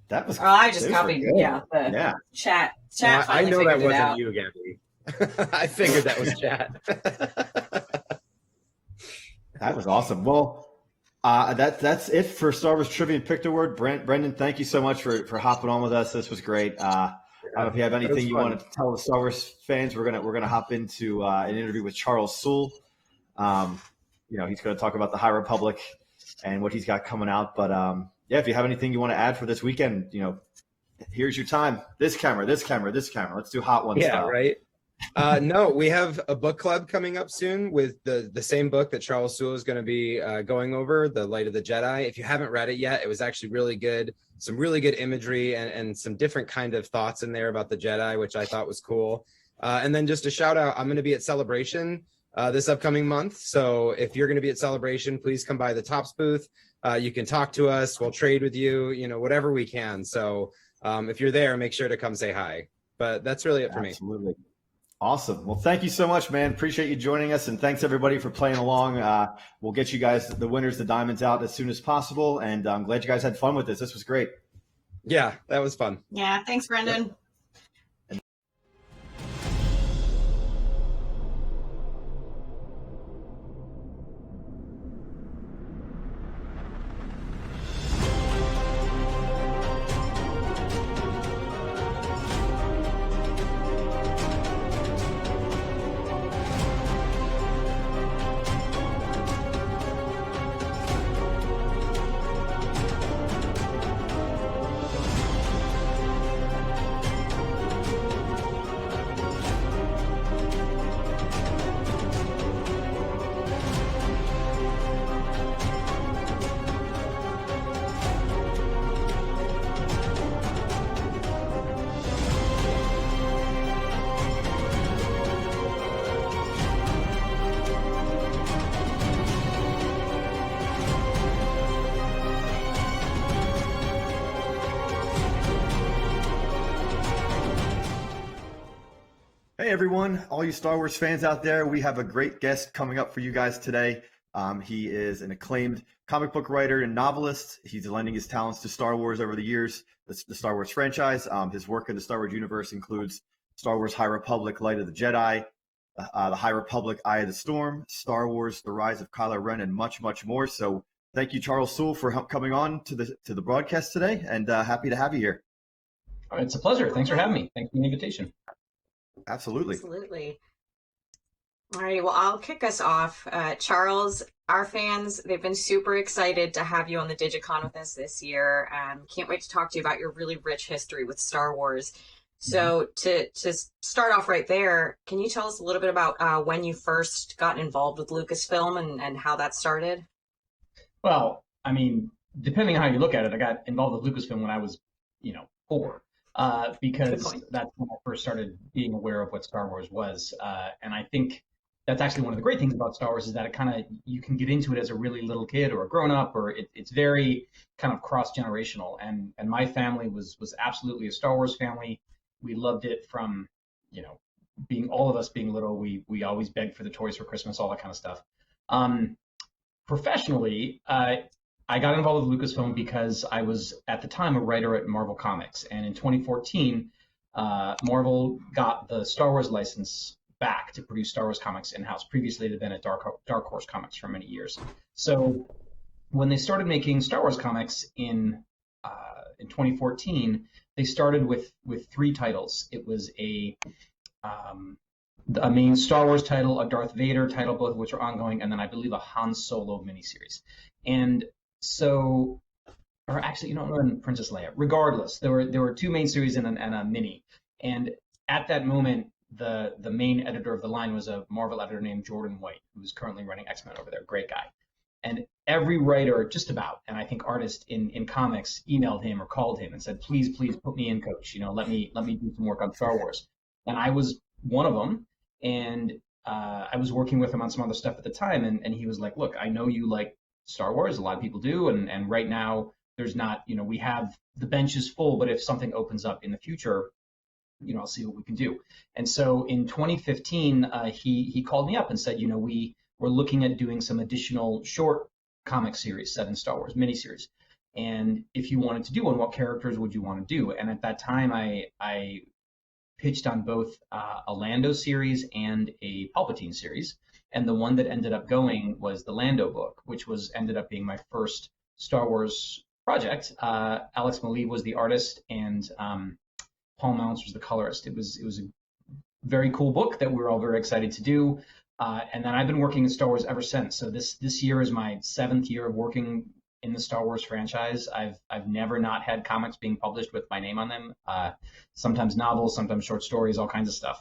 that was. I just copied. The chat. Chat. I know that wasn't out. you, Gabbie. I figured that was chat. That was awesome. Well, that's it for Star Wars Trivia and Picto-word. Brendan, thank you so much for hopping on with us. This was great. I don't know if you have anything you want to tell the Star Wars fans. We're gonna hop into an interview with Charles Soule. He's going to talk about the High Republic and what he's got coming out. But if you have anything you want to add for this weekend, here's your time. This camera. Let's do hot ones. Yeah, right. No, we have a book club coming up soon with the same book that Charles Soule is going to be going over, The Light of the Jedi. If you haven't read it yet, it was actually really good. Some really good imagery and some different kind of thoughts in there about the Jedi, which I thought was cool. And then just a shout out, I'm going to be at Celebration this upcoming month. So if you're going to be at Celebration, please come by the Tops booth. You can talk to us. We'll trade with you, whatever we can. So if you're there, make sure to come say hi. But that's really it for me. Absolutely. Awesome. Well, thank you so much, man. Appreciate you joining us. And thanks, everybody, for playing along. We'll get you guys, the winners, the diamonds out as soon as possible. And I'm glad you guys had fun with this. This was great. Yeah, that was fun. Yeah. Thanks, Brendan. Hey everyone, all you Star Wars fans out there, we have a great guest coming up for you guys today. He is an acclaimed comic book writer and novelist. He's lending his talents to Star Wars over the years, the Star Wars franchise. His work in the Star Wars universe includes Star Wars High Republic, Light of the Jedi, the High Republic, Eye of the Storm, Star Wars, The Rise of Kylo Ren, and much, much more. So thank you, Charles Soule, for coming on to the broadcast today, and happy to have you here. All right, it's a pleasure. Thanks for having me. Thanks for the invitation. Absolutely. Absolutely. All right, well, I'll kick us off. Charles, our fans, they've been super excited to have you on the DigiCon with us this year. Can't wait to talk to you about your really rich history with Star Wars. So to start off right there, can you tell us a little bit about when you first got involved with Lucasfilm and how that started? Well, I mean, depending on how you look at it, I got involved with Lucasfilm when I was, 4, because that's when I first started being aware of what Star Wars was. And I think that's actually one of the great things about Star Wars is that you can get into it as a really little kid or a grown up, or it's very kind of cross generational. And my family was absolutely a Star Wars family. We loved it from, all of us being little. We always begged for the toys for Christmas, all that kind of stuff. Professionally, I got involved with Lucasfilm because I was at the time a writer at Marvel Comics, and in 2014, Marvel got the Star Wars license back to produce Star Wars comics in-house. Previously, it had been at Dark Horse Comics for many years. So when they started making Star Wars comics in 2014, they started with 3 titles. It was a main Star Wars title, a Darth Vader title, both of which are ongoing, and then I believe a Han Solo miniseries. And so, or actually, and Princess Leia. Regardless, there were 2 main series and a mini. And at that moment, the main editor of the line was a Marvel editor named Jordan White, who's currently running X-Men over there. Great guy. And every writer, just about, and I think artist in comics, emailed him or called him and said, please put me in, coach. Let me do some work on Star Wars. And I was one of them. And I was working with him on some other stuff at the time. And he was like, look, I know you like Star Wars. A lot of people do. And right now there's not, we have the bench is full, but if something opens up in the future, I'll see what we can do. And so in 2015, he called me up and said, we're looking at doing some additional short comic series set in Star Wars miniseries. And if you wanted to do one, what characters would you want to do? And at that time, I pitched on both a Lando series and a Palpatine series. And the one that ended up going was the Lando book, which ended up being my first Star Wars project. Alex Maleev was the artist, and Paul Mounts was the colorist. It was a very cool book that we were all very excited to do. And then I've been working in Star Wars ever since. So this year is my 7th year of working in the Star Wars franchise. I've never not had comics being published with my name on them. Sometimes novels, sometimes short stories, all kinds of stuff.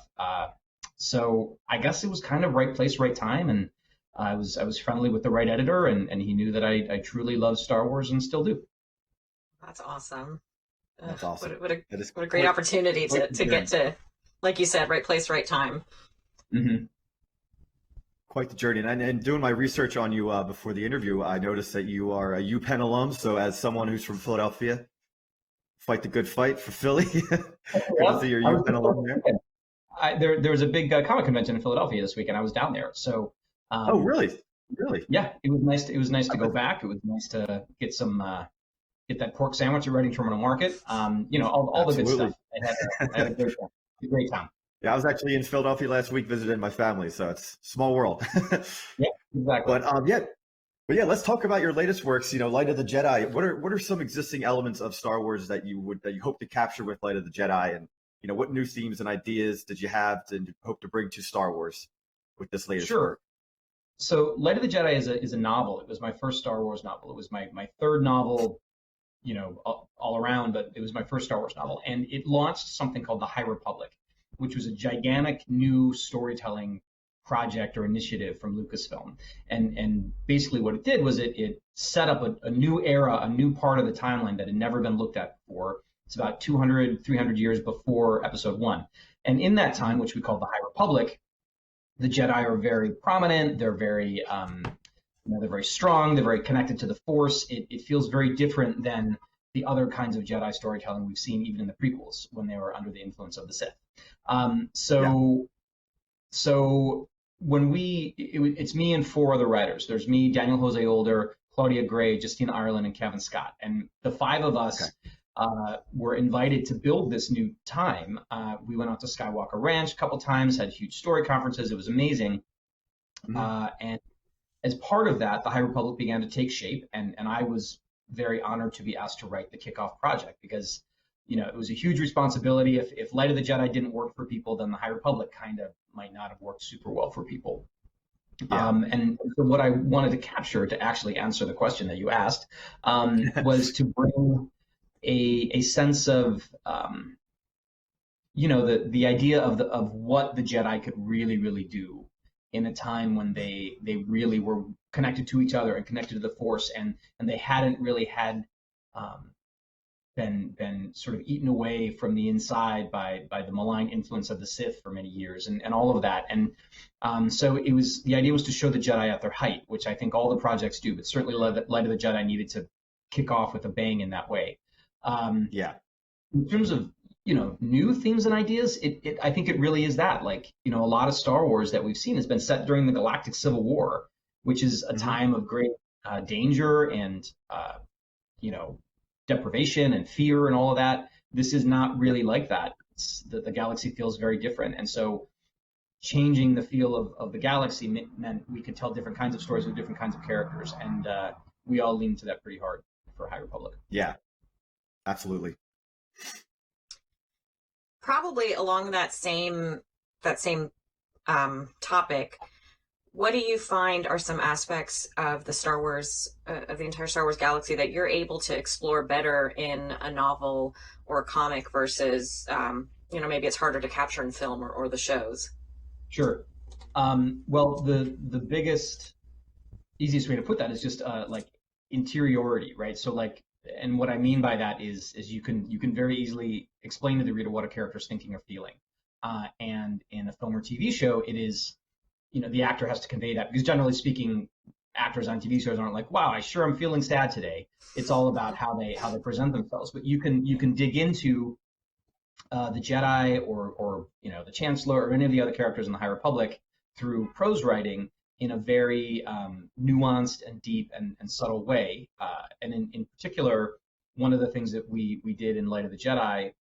So I guess it was kind of right place, right time, and I was friendly with the right editor, and he knew that I truly love Star Wars and still do. That's awesome. That's awesome. What a great opportunity to get to, like you said, right place, right time. Mm-hmm. Quite the journey. And doing my research on you before the interview, I noticed that you are a UPenn alum. So as someone who's from Philadelphia, fight the good fight for Philly. Good to see your UPenn alum there. There was a big comic convention in Philadelphia this week, and I was down there. So. Oh, really? Really? Yeah, it was nice. It was nice to go back. It was nice to get get that pork sandwich at Reading Terminal Market. All the good stuff. I had a great time. Yeah, I was actually in Philadelphia last week visiting my family, so it's a small world. Yeah, exactly. But let's talk about your latest works. Light of the Jedi. What are some existing elements of Star Wars that you hope to capture with Light of the Jedi, and what new themes and ideas did you have to hope to bring to Star Wars with this latest work? So Light of the Jedi is a novel. It was my first Star Wars novel. It was my 3rd novel, all around, but it was my first Star Wars novel, and it launched something called the High Republic, which was a gigantic new storytelling project or initiative from Lucasfilm. And basically what it did was it set up a new era, a new part of the timeline that had never been looked at before. It's about 200, 300 years before Episode 1. And in that time, which we call the High Republic, the Jedi are very prominent. They're very, they're very strong. They're very connected to the Force. It feels very different than the other kinds of Jedi storytelling we've seen even in the prequels when they were under the influence of the Sith. So when it's me and 4 other writers. There's me, Daniel Jose Older, Claudia Gray, Justine Ireland, and Kevin Scott. And the 5 of us were invited to build this new time. We went out to Skywalker Ranch a couple times, had huge story conferences. It was amazing. And as part of that, the High Republic began to take shape, and I was very honored to be asked to write the kickoff project because, it was a huge responsibility. If Light of the Jedi didn't work for people, then the High Republic kind of might not have worked super well for people. Yeah. And so what I wanted to capture to actually answer the question that you asked was to bring a sense of, the idea of what the Jedi could really, really do in a time when they really were connected to each other and connected to the Force, and they hadn't really had been sort of eaten away from the inside by the malign influence of the Sith for many years, and all of that. And so the idea was to show the Jedi at their height, which I think all the projects do, but certainly Light of the Jedi needed to kick off with a bang in that way. Yeah. In terms of new themes and ideas, I think it really is that. Like, a lot of Star Wars that we've seen has been set during the Galactic Civil War, which is a time of great danger and deprivation and fear and all of that. This is not really like that. The galaxy feels very different, and so changing the feel of the galaxy meant we could tell different kinds of stories with different kinds of characters, and we all leaned to that pretty hard for High Republic. Yeah, absolutely. Probably along that same topic, what do you find are some aspects of the Star Wars, of the entire Star Wars galaxy that you're able to explore better in a novel or a comic versus, maybe it's harder to capture in film or the shows? Sure. Well, the biggest, easiest way to put that is just like interiority, right? So like, and what I mean by that is you can very easily explain to the reader what a character is thinking or feeling. And in a film or TV show, it is, the actor has to convey that, because generally speaking, actors on TV shows aren't like, wow, I'm feeling sad today. It's all about how they present themselves. But you can dig into the Jedi or the Chancellor or any of the other characters in the High Republic through prose writing in a very nuanced and deep and subtle way. And in particular, one of the things that we did in Light of the Jedi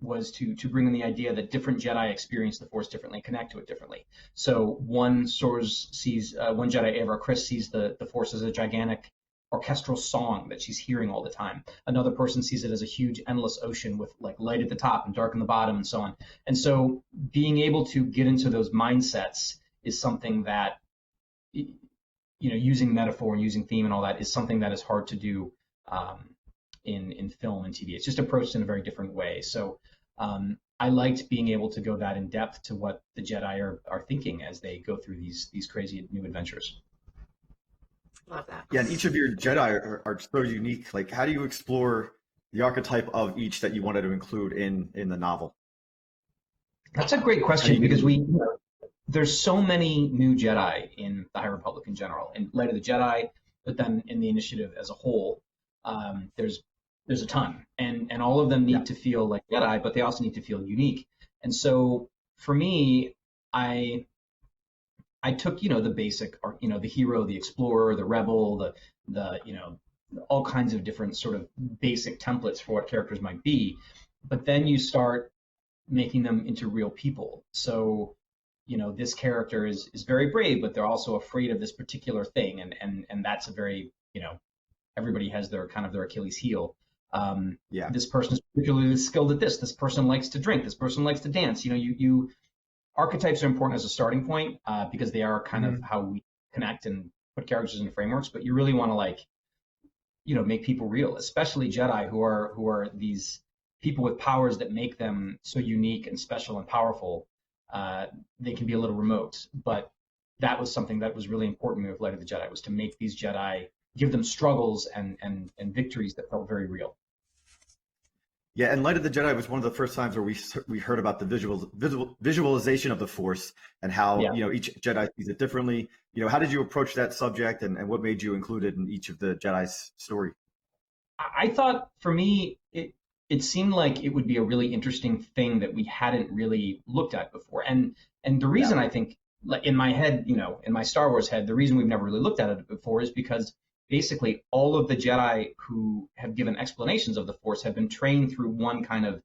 was to bring in the idea that different Jedi experience the Force differently, connect to it differently. So one Jedi, Ava Chris, sees the Force as a gigantic orchestral song that she's hearing all the time. Another person sees it as a huge, endless ocean with like light at the top and dark in the bottom and so on. And so being able to get into those mindsets is something that, using metaphor and using theme and all that is something that is hard to do in film and TV. It's just approached in a very different way. So I liked being able to go that in depth to what the Jedi are thinking as they go through these crazy new adventures. Love that. Yeah, and each of your Jedi are so unique. Like, how do you explore the archetype of each that you wanted to include in the novel? That's a great question, because there's so many new Jedi in the High Republic in general, in Light of the Jedi, but then in the Initiative as a whole, there's a ton, and all of them need to feel like Jedi, but they also need to feel unique. And so for me, I took the basic, the hero, the explorer, the rebel, the all kinds of different sort of basic templates for what characters might be, but then you start making them into real people. So this character is very brave, but they're also afraid of this particular thing, and that's a very everybody has their kind of their Achilles heel. This person is particularly skilled at this. This person likes to drink. This person likes to dance. You archetypes are important as a starting point because they are kind of how we connect and put characters into frameworks. But you really want to make people real, especially Jedi who are these people with powers that make them so unique and special and powerful. They can be a little remote, but that was something that was really important to me with Light of the Jedi, was to make these Jedi, give them struggles and victories that felt very real. Yeah, and Light of the Jedi was one of the first times where we heard about the visualization of the Force and how each Jedi sees it differently. How did you approach that subject, and what made you include it in each of the Jedi's story? I thought, for me, it seemed like it would be a really interesting thing that we hadn't really looked at before. And the reason I think, like in my head, in my Star Wars head, the reason we've never really looked at it before is because basically all of the Jedi who have given explanations of the Force have been trained through one kind of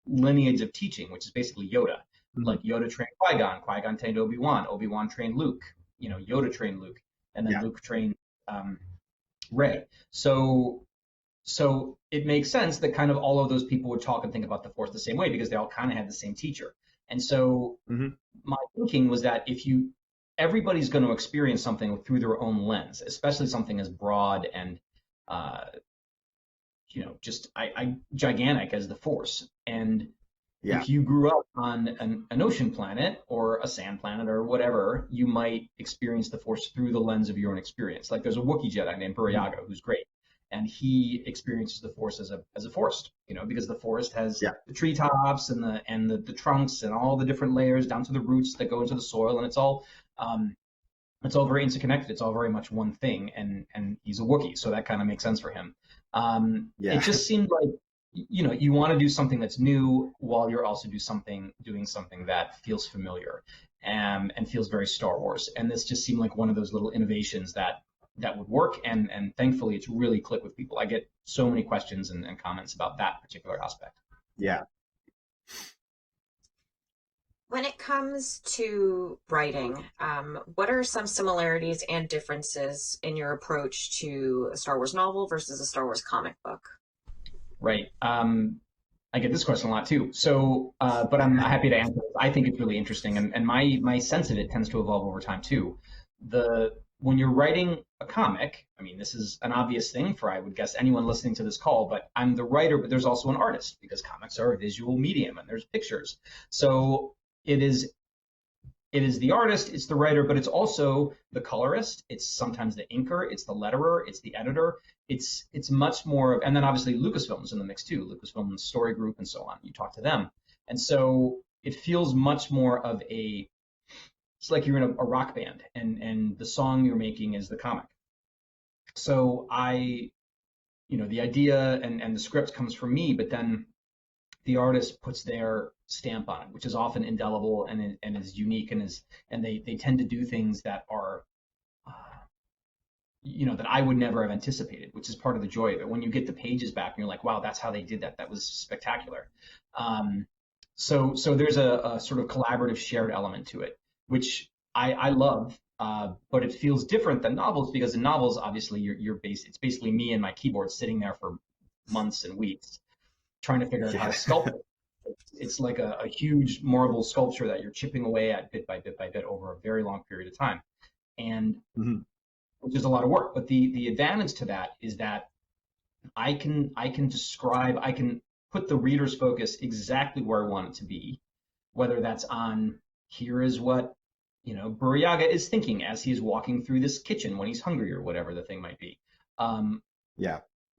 lineage of teaching, which is basically Yoda. Like Yoda trained Qui-Gon, Qui-Gon trained Obi-Wan, Obi-Wan trained Luke, Yoda trained Luke, and then Luke trained Rey. So it makes sense that kind of all of those people would talk and think about the Force the same way because they all kind of had the same teacher. And so my thinking was that everybody's going to experience something through their own lens, especially something as broad and just gigantic as the Force. And if you grew up on an ocean planet or a sand planet or whatever, you might experience the Force through the lens of your own experience. Like there's a Wookiee Jedi named Burayaga who's great, and he experiences the Force as a forest, because the forest has the treetops and the trunks and all the different layers down to the roots that go into the soil, and it's all very interconnected. It's all very much one thing, and he's a Wookiee, so that kind of makes sense for him. It just seemed like you want to do something that's new while you're also doing something that feels familiar and feels very Star Wars. And this just seemed like one of those little innovations that would work. And thankfully, it's really clicked with people. I get so many questions and comments about that particular aspect. Yeah. When it comes to writing, what are some similarities and differences in your approach to a Star Wars novel versus a Star Wars comic book? Right. I get this question a lot too. So, but I'm happy to answer it. I think it's really interesting, and my sense of it tends to evolve over time too. When you're writing a comic, I mean, this is an obvious thing for, I would guess, anyone listening to this call, but I'm the writer, but there's also an artist because comics are a visual medium and there's pictures. So it is the artist, it's the writer, but it's also the colorist. It's sometimes the inker, it's the letterer, it's the editor. It's much more of, and then obviously Lucasfilm's in the mix too, Lucasfilm's story group and so on. You talk to them. And so it feels much more of it's like you're in a rock band and the song you're making is the comic. So the idea and the script comes from me, but then the artist puts their stamp on it, which is often indelible and is unique and they tend to do things that are, that I would never have anticipated, which is part of the joy of it. When you get the pages back and you're like, wow, that's how they did that. That was spectacular. So there's a sort of collaborative shared element to it, which I love, but it feels different than novels because in novels, obviously it's basically me and my keyboard sitting there for months and weeks trying to figure out how to sculpt it. It's like a huge marble sculpture that you're chipping away at bit by bit by bit over a very long period of time. And which is a lot of work. But the advantage to that is that I can put the reader's focus exactly where I want it to be, whether that's on here is what Burayaga is thinking as he's walking through this kitchen when he's hungry or whatever the thing might be.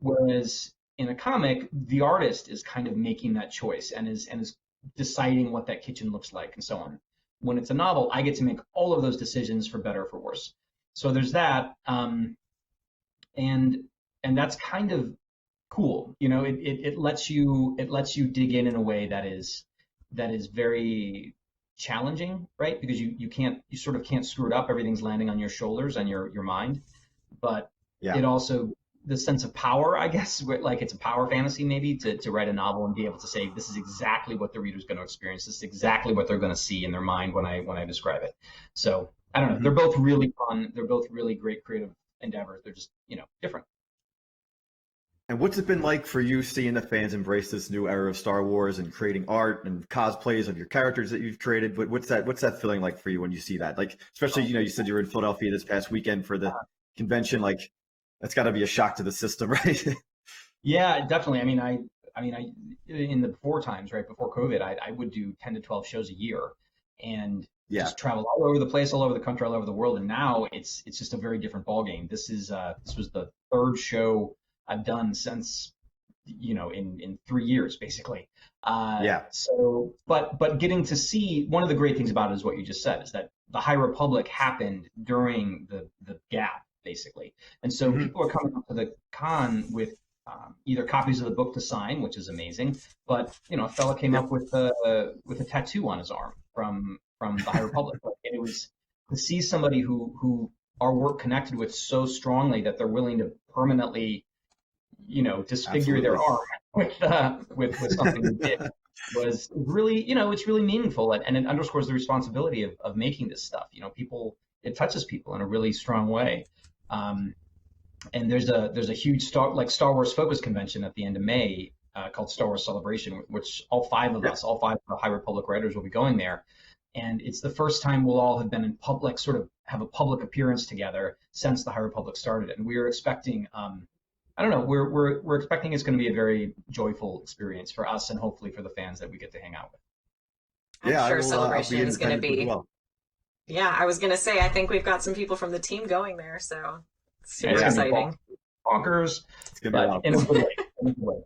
Whereas in a comic, the artist is kind of making that choice and is deciding what that kitchen looks like and so on. When it's a novel, I get to make all of those decisions for better or for worse. So there's that, and that's kind of cool. It lets you dig in a way that is very challenging, right? Because you sort of can't screw it up. Everything's landing on your shoulders and your mind, but it also, the sense of power, I guess, like it's a power fantasy maybe to write a novel and be able to say this is exactly what the reader's going to experience. This is exactly what they're going to see in their mind when I describe it. So I don't know. They're both really fun. They're both really great creative endeavors. They're just different. And what's it been like for you seeing the fans embrace this new era of Star Wars and creating art and cosplays of your characters that you've created? But what's that feeling like for you when you see that? Like, especially, you said you were in Philadelphia this past weekend for the convention. Like, that's got to be a shock to the system, right? Yeah, definitely. I mean, I in the before times, right before COVID, I would do 10 to 12 shows a year and just travel all over the place, all over the country, all over the world. And now it's just a very different ballgame. This was the third show I've done since, in 3 years, basically. So, but getting to see, one of the great things about it is what you just said, is that the High Republic happened during the gap, basically. And so people are coming up to the con with either copies of the book to sign, which is amazing, but a fella came up with a tattoo on his arm from the High Republic. And it was to see somebody who our work connected with so strongly that they're willing to permanently disfigure their arm with something we did was really, it's really meaningful, and it underscores the responsibility of making this stuff. People it touches people in a really strong way. And there's a huge Star Wars focus convention at the end of May called Star Wars Celebration, which all five of the High Republic writers will be going there. And it's the first time we'll all have been in public, sort of have a public appearance together since the High Republic started. And we are expecting, I don't know, we're expecting it's going to be a very joyful experience for us and hopefully for the fans that we get to hang out with. I'm sure Celebration is going to be. Well. Yeah, I was going to say, I think we've got some people from the team going there, so it's super exciting. Bonkers. It's gonna be in a good way. In a good way.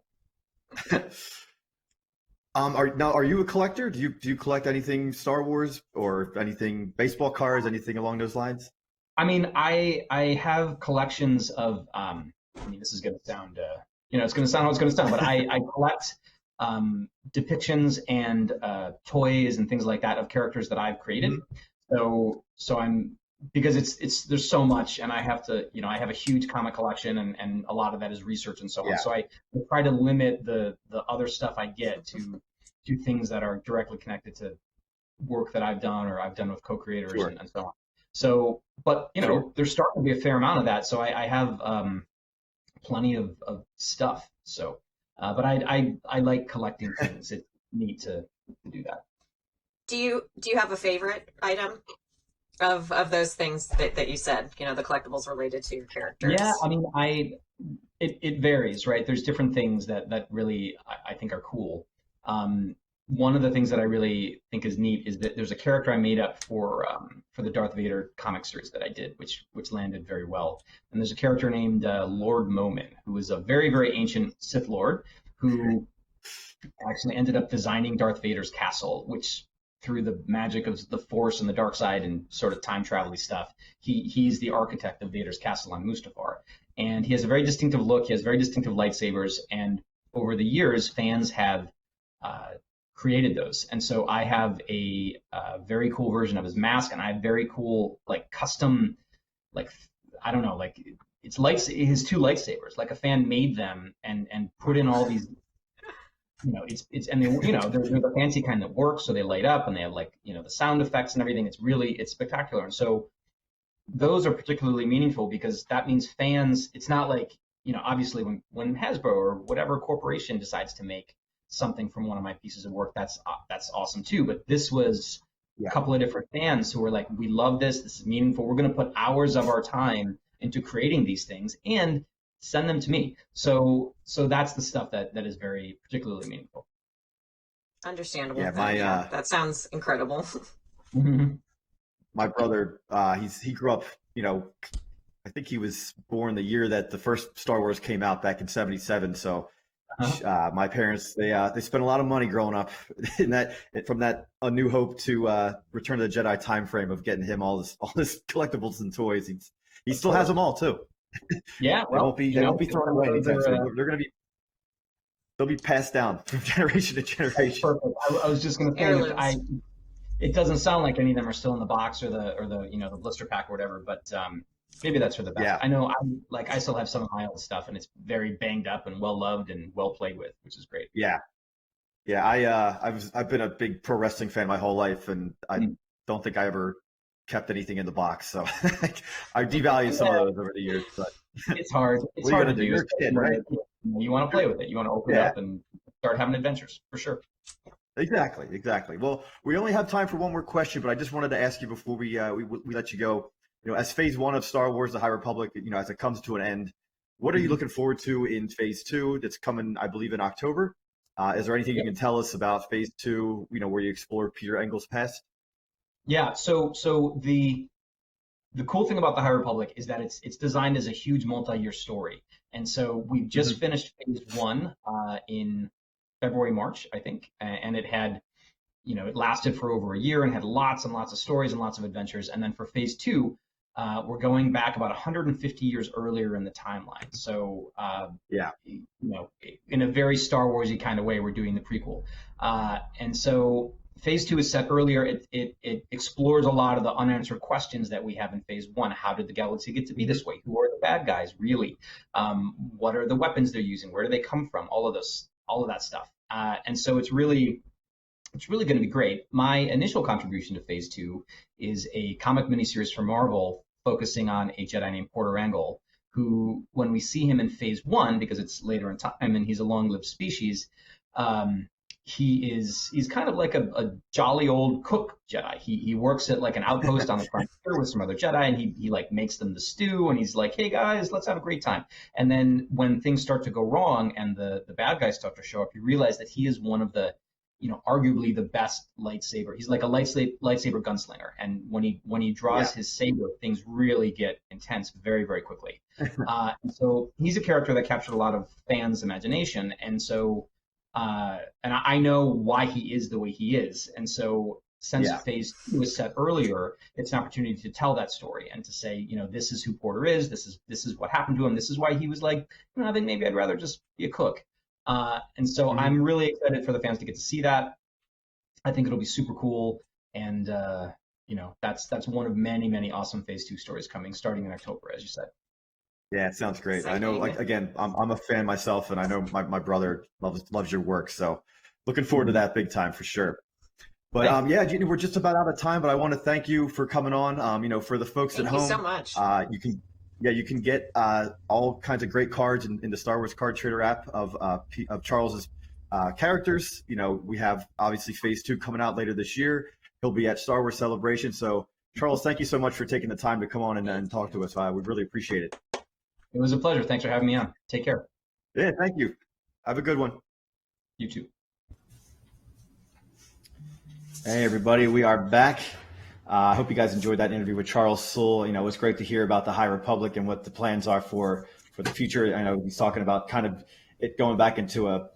Are you a collector? Do you collect anything Star Wars or anything baseball cards, anything along those lines? I mean, I have collections of. I mean, this is going to sound. It's going to sound how it's going to sound, but I collect depictions and toys and things like that of characters that I've created. Mm-hmm. So I'm because it's there's so much, and I have to I have a huge comic collection, and a lot of that is research and so on. So I try to limit the other stuff I get to things that are directly connected to work that I've done or I've done with co-creators and so on. So, but there's starting to be a fair amount of that. So I have plenty of stuff. So, but I like collecting things. It's neat to do that. Do you have a favorite item of those things that you said, the collectibles related to your characters? Yeah, I mean, it varies, right? There's different things that really I think are cool. One of the things that I really think is neat is that there's a character I made up for the Darth Vader comic series that I did, which landed very well. And there's a character named Lord Momin, who is a very, very ancient Sith Lord who actually ended up designing Darth Vader's castle, which through the magic of the Force and the dark side and sort of time travel-y stuff, he's the architect of Vader's castle on Mustafar. And he has a very distinctive look. He has very distinctive lightsabers. And over the years, fans have created those. And so I have a very cool version of his mask, and I have very cool, custom, I don't know, it's his two lightsabers. Like a fan made them and put in all these, it's and they, they're the fancy kind that works, so they light up and they have the sound effects and everything. It's spectacular. And so those are particularly meaningful because that means fans, it's not obviously when Hasbro or whatever corporation decides to make something from one of my pieces of work, that's awesome too. But this was a couple of different fans who were like, we love this is meaningful, we're going to put hours of our time into creating these things and send them to me. So that's the stuff that is very particularly meaningful. Understandable. That sounds incredible. My brother, he grew up, I think he was born the year that the first Star Wars came out back in '77. So my parents, they spent a lot of money growing up from that A New Hope to Return of the Jedi time frame of getting him all this collectibles and toys. He still has them all too. Yeah, they won't be thrown away anytime soon. They'll be passed down from generation to generation. Perfect. I was just going to say, it doesn't sound like any of them are still in the box or the blister pack or whatever, but maybe that's for the best. Yeah. I know I still have some of my old stuff, and it's very banged up and well loved and well played with, which is great. Yeah. I've been a big pro wrestling fan my whole life, and I don't think I ever kept anything in the box, so I devalued some of those over the years. But it's hard. It's hard to do. You're a kid, right? You want to play with it. You want to open it up and start having adventures, for sure. Exactly. Well, we only have time for one more question, but I just wanted to ask you before we let you go. As Phase 1 of Star Wars: The High Republic, as it comes to an end, what are you looking forward to in Phase 2? That's coming, I believe, in October. Is there anything you can tell us about Phase 2? Where you explore Peter Engel's past? Yeah. So the cool thing about the High Republic is that it's designed as a huge multi-year story, and so we've just finished Phase 1 in February, March, I think, and it had, it lasted for over a year and had lots and lots of stories and lots of adventures. And then for Phase 2, we're going back about 150 years earlier in the timeline. So, in a very Star Warsy kind of way, we're doing the prequel. And so Phase 2 is set earlier. It explores a lot of the unanswered questions that we have in Phase 1. How did the galaxy get to be this way? Who are the bad guys, really? What are the weapons they're using? Where do they come from? All of that stuff. And so it's really it's really going to be great. My initial contribution to Phase 2 is a comic miniseries from Marvel focusing on a Jedi named Porter Engle, who, when we see him in Phase 1, because it's later in time and he's a long-lived species, he's kind of like a jolly old cook Jedi. He works at like an outpost on the frontier with some other Jedi, and he like makes them the stew, and he's like, hey guys, let's have a great time. And then when things start to go wrong and the bad guys start to show up, you realize that he is one of the, arguably the best lightsaber. He's like a lightsaber gunslinger, and when he draws his saber, things really get intense very, very quickly. And so he's a character that captured a lot of fans' imagination, and so and I know why he is the way he is. And so since Phase 2 was set earlier, it's an opportunity to tell that story and to say, this is who Porter is. This is what happened to him. This is why he was like, I think maybe I'd rather just be a cook. And so I'm really excited for the fans to get to see that. I think it'll be super cool. And, that's one of many, many awesome Phase 2 stories coming starting in October, as you said. Yeah, it sounds great. I know, again, I'm a fan myself, and I know my brother loves your work. So looking forward to that big time for sure. But Jeannie, we're just about out of time, but I want to thank you for coming on. For the folks at home, thank you so much. you can get all kinds of great cards in the Star Wars Card Trader app of Charles's characters. We have obviously Phase 2 coming out later this year. He'll be at Star Wars Celebration. So Charles, thank you so much for taking the time to come on and talk to us. We really appreciate it. It was a pleasure. Thanks for having me on. Take care. Yeah, thank you. Have a good one. You too. Hey, everybody. We are back. I hope you guys enjoyed that interview with Charles Soule. It was great to hear about the High Republic and what the plans are for the future. I know he's talking about kind of it going back into a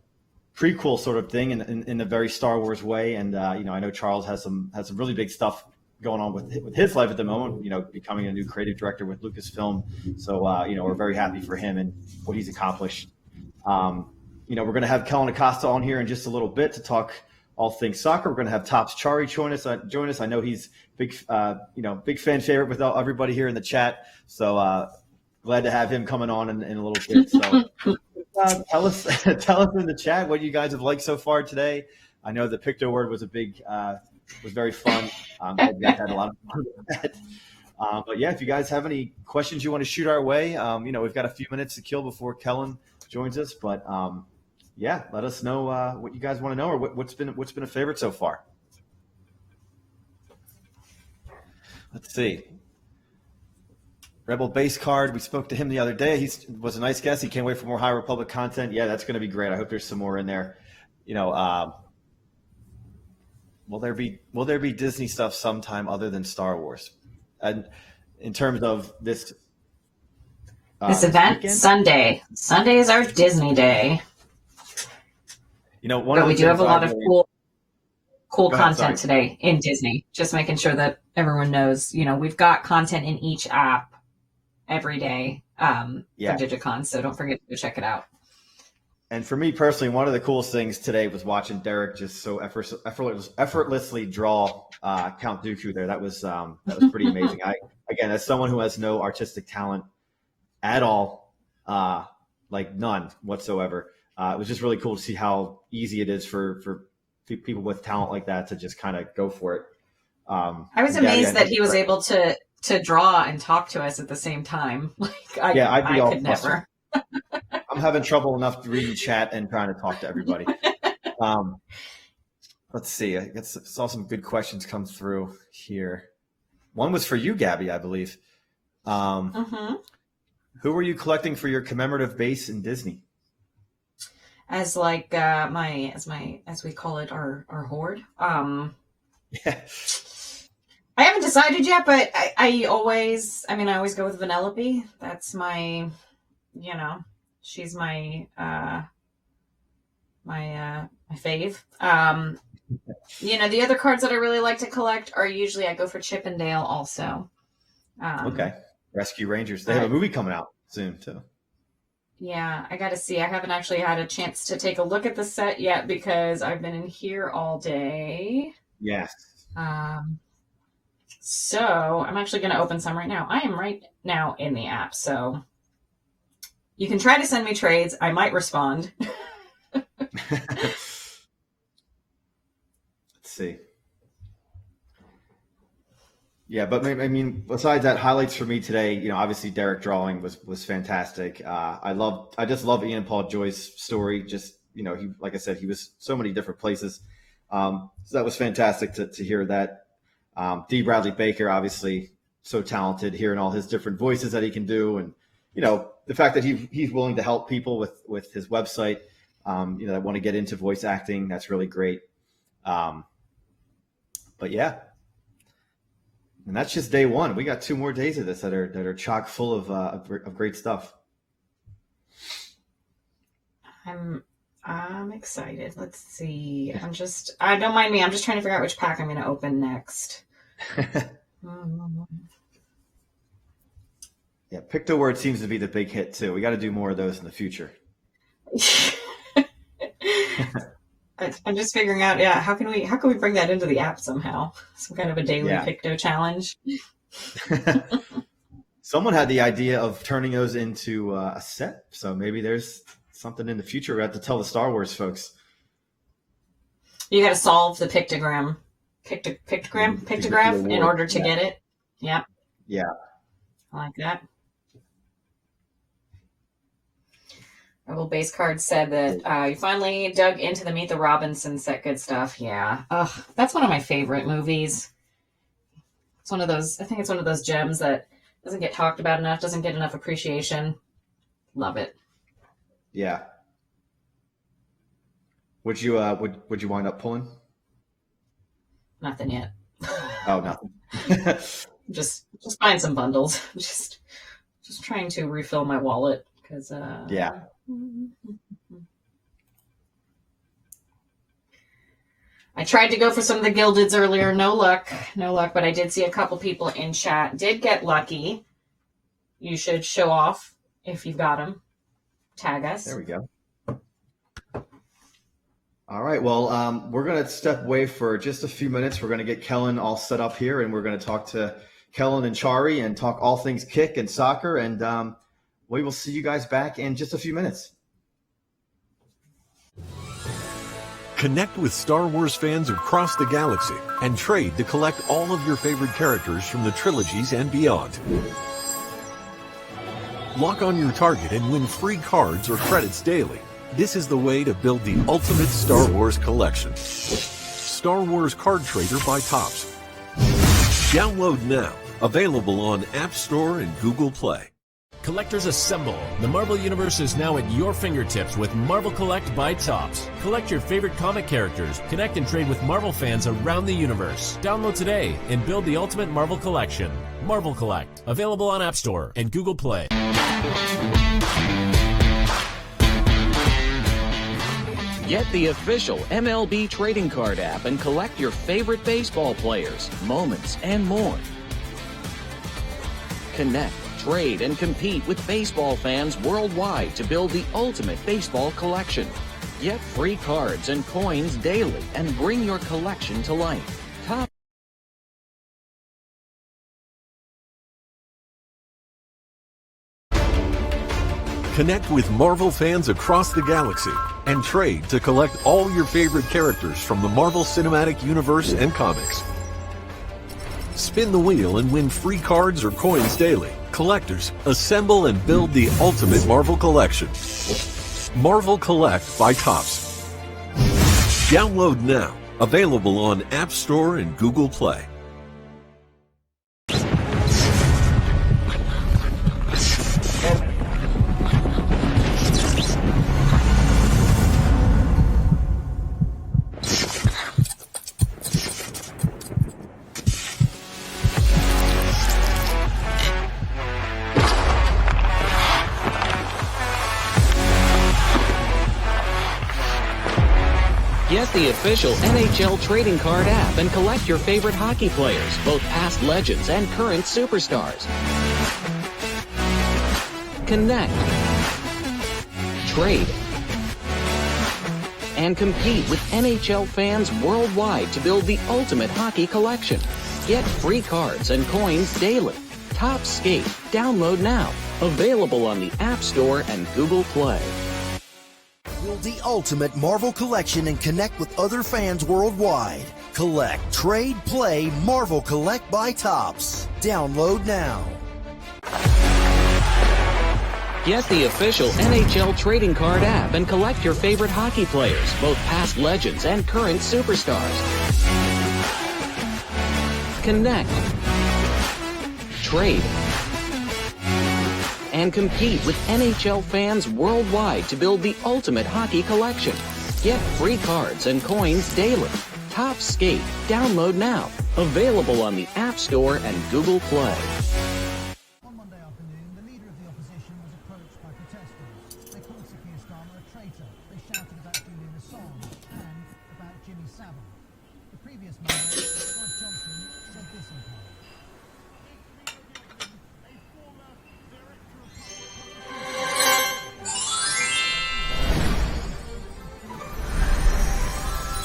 prequel sort of thing in a very Star Wars way. And, I know Charles has some really big stuff going on with his life at the moment, becoming a new creative director with Lucasfilm. So, we're very happy for him and what he's accomplished. We're going to have Kellyn Acosta on here in just a little bit to talk all things soccer. We're going to have Topps Chari join us. I know he's big fan favorite with everybody here in the chat. So, glad to have him coming on in a little bit. So, tell us in the chat what you guys have liked so far today. I know the Picto-word was was very fun. You guys had a lot of fun with that. But if you guys have any questions you want to shoot our way, we've got a few minutes to kill before Kellyn joins us. But let us know what you guys want to know or what's been a favorite so far. Let's see. Rebel Base Card. We spoke to him the other day. He was a nice guest. He can't wait for more High Republic content. Yeah, that's going to be great. I hope there's some more in there. Will there be Disney stuff sometime other than Star Wars? And in terms of this event, weekend? Sunday is our Disney day. But we do have a lot of cool content sorry. today in Disney. Just making sure that everyone knows, we've got content in each app every day for DigiCon. So don't forget to check it out. And for me personally, one of the coolest things today was watching Derek just so effortlessly draw Count Dooku there. That was pretty amazing. Again, as someone who has no artistic talent at all, like none whatsoever, it was just really cool to see how easy it is for people with talent like that to just kind of go for it. I was amazed that he was able to draw and talk to us at the same time. I could never. I'm having trouble enough reading chat and trying to talk to everybody. Let's see. I saw some good questions come through here. One was for you, Gabbie, I believe. Who were you collecting for your commemorative base in Disney? As like as we call it, our horde. I haven't decided yet, but I always go with Vanellope. That's my, she's my my fave. The other cards that I really like to collect are usually I go for Chip and Dale also. Okay. Rescue Rangers. They have a movie coming out soon too. Yeah, I got to see. I haven't actually had a chance to take a look at the set yet because I've been in here all day. Yes. So I'm actually going to open some right now. I am right now in the app, so you can try to send me trades. I might respond. Yeah, but I mean, besides that, highlights for me today, you know, obviously Derek drawing was fantastic. I just love Ian Paul Joyce's story. Just, you know, he, like I said, he was so many different places. So that was fantastic to hear that. Dee Bradley Baker, obviously so talented, hearing all his different voices that he can do, and you know, the fact that he's willing to help people with his website, you know, that want to get into voice acting. That's really great. But yeah. And that's just day one. We got 2 more days of this that are chock full of great stuff. I'm excited. Let's see. Don't mind me. I'm just trying to figure out which pack I'm going to open next. Yeah, Picto-word seems to be the big hit too. We got to do more of those in the future. I'm just figuring out, yeah, how can we bring that into the app somehow? Some kind of a daily Picto challenge. Someone had the idea of turning those into a set, so maybe there's something in the future. We have to tell the Star Wars folks. You got to solve the pictograph in order to get it. Yep. Yeah. I like that. Our little base card said that you finally dug into the Meet the Robinsons set. Good stuff. Yeah. That's one of my favorite movies. It's one of those, I think it's one of those gems that doesn't get talked about enough, doesn't get enough appreciation. Love it. Yeah. Would you wind up pulling? Nothing yet. Oh, nothing. just buying some bundles. Just trying to refill my wallet because yeah. I tried to go for some of the Gildeds earlier. No luck, but I did see a couple people in chat did get lucky. You should show off if you've got them. Tag us. There we go. All right. Well, we're going to step away for just a few minutes. We're going to get Kellyn all set up here, and we're going to talk to Kellyn and Chari and talk all things kick and soccer. And we will see you guys back in just a few minutes. Connect with Star Wars fans across the galaxy and trade to collect all of your favorite characters from the trilogies and beyond. Lock on your target and win free cards or credits daily. This is the way to build the ultimate Star Wars collection. Star Wars Card Trader by Topps. Download now. Available on App Store and Google Play. Collectors assemble! The Marvel Universe is now at your fingertips with Marvel Collect by Topps. Collect your favorite comic characters, connect and trade with Marvel fans around the universe. Download today and build the ultimate Marvel collection. Marvel Collect, available on App Store and Google Play. Get the official MLB trading card app and collect your favorite baseball players, moments, and more. Connect, trade, and compete with baseball fans worldwide to build the ultimate baseball collection. Get free cards and coins daily and bring your collection to life. Connect with Marvel fans across the galaxy and trade to collect all your favorite characters from the Marvel Cinematic Universe and comics. Spin the wheel and win free cards or coins daily. Collectors, assemble and build the ultimate Marvel collection. Marvel Collect by Topps. Download now. Available on App Store and Google Play. Get the official NHL trading card app and collect your favorite hockey players, both past legends and current superstars. Connect, trade, and compete with NHL fans worldwide to build the ultimate hockey collection. Get free cards and coins daily. Top Skate. Download now. Available on the App Store and Google Play. Build the ultimate Marvel collection and connect with other fans worldwide. collect, trade, play Marvel Collect by Topps. Download now. Get the official NHL trading card app and collect your favorite hockey players, both past legends and current superstars. Connect, trade, and compete with NHL fans worldwide to build the ultimate hockey collection. Get free cards and coins daily. Topps Skate. Download now. Available on the App Store and Google Play. On Monday afternoon, the leader of the opposition was approached by protesters. They called Sir Keir Starmer a traitor. They shouted about Julian Assange and about Jimmy Savile. The previous Monday, Boris Johnson said this in part.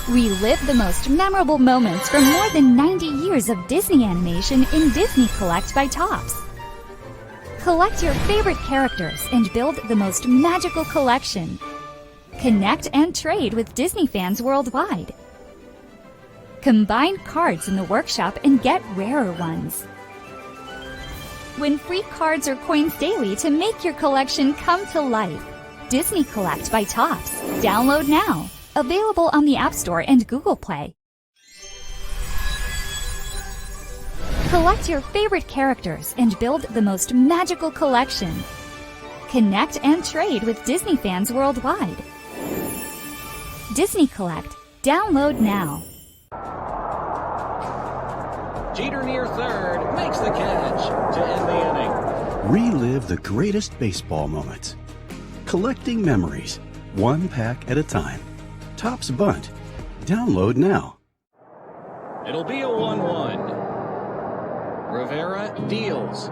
Relive the most memorable moments from more than 90 years of Disney animation in Disney Collect by Topps. Collect your favorite characters and build the most magical collection. Connect and trade with Disney fans worldwide. Combine cards in the workshop and get rarer ones. Win free cards or coins daily to make your collection come to life. Disney Collect by Topps. Download now. Available on the App Store and Google Play. Collect your favorite characters and build the most magical collection. Connect and trade with Disney fans worldwide. Disney Collect. Download now. Jeter near third makes the catch to end the inning. Relive the greatest baseball moments. Collecting memories, one pack at a time. Topps Bunt. Download now. It'll be a 1-1. Rivera deals.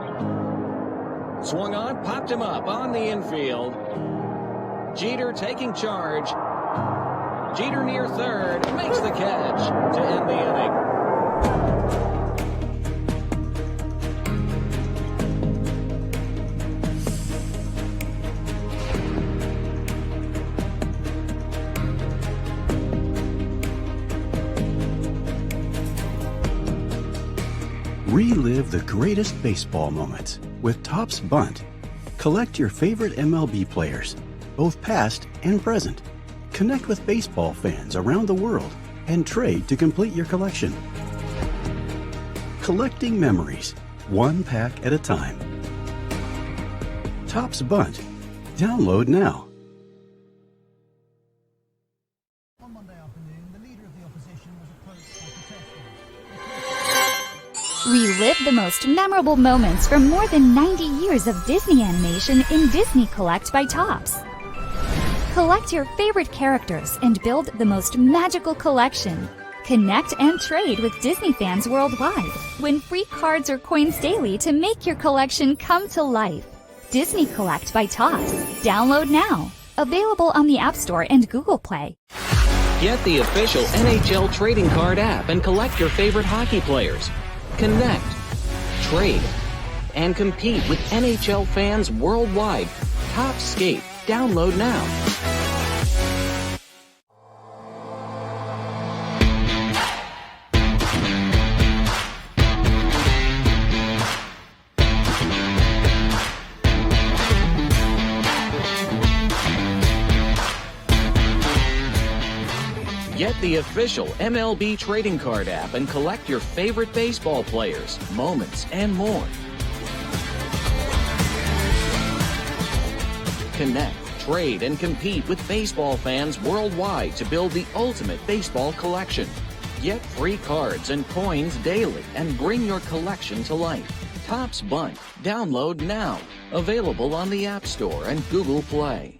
Swung on, popped him up on the infield. Jeter taking charge. Jeter near third makes the catch to end the inning. Relive the greatest baseball moments with Topps Bunt. Collect your favorite MLB players, both past and present. Connect with baseball fans around the world and trade to complete your collection. Collecting memories, one pack at a time. Topps Bunt. Download now. On Monday afternoon, the leader of the opposition was approached by protesters. Relive the most memorable moments from more than 90 years of Disney animation in Disney Collect by Topps. Collect your favorite characters and build the most magical collection. Connect and trade with Disney fans worldwide. Win free cards or coins daily to make your collection come to life. Disney Collect by Topps. Download now. Available on the App Store and Google Play. Get the official NHL trading card app and collect your favorite hockey players. Connect, trade, and compete with NHL fans worldwide. Topps Skate. Download now. Get the official MLB trading card app and collect your favorite baseball players, moments, and more. Connect, trade, and compete with baseball fans worldwide to build the ultimate baseball collection. Get free cards and coins daily and bring your collection to life. Topps Bunt. Download now. Available on the App Store and Google Play.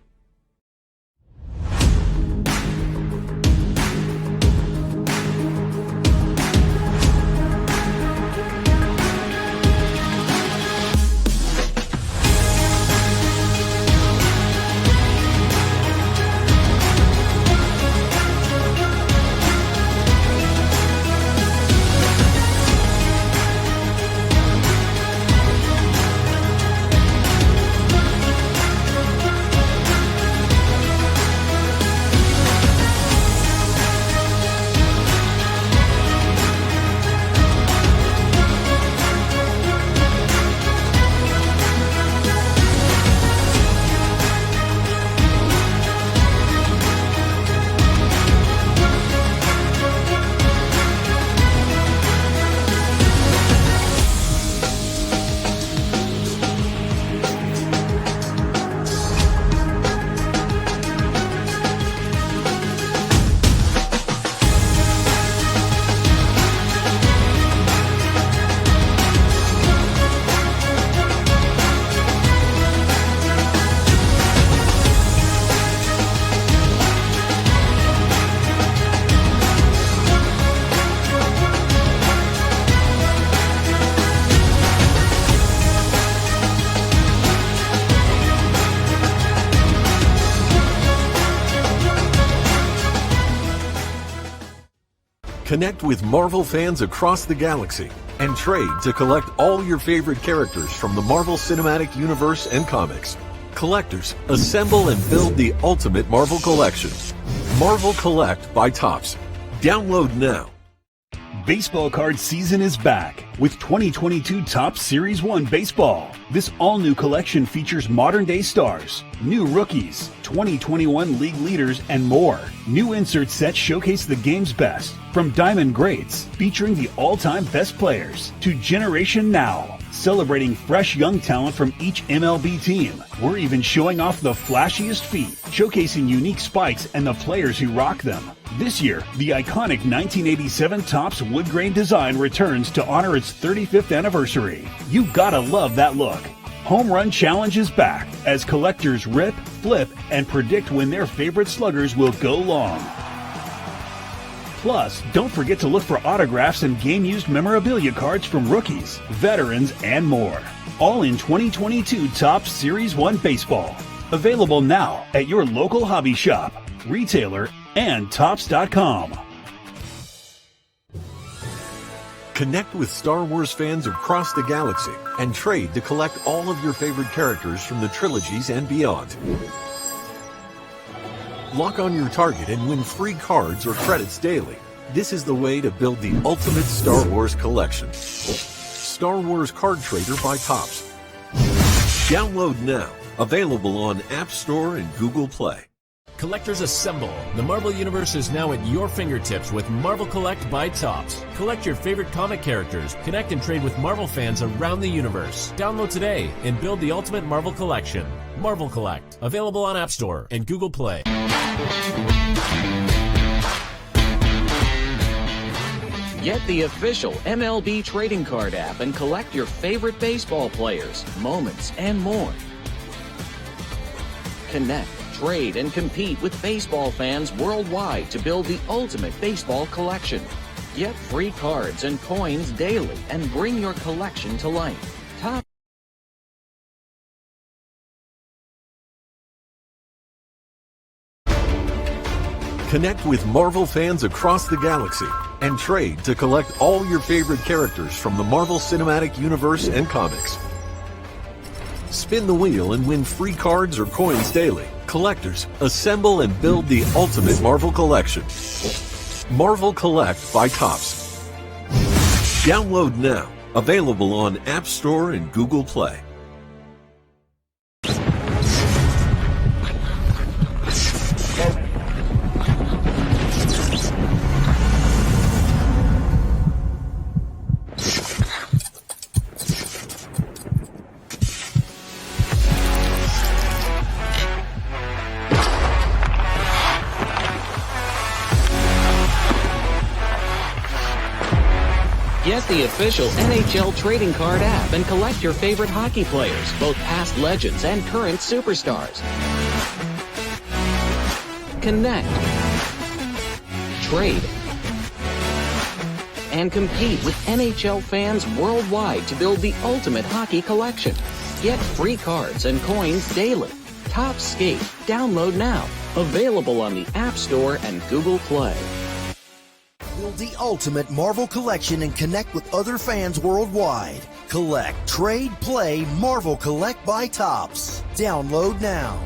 Connect with Marvel fans across the galaxy and trade to collect all your favorite characters from the Marvel Cinematic Universe and comics. Collectors, assemble and build the ultimate Marvel collection. Marvel Collect by Topps. Download now. Baseball card season is back with 2022 Topps Series 1 Baseball. This all-new collection features modern-day stars, new rookies, 2021 league leaders, and more. New insert sets showcase the game's best, from Diamond Greats, featuring the all-time best players, to Generation Now, celebrating fresh young talent from each MLB team. We're even showing off the flashiest feet, showcasing unique spikes and the players who rock them. This year, the iconic 1987 Topps wood grain design returns to honor its 35th anniversary. You gotta love that look. Home Run Challenge is back as collectors rip, flip, and predict when their favorite sluggers will go long. Plus, don't forget to look for autographs and game-used memorabilia cards from rookies, veterans, and more. All in 2022 Topps Series 1 Baseball. Available now at your local hobby shop, retailer, and Topps.com. Connect with Star Wars fans across the galaxy and trade to collect all of your favorite characters from the trilogies and beyond. Lock on your target and win free cards or credits daily. This is the way to build the ultimate Star Wars collection. Star Wars Card Trader by Topps. Download now. Available on App Store and Google Play. Collectors assemble. The Marvel Universe is now at your fingertips with Marvel Collect by Topps. Collect your favorite comic characters, connect and trade with Marvel fans around the universe. Download today and build the ultimate Marvel collection. Marvel Collect. Available on App Store and Google Play. Get the official MLB trading card app and collect your favorite baseball players, moments, and more. Connect, trade, and compete with baseball fans worldwide to build the ultimate baseball collection. Get free cards and coins daily and bring your collection to life. Top Connect with Marvel fans across the galaxy and trade to collect all your favorite characters from the Marvel Cinematic Universe and comics. Spin the wheel and win free cards or coins daily. Collectors, assemble and build the ultimate Marvel collection. Marvel Collect by Topps. Download now. Available on App Store and Google Play. Get the official NHL trading card app and collect your favorite hockey players, both past legends and current superstars. Connect, trade, and compete with NHL fans worldwide to build the ultimate hockey collection. Get free cards and coins daily. Topps Skate. Download now. Available on the App Store and Google Play. Build the ultimate Marvel collection and connect with other fans worldwide. Collect, trade, play Marvel Collect by Topps. Download now.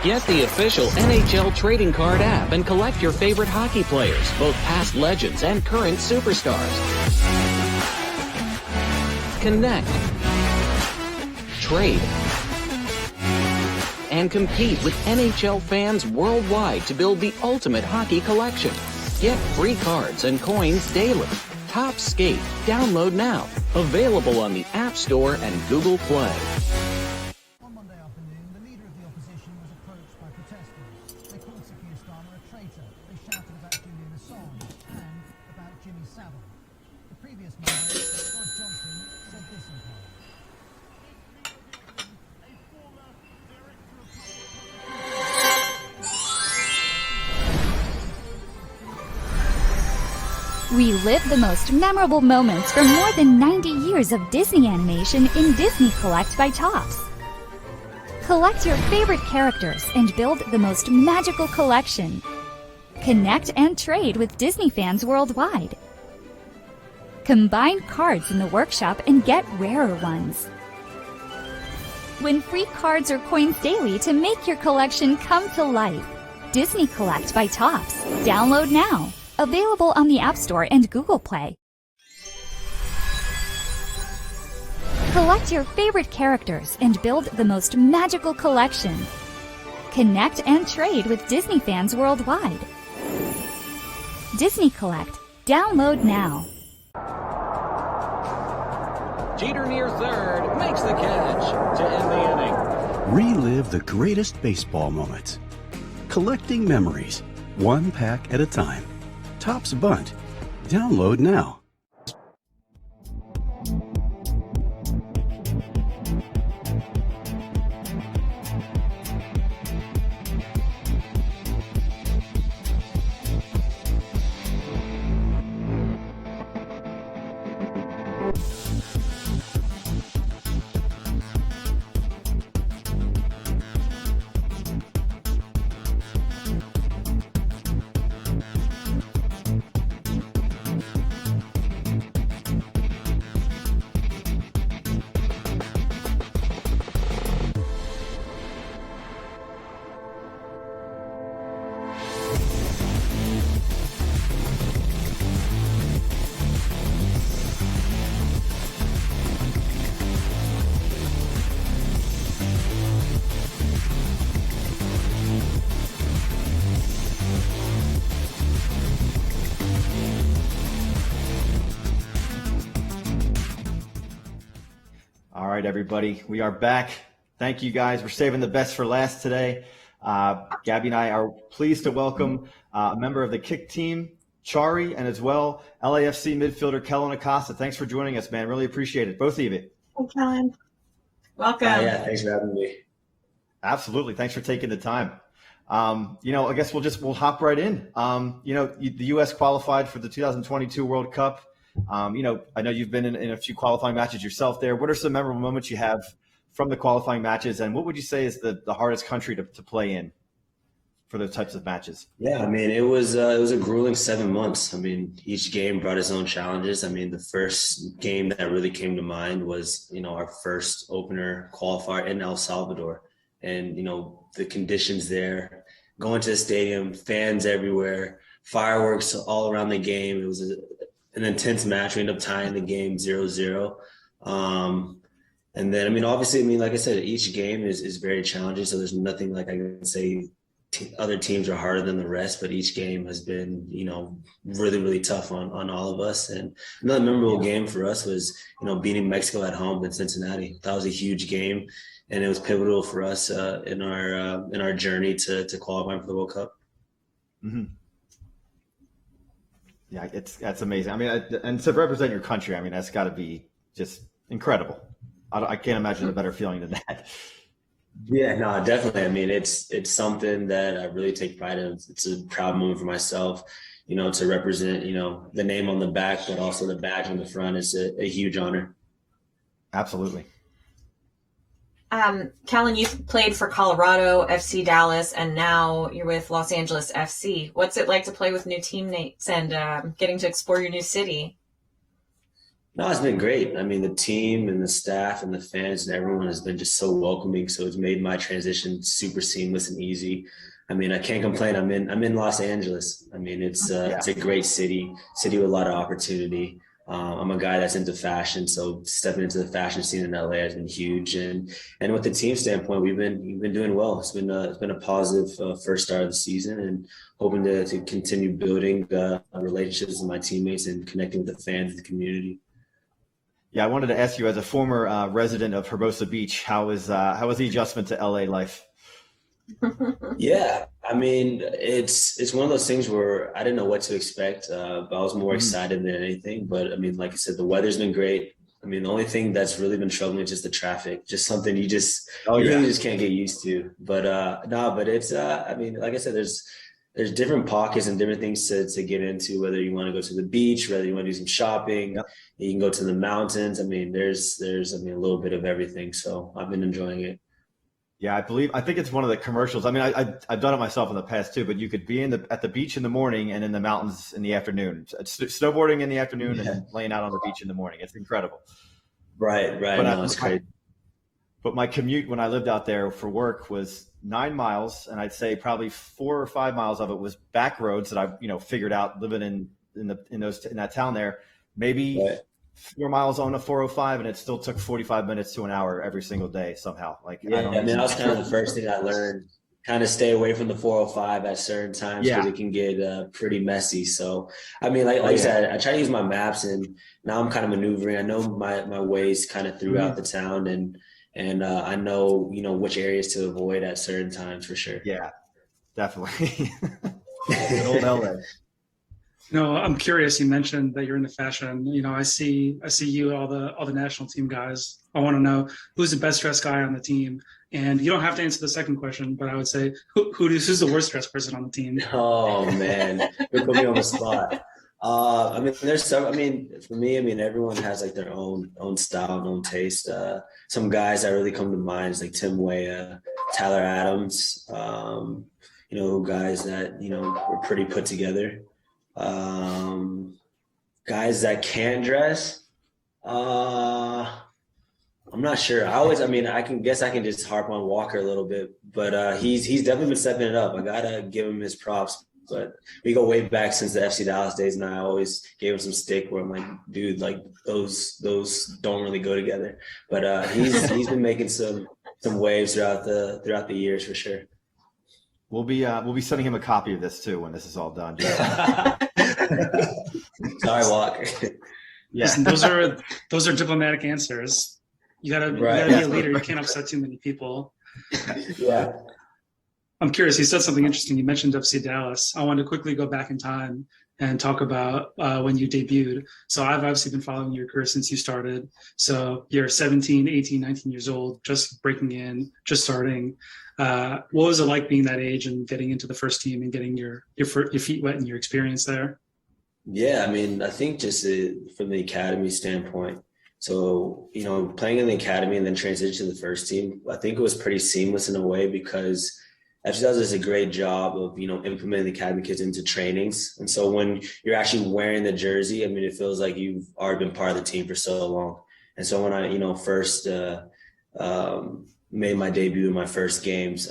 Get the official NHL trading card app and collect your favorite hockey players, both past legends and current superstars. Connect, trade, and compete with NHL fans worldwide to build the ultimate hockey collection. Get free cards and coins daily. Topps Skate. Download now. Available on the App Store and Google Play. On Monday afternoon, the leader of the opposition was approached by protesters. They called Keir Starmer a traitor. They shouted about Julian Assange and about Jimmy Savile. The previous Monday, Boris Johnson said this in part. Relive the most memorable moments from more than 90 years of Disney animation in Disney Collect by Topps. Collect your favorite characters and build the most magical collection. Connect and trade with Disney fans worldwide. Combine cards in the workshop and get rarer ones. Win free cards or coins daily to make your collection come to life. Disney Collect by Topps. Download now. Available on the App Store and Google Play. Collect your favorite characters and build the most magical collection. Connect and trade with Disney fans worldwide. Disney Collect. Download now. Jeter near third makes the catch to end the inning. Relive the greatest baseball moments. Collecting memories, one pack at a time. Topps Bunt. Download now. All right, everybody, we are back. Thank you, guys. We're saving the best for last today. Gabbie and I are pleased to welcome a member of the kick team, Chari, and as well LAFC midfielder Kellyn Acosta. Thanks for joining us, man. Really appreciate it, both of you. Hey, Kellyn. Welcome. Yeah, thanks for having me. Absolutely. Thanks for taking the time. I guess we'll hop right in. The U.S. qualified for the 2022 World Cup. I know you've been in a few qualifying matches yourself there. What are some memorable moments you have from the qualifying matches, and what would you say is the hardest country to play in for those types of matches? Yeah, I mean, it was a grueling 7 months. I mean, each game brought its own challenges. I mean, the first game that really came to mind was, our first opener qualifier in El Salvador. And, the conditions there, going to the stadium, fans everywhere, fireworks all around the game. It was an intense match. We ended up tying the game 0-0. And then, obviously, like I said, each game is very challenging. So there's nothing like I can say other teams are harder than the rest, but each game has been, really, really tough on all of us. And another memorable game for us was, beating Mexico at home in Cincinnati. That was a huge game, and it was pivotal for us in our journey to qualify for the World Cup. Mm-hmm. Yeah, that's amazing. And to represent your country, that's got to be just incredible. I can't imagine a better feeling than that. Yeah, no, definitely. It's something that I really take pride in. It's a proud moment for myself, to represent, the name on the back, but also the badge on the front is a huge honor. Absolutely. Kellyn, you've played for Colorado, FC Dallas, and now you're with Los Angeles FC. What's it like to play with new teammates and getting to explore your new city? No, it's been great. The team and the staff and the fans and everyone has been just so welcoming. So it's made my transition super seamless and easy. I can't complain. I'm in Los Angeles. It's a great city with a lot of opportunity. I'm a guy that's into fashion, so stepping into the fashion scene in LA has been huge. And with the team standpoint, we've been doing well. It's been a positive first start of the season, and hoping to continue building relationships with my teammates and connecting with the fans and the community. Yeah, I wanted to ask you, as a former resident of Hermosa Beach, how was the adjustment to LA life? Yeah, it's one of those things where I didn't know what to expect, but I was more excited than anything. But like I said, the weather's been great. The only thing that's really been troubling is just the traffic, just something you really just can't get used to. But but it's like I said, there's different pockets and different things to get into, whether you want to go to the beach, whether you want to do some shopping, you can go to the mountains. There's a little bit of everything. So I've been enjoying it. Yeah, I think it's one of the commercials. I mean, I've done it myself in the past too, but you could be at the beach in the morning and in the mountains in the afternoon. Snowboarding in the afternoon and laying out on the beach in the morning. It's incredible. Right. But No, it's crazy. But my commute when I lived out there for work was 9 miles, and I'd say probably 4 or 5 miles of it was back roads that I figured out living in that town there. Maybe 4 miles on a 405, and it still took 45 minutes to an hour every single day somehow. That was kind of the first thing I learned. Kind of stay away from the 405 at certain times because it can get pretty messy. So, I mean, like I said, I try to use my maps, and now I'm kind of maneuvering. I know my ways kind of throughout the town, and I know which areas to avoid at certain times for sure. Yeah, definitely. Good old LA. No, I'm curious. You mentioned that you're into fashion. I see you, all the national team guys. I want to know who's the best dressed guy on the team. And you don't have to answer the second question, but I would say who's the worst dressed person on the team? Oh man, you put me on the spot. I mean, there's some. I mean, for me, everyone has like their own style and own taste. Some guys that really come to mind is like Tim Weah, Tyler Adams. Guys that were pretty put together. Guys that can dress. I'm not sure. I can just harp on Walker a little bit, but he's definitely been stepping it up. I gotta give him his props. But we go way back since the FC Dallas days, and I always gave him some stick where I'm like, dude, like those don't really go together. But he's been making some waves throughout the years for sure. We'll be sending him a copy of this too when this is all done. Sorry, Walker. Yeah, listen, those are diplomatic answers. You gotta be a leader. You can't upset too many people. Yeah. I'm curious. You said something interesting. You mentioned FC Dallas. I want to quickly go back in time and talk about when you debuted. So I've obviously been following your career since you started. So you're 17, 18, 19 years old, just breaking in, just starting. What was it like being that age and getting into the first team and getting your feet wet and your experience there? Yeah, I think just from the academy standpoint. So, playing in the academy and then transition to the first team, I think it was pretty seamless in a way because FC Dallas does a great job of, implementing the academy kids into trainings. And so when you're actually wearing the jersey, it feels like you've already been part of the team for so long. And so when I, first made my debut in my first games,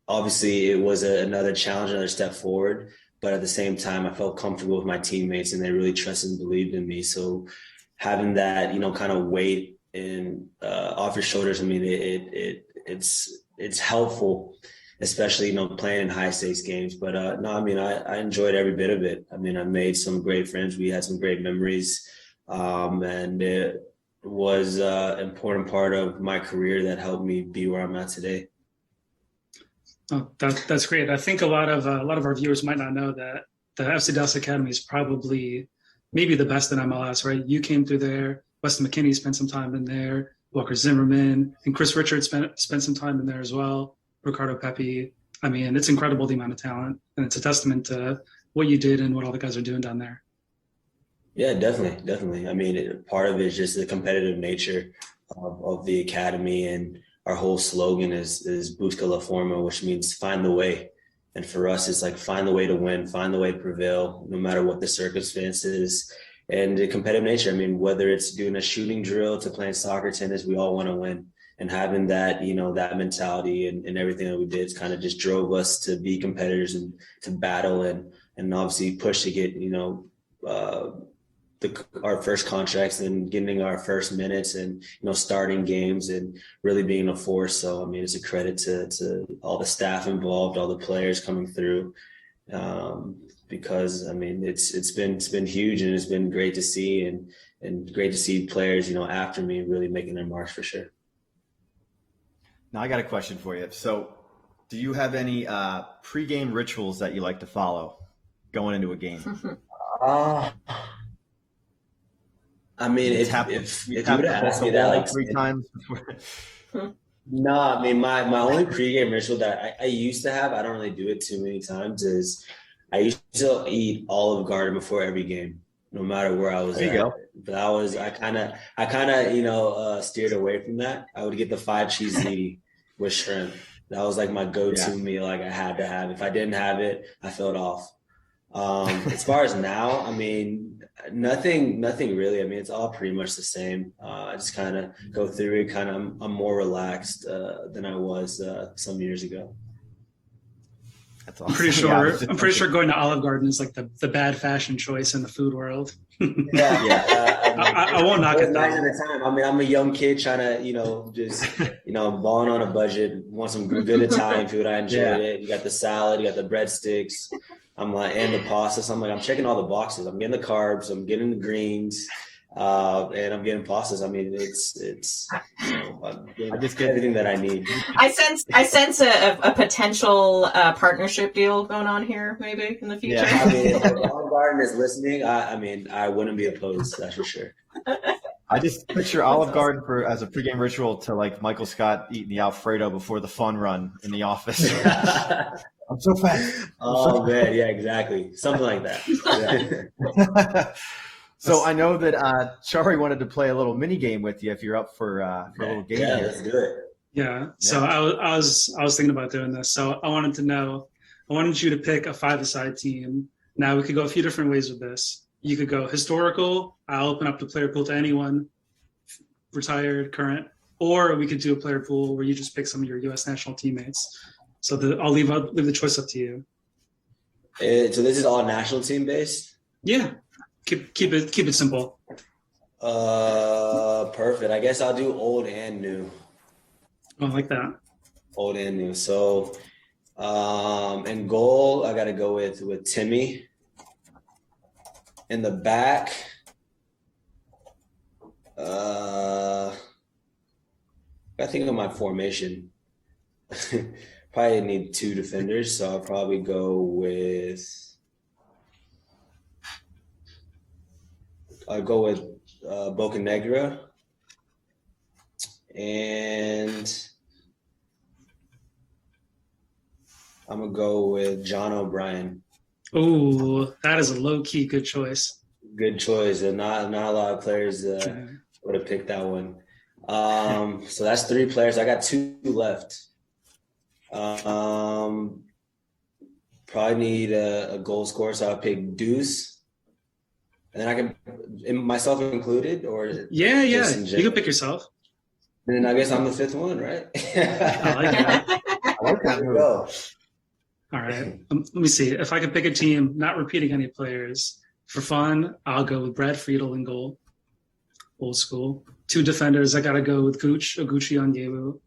obviously it was another challenge, another step forward. But at the same time, I felt comfortable with my teammates and they really trusted and believed in me. So having that, kind of weight off your shoulders, it's helpful, especially, playing in high stakes games. But I enjoyed every bit of it. I made some great friends. We had some great memories. And it was an important part of my career that helped me be where I'm at today. Oh, that's great. I think a lot of our viewers might not know that the FC Dallas Academy is probably maybe the best in MLS, right? You came through there. Weston McKennie spent some time in there. Walker Zimmerman and Chris Richards spent some time in there as well. Ricardo Pepi. It's incredible the amount of talent, and it's a testament to what you did and what all the guys are doing down there. Yeah, definitely. Part of it is just the competitive nature of the academy, and our whole slogan is Busca la Forma, which means find the way. And for us, it's like find the way to win, find the way to prevail, no matter what the circumstances. And the competitive nature, whether it's doing a shooting drill to playing soccer, tennis, we all want to win. And having that, that mentality and everything that we did kind of just drove us to be competitors and to battle and obviously push to get, our first contracts and getting our first minutes and, starting games and really being a force. So, it's a credit to all the staff involved, all the players coming through, because, it's been huge and it's been great to see and great to see players, after me really making their marks for sure. Now I got a question for you. So do you have any pregame rituals that you like to follow going into a game? If you would have asked me that like 3 times before. No, my only pregame ritual that I used to have, I don't really do it too many times, is I used to eat Olive Garden before every game, no matter where I was there you at. go. But I kind of steered away from that. I would get the 5 cheese ziti with shrimp. That was like my go-to meal. Like I had to have. If I didn't have it, I felt off. As far as now, I mean, nothing really. I mean, it's all pretty much the same. I just kind of go through it. I'm more relaxed than I was some years ago. That's awesome. I'm pretty sure going to Olive Garden is like the bad fashion choice in the food world. I won't knock it. Nice at the time. I mean, I'm a young kid trying to, just, balling on a budget, want some good Italian food. I enjoy it. You got the salad, you got the breadsticks. I'm like, and the pasta. So I'm like, I'm checking all the boxes. I'm getting the carbs, I'm getting the greens, and I'm getting pastas. I mean, I just get everything that I need. I sense a potential partnership deal going on here, maybe in the future. Yeah, I mean, if Olive Garden is listening, I wouldn't be opposed. That's for sure. I just picture Olive Garden as a pregame ritual to like Michael Scott eating the Alfredo before the fun run in the office. I'm so fast. Oh man, yeah, exactly. Something like that. Yeah. So I know that Chari wanted to play a little mini game with you if you're up for a little game. Yeah, here. let's do it. Yeah. So I was thinking about doing this. So I wanted you to pick a 5-a-side team. Now we could go a few different ways with this. You could go historical. I'll open up the player pool to anyone, retired, current, or we could do a player pool where you just pick some of your U.S. national teammates. So I'll leave the choice up to you. So this is all national team based? Yeah. Keep it simple. Perfect. I guess I'll do old and new. I like that. Old and new. So, in goal, I got to go with Timmy. In the back, I think of my formation. Probably need 2 defenders, so I'll probably go with. I'll go with Bocanegra and I'm going to go with John O'Brien. Oh, that is a low-key good choice. Good choice. And not a lot of players would have picked that one. So that's 3 players. I got 2 left. Probably need a goal scorer, so I'll pick Deuce. And then I can, myself included, or yeah, you can pick yourself. And then I guess I'm the 5th one, right? I like that. I like that. Go. All right. Let me see. If I could pick a team, not repeating any players, for fun, I'll go with Brad Friedel in goal. Old school. 2 defenders. I got to go with Oguchi Onyewu.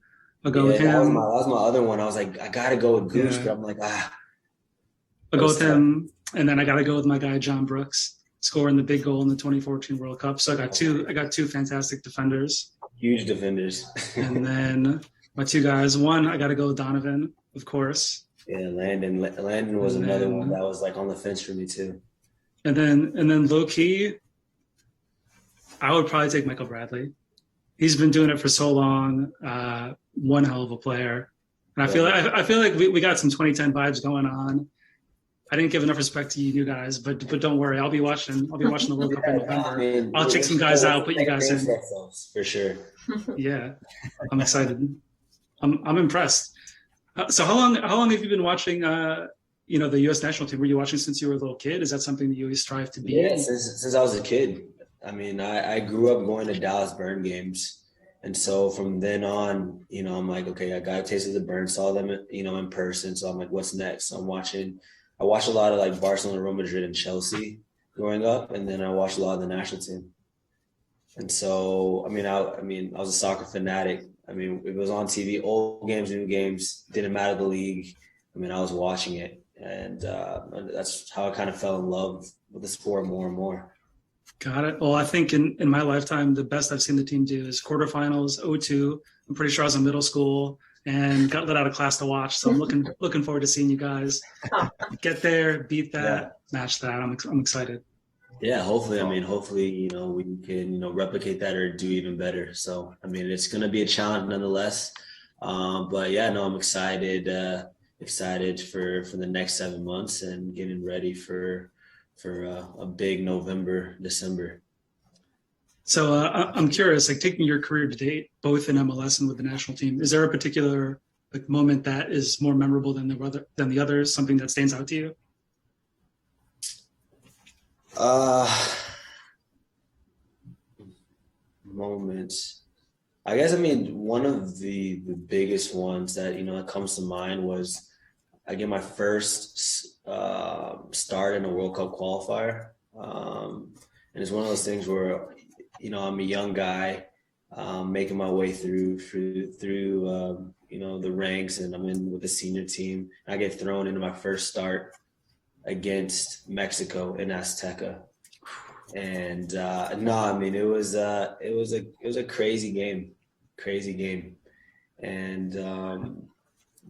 I'll go with him. That was my other one. I was like, I got to go with Gooch, but I'm like, I'll go with him. And then I got to go with my guy, John Brooks, scoring the big goal in the 2014 World Cup. So I got two fantastic defenders. Huge defenders. And then my 2 guys. One, I got to go with Donovan, of course. Yeah, Landon was another one that was like on the fence for me too. And then low key, I would probably take Michael Bradley. He's been doing it for so long. One hell of a player. And I feel like we got some 2010 vibes going on. I didn't give enough respect to you guys, but don't worry, I'll be watching the World Cup in November. I'll check some guys out, put you guys in. For sure. Yeah, I'm excited. I'm impressed. So how long have you been watching? The U.S. national team? Were you watching since you were a little kid? Is that something that you always strive to be? Yeah, since I was a kid. I mean, I grew up going to Dallas Burn games, and so from then on, I'm like, okay, I got a taste of the Burn, saw them, in person. So I'm like, what's next? So I watched a lot of like Barcelona, Real Madrid, and Chelsea growing up, and then I watched a lot of the national team. And so, I was a soccer fanatic. I mean, it was on TV, old games, new games, didn't matter the league. I mean, I was watching it, and that's how I kind of fell in love with the sport more and more. Got it. Well, I think in my lifetime, the best I've seen the team do is quarterfinals, 0-2. I'm pretty sure I was in middle school and got let out of class to watch. So I'm looking forward to seeing you guys get there, beat that, match that. I'm excited. Yeah, hopefully. Hopefully, we can, replicate that or do even better. So, it's going to be a challenge nonetheless. But yeah, no, I'm excited for the next 7 months and getting ready for a big November, December. So I'm curious, like taking your career to date, both in MLS and with the national team, is there a particular like moment that is more memorable than the others? Something that stands out to you? Moments. I guess, I mean, one of the biggest ones that, that comes to mind was I get my first start in a World Cup qualifier. And it's one of those things where, I'm a young guy making my way through the ranks, and I'm in with the senior team. I get thrown into my first start against Mexico in Azteca. And it was a crazy game. And and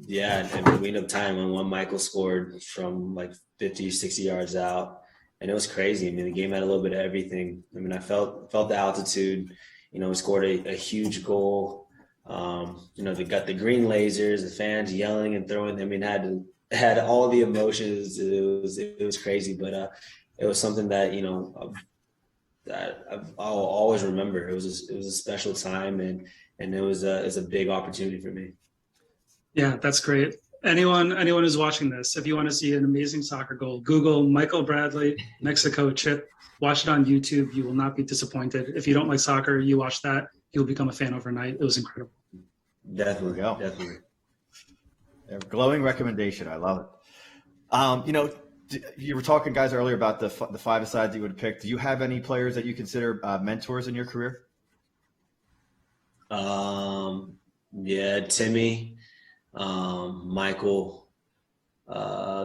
we ended up tying on one. Michael scored from like 50, 60 yards out, and it was crazy. I mean, the game had a little bit of everything. I mean, I felt the altitude. We scored a huge goal. They got the green lasers, the fans yelling and throwing. I mean, had all the emotions. It was crazy, but it was something that that I'll always remember. It was a special time, and it was a big opportunity for me. Yeah, that's great. Anyone who's watching this, if you want to see an amazing soccer goal, Google Michael Bradley, Mexico chip. Watch it on YouTube. You will not be disappointed. If you don't like soccer, you watch that, you'll become a fan overnight. It was incredible. Definitely. Definitely. A glowing recommendation. I love it. You were talking, guys, earlier about the five-a-side that you would pick. Do you have any players that you consider mentors in your career? Yeah, Timmy, Michael,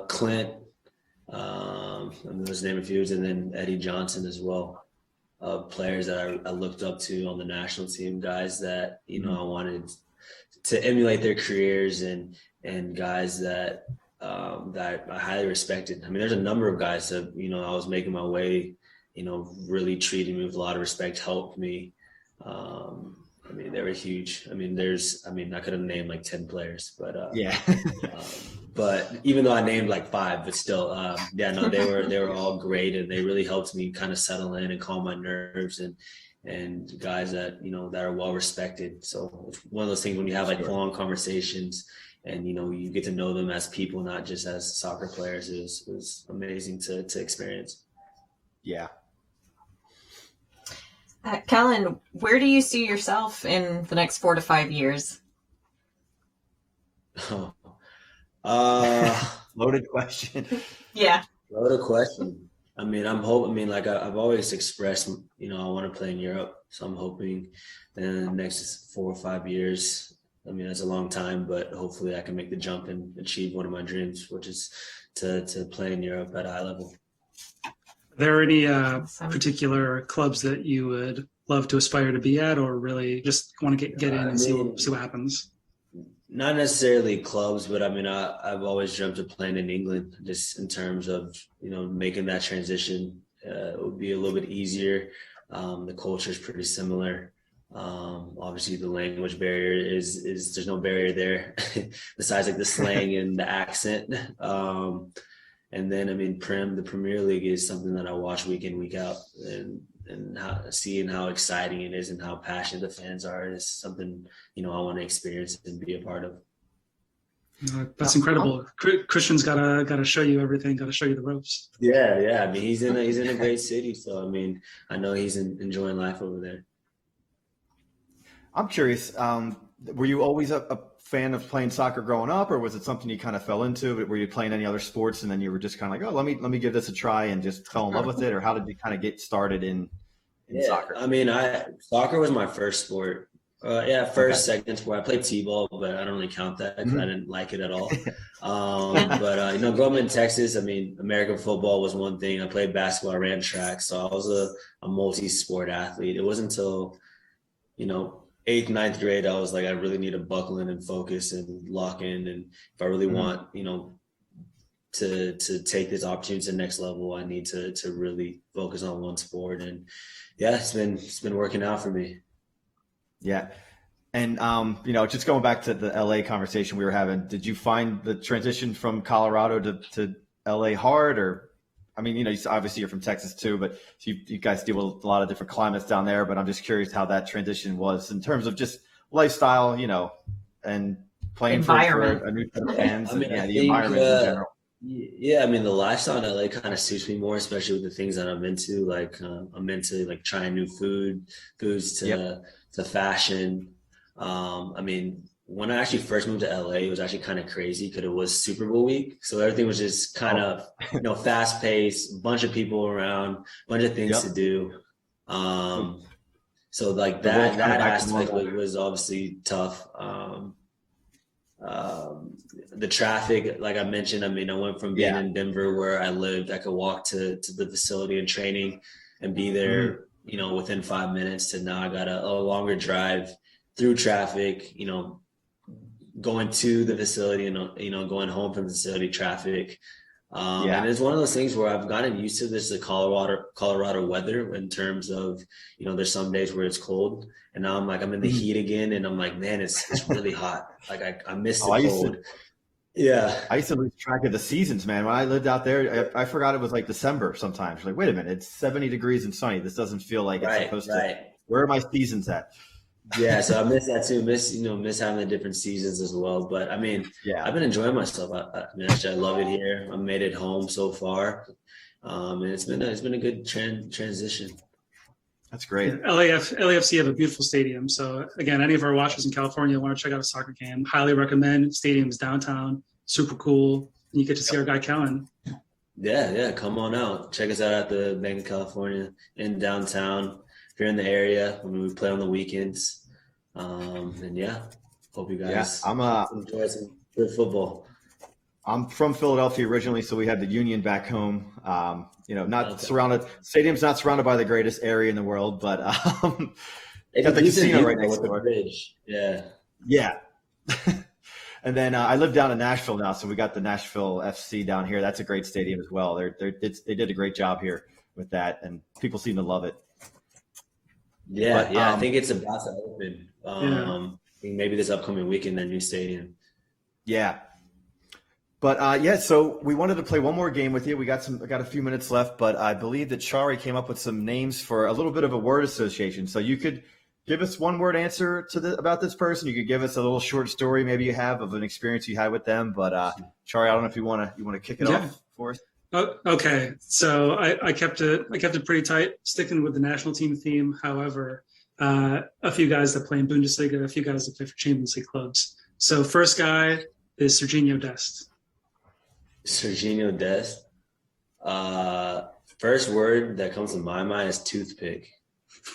Clint, let's name a few, and then Eddie Johnson as well. Players that I looked up to on the national team, guys that I wanted to emulate their careers, and guys that I highly respected. I mean, there's a number of guys that I was making my way, really treated me with a lot of respect, helped me. I mean, they were huge. I mean, I could have named like 10 players, but but even though I named like 5, but still, they were all great, and they really helped me kind of settle in and calm my nerves, and guys that that are well respected. So it's one of those things when you have like long conversations, and you get to know them as people, not just as soccer players. It was amazing to experience. Yeah. Kellyn, where do you see yourself in the next 4 to 5 years? Loaded question. Yeah. Loaded question. I mean, I've always expressed, I want to play in Europe. So I'm hoping in the next 4 or 5 years, I mean, that's a long time, but hopefully I can make the jump and achieve one of my dreams, which is to play in Europe at a high level. Are there any particular clubs that you would love to aspire to be at, or really just want to get in and see what happens? Not necessarily clubs, but I mean, I've always dreamt of playing in England, just in terms of, making that transition. It would be a little bit easier. The culture is pretty similar. Obviously the language barrier is there's no barrier there besides like the slang and the accent. And then, I mean, the Premier League is something that I watch week in, week out, and seeing how exciting it is and how passionate the fans are is something, I want to experience and be a part of. That's incredible. Christian's gotta show you everything, gotta show you the ropes. Yeah. I mean, he's in a great city, so I mean, I know he's enjoying life over there. I'm curious, were you always a fan of playing soccer growing up, or was it something you kind of fell into? Were you playing any other sports and then you were just kind of like, oh, let me give this a try, and just fell in love with it? Or how did you kind of get started in soccer? I mean, soccer was my first sport. Second sport. I played t-ball, but I don't really count that because I didn't like it at all. But growing up in Texas, I mean, American football was one thing. I played basketball, I ran track, so I was a multi-sport athlete. It wasn't until 8th, 9th grade, I was like, I really need to buckle in and focus and lock in. And if I really want, to take this opportunity to the next level, I need to really focus on one sport. And yeah, it's been working out for me. Yeah. And, just going back to the LA conversation we were having, did you find the transition from Colorado to LA hard, or I mean, obviously you're from Texas too, but you guys deal with a lot of different climates down there. But I'm just curious how that transition was in terms of just lifestyle, and playing for a new set of fans. I mean, and, I the think, environment in general. Yeah, I mean, the lifestyle in LA kind of suits me more, especially with the things that I'm into. Like, I'm into like trying new foods to fashion. I mean, when I actually first moved to LA, it was actually kind of crazy because it was Super Bowl week. So everything was just kind of, fast paced, bunch of people around, bunch of things to do. So like that aspect was obviously tough. The traffic, like I mentioned, I mean, I went from being in Denver where I lived, I could walk to the facility and training and be there, within 5 minutes, to now I got a longer drive through traffic, going to the facility and, going home from the facility, traffic. And it's one of those things where I've gotten used to this, the Colorado weather, in terms of, there's some days where it's cold, and now I'm in the heat again, and I'm like, man, it's really hot. Like I miss the cold. I used to lose track of the seasons, man. When I lived out there, I forgot it was like December sometimes. Like, wait a minute, it's 70 degrees and sunny. This doesn't feel like it's supposed to. Where are my seasons at? Yeah, so I miss that too. Miss having the different seasons as well. But I mean, I've been enjoying myself. I mean, actually, I love it here. I made it home so far, and it's been a good transition. That's great. Yeah, LAFC have a beautiful stadium. So again, any of our watchers in California want to check out a soccer game, highly recommend. Stadium's downtown, super cool. And you get to see our guy Kellyn. Yeah, come on out. Check us out at the Bank of California in downtown. If you're in the area, we play on the weekends. And hope you guys enjoy some good football. I'm from Philadelphia originally, so we had the Union back home. Stadium's not surrounded by the greatest area in the world, but got the casino right next door. Yeah. And then I live down in Nashville now, so we got the Nashville FC down here. That's a great stadium as well. They did a great job here with that, and people seem to love it. I think it's about to open. I think maybe this upcoming weekend, their new stadium. Yeah. But so we wanted to play one more game with you. We got a few minutes left, but I believe that Chari came up with some names for a little bit of a word association. So you could give us one word answer about this person. You could give us a little short story maybe you have of an experience you had with them. But Chari, I don't know if you want to kick it off for us. Okay, so I kept it pretty tight, sticking with the national team theme. However, a few guys that play in Bundesliga, a few guys that play for Champions League clubs. So first guy is Serginho Dest. Serginho Dest. First word that comes to my mind is toothpick.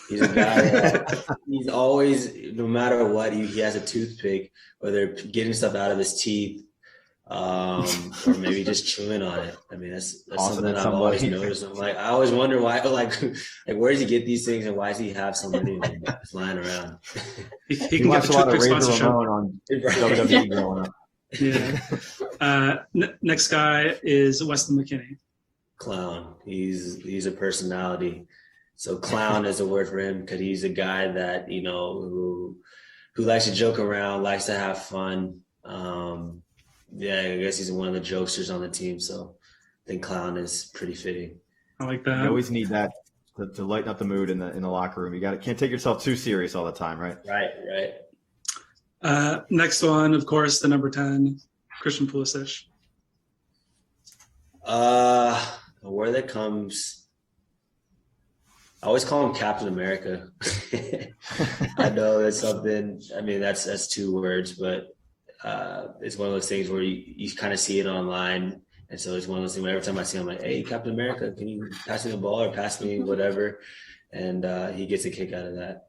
He's a guy that he's always, no matter what, he has a toothpick, whether getting stuff out of his teeth, or maybe just chewing on it. I mean, that's awesome. Something I've always noticed. I'm like, I always wonder why, like where does he get these things, and why does he have so many flying around? He can watch a lot of Razor Ramon on WWE growing up. Next guy is Weston McKennie. Clown. He's a personality. So clown is a word for him because he's a guy that, who likes to joke around, likes to have fun. I guess he's one of the jokesters on the team. So I think clown is pretty fitting. I like that. You always need that to lighten up the mood in the locker room. Can't take yourself too serious all the time, right? Right. Next one, of course, the number 10, Christian Pulisic. A word that comes, I always call him Captain America. I know that's something, I mean, that's two words, but it's one of those things where you kind of see it online. And so it's one of those things where every time I see him, I'm like, hey, Captain America, can you pass me the ball or pass me whatever? And he gets a kick out of that.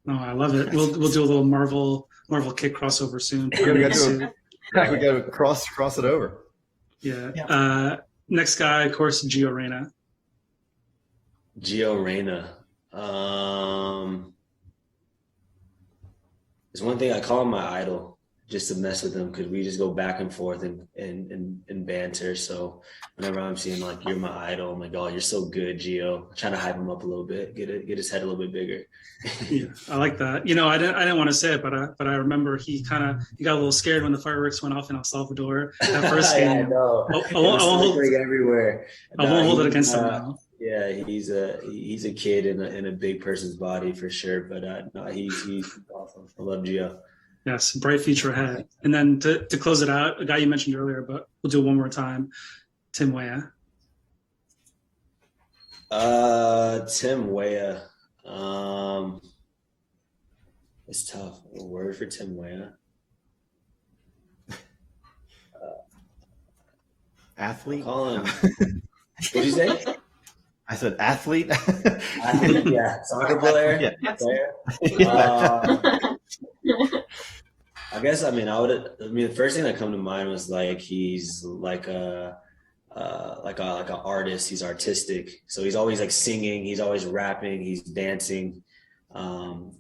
Oh, I love it. We'll do a little Marvel kick crossover soon. We got to cross it over. Yeah. Next guy, of course, Gio Reyna. Gio Reyna. There's one thing, I call him my idol. just to mess with him because we just go back and forth and banter. So whenever I'm seeing like, you're my idol, I'm like, oh, you're so good, Gio. I'm trying to hype him up a little bit, get his head a little bit bigger. Yeah, I like that. You know, I didn't want to say it, but I remember he got a little scared when the fireworks went off in El Salvador that first game. I know. I won't hold everywhere. I won't hold it against him now. Yeah, he's a kid in a big person's body for sure. But no, he's awesome. I love Gio. Yes, bright future ahead. And then to close it out, a guy you mentioned earlier, but we'll do it one more time. Tim Weah. Tim Weah. It's tough. A word for Tim Weah. Athlete. Call him. What'd you say? I said athlete. Athlete, yeah. Soccer player. Yeah. I guess, the first thing that come to mind was like, he's like an artist. He's artistic. So he's always like singing. He's always rapping. He's dancing.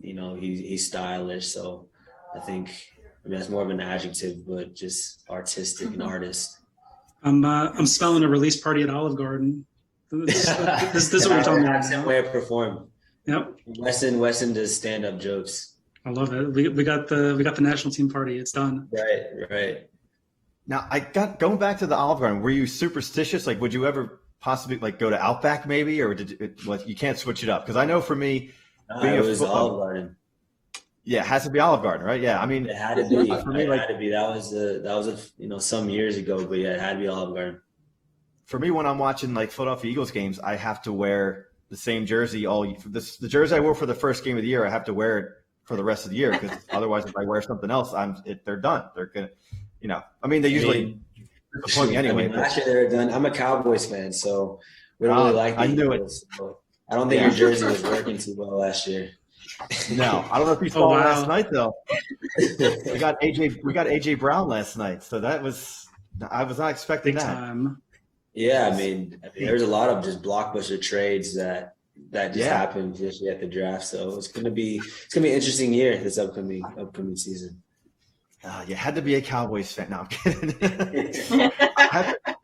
He's stylish. So I think, that's more of an adjective, but just artistic and artist. I'm smelling a release party at Olive Garden. This is what we're talking about. Same way I perform. Yep. Weston does stand-up jokes. I love it. We got the national team party. It's done. Right. Now, going back to the Olive Garden. Were you superstitious? Like, would you ever possibly like go to Outback maybe, or you can't switch it up? Because I know for me, it was Olive Garden. Yeah, it has to be Olive Garden, right? Yeah, I mean, it had to be. For me, it had to be. That was some years ago, but yeah, it had to be Olive Garden. For me, when I'm watching like Philadelphia Eagles games, I have to wear the same jersey the jersey I wore for the first game of the year. I have to wear it for the rest of the year because otherwise, if I wear something else, they're done. They're gonna, they usually disappoint me anyway. Last year they were done. I'm a Cowboys fan, so we don't really like. I knew it. So I don't think your jersey was working too well last year. No, I don't know if you saw last night though. We got AJ Brown last night, so I was not expecting that. Time. Yeah, there's a lot of just blockbuster trades that just happened just at the draft. So it's gonna be an interesting year this upcoming season. You had to be a Cowboys fan. No, I'm kidding.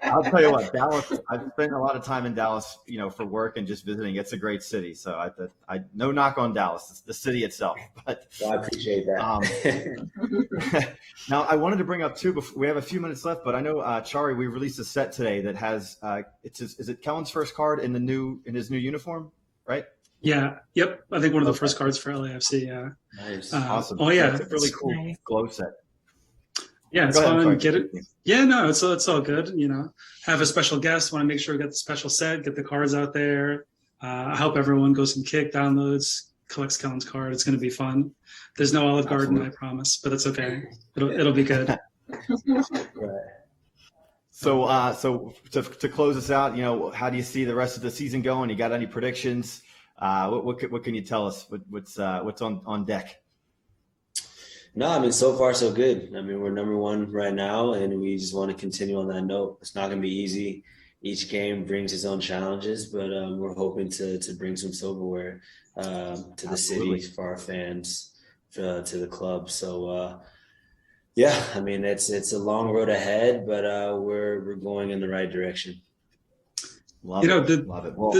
I'll tell you what, Dallas. I've spent a lot of time in Dallas, for work and just visiting. It's a great city. So I no knock on Dallas, it's the city itself. But I appreciate that. Now I wanted to bring up too. We have a few minutes left, but I know Chari, we released a set today that has is it Kellyn's first card in his new uniform, right? Yeah. Yep. I think one of the first cards for LAFC. Yeah. Nice. Awesome. Oh yeah, it's a really cool glow set. Yeah, it's fun. Get it. Yeah, no, it's all good. Have a special guest. Want to make sure we get the special set, get the cards out there. I hope everyone goes and downloads, collects Kellyn's card. It's going to be fun. There's no Olive Garden, I promise, but it's okay. It'll be good. Right. So to close us out, how do you see the rest of the season going? You got any predictions? What can you tell us? What's on deck? No, so far so good. We're number one right now, and we just want to continue on that note. It's not going to be easy. Each game brings its own challenges, but we're hoping to bring some silverware to the city for our fans, to the club. So, it's a long road ahead, but we're going in the right direction. Love it. Well,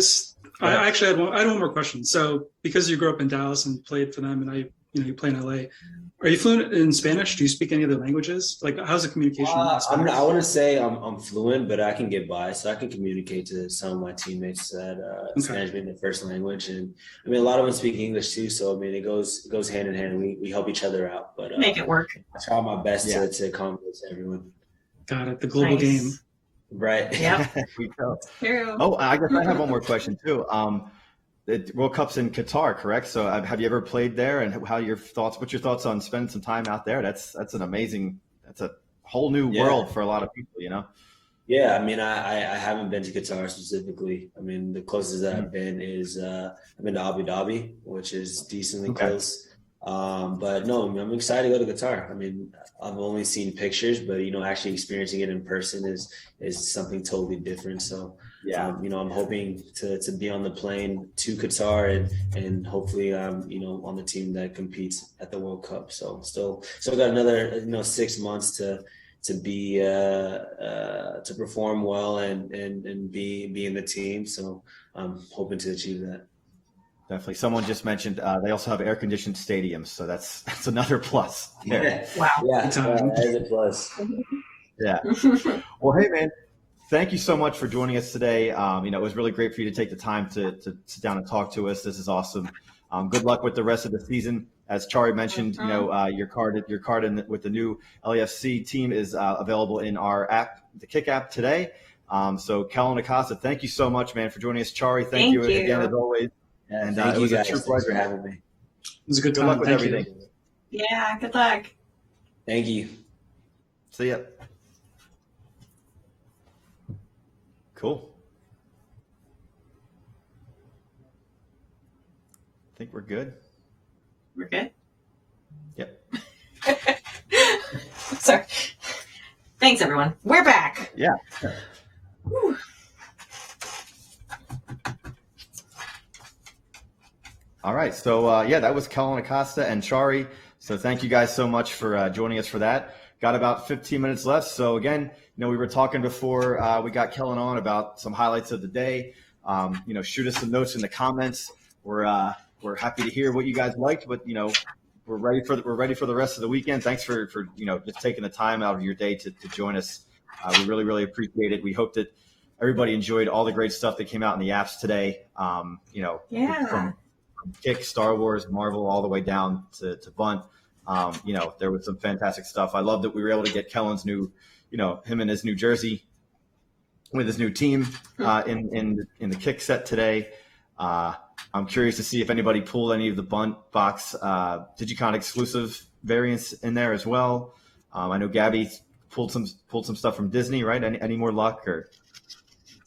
I actually had one more question. So, because you grew up in Dallas and played for them, and you play in LA. Are you fluent in Spanish? Do you speak any other languages? Like, how's the communication? I wouldn't say I'm fluent, but I can get by. So I can communicate to some of my teammates that Spanish being their first language, and a lot of them speak English too. So it goes hand in hand. We help each other out. But make it work. I try my best to accommodate everyone. Got it. The global game. Right. Yeah. True. Oh, I guess I have one more question too. The World Cup's in Qatar, correct? So have you ever played there, and what's your thoughts on spending some time out there? That's a whole new world for a lot of people, Yeah, I haven't been to Qatar specifically. The closest that I've been is I've been to Abu Dhabi, which is decently close. But no, I'm excited to go to Qatar. I mean, I've only seen pictures, but actually experiencing it in person is something totally different. So I'm hoping to be on the plane to Qatar and hopefully on the team that competes at the World Cup. So still got another 6 months to be to perform well and be in the team. So I'm hoping to achieve that. Definitely. Someone just mentioned they also have air-conditioned stadiums, so that's another plus. Yeah. Wow. Yeah, that is a plus. Yeah. Well, hey, man, thank you so much for joining us today. It was really great for you to take the time to sit down and talk to us. This is awesome. Good luck with the rest of the season. As Chari mentioned, your card with the new LAFC team is available in our app, the Kick app today. So Kellyn Acosta, thank you so much, man, for joining us. Chari, thank you again as always. And thank it was you guys. a true pleasure having me. It was a good time. Good luck with Thank everything. you. Yeah, good luck. Thank you. See ya. Cool. I think we're good. We're good? Yep. Sorry. Thanks, everyone. We're back. Yeah. Whew. All right. So, that was Kellyn Acosta and Chari. So thank you guys so much for joining us for that. Got about 15 minutes left. So, again, we were talking before we got Kellyn on about some highlights of the day. Shoot us some notes in the comments. We're happy to hear what you guys liked, but, we're ready for the rest of the weekend. Thanks for just taking the time out of your day to join us. We really, really appreciate it. We hope that everybody enjoyed all the great stuff that came out in the apps today. From Kick, Star Wars, Marvel, all the way down to Bunt. There was some fantastic stuff. I love that we were able to get Kellyn's new, him in his New Jersey with his new team in the Kick set today. I'm curious to see if anybody pulled any of the Bunt box DigiCon exclusive variants in there as well. I know Gabbie pulled some stuff from Disney, right? Any more luck or?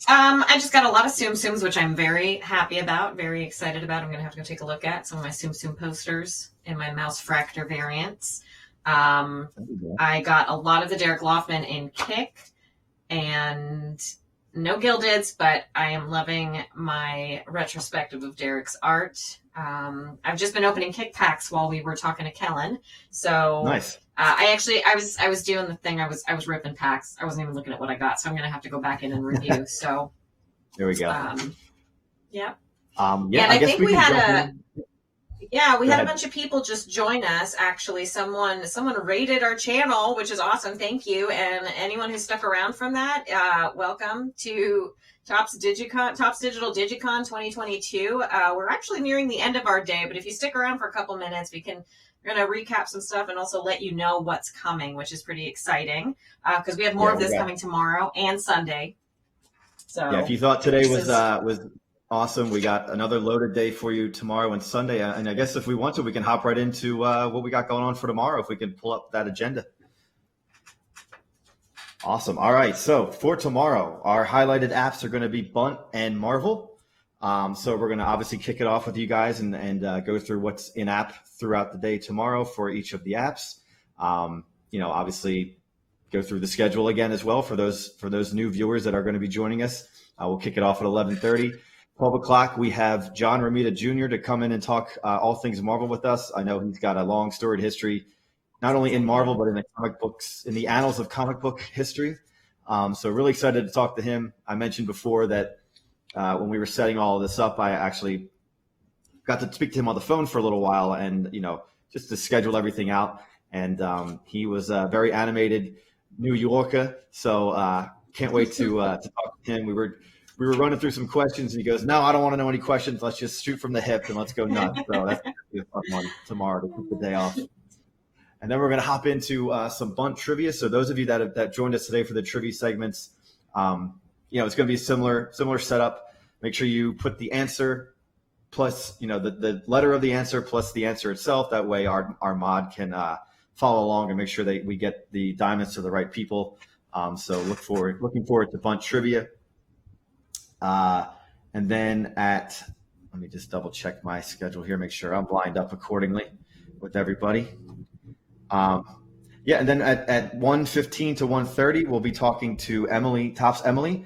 I just got a lot of Tsum Tsums, which I'm very happy about, very excited about. I'm going to have to go take a look at some of my Tsum Tsum posters in my Mouse Fractor variants. I got a lot of the Derek Laufman in Kick and no Gildeds, but I am loving my retrospective of Derek's art. I've just been opening Kick packs while we were talking to Kellyn. So nice. I was doing the thing. I was ripping packs. I wasn't even looking at what I got, so I'm gonna have to go back in and review. So there we go. Yeah. And I think we had a bunch of people just join us. Actually, someone rated our channel, which is awesome. Thank you. And anyone who stuck around from that, welcome to Tops Digital DigiCon 2022. We're actually nearing the end of our day, but if you stick around for a couple minutes, we're going to recap some stuff and also let you know what's coming, which is pretty exciting because we have more of this coming tomorrow and Sunday. So if you thought today was awesome, we got another loaded day for you tomorrow and Sunday. And I guess if we want to, we can hop right into what we got going on for tomorrow if we can pull up that agenda. Awesome. All right. So for tomorrow, our highlighted apps are going to be Bunt and Marvel. So we're going to obviously kick it off with you guys and go through what's in app throughout the day tomorrow for each of the apps. Obviously go through the schedule again as well for those new viewers that are going to be joining us. We'll kick it off at 11:30. 12 o'clock, we have John Romita Jr. to come in and talk all things Marvel with us. I know he's got a long storied history, not only in Marvel, but in the comic books, in the annals of comic book history. So really excited to talk to him. I mentioned before that when we were setting all of this up, I actually got to speak to him on the phone for a little while and, just to schedule everything out. And he was a very animated New Yorker. So can't wait to talk to him. We were running through some questions and he goes, no, I don't want to know any questions. Let's just shoot from the hip and let's go nuts. So that's going to be a fun one tomorrow to keep the day off. And then we're going to hop into some Bunt trivia. So those of you that joined us today for the trivia segments, it's going to be a similar setup. Make sure you put the answer plus, the letter of the answer plus the answer itself. That way our mod can follow along and make sure that we get the diamonds to the right people. So looking forward to Bunt trivia. And then let me just double check my schedule here, make sure I'm lined up accordingly. with everybody. Yeah, and then at 1:15 to 1:30, we'll be talking to Emily, Tops Emily.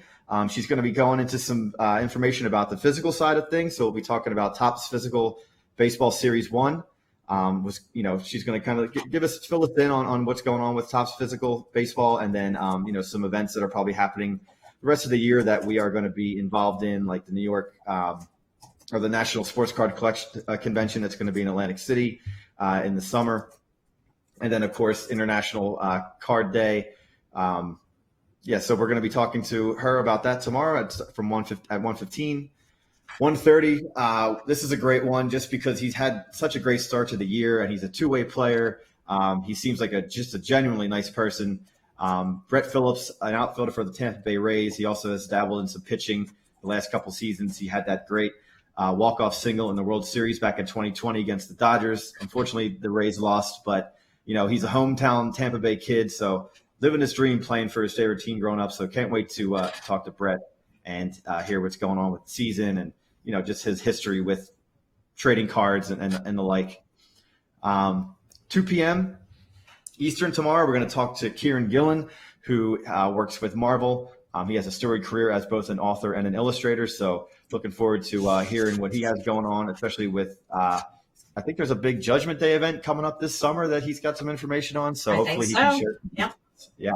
She's going to be going into some information about the physical side of things. So we'll be talking about Tops Physical Baseball Series 1. She's going to kind of fill us in on what's going on with Tops Physical Baseball, and then, some events that are probably happening the rest of the year that we are going to be involved in, like the New York or the National Sports Card Collection Convention that's going to be in Atlantic City in the summer. And then, of course, International Card Day. So we're going to be talking to her about that tomorrow at 1:15. 1:30. This is a great one just because he's had such a great start to the year, and he's a two-way player. He seems like just a genuinely nice person. Brett Phillips, an outfielder for the Tampa Bay Rays. He also has dabbled in some pitching the last couple seasons. He had that great walk-off single in the World Series back in 2020 against the Dodgers. Unfortunately, the Rays lost, but he's a hometown Tampa Bay kid, so living his dream, playing for his favorite team growing up. So can't wait to talk to Brett and hear what's going on with the season and, just his history with trading cards and the like. 2 p.m. Eastern tomorrow, we're going to talk to Kieran Gillen, who works with Marvel. He has a storied career as both an author and an illustrator, so looking forward to hearing what he has going on, especially with I think there's a big Judgment Day event coming up this summer that he's got some information on, so hopefully he can share. Yep. Yeah.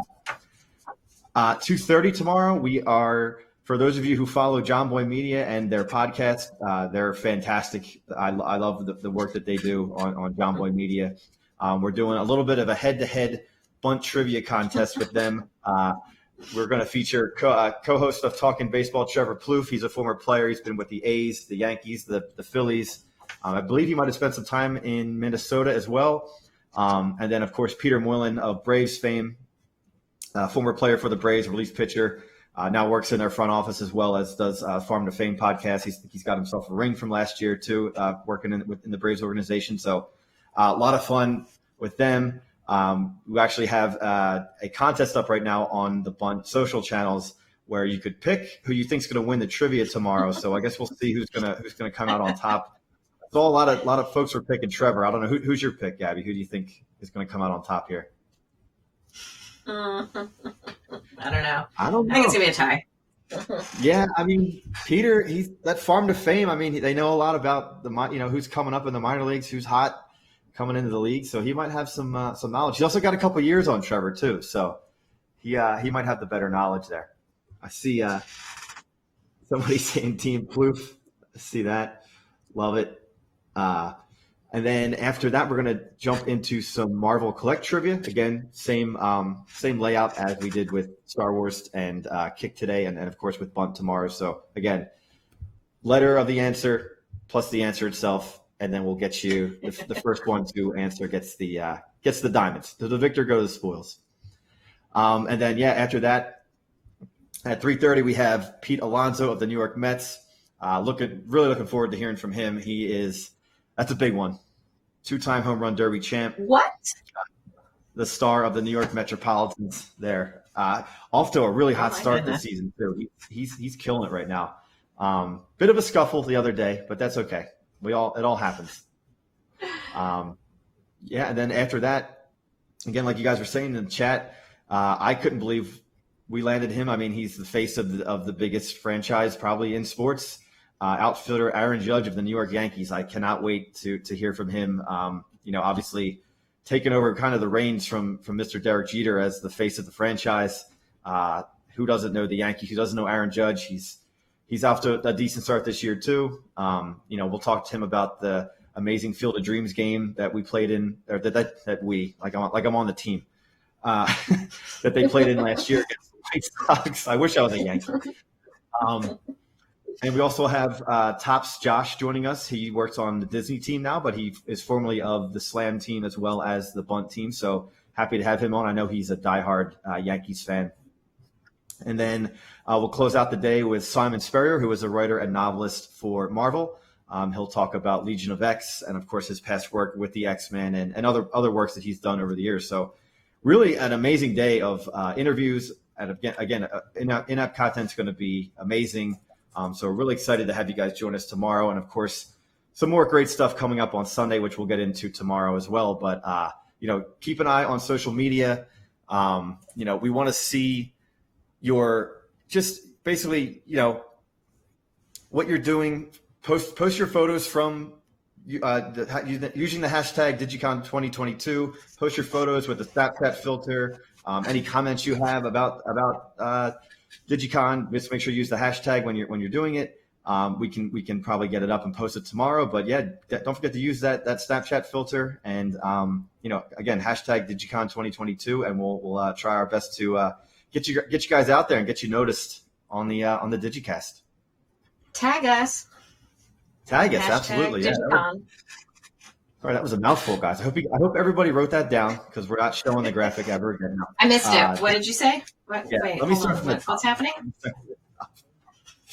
2:30 tomorrow, we are, for those of you who follow John Boy Media and their podcast, they're fantastic. I love the work that they do on John Boy Media. We're doing a little bit of a head-to-head bunt trivia contest with them. We're going to feature co-host of Talking Baseball, Trevor Plouffe. He's a former player. He's been with the A's, the Yankees, the Phillies. I believe he might have spent some time in Minnesota as well. And then, of course, Peter Moylan of Braves fame, former player for the Braves, relief pitcher, now works in their front office as well as does Farm to Fame podcast. He's got himself a ring from last year, too, working in the Braves organization. So a lot of fun with them. We actually have a contest up right now on the Bunt social channels where you could pick who you think is going to win the trivia tomorrow. So I guess we'll see who's going to come out on top. So a lot of folks are picking Trevor. I don't know who's your pick, Gabby. Who do you think is going to come out on top here? I don't know. I think it's gonna be a tie. Yeah, I mean, Peter, he's that Farm to Fame. I mean, they know a lot about who's coming up in the minor leagues, who's hot coming into the league. So he might have some knowledge. He's also got a couple years on Trevor too, so he might have the better knowledge there. I see somebody saying Team Plouffe. I see that. Love it. And then after that, we're going to jump into some Marvel Collect trivia. Again, same layout as we did with Star Wars and Kick today, and of course with Bunt tomorrow. So again, letter of the answer plus the answer itself, and then we'll get you the first one to answer gets the diamonds. So the victor goes the spoils. And then after that, at 3:30 we have Pete Alonso of the New York Mets. Really looking forward to hearing from him. That's a big one. 2-time home run derby champ. What? The star of the New York Metropolitans there. Off to a really hot start this season, too. He's killing it right now. Bit of a scuffle the other day, but that's okay. It all happens. And then after that, again, like you guys were saying in the chat, I couldn't believe we landed him. I mean, he's the face of the biggest franchise probably in sports. Outfielder Aaron Judge of the New York Yankees. I cannot wait to hear from him. Obviously taking over kind of the reins from Mr. Derek Jeter as the face of the franchise. Who doesn't know the Yankees? Who doesn't know Aaron Judge? He's off to a decent start this year too. We'll talk to him about the amazing Field of Dreams game that we played in, or that we like I'm on the team that they played in last year against the White Sox. I wish I was a Yankee. And we also have Tops Josh joining us. He works on the Disney team now, but he is formerly of the Slam team as well as the Bunt team. So happy to have him on. I know he's a diehard Yankees fan. And then we'll close out the day with Simon Spurrier, who is a writer and novelist for Marvel. He'll talk about Legion of X and, of course, his past work with the X-Men and other works that he's done over the years. So really an amazing day of interviews. And again, in-app content is going to be amazing. So we're really excited to have you guys join us tomorrow. And, of course, some more great stuff coming up on Sunday, which we'll get into tomorrow as well. But, keep an eye on social media. We want to see your just basically, what you're doing. Post your photos from using the hashtag DigiCon 2022. Post your photos with the Snapchat filter. Any comments you have about DigiCon, just make sure you use the hashtag when you're doing it. We can probably get it up and post it tomorrow. But yeah, don't forget to use that Snapchat filter. And again, hashtag DigiCon 2022, and we'll try our best to get you guys out there and get you noticed on the DigiCast. Tag us. Tag us, Hashtag absolutely. Yeah. DigiCon. All right, that was a mouthful, guys. I hope everybody wrote that down, because we're not showing the graphic ever again. No. I missed it. What did you say? Yeah, Wait, let me hold start on. from the top. What's happening?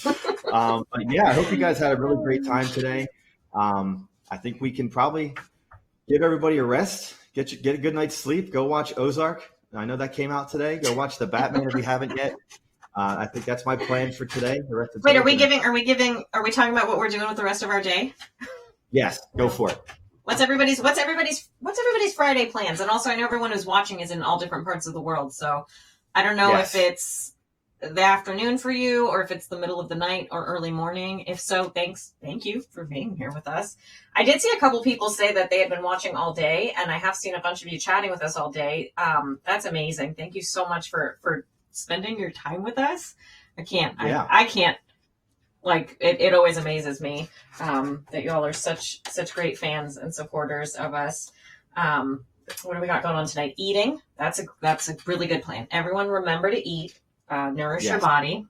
But yeah, I hope you guys had a really great time today. I think we can probably give everybody a rest, get a good night's sleep, go watch Ozark. I know that came out today. Go watch The Batman if you haven't yet. I think that's my plan for today. The rest of Wait, today. are we talking about what we're doing with the rest of our day? Yes, go for it. What's everybody's Friday plans? And also, I know everyone who's watching is in all different parts of the world, so I don't know if it's the afternoon for you or if it's the middle of the night or early morning. If so, thank you for being here with us. I did see a couple people say that they had been watching all day, and I have seen a bunch of you chatting with us all day. That's amazing. Thank you so much for spending your time with us. I can't. Like, it always amazes me that you all are such great fans and supporters of us. What do we got going on tonight? Eating. That's a really good plan. Everyone remember to eat, nourish your body.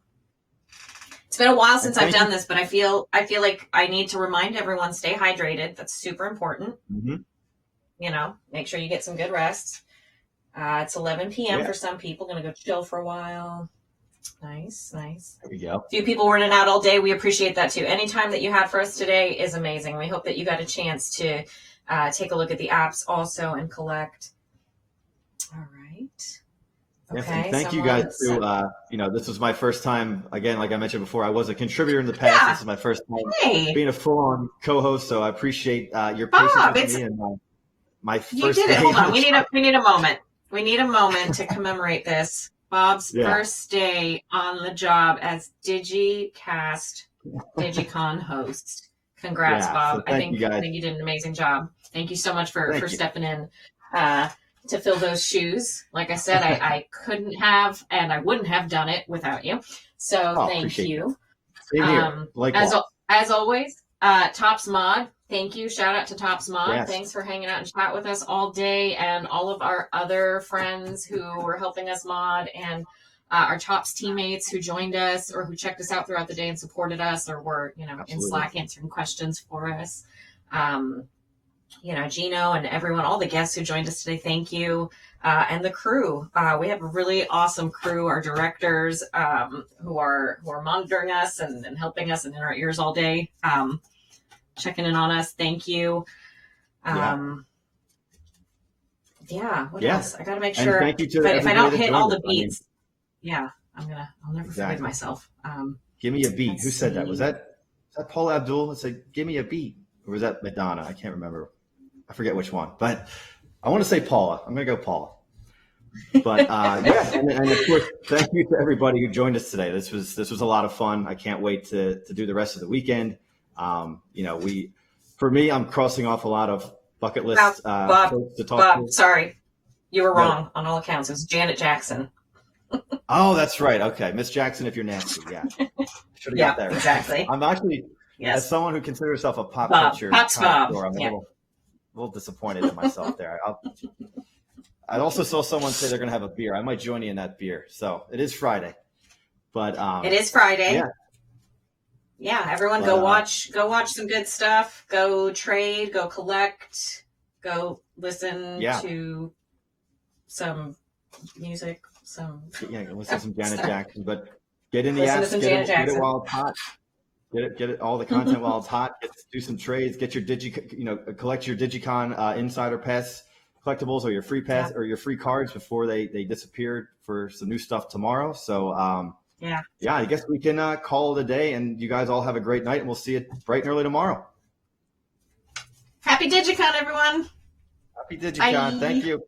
It's been a while since I've done this, but I feel like I need to remind everyone, stay hydrated. That's super important. Mm-hmm. Make sure you get some good rest. It's 11 p.m. for some people. Going to go chill for a while. Nice. There we go. A few people were in and out all day. We appreciate that too. Any time that you had for us today is amazing. We hope that you got a chance to take a look at the apps also and collect. All right. Okay. Thank you guys too. This was my first time. Again, like I mentioned before, I was a contributor in the past. Yeah. This is my first time being a full-on co-host. So I appreciate your patience with me and my first. You did it. Hold on. We need a moment. We need a moment to commemorate this. Bob's first day on the job as DigiCast DigiCon host. Congrats, Bob. So I think you did an amazing job. Thank you so much for stepping in to fill those shoes. Like I said, I couldn't have and I wouldn't have done it without you. So thank you. As always, Tops Mod. Thank you. Shout out to Tops Mod. Yes. Thanks for hanging out and chat with us all day, and all of our other friends who were helping us mod, and our Tops teammates who joined us or who checked us out throughout the day and supported us, or were in Slack answering questions for us. Gino and everyone, all the guests who joined us today. Thank you, and the crew. We have a really awesome crew. Our directors who are monitoring us and helping us and in our ears all day. Checking in on us. Thank you. What else? I got to make sure. Thank you to if I don't hit all the beats, I'll never forgive myself. Give me a beat. Who said that? Was that Paula Abdul that said, give me a beat? Or was that Madonna? I can't remember. I forget which one. But I want to say Paula. I'm going to go Paula. But and of course, thank you to everybody who joined us today. This was a lot of fun. I can't wait to do the rest of the weekend. For me, I'm crossing off a lot of bucket lists. Bob, sorry, you were wrong on all accounts. It was Janet Jackson. Oh, that's right. Okay, Miss Jackson, if you're nasty, should have got that right. Exactly. I'm actually, as someone who considers herself a pop culture connoisseur, I'm a little disappointed in myself there. I also saw someone say they're going to have a beer. I might join you in that beer. So it is Friday, but it is Friday. Yeah, everyone go watch some good stuff. Go trade, go collect, go listen to some music. Listen to some Janet Jackson. But get in the apps, get it while it's hot. Get it all the content while it's hot. Do some trades. Get your collect your DigiCon Insider Pass collectibles or your free pass or your free cards before they disappear for some new stuff tomorrow. So I guess we can call it a day, and you guys all have a great night, and we'll see you bright and early tomorrow. Happy DigiCon, everyone. Happy DigiCon. Bye. Thank you.